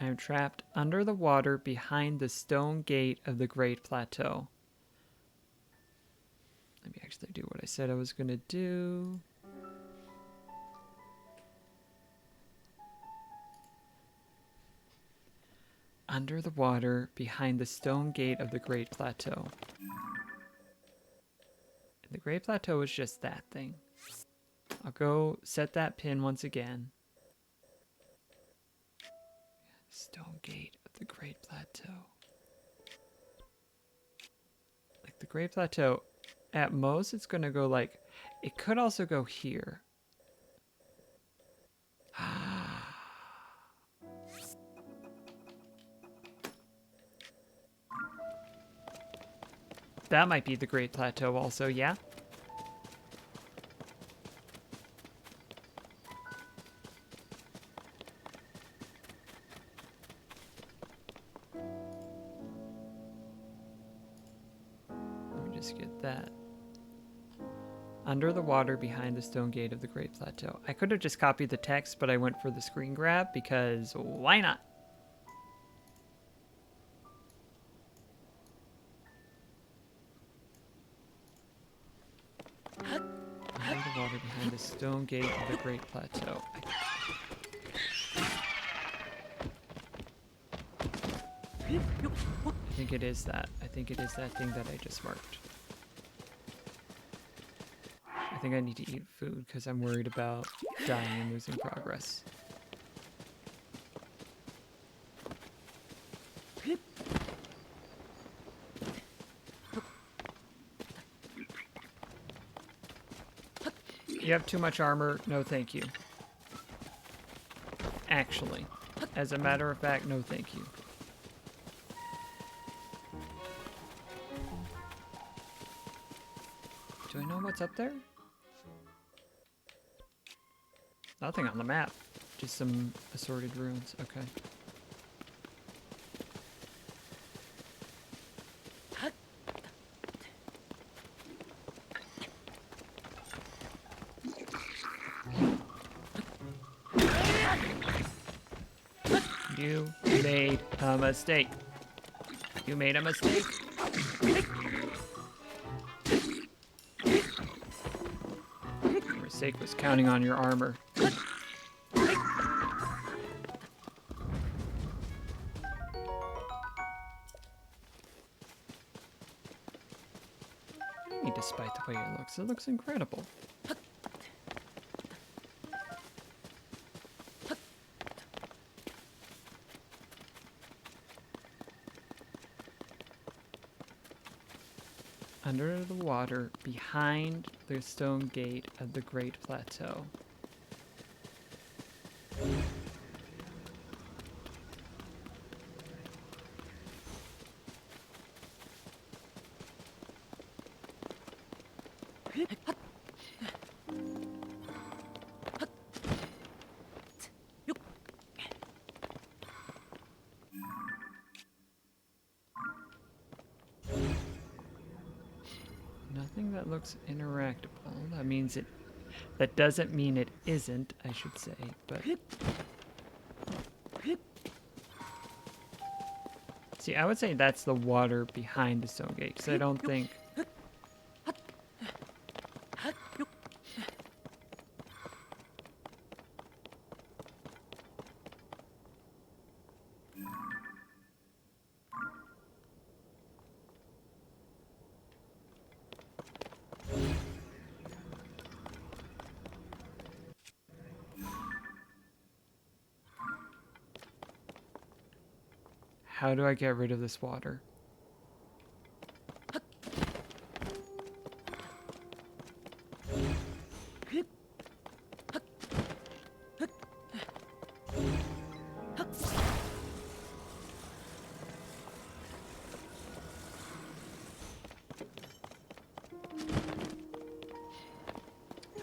I am trapped under the water behind the stone gate of the Great Plateau. Let me actually do what I said I was going to do. Under the water behind the stone gate of the Great Plateau. And the Great Plateau is just that thing. I'll go set that pin once again. Stone gate of the Great Plateau. Like the Great Plateau, at most it's going to go like, it could also go here. That might be the Great Plateau also, yeah? Get that. Under the water behind the stone gate of the Great Plateau. I could have just copied the text, but I went for the screen grab because why not? Under the water behind the stone gate of the Great Plateau. I think it is that. I think it is that thing that I just marked. I think I need to eat food because I'm worried about dying and losing progress. You have too much armor. No, thank you. Actually, as a matter of fact, no, thank you. Do I know what's up there? Nothing on the map. Just some assorted ruins. Okay. You made a mistake. You made a mistake. Your mistake was counting on your armor. Despite the way it looks incredible. Under the water, behind the stone gate of the Great Plateau. Nothing that looks interactable. That means it. That doesn't mean it isn't, I should say, but. See, I would say that's the water behind the stone gate, because I don't think. How do I get rid of this water? How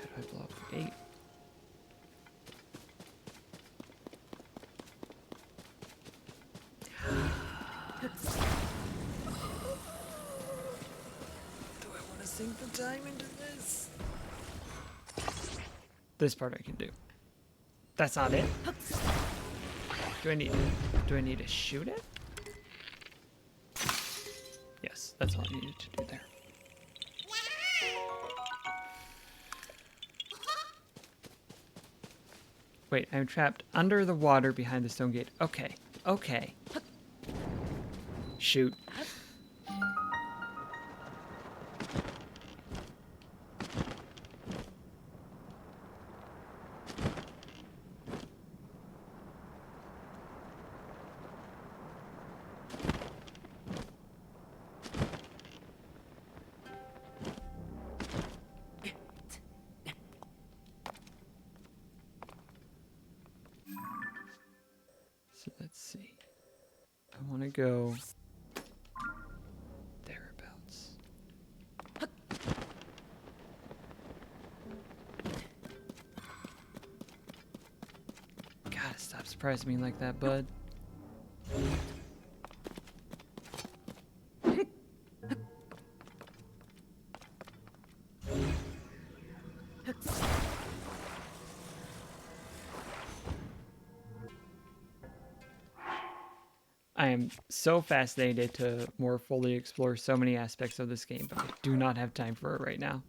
do I blow up the gate? Do I want to sink the time into this? This part I can do. That's not it. Do I need to shoot it? Yes, that's all I needed to do there. Wait, I'm trapped under the water behind the stone gate. Okay, okay. Shoot. So let's see. I want to go thereabouts. Gotta stop surprising me like that, bud. I am so fascinated to more fully explore so many aspects of this game, but I do not have time for it right now.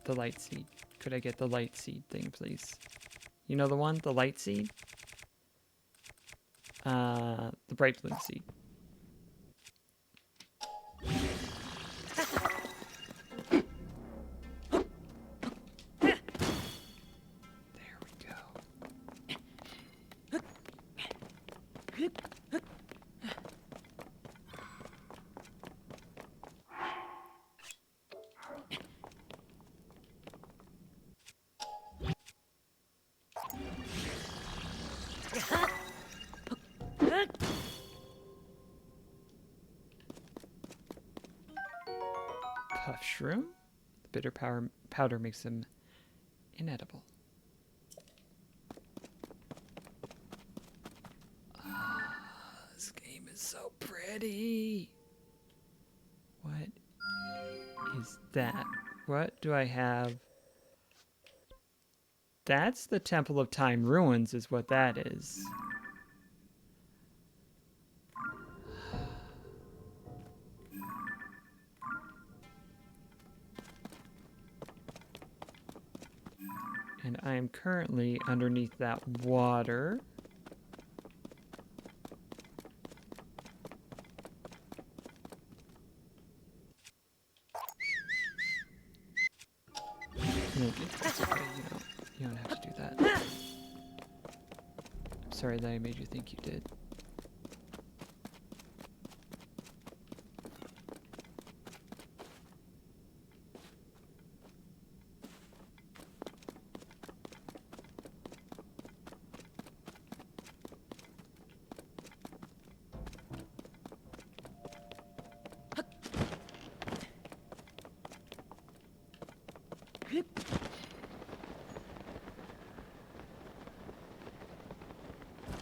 The light seed. Could I get the light seed thing, please? You know the one, the light seed? The bright bloom seed. Puff shroom? The bitter powder makes them inedible. This game is so pretty. What is that? What do I have? That's the Temple of Time Ruins is what that is. And I am currently underneath that water. It's okay, you don't have to do that. I'm sorry that I made you think you did.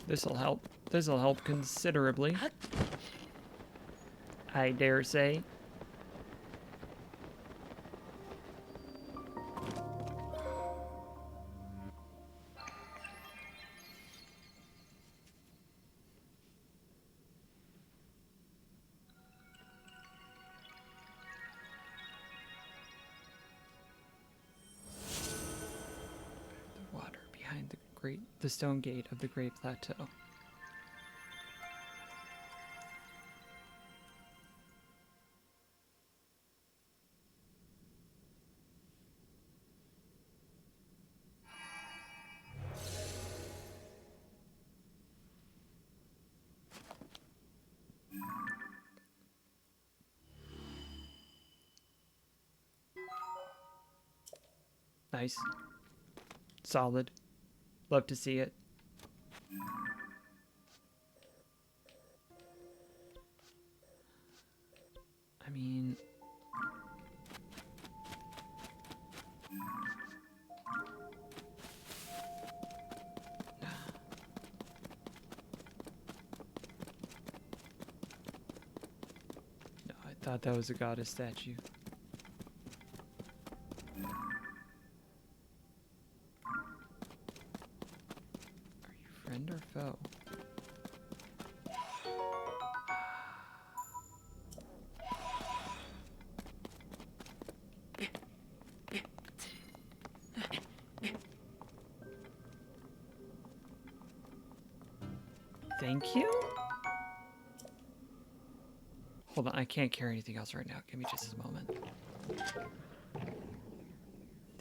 This'll help. This'll help considerably. I dare say. The water behind the stone gate of the Great Plateau. Nice. Solid. Love to see it. I mean... No, I thought that was a goddess statue. Friend or foe? Thank you? Hold on, I can't carry anything else right now. Give me just a moment.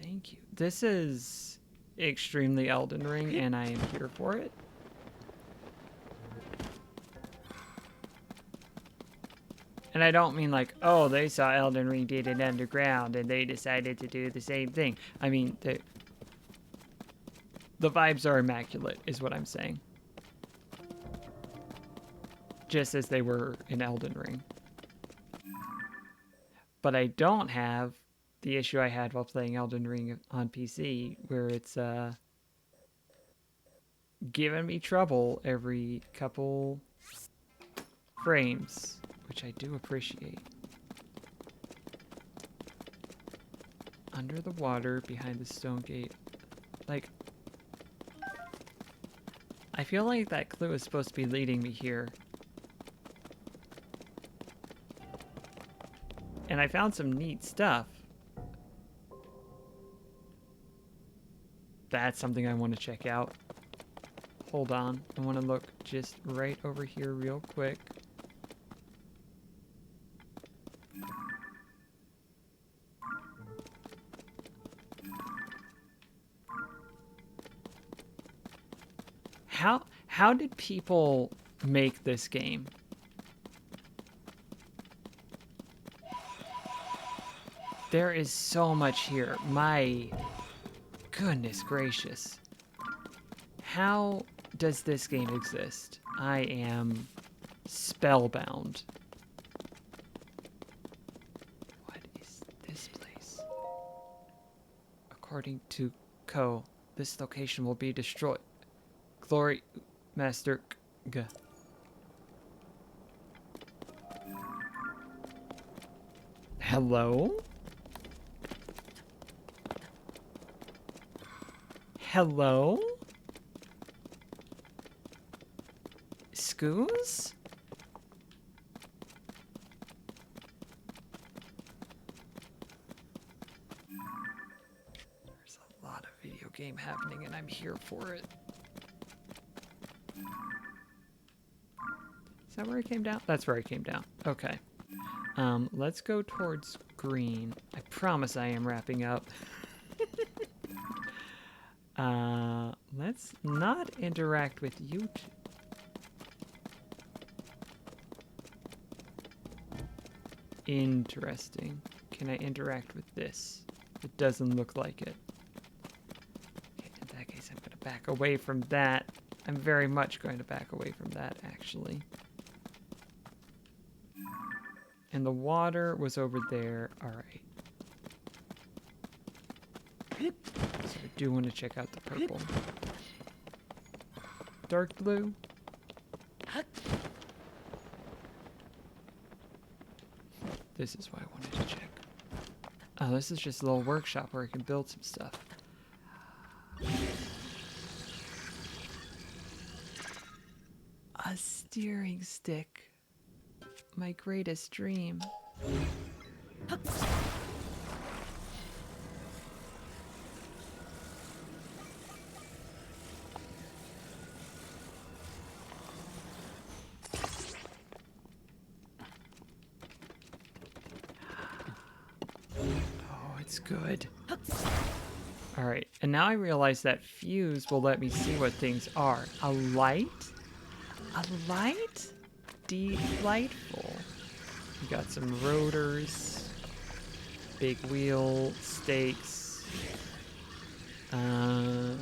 Thank you. This is extremely Elden Ring, and I am here for it. And I don't mean like, oh, they saw Elden Ring did it underground and they decided to do the same thing. I mean, the vibes are immaculate, is what I'm saying. Just as they were in Elden Ring. But I don't have the issue I had while playing Elden Ring on PC, where it's giving me trouble every couple frames, which I do appreciate. Under the water, behind the stone gate. Like, I feel like that clue is supposed to be leading me here. And I found some neat stuff. That's something I want to check out. Hold on. I want to look just right over here real quick. How did people make this game. There is so much here. My goodness gracious. How does this game exist? I am spellbound. What is this place? According to Ko, this location will be destroyed. Glory Master G. Hello? Hello? Scoos? There's a lot of video game happening and I'm here for it. Is that where I came down? That's where I came down. Okay. Let's go towards green. I promise I am wrapping up. Let's not interact with you two. Interesting. Can I interact with this? It doesn't look like it. Okay, in that case, I'm going to back away from that. I'm very much going to back away from that, actually. And the water was over there. All right. So I do want to check out the purple. Dark blue. This is why I wanted to check. Oh, this is just a little workshop where I can build some stuff. A steering stick. My greatest dream. Oh, it's good. All right, and now I realize that fuse will let me see what things are. A light? A light? Delightful. We got some rotors, big wheel, stakes. Not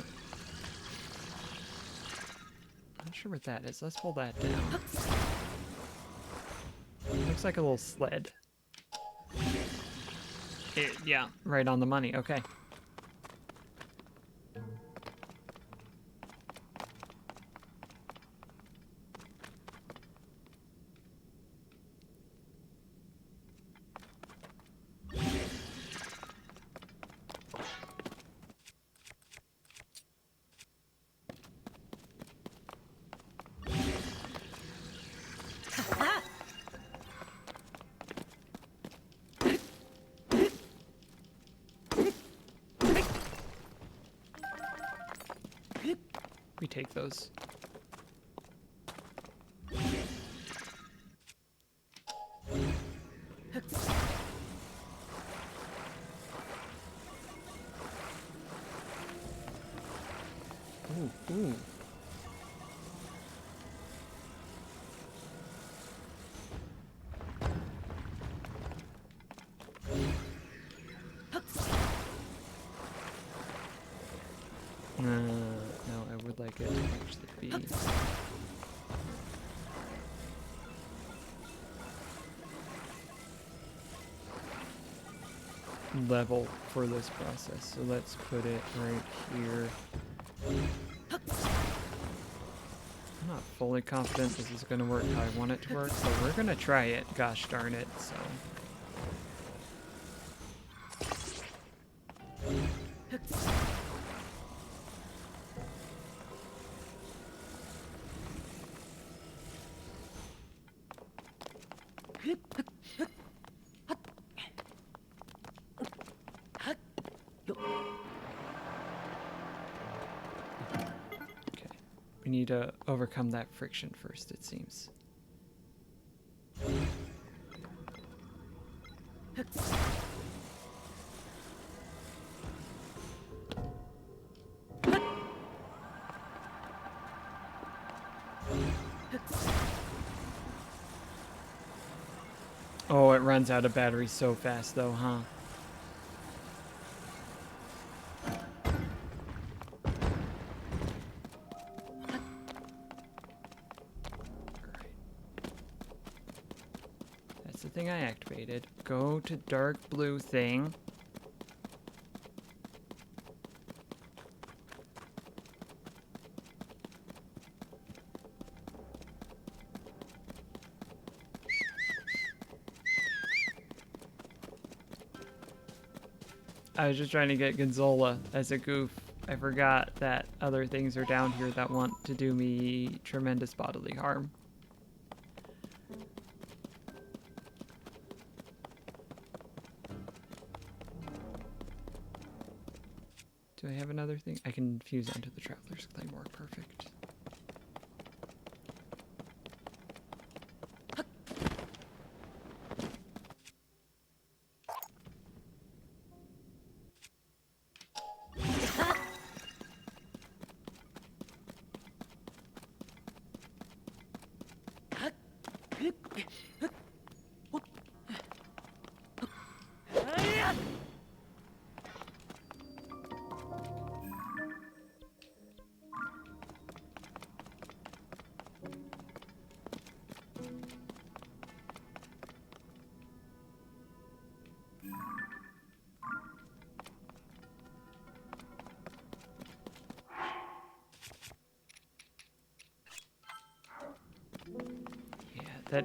sure what that is. Let's pull that down. Looks like a little sled. Yeah, right on the money. Okay. We take those. Ooh, ooh. No, I would like it to actually be level for this process. So let's put it right here. I'm not fully confident this is going to work how I want it to work, but we're going to try it. Gosh darn it, so. We need to overcome that friction first, it seems. runs out of batteries so fast, though, huh? Alright. That's the thing I activated. Go to dark blue thing. I was just trying to get Gonzola as a goof. I forgot that other things are down here that want to do me tremendous bodily harm. Do I have another thing? I can fuse onto the Traveler's Claymore. Perfect.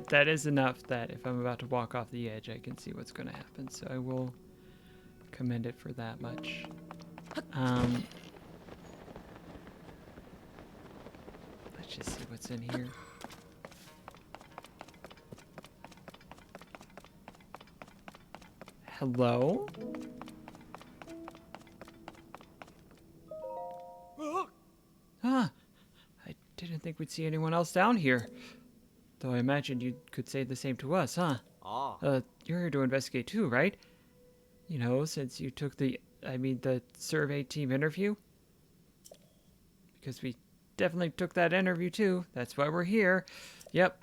That is enough that if I'm about to walk off the edge, I can see what's going to happen. So I will commend it for that much. Let's just see what's in here. Hello? Ah, I didn't think we'd see anyone else down here. Though I imagined you could say the same to us, huh? You're here to investigate too, right? You know, since you took the survey team interview? Because we definitely took that interview too. That's why we're here. Yep.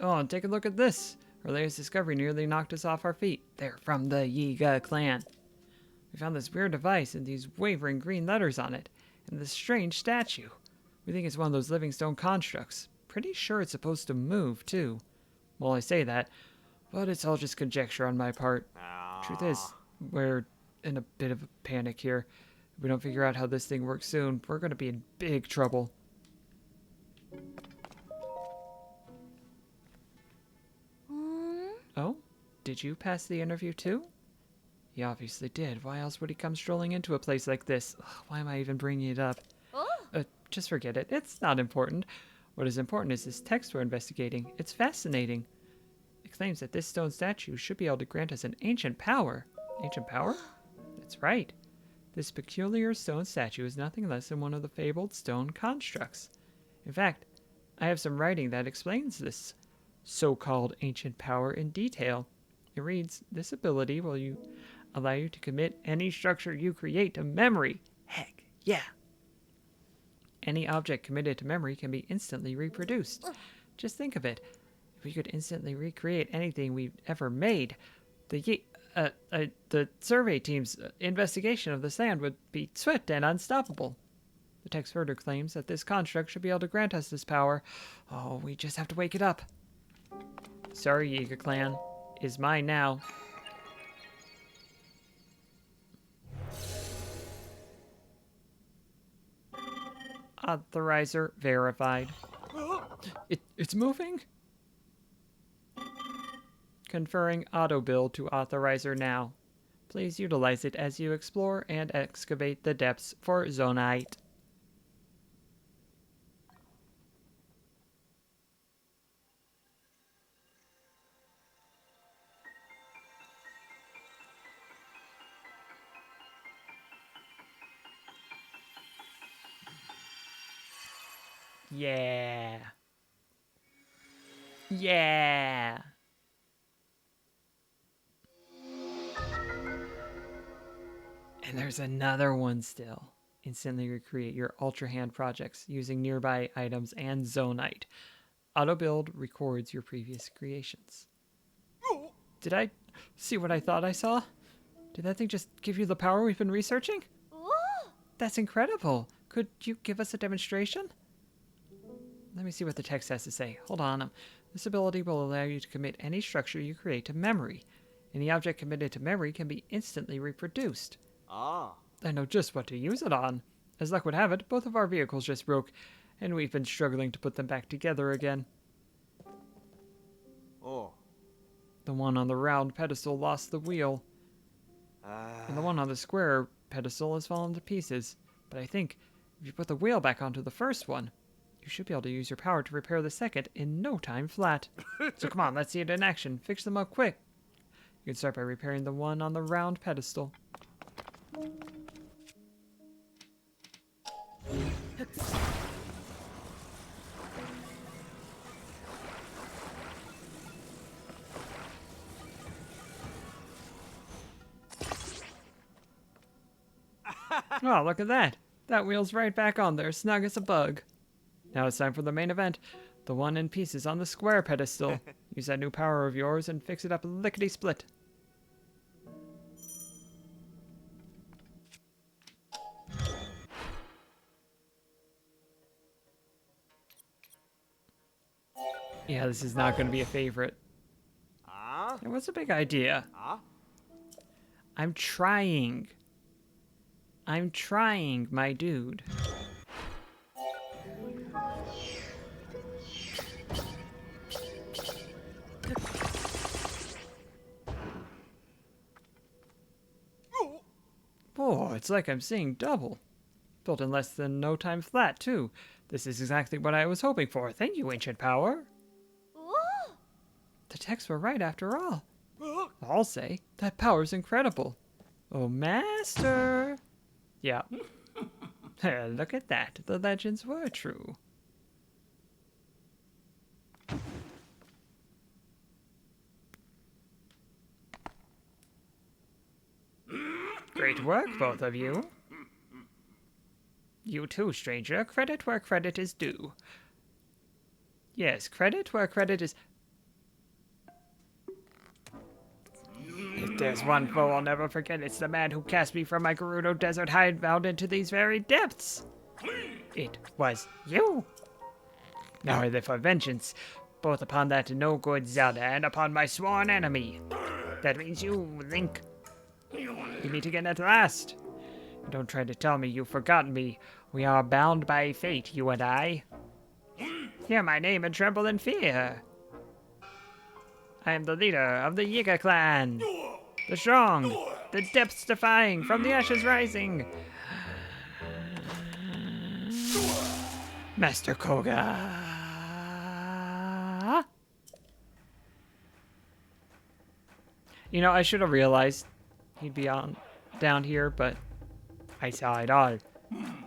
Oh, and take a look at this. Our latest discovery nearly knocked us off our feet. They're from the Yiga clan. We found this weird device and these wavering green letters on it, and this strange statue. We think it's one of those living stone constructs. Pretty sure it's supposed to move, too. Well, I say that, but it's all just conjecture on my part. Truth is, we're in a bit of a panic here. If we don't figure out how this thing works soon, we're going to be in big trouble. Oh? Did you pass the interview, too? He obviously did. Why else would he come strolling into a place like this? Ugh, why am I even bringing it up? Just forget it. It's not important. What is important is this text we're investigating. It's fascinating. It claims that this stone statue should be able to grant us an ancient power. Ancient power? That's right. This peculiar stone statue is nothing less than one of the fabled stone constructs. In fact, I have some writing that explains this so-called ancient power in detail. It reads, this ability will allow you to commit any structure you create to memory. Heck, yeah. Any object committed to memory can be instantly reproduced. Just think of it. If we could instantly recreate anything we've ever made, the survey team's investigation of the sand would be swift and unstoppable. The text further claims that this construct should be able to grant us this power. Oh, we just have to wake it up. Sorry, Yiga clan. Is mine now. Authorizer verified. It's moving? Conferring auto build to authorizer now. Please utilize it as you explore and excavate the depths for zonite. Yeah. Yeah. And there's another one still. Instantly recreate your Ultra Hand projects using nearby items and zonite. Auto build records your previous creations. Did I see what I thought I saw? Did that thing just give you the power we've been researching? That's incredible. Could you give us a demonstration? Let me see what the text has to say. Hold on. This ability will allow you to commit any structure you create to memory. Any object committed to memory can be instantly reproduced. Ah. I know just what to use it on. As luck would have it, both of our vehicles just broke, and we've been struggling to put them back together again. Oh. The one on the round pedestal lost the wheel, and the one on the square pedestal has fallen to pieces. But I think if you put the wheel back onto the first one, you should be able to use your power to repair the second in no time flat. So come on, let's see it in action. Fix them up quick. You can start by repairing the one on the round pedestal. Oh, look at that. That wheel's right back on there, snug as a bug. Now it's time for the main event. The one in pieces on the square pedestal. Use that new power of yours and fix it up lickety-split. Yeah, this is not going to be a favorite. Ah. Hey, what's the big idea? Ah. I'm trying. I'm trying, my dude. Oh, it's like I'm seeing double. Built in less than no time flat, too. This is exactly what I was hoping for. Thank you, Ancient Power. The texts were right after all. I'll say, that power's incredible. Oh, Master! Yeah. Look at that. The legends were true. Great work, both of you. You too, stranger. Credit where credit is due. Yes, credit where credit is... If there's one foe I'll never forget, it's the man who cast me from my Gerudo Desert hideout into these very depths. It was you. Now I live for vengeance, both upon that no-good Zelda and upon my sworn enemy. That means you, Link. We meet again at last. Don't try to tell me you've forgotten me. We are bound by fate, you and I. Hear my name and tremble in fear. I am the leader of the Yiga clan. The strong, the depths defying, from the ashes rising. Master Koga. You know, I should have realized he'd be down here, but I saw it all.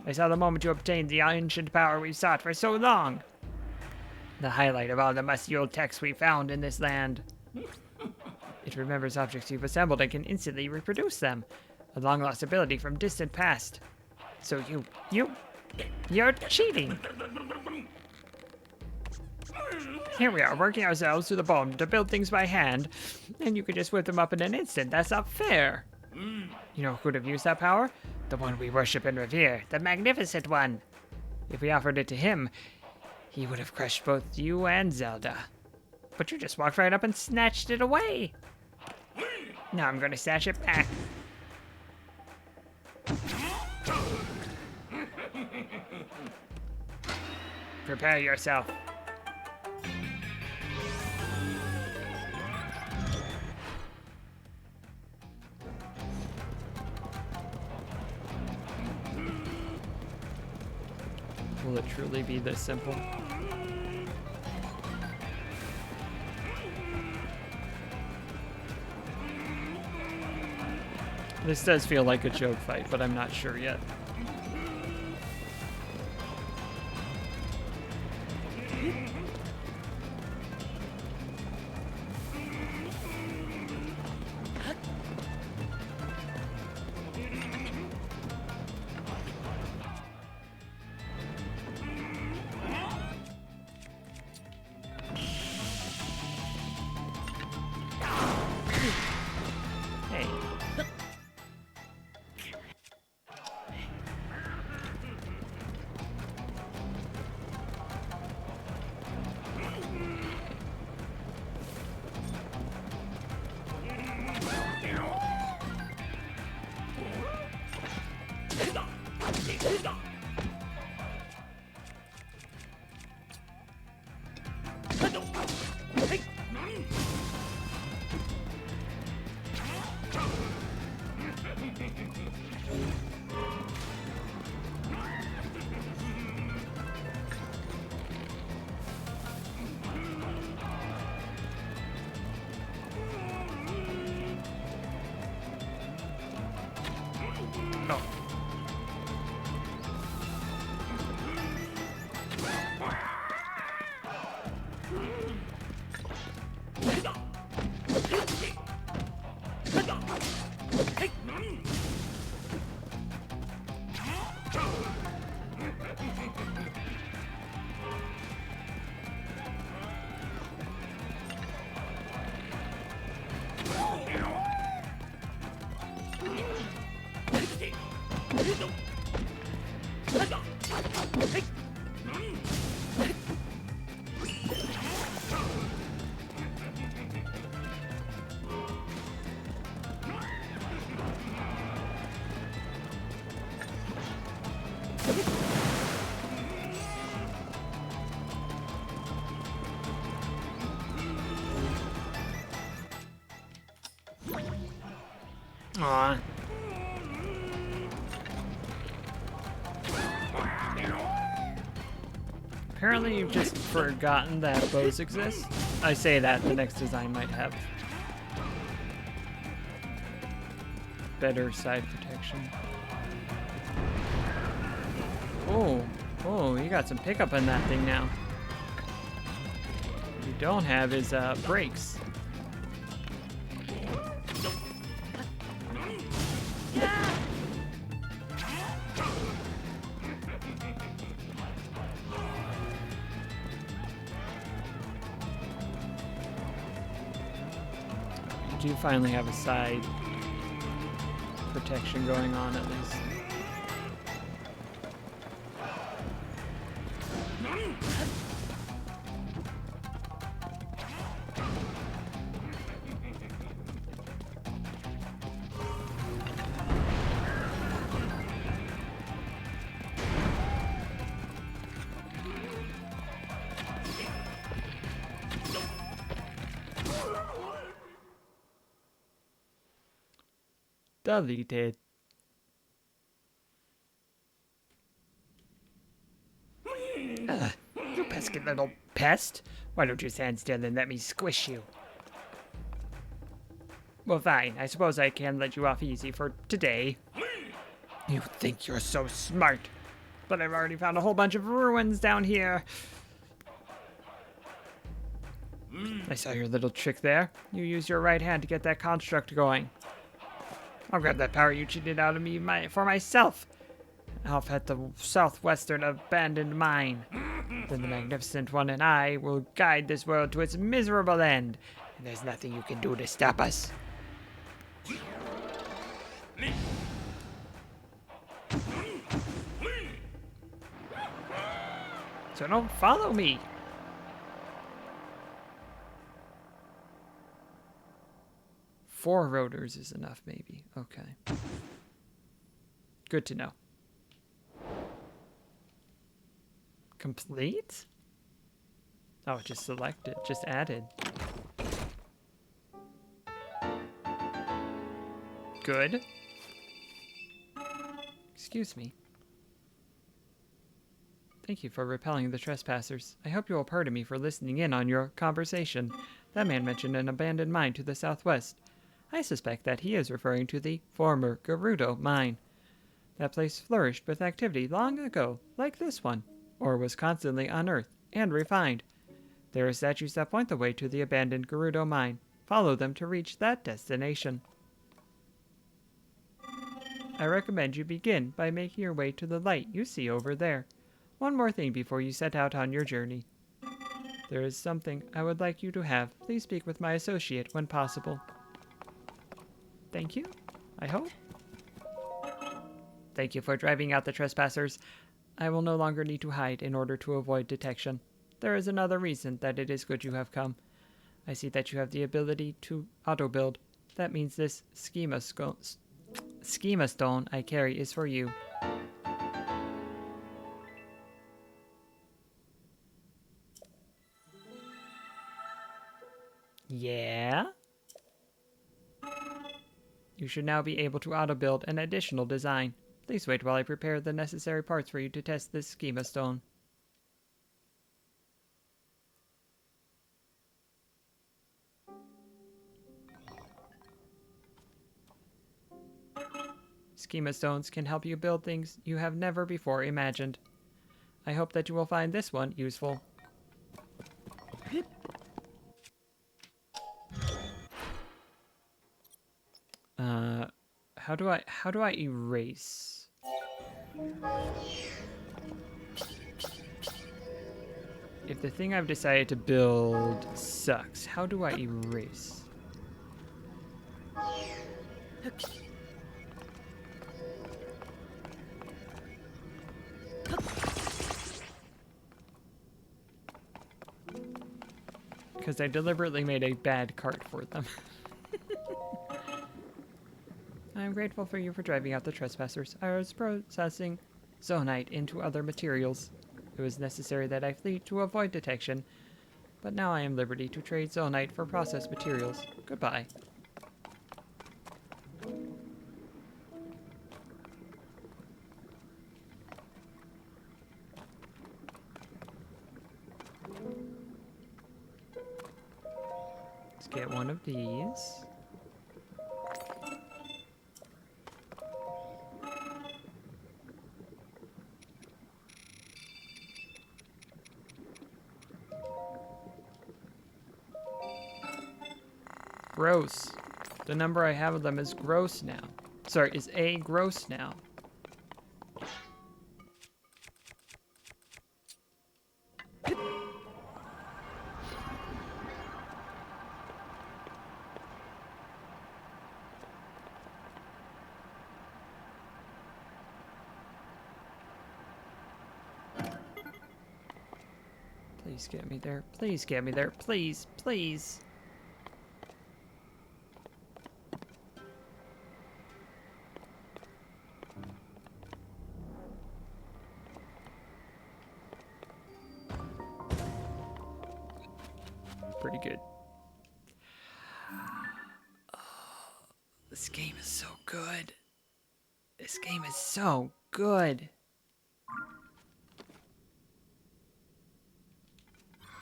I saw the moment you obtained the ancient power we sought for so long. The highlight of all the musty old texts we found in this land. It remembers objects you've assembled and can instantly reproduce them. A long-lost ability from distant past. So you're cheating. Here we are, working ourselves to the bone to build things by hand, and you could just whip them up in an instant. That's not fair. You know who could have used that power? The one we worship and revere, the magnificent one. If we offered it to him, he would have crushed both you and Zelda. But you just walked right up and snatched it away. Now I'm going to snatch it back. Prepare yourself. Will it truly be this simple? This does feel like a joke fight, but I'm not sure yet. Aw. Apparently you've just forgotten that bows exist. I say that, the next design might have better side protection. Oh, oh, you got some pickup on that thing now. What you don't have is brakes. You do finally have a side protection going on at least. Deleted. You pesky little pest. Why don't you stand still and let me squish you? Well, fine. I suppose I can let you off easy for today. You think you're so smart, but I've already found a whole bunch of ruins down here. I saw your little trick there. You used your right hand to get that construct going. I'll grab that power you cheated out of me for myself. Off at the southwestern abandoned mine. Then the Magnificent One and I will guide this world to its miserable end. And there's nothing you can do to stop us. So don't follow me. Four rotors is enough, maybe. Okay. Good to know. Complete? Oh, just selected. Just added. Good. Excuse me. Thank you for repelling the trespassers. I hope you will pardon me for listening in on your conversation. That man mentioned an abandoned mine to the southwest. I suspect that he is referring to the former Gerudo mine. That place flourished with activity long ago, like this one, or was constantly unearthed and refined. There are statues that point the way to the abandoned Gerudo mine. Follow them to reach that destination. I recommend you begin by making your way to the light you see over there. One more thing before you set out on your journey. There is something I would like you to have. Please speak with my associate when possible. Thank you, I hope. Thank you for driving out the trespassers. I will no longer need to hide in order to avoid detection. There is another reason that it is good you have come. I see that you have the ability to auto-build. That means this schema stone I carry is for you. Yeah? You should now be able to auto-build an additional design. Please wait while I prepare the necessary parts for you to test this schema stone. Schema stones can help you build things you have never before imagined. I hope that you will find this one useful. How do I erase? If the thing I've decided to build sucks, how do I erase? Because I deliberately made a bad cart for them. I'm grateful for you for driving out the trespassers. I was processing zonite into other materials. It was necessary that I flee to avoid detection, but now I am liberty to trade zonite for processed materials. Goodbye. Let's get one of these. Gross. The number I have of them is gross now. Sorry, is A gross now? Please get me there. Please get me there. Please, please. Pretty good. Oh, this game is so good. This game is so good.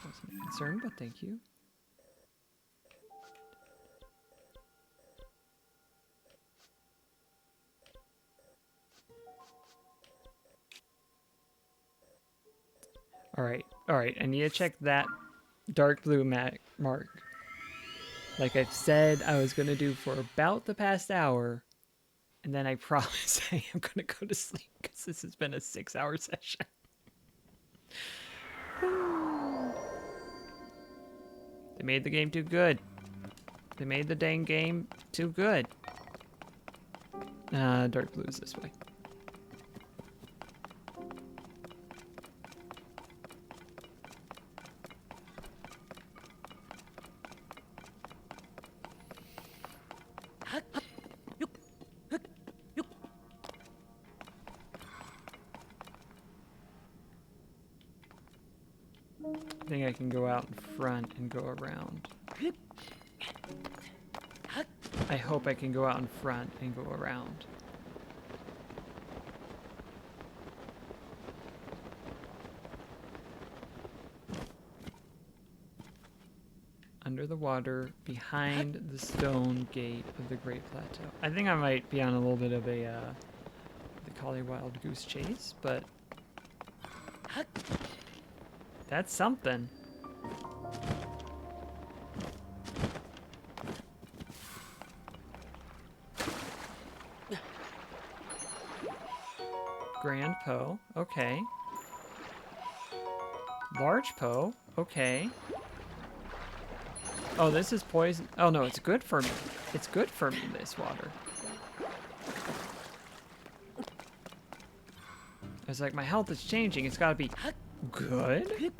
Wasn't concerned, but thank you. All right. I need to check that dark blue mark. Like I've said I was gonna do for about the past hour, and then I promise I am gonna go to sleep because this has been a 6-hour session. They made the game too good. They made the dang game too good. Dark blue is this way. I think I can go out in front and go around. I hope I can go out in front and go around. Under the water, behind the stone gate of the Great Plateau. I think I might be on a little bit of a, they call a wild goose chase, but that's something. Grand Poe, okay. Large Poe, okay. Oh, this is poison. Oh no, it's good for me. It's good for me, this water. I was like, my health is changing. It's gotta be good?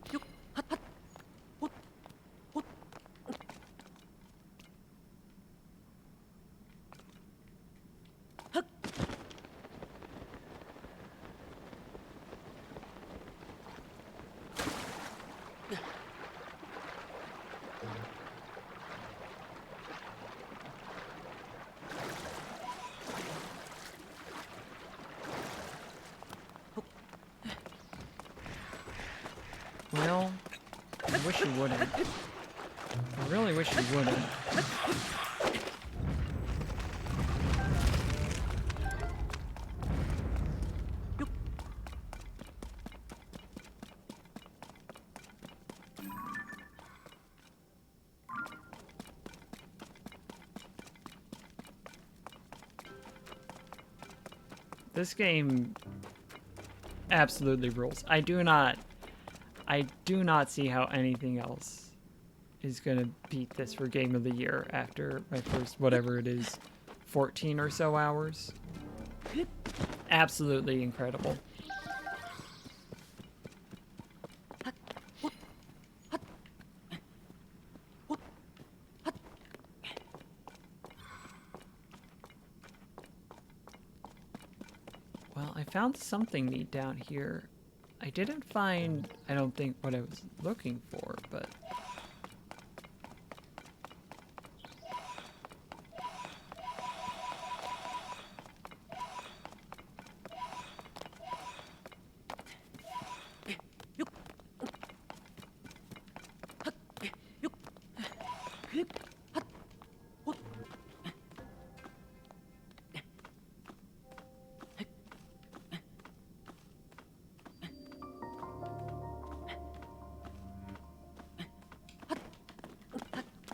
Well, I wish you wouldn't. I really wish you wouldn't. This game absolutely rules. I do not see how anything else is gonna beat this for Game of the Year after my first, whatever it is, 14 or so hours. Absolutely incredible. found something neat down here. I didn't find, I don't think, what I was looking for, but...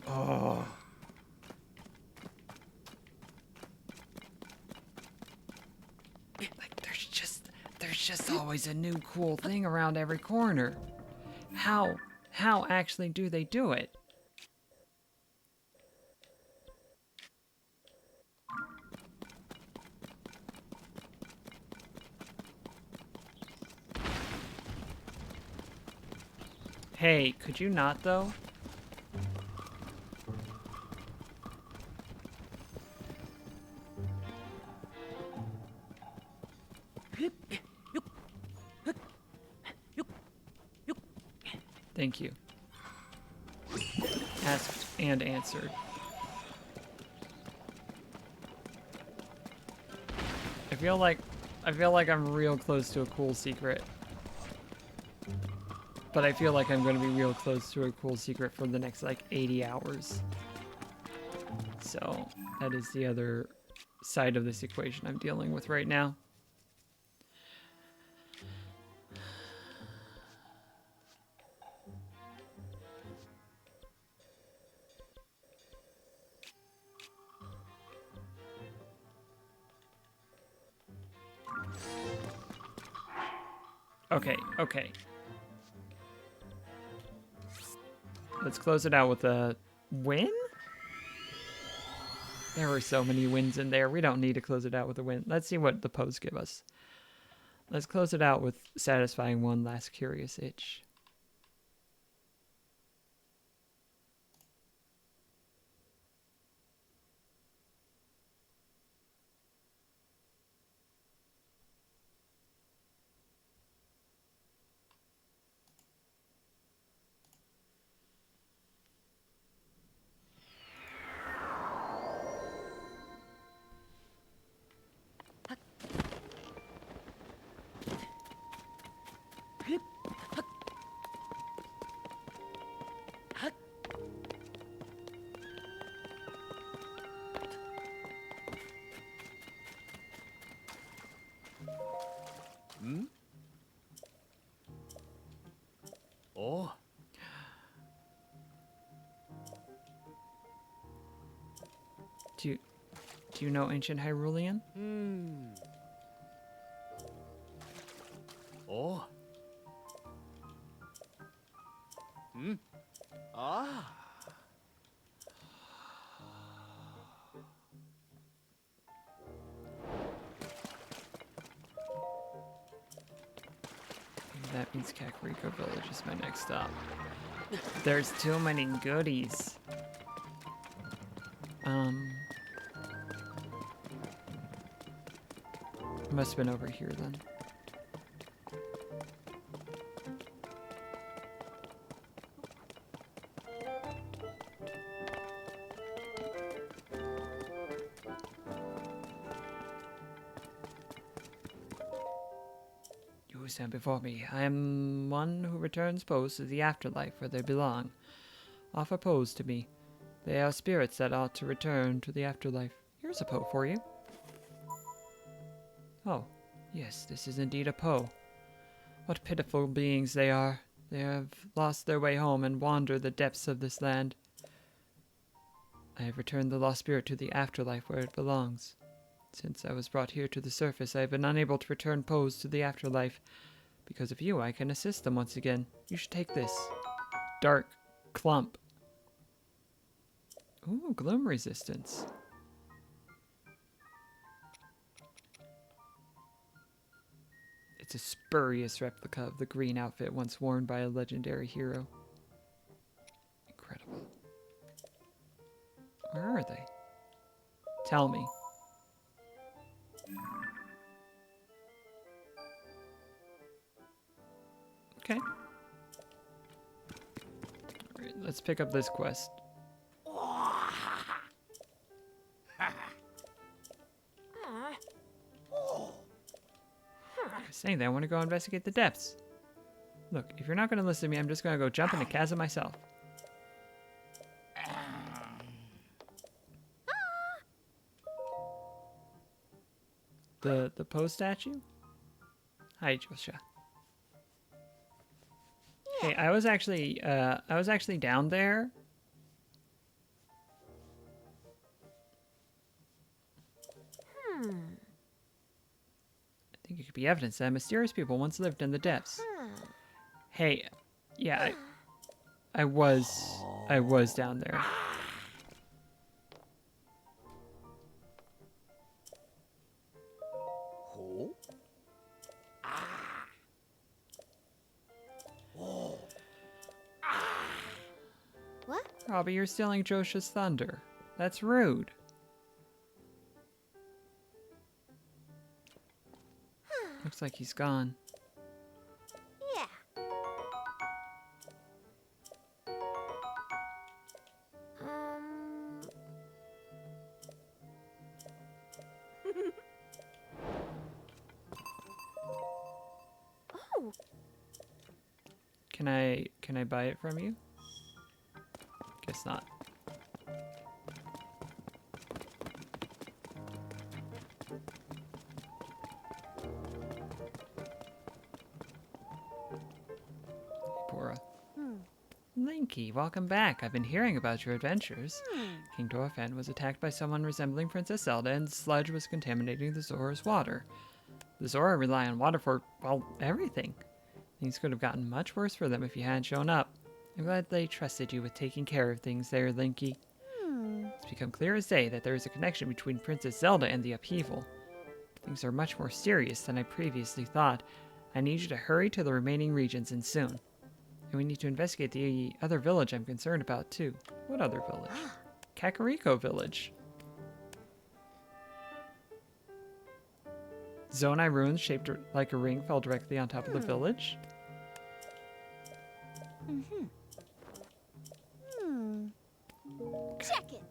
Oh. Like, there's just always a new cool thing around every corner. How actually do they do it? Hey, could you not though? Thank you. Asked and answered. I feel like I'm real close to a cool secret. But I feel like I'm going to be real close to a cool secret for the next like 80 hours. So that is the other side of this equation I'm dealing with right now. Okay. Let's close it out with a win? There were so many wins in there. We don't need to close it out with a win. Let's see what the posts give us. Let's close it out with satisfying one last curious itch. Oh. Do you know ancient Hyrulean? Oh. Ah. That means Kakariko Village is my next stop. There's too many goodies. Must have been over here then. You who stand before me, I am one who returns posts to the afterlife where they belong. Offer pose to me. They are spirits that ought to return to the afterlife. Here's a Poe for you. Oh, yes, this is indeed a Poe. What pitiful beings they are. They have lost their way home and wander the depths of this land. I have returned the lost spirit to the afterlife where it belongs. Since I was brought here to the surface, I have been unable to return Poes to the afterlife. Because of you, I can assist them once again. You should take this. Dark Clump. Ooh, gloom resistance. It's a spurious replica of the green outfit once worn by a legendary hero. Incredible. Where are they? Tell me. Okay. Alright, let's pick up this quest. I was saying that I want to go investigate the depths. Look, if you're not going to listen to me, I'm just going to go jump in the chasm myself. The Poe statue? Hi, Joshua. Hey, I was actually down there. I think it could be evidence that mysterious people once lived in the depths. Hey, yeah, I was down there. What? Robbie, you're stealing Joshua's thunder. That's rude. Looks like he's gone. Yeah. Oh. Can I buy it from you? Guess not. Bora. Linky, welcome back. I've been hearing about your adventures. King Dorphan was attacked by someone resembling Princess Zelda, and sludge was contaminating the Zora's water. The Zora rely on water for, well, everything. Things could have gotten much worse for them if you hadn't shown up. I'm glad they trusted you with taking care of things there, Linky. It's become clear as day that there is a connection between Princess Zelda and the upheaval. Things are much more serious than I previously thought. I need you to hurry to the remaining regions and soon. And we need to investigate the other village I'm concerned about, too. What other village? Kakariko Village. Zonai ruins shaped like a ring fell directly on top of the village. Check it.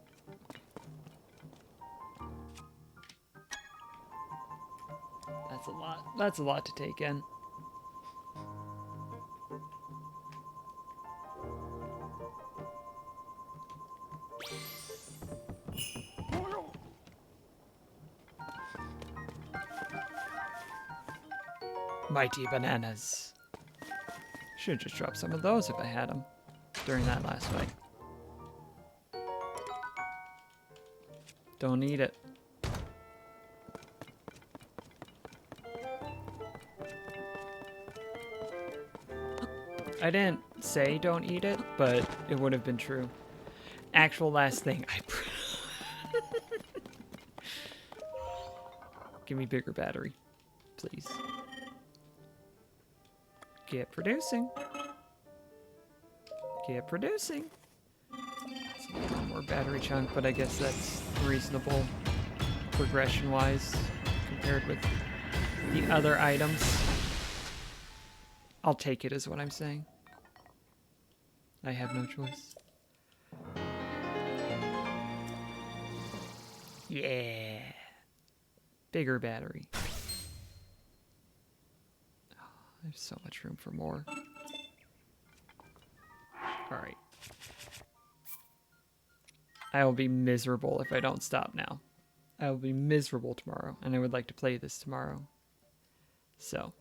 That's a lot. That's a lot to take in. Mighty bananas. Should just drop some of those if I had them during that last fight. Don't need it. I didn't say don't eat it, but it would have been true. Actual last thing. Give me bigger battery, please. Get producing. Get producing. It's a little more battery chunk, but I guess that's reasonable progression-wise compared with the other items. I'll take it is what I'm saying. I have no choice. Yeah. Bigger battery. There's so much room for more. Alright. I will be miserable if I don't stop now. I will be miserable tomorrow, and I would like to play this tomorrow. So,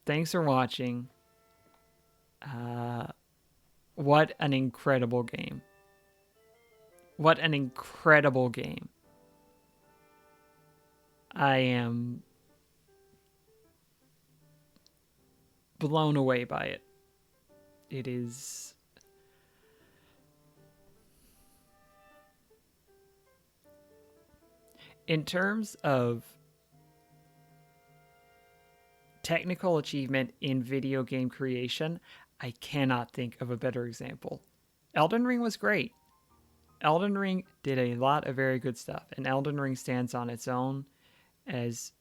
thanks for watching. What an incredible game. What an incredible game. I am blown away by it. It is in terms of technical achievement in video game creation, I cannot think of a better example. Elden Ring was great. Elden Ring did a lot of very good stuff, and Elden Ring stands on its own as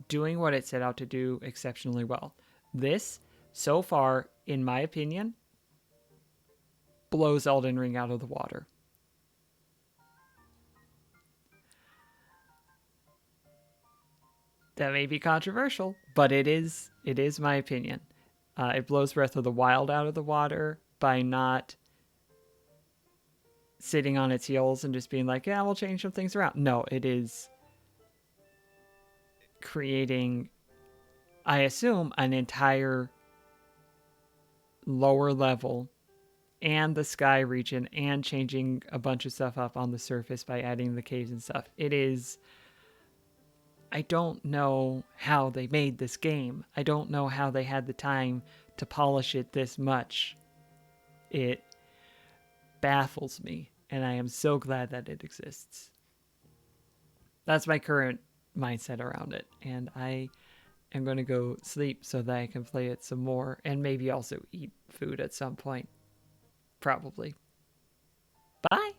doing what it set out to do exceptionally well. This so far, in my opinion, blows Elden Ring out of the water. That may be controversial, but it is my opinion. It blows Breath of the Wild out of the water by not sitting on its heels and just being like, yeah, we'll change some things around. No, it is creating, I assume, an entire lower level and the sky region and changing a bunch of stuff up on the surface by adding the caves and stuff. It is... I don't know how they made this game. I don't know how they had the time to polish it this much. It baffles me, and I am so glad that it exists. That's my current mindset around it, and I am going to go sleep so that I can play it some more, and maybe also eat food at some point. Probably. Bye!